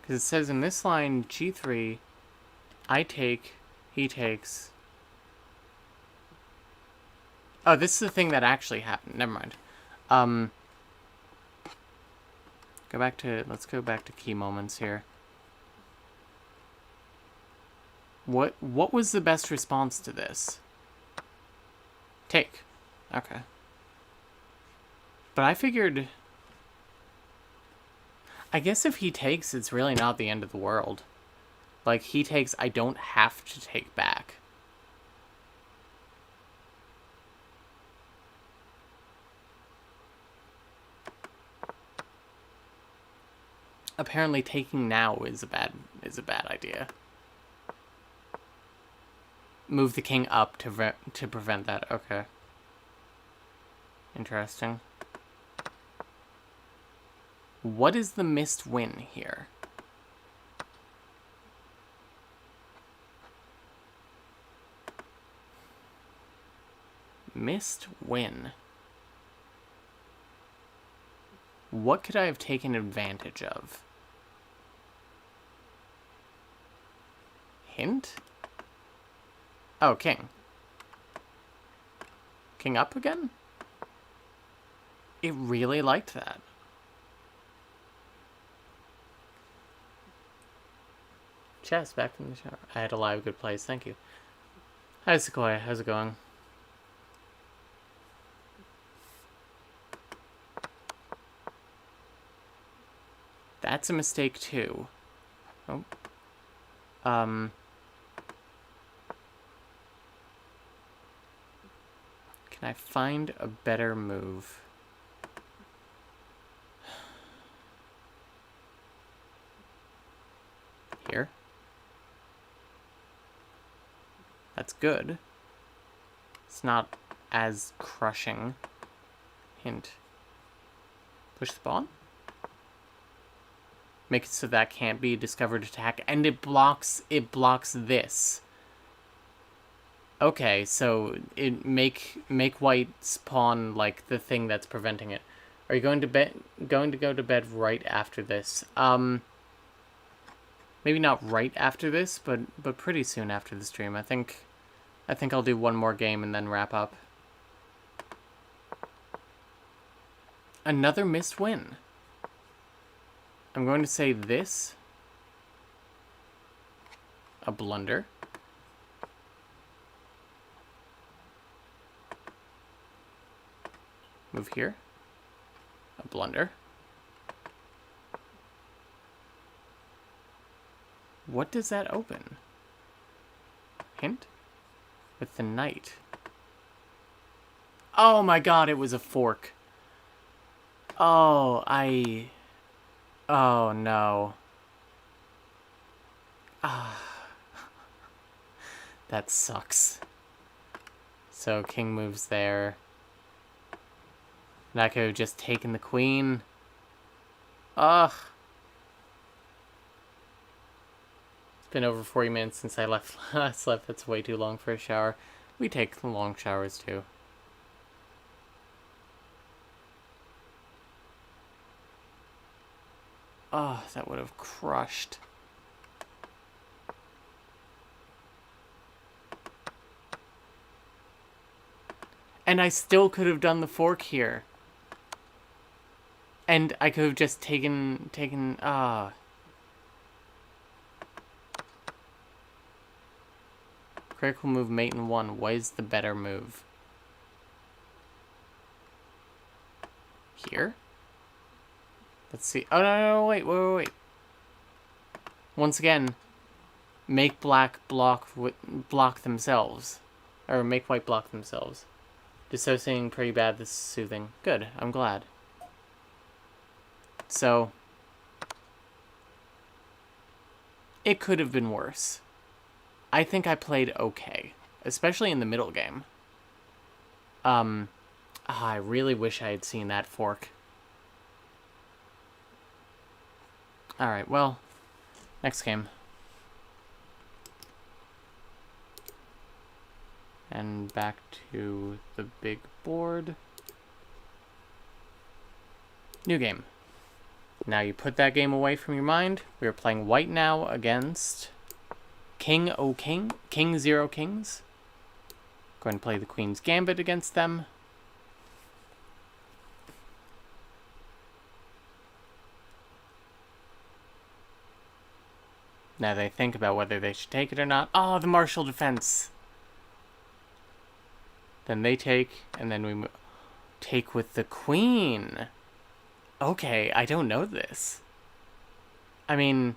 Because it says in this line, G3, I take, he takes. Oh, this is the thing that actually happened. Never mind. Let's go back to key moments here. What was the best response to this? Take. Okay. But I figured, I guess if he takes, it's really not the end of the world. Like, he takes, I don't have to take back. Apparently taking now is a bad idea. Move the king up to prevent that. Okay. Interesting. What is the missed win here? Missed win. What could I have taken advantage of? Hint? Oh, king. King up again? It really liked that. Chess, back from the shower. I had a live good place, thank you. Hi, Sequoia, how's it going? That's a mistake, too. Oh. Can I find a better move? Here. That's good. It's not as crushing. Hint. Push the pawn. Make it so that can't be discovered attack, and it blocks this. Okay, so it make white's pawn like the thing that's preventing it. Are you going to go to bed right after this? Maybe not right after this, but pretty soon after the stream. I think I think I'll do one more game and then wrap up. Another missed win. I'm going to say this. A blunder. Move here. A blunder. What does that open? Hint? With the knight. Oh my god, it was a fork. Oh, oh no. Ah. That sucks. So king moves there. And I could have just taken the queen. Ugh. It's been over 40 minutes since I last slept. That's way too long for a shower. We take long showers too. Oh, that would have crushed. And I still could have done the fork here. And I could have just taken, Critical move, mate in 1. What is the better move? Here? Let's see. Oh, no, wait. Once again, make black block themselves. Or make white block themselves. Dissociating pretty bad, this is soothing. Good, I'm glad. So, it could have been worse. I think I played okay, especially in the middle game. I really wish I had seen that fork. Alright, well, next game. And back to the big board. New game. Now you put that game away from your mind. We are playing white now against King O King. King Zero Kings. Going to play the Queen's Gambit against them. Now they think about whether they should take it or not. Oh, the martial defense. Then they take, and then we take with the queen. Okay, I don't know this. I mean,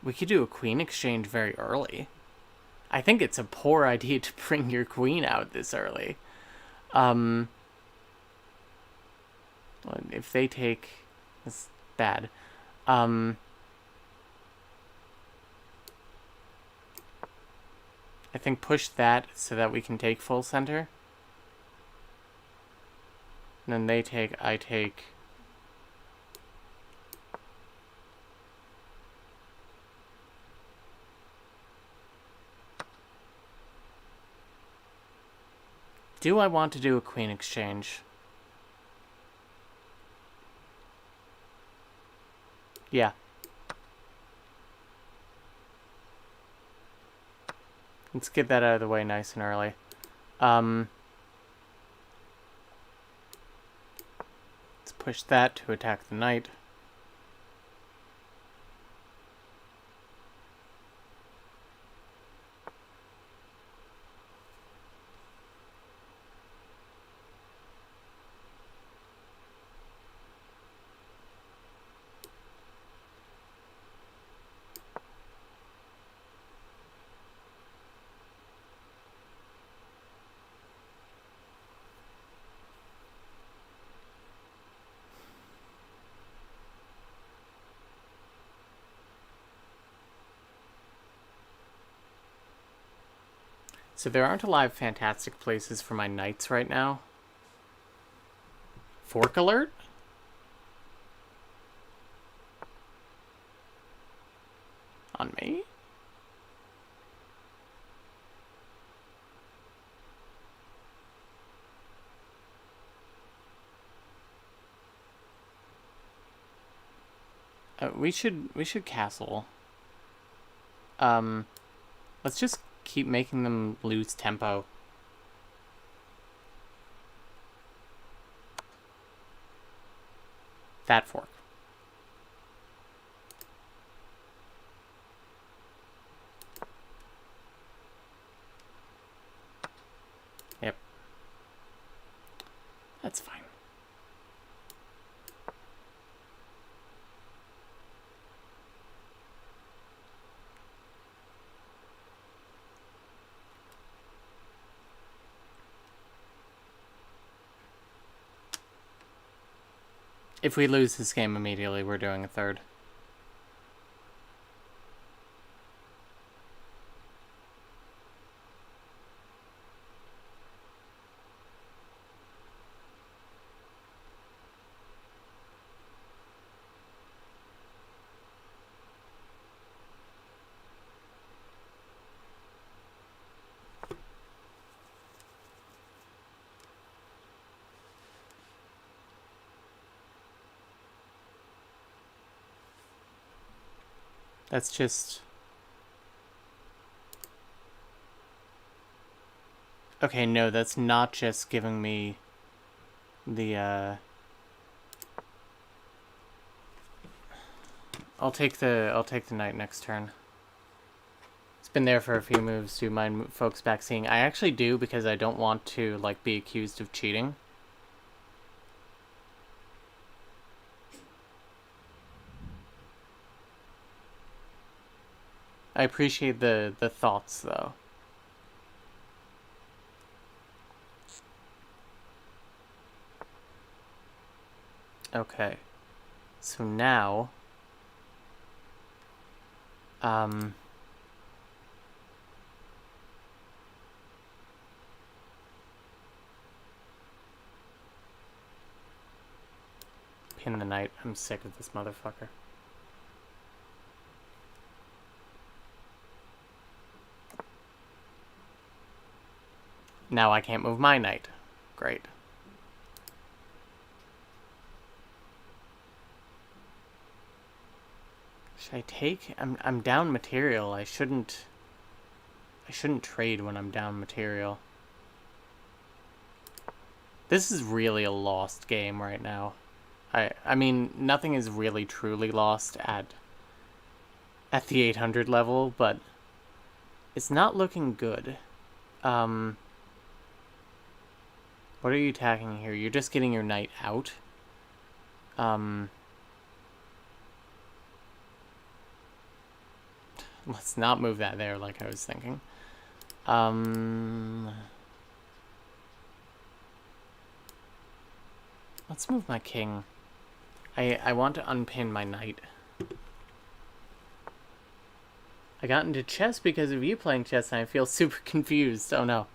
we could do a queen exchange very early. I think it's a poor idea to bring your queen out this early. If they take, that's bad. I think push that so that we can take full center. And then they take, I take. Do I want to do a queen exchange? Yeah. Let's get that out of the way nice and early. Let's push that to attack the knight. So there aren't a lot of fantastic places for my knights right now. Fork alert? On me? We should castle. Let's just keep making them lose tempo. That fork. Yep. That's fine. If we lose this game immediately, we're doing a third. That's just... Okay, no, that's not just giving me the, I'll take the knight next turn. It's been there for a few moves. Do you mind folks back seeing? I actually do, because I don't want to, like, be accused of cheating. I appreciate the thoughts, though. Okay. So now... Pin the knight. I'm sick of this motherfucker. Now I can't move my knight. Great. Should I take? I'm down material. I shouldn't trade when I'm down material. This is really a lost game right now. I mean, nothing is really truly lost at the 800 level, but it's not looking good. What are you attacking here? You're just getting your knight out. Let's not move that there like I was thinking. Let's move my king. I want to unpin my knight. I got into chess because of you playing chess and I feel super confused. Oh no.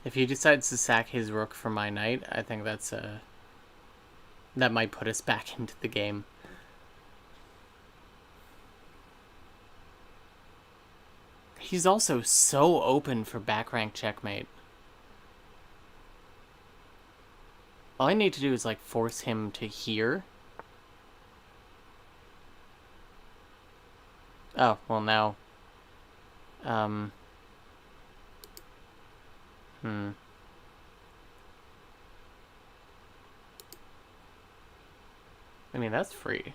If he decides to sack his rook for my knight, I think that's that might put us back into the game. He's also so open for back rank checkmate. All I need to do is like force him to here. Oh, well now. I mean, that's free.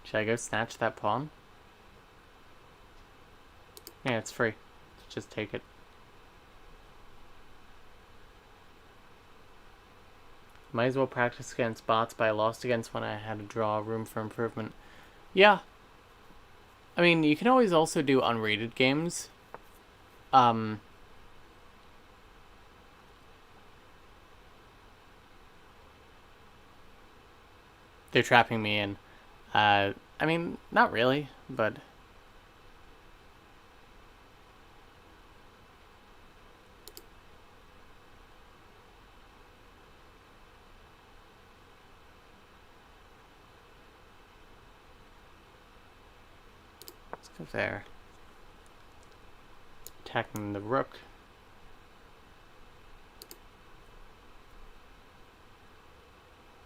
Should I go snatch that pawn? Yeah, it's free. Just take it. Might as well practice against bots, but I lost against when I had to draw room for improvement. Yeah. I mean, you can always also do unrated games. They're trapping me in. I I mean, not really, but... Let's go there. Attacking the rook.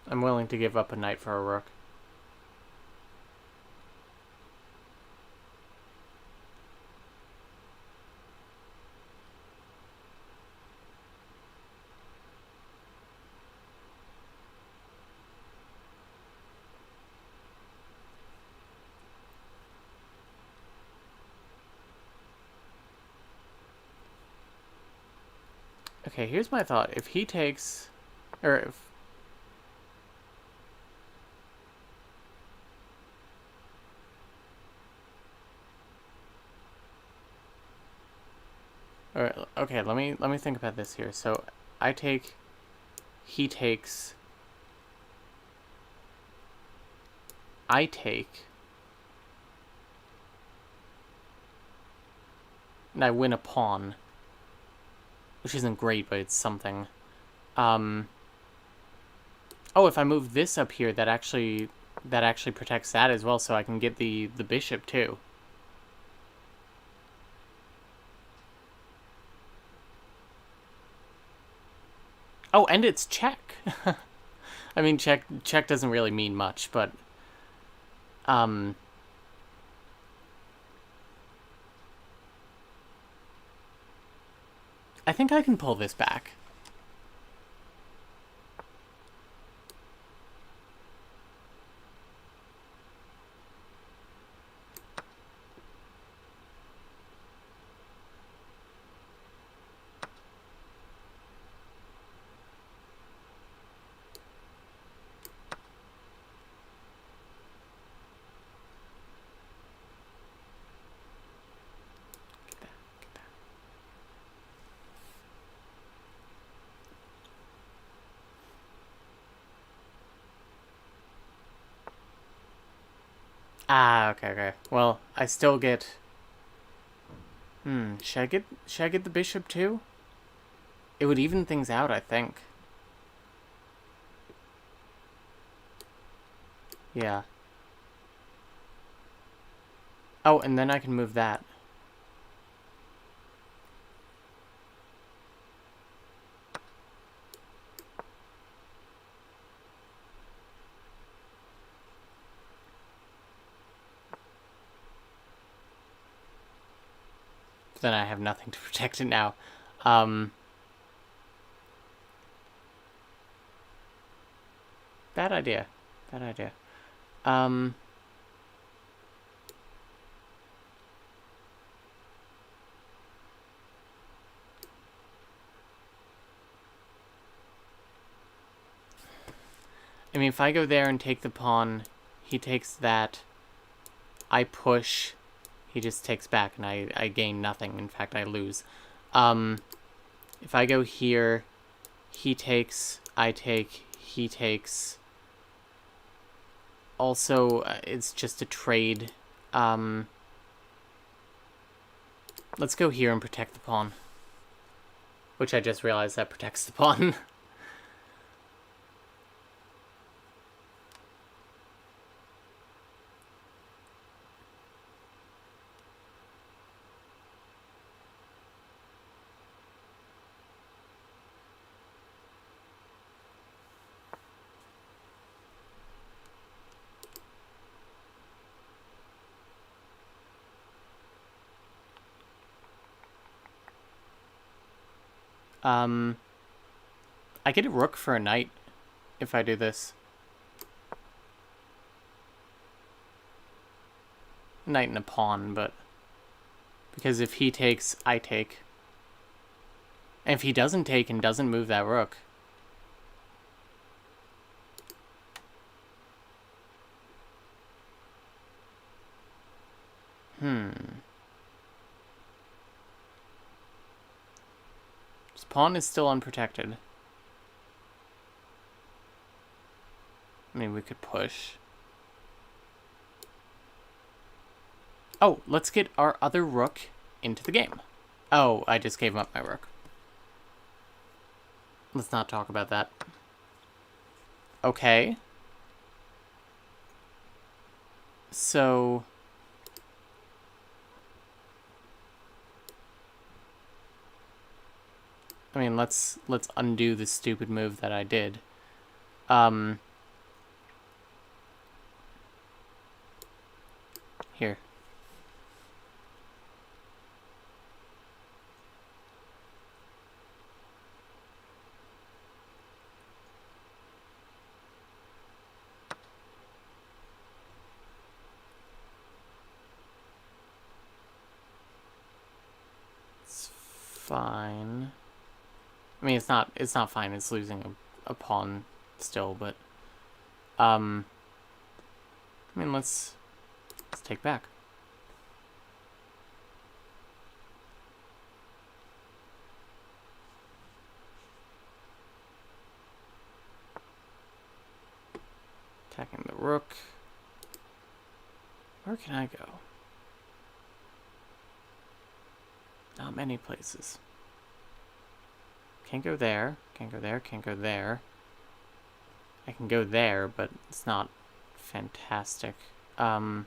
I'm willing to give up a knight for a rook. Okay, here's my thought. If he takes... Or if... Or, okay, let me think about this here. So, I take... He takes... I take... And I win a pawn. Which isn't great, but it's something. Oh, if I move this up here, that actually protects that as well, so I can get the bishop too. Oh, and it's check. I mean, check doesn't really mean much, but I think I can pull this back. Ah, okay. Well, I still get... should I get the bishop too? It would even things out, I think. Yeah. Oh, and then I can move that. Then I have nothing to protect it now. Bad idea. Bad idea. I mean, if I go there and take the pawn, he takes that, I push, he just takes back, and I gain nothing. In fact, I lose. If I go here, he takes, I take, he takes. Also, it's just a trade. Let's go here and protect the pawn. Which I just realized that protects the pawn. I get a rook for a knight if I do this. Knight and a pawn, but because if he takes, I take. And if he doesn't take and doesn't move that rook, His pawn is still unprotected. I mean, we could push. Oh, let's get our other rook into the game. Oh, I just gave up my rook. Let's not talk about that. Okay. So... I mean, let's undo the stupid move that I did. Here. It's fine. I mean, it's not fine. It's losing a pawn still, but I mean, let's take back. Attacking the rook. Where can I go? Not many places. Can't go there. Can't go there. Can't go there. I can go there, but it's not fantastic. Then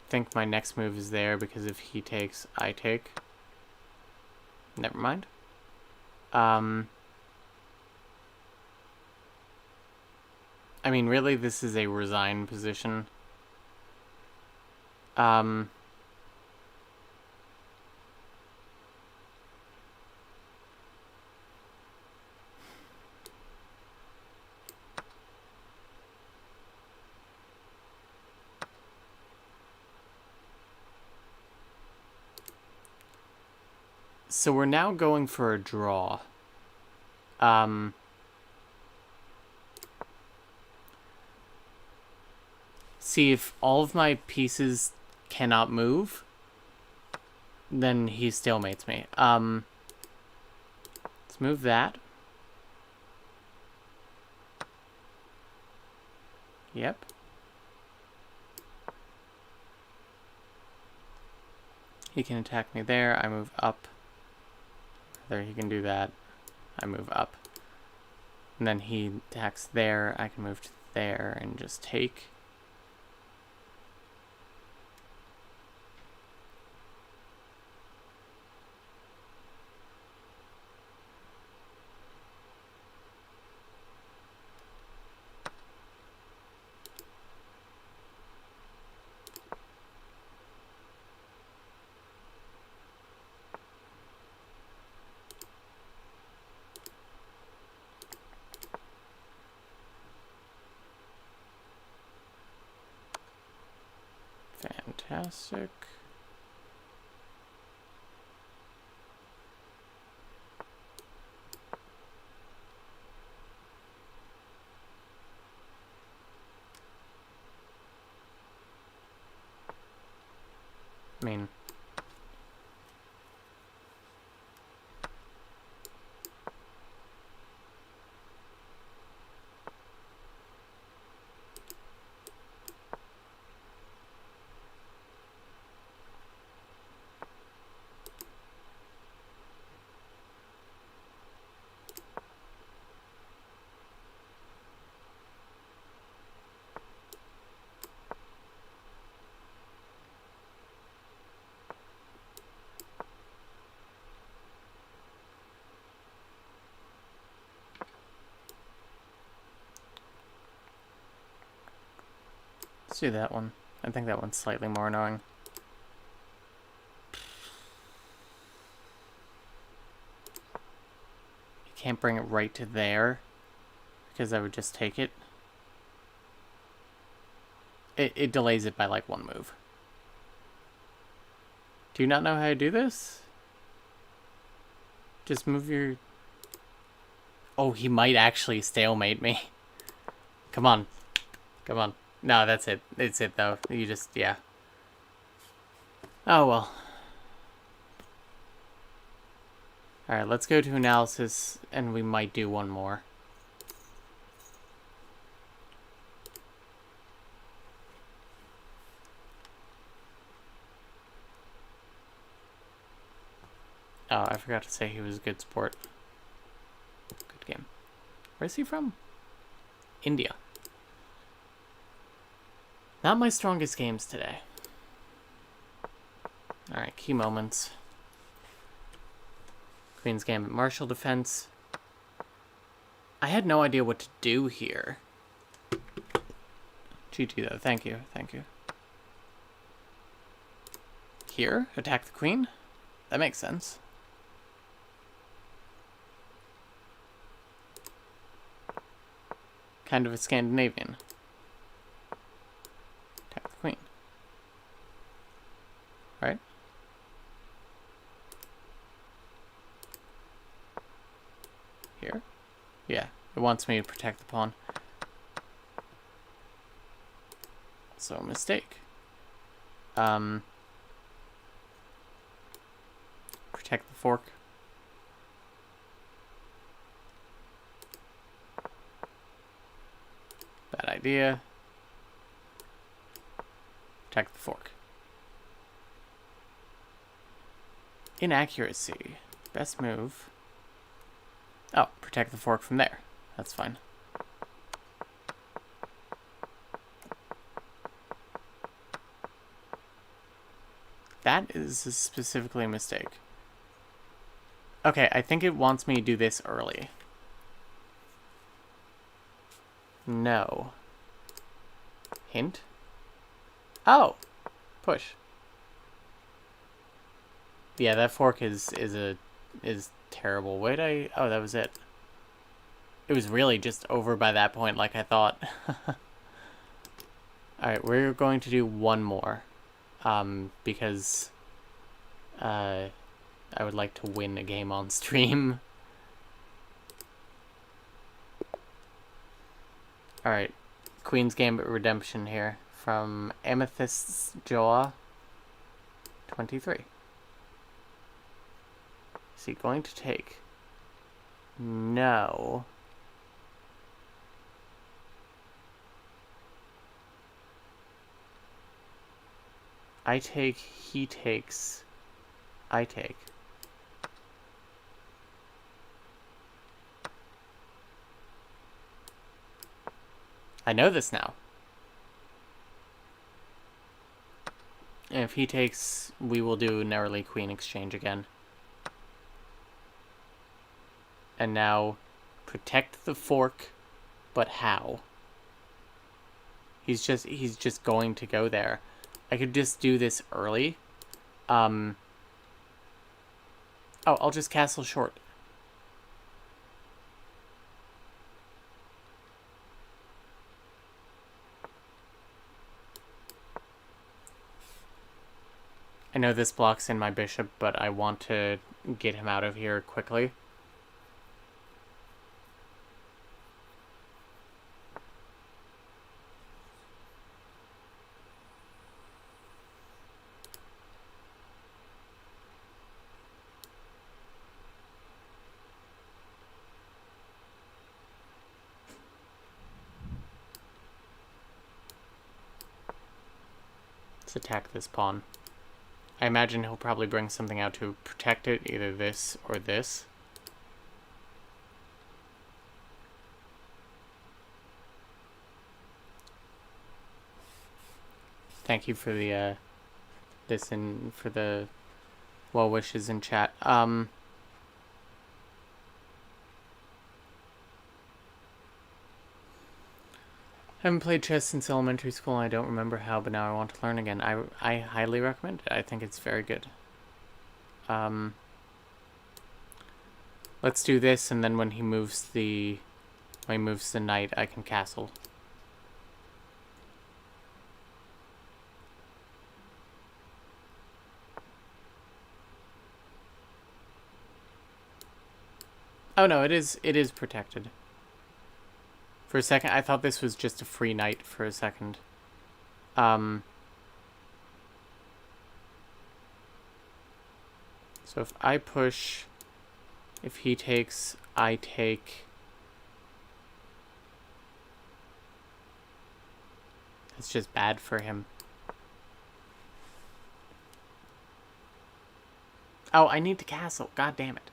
think my next move is there because if he takes, I take. Never mind. I mean, really, this is a resign position. So we're now going for a draw. See, if all of my pieces cannot move, then he stalemates me. Let's move that. Yep. He can attack me there. I move up. There, he can do that. I move up. And then he attacks there. I can move to there and just take. Fantastic. I mean, let's do that one. I think that one's slightly more annoying. You can't bring it right to there, because I would just take it. It delays it by like one move. Do you not know how to do this? Just move your... Oh, he might actually stalemate me. Come on. Come on. No, that's it. It's it, though. You just, yeah. Oh, well. Alright, let's go to analysis, and we might do one more. Oh, I forgot to say he was a good sport. Good game. Where's he from? India. Not my strongest games today. Alright, key moments. Queen's Gambit, Martial Defense. I had no idea what to do here. GG though, thank you, thank you. Here? Attack the queen? That makes sense. Kind of a Scandinavian. Attack the queen. Right? Here? Yeah, it wants me to protect the pawn. So, mistake. Protect the fork. Bad idea. Protect the fork. Inaccuracy. Best move. Oh, protect the fork from there. That's fine. That is specifically a mistake. Okay, I think it wants me to do this early. No. Hint? Oh! Push. Yeah, that fork is terrible. Wait, oh, that was it. It was really just over by that point, like I thought. Alright, we're going to do one more. Because I would like to win a game on stream. Alright, Queen's Gambit Redemption here from Amethyst's Jaw 23. Is he going to take? No. I take, he takes, I take. I know this now. And if he takes, we will do an early queen exchange again. And now, protect the fork, but how? He's just going to go there. I could just do this early. Oh, I'll just castle short. I know this blocks in my bishop, but I want to get him out of here quickly. Let's attack this pawn. I imagine he'll probably bring something out to protect it, either this or this. Thank you for the for the well wishes in chat. I haven't played chess since elementary school, and I don't remember how, but now I want to learn again. I highly recommend it. I think it's very good. Let's do this, and then when he moves the knight, I can castle. Oh no, it is protected. For a second, I thought this was just a free knight for a second. So if I push, if he takes, I take. It's just bad for him. Oh, I need to castle. God damn it.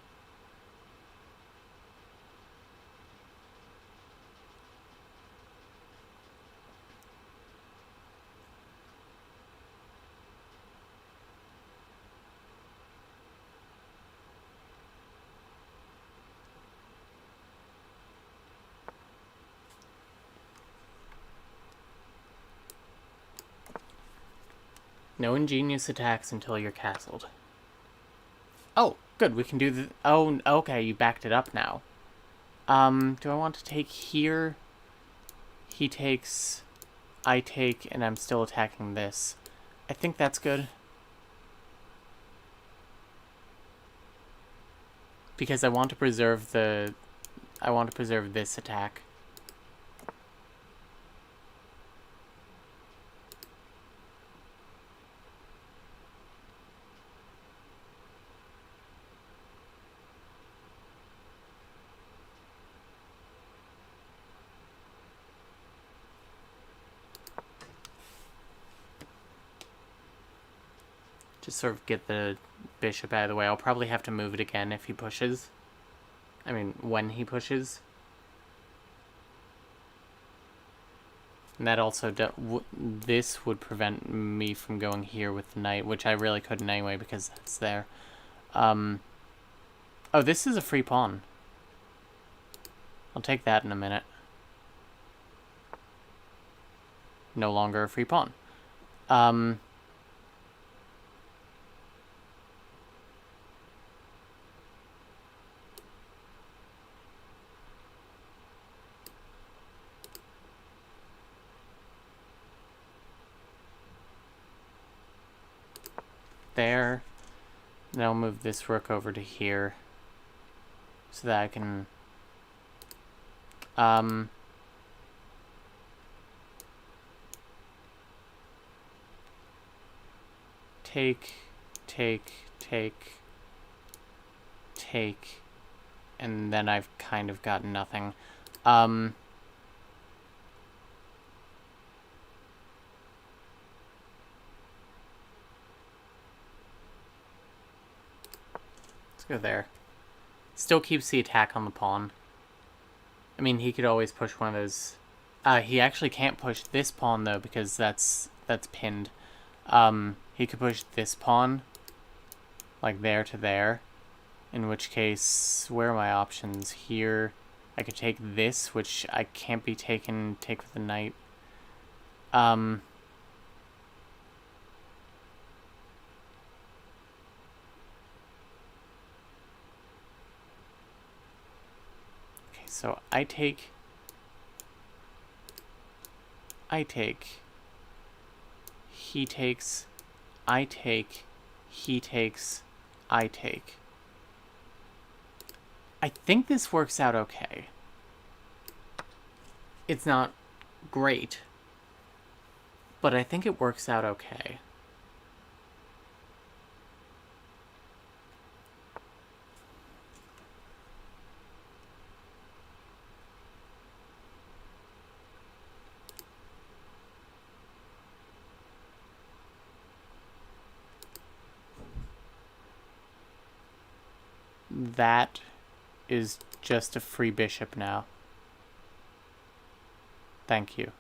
No ingenious attacks until you're castled. Oh, good. We can do the... Oh, okay. You backed it up now. Do I want to take here? He takes... I take, and I'm still attacking this. I think that's good. Because I want to preserve the... I want to preserve this attack. Just sort of get the bishop out of the way. I'll probably have to move it again if he pushes. I mean, when he pushes. And that also... this would prevent me from going here with the knight, which I really couldn't anyway because that's there. Oh, this is a free pawn. I'll take that in a minute. No longer a free pawn. There. Then I'll move this rook over to here so that I can take, and then I've kind of got nothing. Go there. Still keeps the attack on the pawn. I mean, he could always push one of those. He actually can't push this pawn though because that's pinned. He could push this pawn, like there to there. In which case, where are my options? Here, I could take this, which I can't be taken. Take with the knight. So I take, he takes, I take, he takes, I take. I think this works out okay. It's not great, but I think it works out okay. That is just a free bishop now. Thank you.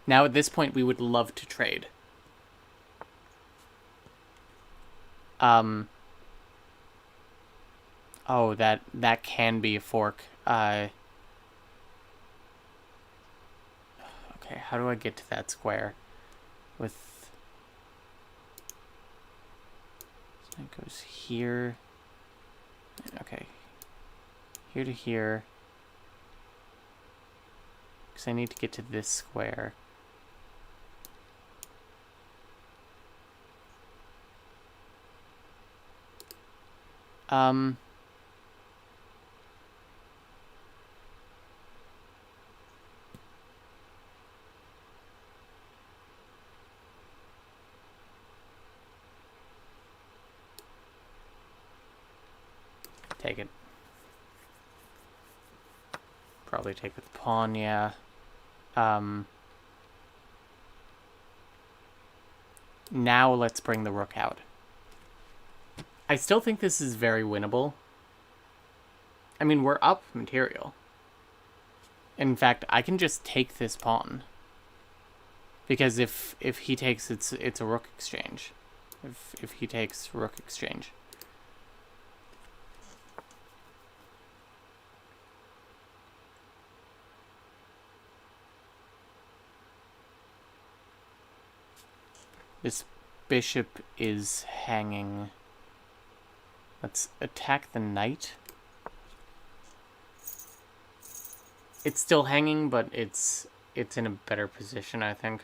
Now at this point we would love to trade. Oh, that can be a fork. Okay, how do I get to that square? With... It goes here. Okay. Here to here. Because I need to get to this square. Take it. Probably take with the pawn, yeah. Now let's bring the rook out. I still think this is very winnable. I mean, we're up material. In fact, I can just take this pawn. Because if he takes, it's a rook exchange. If he takes, rook exchange. This bishop is hanging. Let's attack the knight. It's still hanging, but it's in a better position, I think.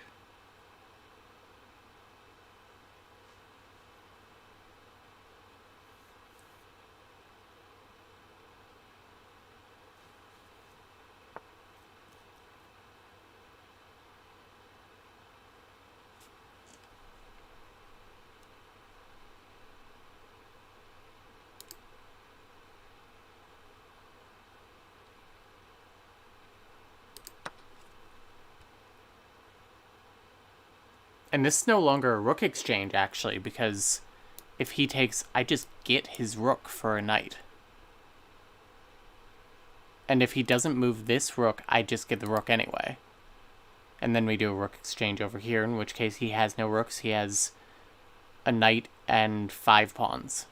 And this is no longer a rook exchange, actually, because if he takes, I just get his rook for a knight. And if he doesn't move this rook, I just get the rook anyway. And then we do a rook exchange over here, in which case he has no rooks. He has a knight and 5 pawns.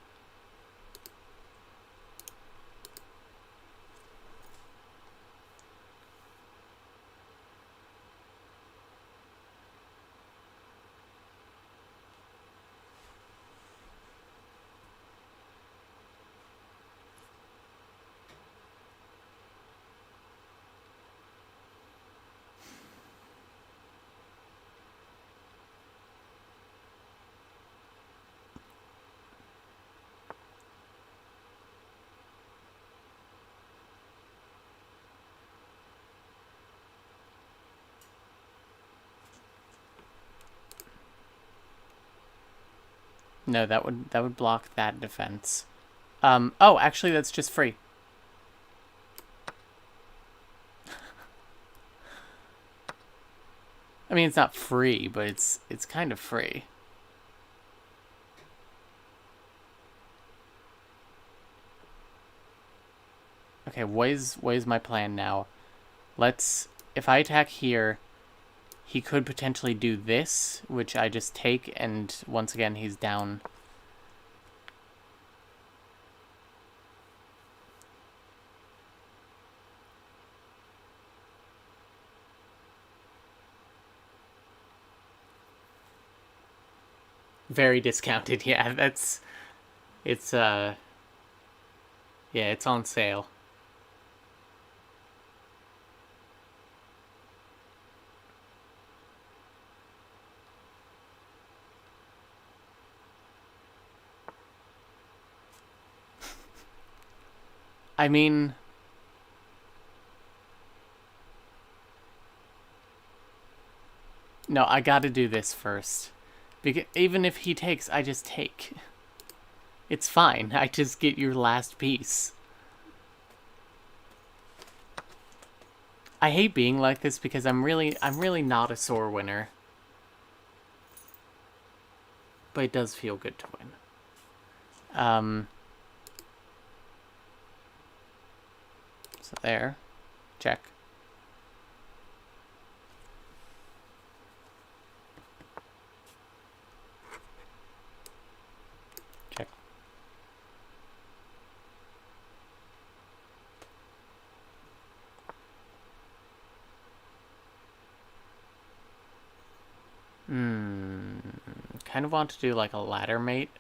No, that would block that defense. Oh, actually, that's just free. I mean, it's not free, but it's kind of free. Okay, what is my plan now? If I attack here, he could potentially do this, which I just take, and once again, he's down. Very discounted, yeah, yeah, it's on sale. I mean, no, I gotta do this first. Because even if he takes, I just take. It's fine. I just get your last piece. I hate being like this because I'm really not a sore winner. But it does feel good to win. So there. Check. Check. Kind of want to do like a ladder mate.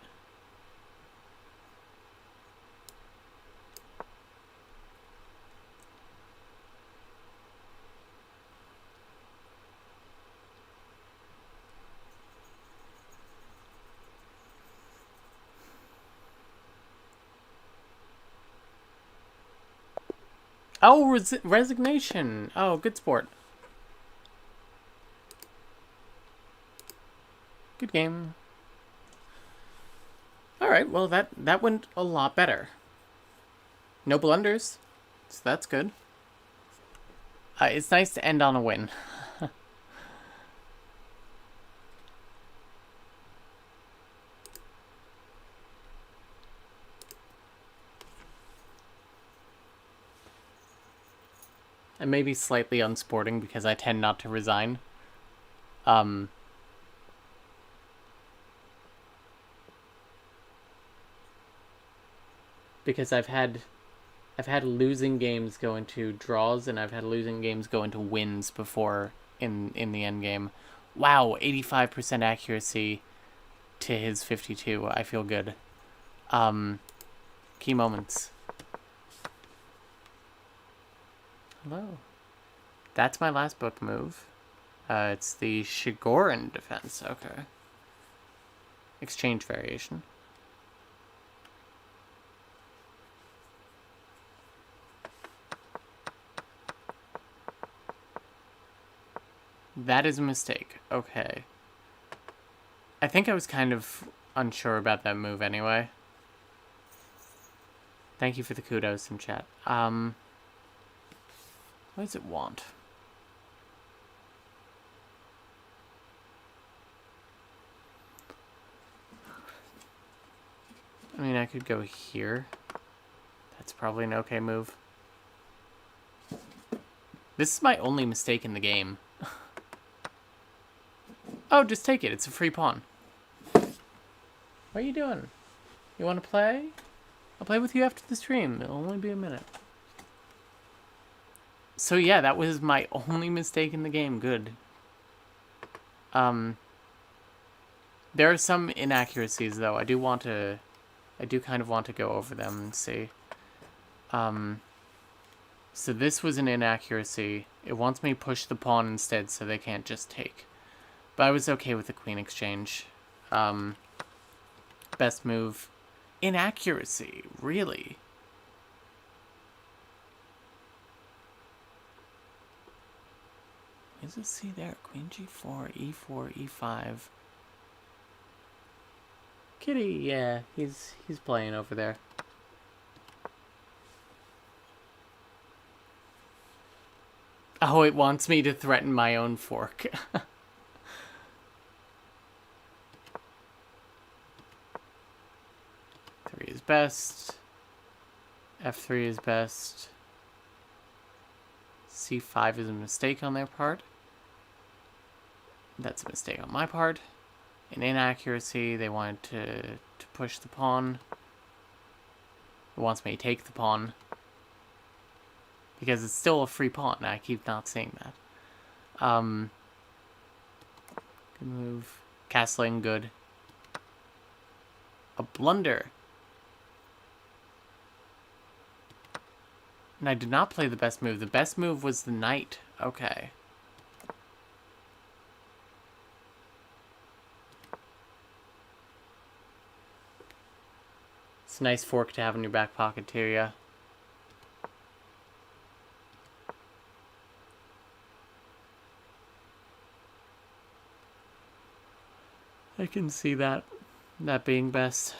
Oh, resignation. Oh, good sport. Good game. Alright, well that went a lot better. No blunders, so that's good. It's nice to end on a win. and maybe slightly unsporting because I tend not to resign. Because I've had losing games go into draws, and I've had losing games go into wins before in the end game. Wow, 85% accuracy to his 52. I feel good. Key moments. Hello. That's my last book move. It's the Shigoran defense. Okay. Exchange variation. That is a mistake. Okay. I think I was kind of unsure about that move anyway. Thank you for the kudos in chat. What does it want? I mean, I could go here. That's probably an okay move. This is my only mistake in the game. Oh, just take it. It's a free pawn. What are you doing? You want to play? I'll play with you after the stream. It'll only be a minute. So yeah, that was my only mistake in the game. Good. There are some inaccuracies though. I do kind of want to go over them and see. So this was an inaccuracy. It wants me to push the pawn instead so they can't just take. But I was okay with the queen exchange. Best move. Inaccuracy. Really? What does it see there? Queen g4, e4, e5. Kitty, yeah, he's playing over there. Oh, it wants me to threaten my own fork. 3 is best. F3 is best. C5 is a mistake on their part. That's a mistake on my part. An inaccuracy, they wanted to push the pawn. It wants me to take the pawn. Because it's still a free pawn, and I keep not seeing that. Good move. Castling, good. A blunder. And I did not play the best move. The best move was the knight. Okay. It's a nice fork to have in your back pocket too, yeah. I can see that being best.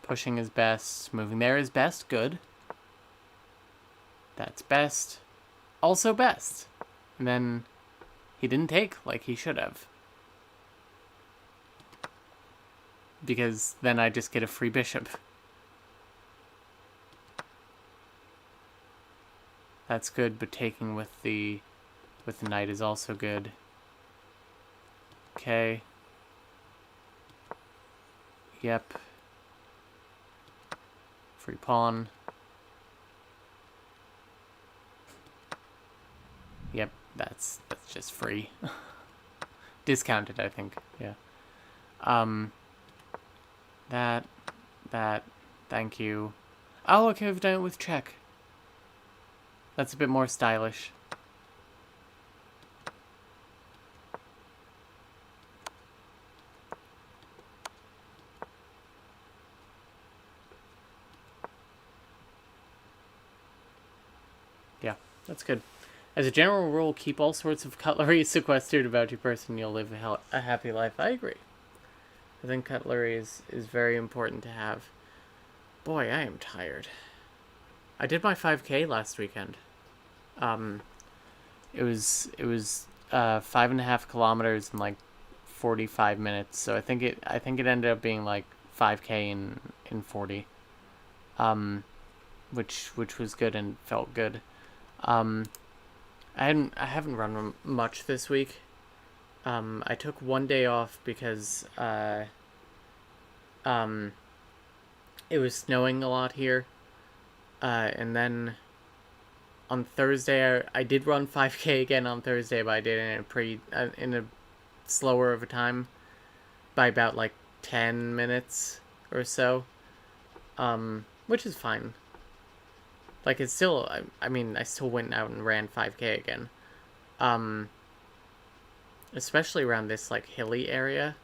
Pushing is best. Moving there is best. Good. That's best. Also best. And then he didn't take like he should have. Because then I just get a free bishop. That's good, but taking with the knight is also good. Okay. Yep. Free pawn. Yep, that's just free. Discounted, I think. Yeah. That, thank you. Oh, okay, I've done it with check. That's a bit more stylish. Yeah, that's good. As a general rule, keep all sorts of cutlery sequestered about your person. You'll live a happy life. I agree. I think cutlery is very important to have. Boy, I am tired. I did my 5K last weekend. It was 5.5 kilometers in like 45 minutes. So I think it ended up being like 5K in 40. Which was good and felt good. I haven't run much this week. I took one day off because it was snowing a lot here, and then on Thursday I did run 5K again on Thursday, but I did it in a slower of a time, by about like 10 minutes or so, which is fine. Like, it's still, I mean, I still went out and ran 5K again. Especially around this, like, hilly area.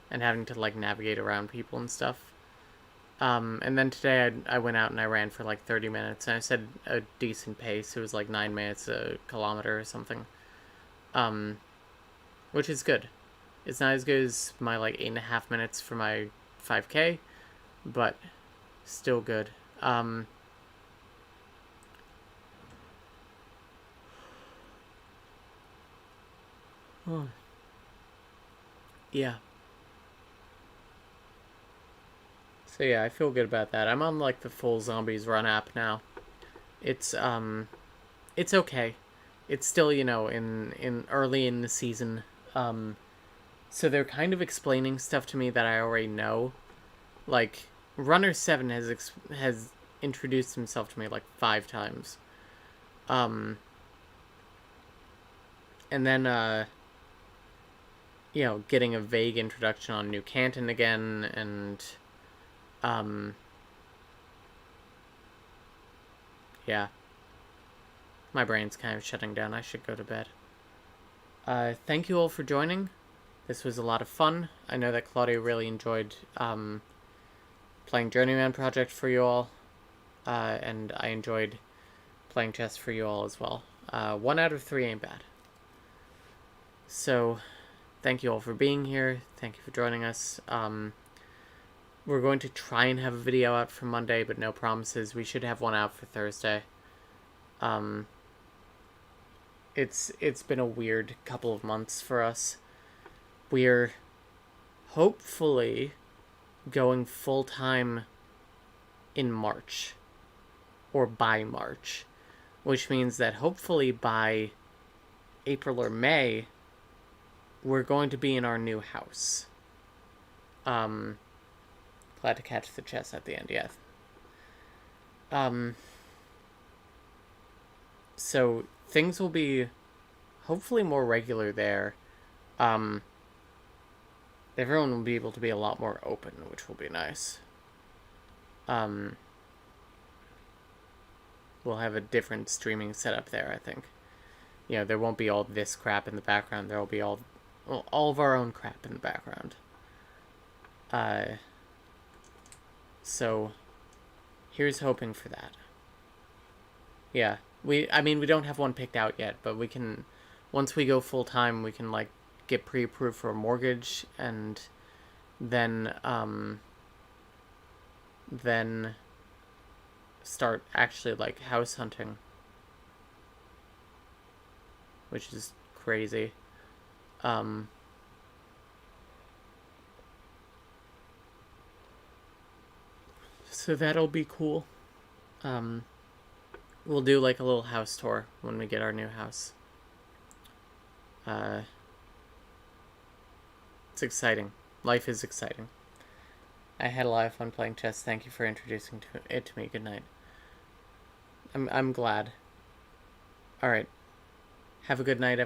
And having to, like, navigate around people and stuff. And then today I went out and I ran for, like, 30 minutes. And I set a decent pace. It was, like, 9 minutes a kilometer or something. Which is good. It's not as good as my, like, 8.5 minutes for my 5K. But still good. Oh. Yeah. So yeah, I feel good about that. I'm on like the full Zombies Run app now. It's okay. It's still, you know, in early in the season. So they're kind of explaining stuff to me that I already know. Like, Runner 7 has introduced himself to me like 5 times. And then you know, getting a vague introduction on New Canton again, and yeah. My brain's kind of shutting down. I should go to bed. Thank you all for joining. This was a lot of fun. I know that Claudia really enjoyed playing Journeyman Project for you all, and I enjoyed playing chess for you all as well. 1 out of 3 ain't bad. So, thank you all for being here. Thank you for joining us. We're going to try and have a video out for Monday, but no promises. We should have one out for Thursday. It's been a weird couple of months for us. We're hopefully going full-time in March, or by March, which means that hopefully by April or May, we're going to be in our new house. Glad to catch the chess at the end, yeah. So things will be hopefully more regular there. Everyone will be able to be a lot more open, which will be nice. We'll have a different streaming setup there, I think. You know, there won't be all this crap in the background. There will be all of our own crap in the background. So, here's hoping for that. Yeah, I mean, we don't have one picked out yet, but we can, once we go full-time, we can, like, get pre-approved for a mortgage, and then start actually, like, house hunting. Which is crazy. So that'll be cool. We'll do like a little house tour when we get our new house. It's exciting. Life is exciting. I had a lot of fun playing chess. Thank you for introducing it to me. Good night. I'm glad. All right. Have a good night, everyone.